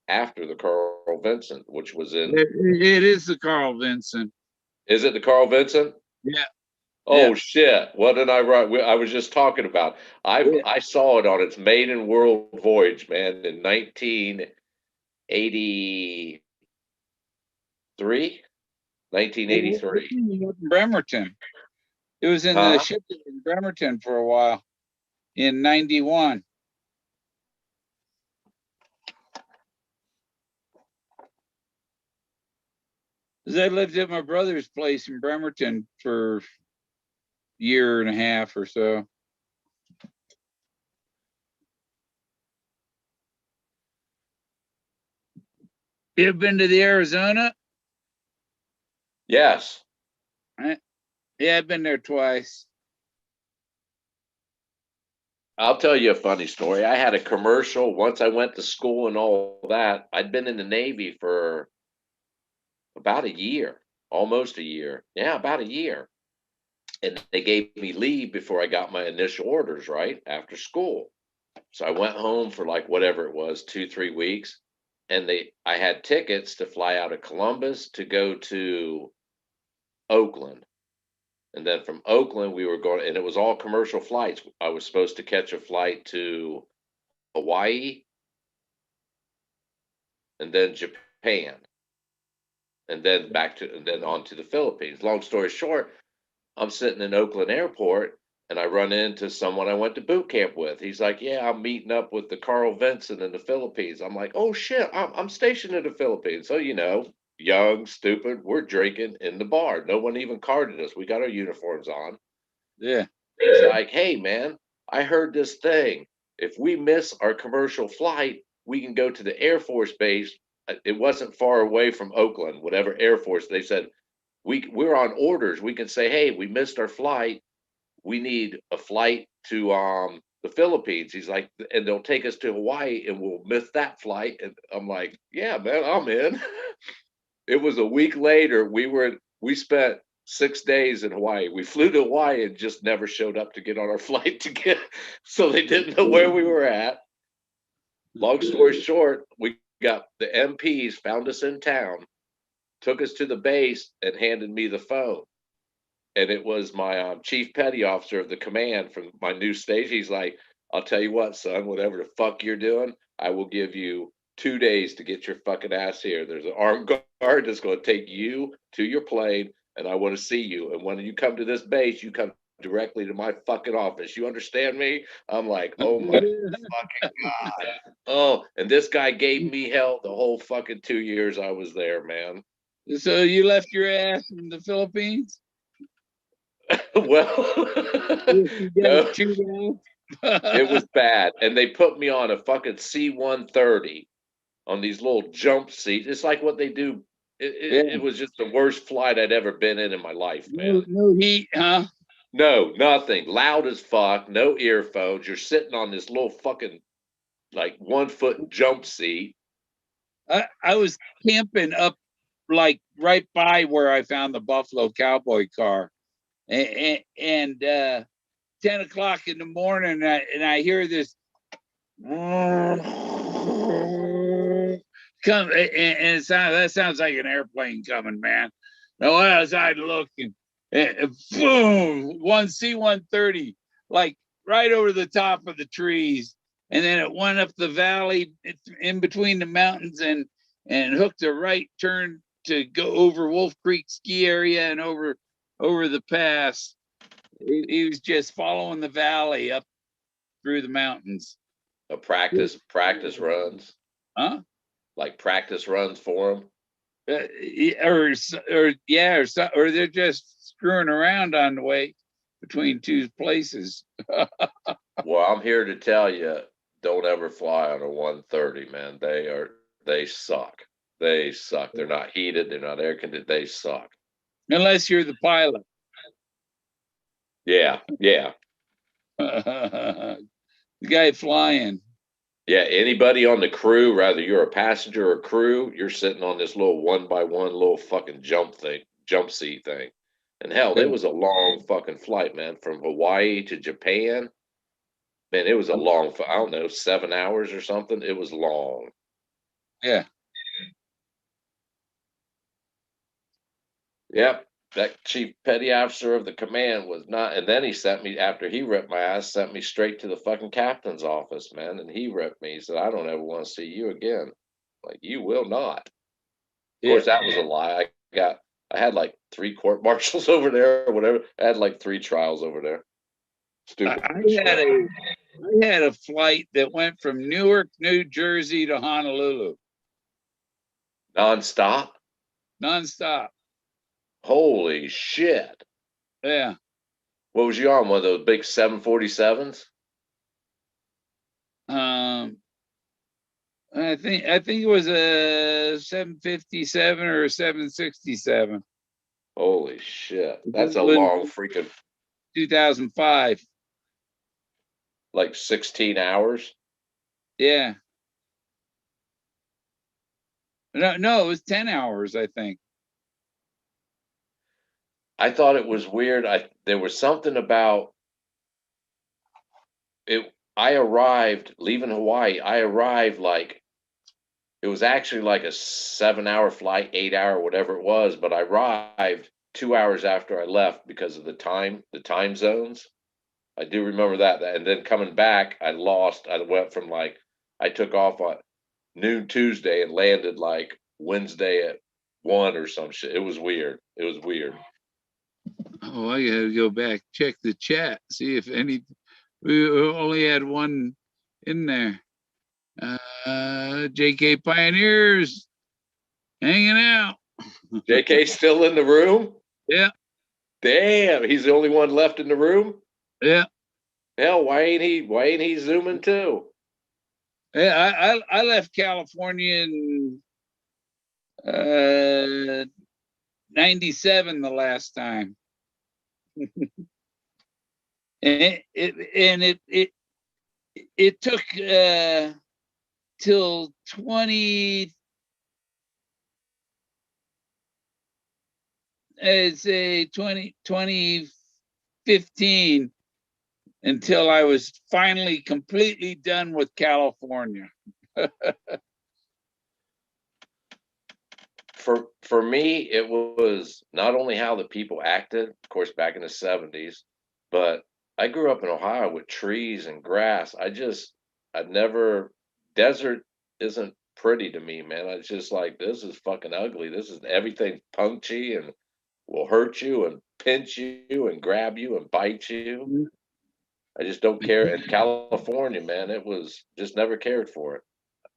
after the Carl Vincent, which was in. It is the Carl Vinson. Is it the Carl Vincent? Yeah. Oh yeah. shit! What did I write? I was just talking about. I saw it on its maiden world voyage, man, in 1983. 1983. Bremerton. It was in the ship in Bremerton for a while in 91. Because I lived at my brother's place in Bremerton for a year and a half or so. You ever been to the Arizona? Yes. Yeah, I've been there twice. I'll tell you a funny story. I had a commercial once I went to school and all that. I'd been in the Navy for about a year, almost a year. Yeah, about a year. And they gave me leave before I got my initial orders, right? After school. So I went home for like whatever it was, 2-3 weeks. And I had tickets to fly out of Columbus to go to Oakland. And then from Oakland, we were going, and it was all commercial flights. I was supposed to catch a flight to Hawaii and then Japan and then on to the Philippines. Long story short, I'm sitting in Oakland Airport and I run into someone I went to boot camp with. He's like, yeah, I'm meeting up with the Carl Vinson in the Philippines. I'm like, oh shit, I'm stationed in the Philippines. So, you know, young, stupid, we're drinking in the bar. No one even carded us. We got our uniforms on. Yeah. He's like, hey, man, I heard this thing. If we miss our commercial flight, we can go to the Air Force base. It wasn't far away from Oakland, whatever Air Force. They said, we're on orders. We can say, hey, we missed our flight. We need a flight to the Philippines. He's like, and they'll take us to Hawaii and we'll miss that flight. And I'm like, yeah, man, I'm in. It was a week later. We spent 6 days in Hawaii. We flew to Hawaii and just never showed up to get on our flight to get, so they didn't know where we were at. Long story short, we got the MPs found us in town, took us to the base and handed me the phone. And it was my chief petty officer of the command from my new station. He's like, I'll tell you what, son, whatever the fuck you're doing, I will give you 2 days to get your fucking ass here. There's an armed guard that's going to take you to your plane, and I want to see you. And when you come to this base, you come directly to my fucking office. You understand me? I'm like, oh my fucking God. Oh, and this guy gave me hell the whole fucking 2 years I was there, man. So you left your ass in the Philippines? Well, no. It was bad. And they put me on a fucking C-130 on these little jump seats. It's like what they do. Yeah. It was just the worst flight I'd ever been in my life, man. No heat, huh? No, nothing. Loud as fuck. No earphones. You're sitting on this little fucking like 1 foot jump seat. I was camping up like right by where I found the Buffalo Cowboy car, and 10 o'clock in the morning, and I hear this come, and that sounds like an airplane coming, man. Now as I look, and boom, one C-130, like right over the top of the trees, and then it went up the valley in between the mountains and hooked a right turn to go over Wolf Creek ski area and over the pass. He was just following the valley up through the mountains. A practice runs, Huh? like practice runs for them. Or they're just screwing around on the way between two places. Well, I'm here to tell you, don't ever fly on a 130, man. They suck. They suck. They're not heated. They're not air conditioned. They suck. Unless you're the pilot. Yeah, yeah, The guy flying. yeah. Anybody on the crew, whether you're a passenger or crew, you're sitting on this little 1x1 little fucking jump seat thing. And hell, it was a long fucking flight, man, from Hawaii to Japan. Man, it was a long, I don't know, 7 hours or something. It was long. Yeah. Yep. That chief petty officer of the command was not, and then he sent me, after he ripped my ass, sent me straight to the fucking captain's office, man. And he ripped me. He said, I don't ever want to see you again. Like, you will not. Of course, that was a lie. I had like 3 court martials over there or whatever. I had like 3 trials over there. Stupid. I had a flight that went from Newark, New Jersey to Honolulu. Non-stop? Nonstop. Holy shit. Yeah. What was you on? One of those big 747s? I think it was a 757 or a 767. Holy shit. That's a long freaking, 2005. like 16 hours? Yeah. No, it was 10 hours, I think. I thought it was weird. There was something about it. I arrived leaving Hawaii. I arrived like it was actually like a 7 hour flight, 8 hour, whatever it was. But I arrived 2 hours after I left because of the time zones. I do remember that. And then coming back, I lost. I went from like I took off on noon Tuesday and landed like Wednesday at 1 or some shit. It was weird. It was weird. Oh, I gotta go back, check the chat, see if any. We only had one in there. JK Pioneers hanging out. JK still in the room? Yeah. Damn, he's the only one left in the room? Yeah. Hell, why ain't he zooming too? Yeah, I left California in 97 the last time. and it took till 2015 until I was finally completely done with California. For me, it was not only how the people acted, of course, back in the 70s, but I grew up in Ohio with trees and grass. Desert isn't pretty to me, man. It's just like, this is fucking ugly. This is everything punchy and will hurt you and pinch you and grab you and bite you. I just don't care. In California, man, it was just never cared for it.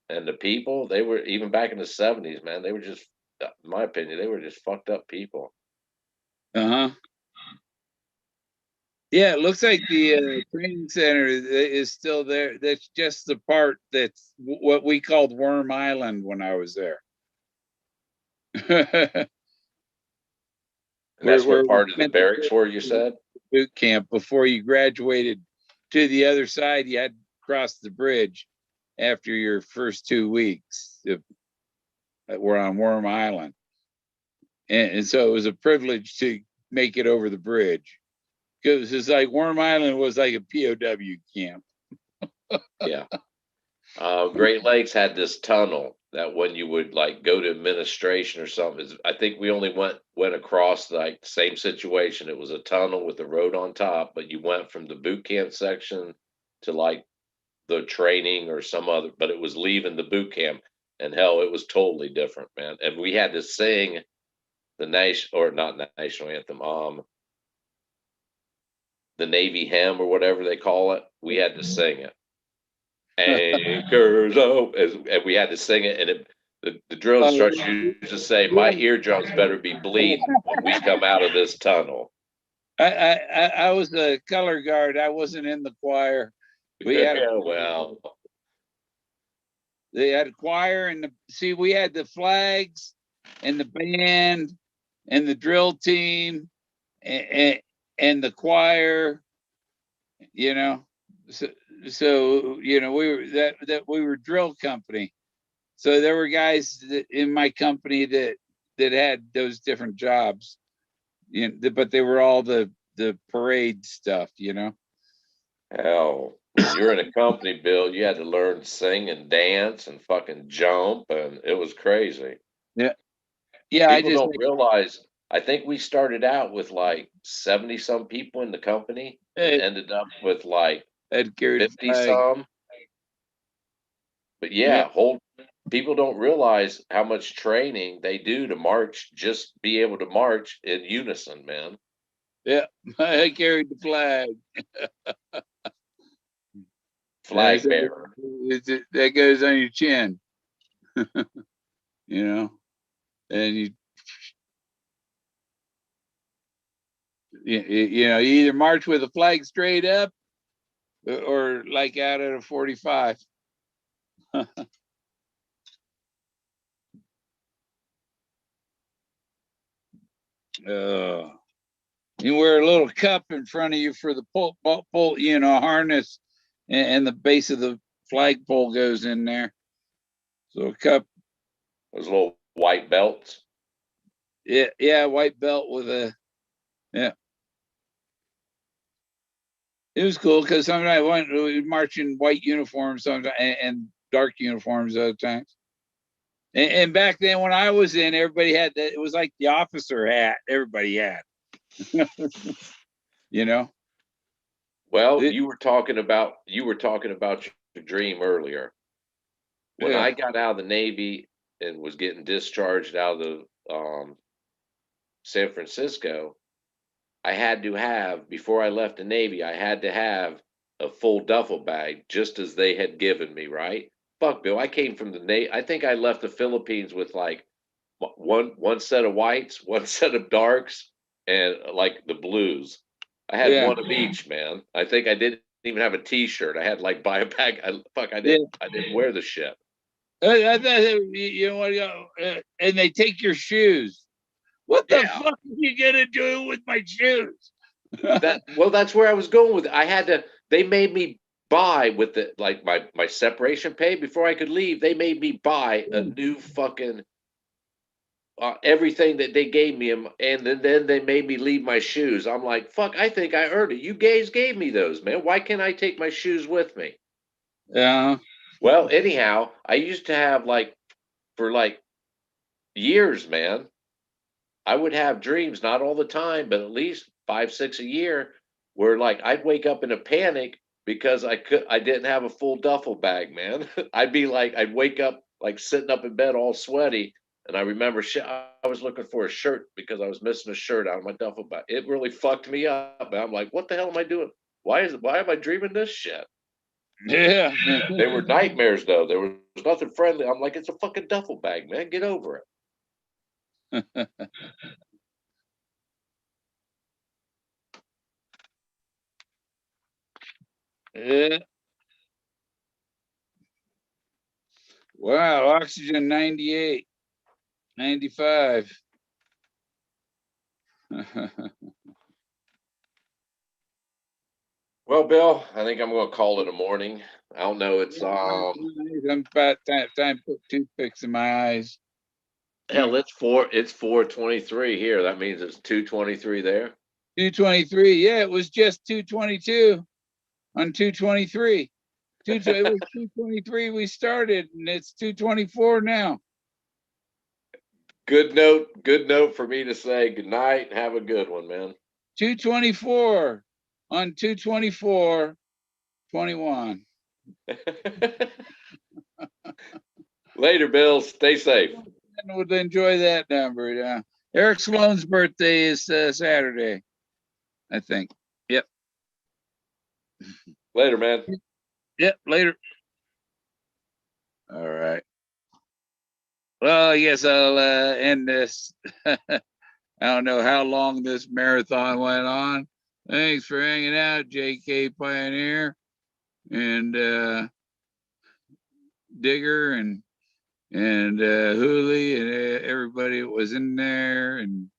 And the people, they were, even back in the 70s, man, they were just, in my opinion, they were just fucked up people. Uh-huh. Yeah, it looks like the training center is still there. That's just the part that's what we called Worm Island when I was there. And that's Where what we part of the spent barracks were, you the said? boot camp before you graduated to the other side. You had to cross the bridge after your first 2 weeks. We're on Worm Island, and so it was a privilege to make it over the bridge because it's like Worm Island was like a POW camp. Yeah. Great Lakes had this tunnel that when you would like go to administration or something, I think we only went across like the same situation. It was a tunnel with the road on top, but you went from the boot camp section to like the training or some other, but it was leaving the boot camp. And hell, it was totally different, man. And we had to sing the national, or not national anthem, the Navy hymn or whatever they call it. We had to sing it. Anchors up, and we had to sing it, and the drill instructor used to say, "My eardrums better be bleeding when we come out of this tunnel." I was a color guard. I wasn't in the choir. We had Yeah, well, they had a choir and we had the flags and the band and the drill team and the choir, you know. So you know, we were we were drill company. So there were guys in my company that had those different jobs, you know, but they were all the parade stuff, you know. hell, when you're in a company, Bill, you had to learn to sing and dance and fucking jump, and it was crazy. Yeah, yeah. I People just don't realize. I think we started out with like 70 some people in the company and ended up with like had carried a 50 flag. some. But Yeah, yeah, whole people don't realize how much training they do to march, just be able to march in unison, man. yeah. I carried the flag. Flag bearer. That goes on your chin, you know, and you know, you either march with a flag straight up or like out at a 45. You wear a little cup in front of you for the pull, you know, harness, and the base of the flagpole goes in there. So a cup. Those little white belts. Yeah, white belt with a, yeah. It was cool because sometimes we march in white uniforms sometimes and dark uniforms other times. And back then when I was in, everybody had that. It was like the officer hat. Everybody had, you know. Well, you were talking about your dream earlier. When Yeah. I got out of the Navy and was getting discharged out of the San Francisco, I had to have, before I left the Navy, I had to have a full duffel bag just as they had given me, right? Fuck, Bill, I came from the Navy. I think I left the Philippines with like one set of whites, one set of darks, and like the blues. I had Yeah. one of each, man. I think I didn't even have a T-shirt. I had like buy a bag. I Yeah. didn't wear the shit. I thought, you know what, and they take your shoes. What the Yeah. fuck are you gonna do with my shoes? That's where I was going with it. I had to. They made me buy with the like my separation pay before I could leave. They made me buy a new fucking everything that they gave me, and then they made me leave my shoes. I'm like, fuck, I think I earned it. You guys gave me those, man. Why can't I take my shoes with me? Yeah. Well, anyhow, I used to have like for like years, man. I would have dreams, not all the time, but at least 5, 6 a year, where like I'd wake up in a panic because I didn't have a full duffel bag, man. I'd wake up like sitting up in bed all sweaty, and I remember shit. I was looking for a shirt because I was missing a shirt out of my duffel bag. It really fucked me up. And I'm like, what the hell am I doing? Why am I dreaming this shit? Yeah. They were nightmares though. There was nothing friendly. I'm like, it's a fucking duffel bag, man. Get over it. Yeah. Wow, oxygen 98, 95. Well, Bill, I think I'm going to call it a morning. I don't know. It's I'm about time to put toothpicks in my eyes. hell. It's 4:23 here. That means it's 2:23 there. 223. Yeah, it was just 222 on 223. It was 223 we started, and it's 224 now. Good note. Good note for me to say good night and have a good one, man. 224 on 224:21. Later, Bill. Stay safe. And would enjoy that number. Yeah. Eric Sloan's birthday is Saturday, I think. Yep. Later, man. Yep. Later. All right. Well, I guess I'll end this. I don't know how long this marathon went on. Thanks for hanging out, JK Pioneer and Digger and Hooley and everybody that was in there and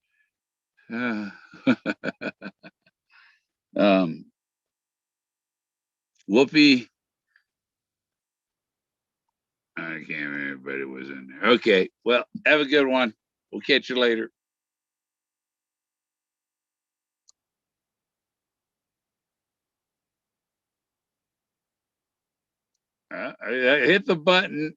Whoopi. I can't remember everybody was in there. Okay, well, have a good one. We'll catch you later. I hit the button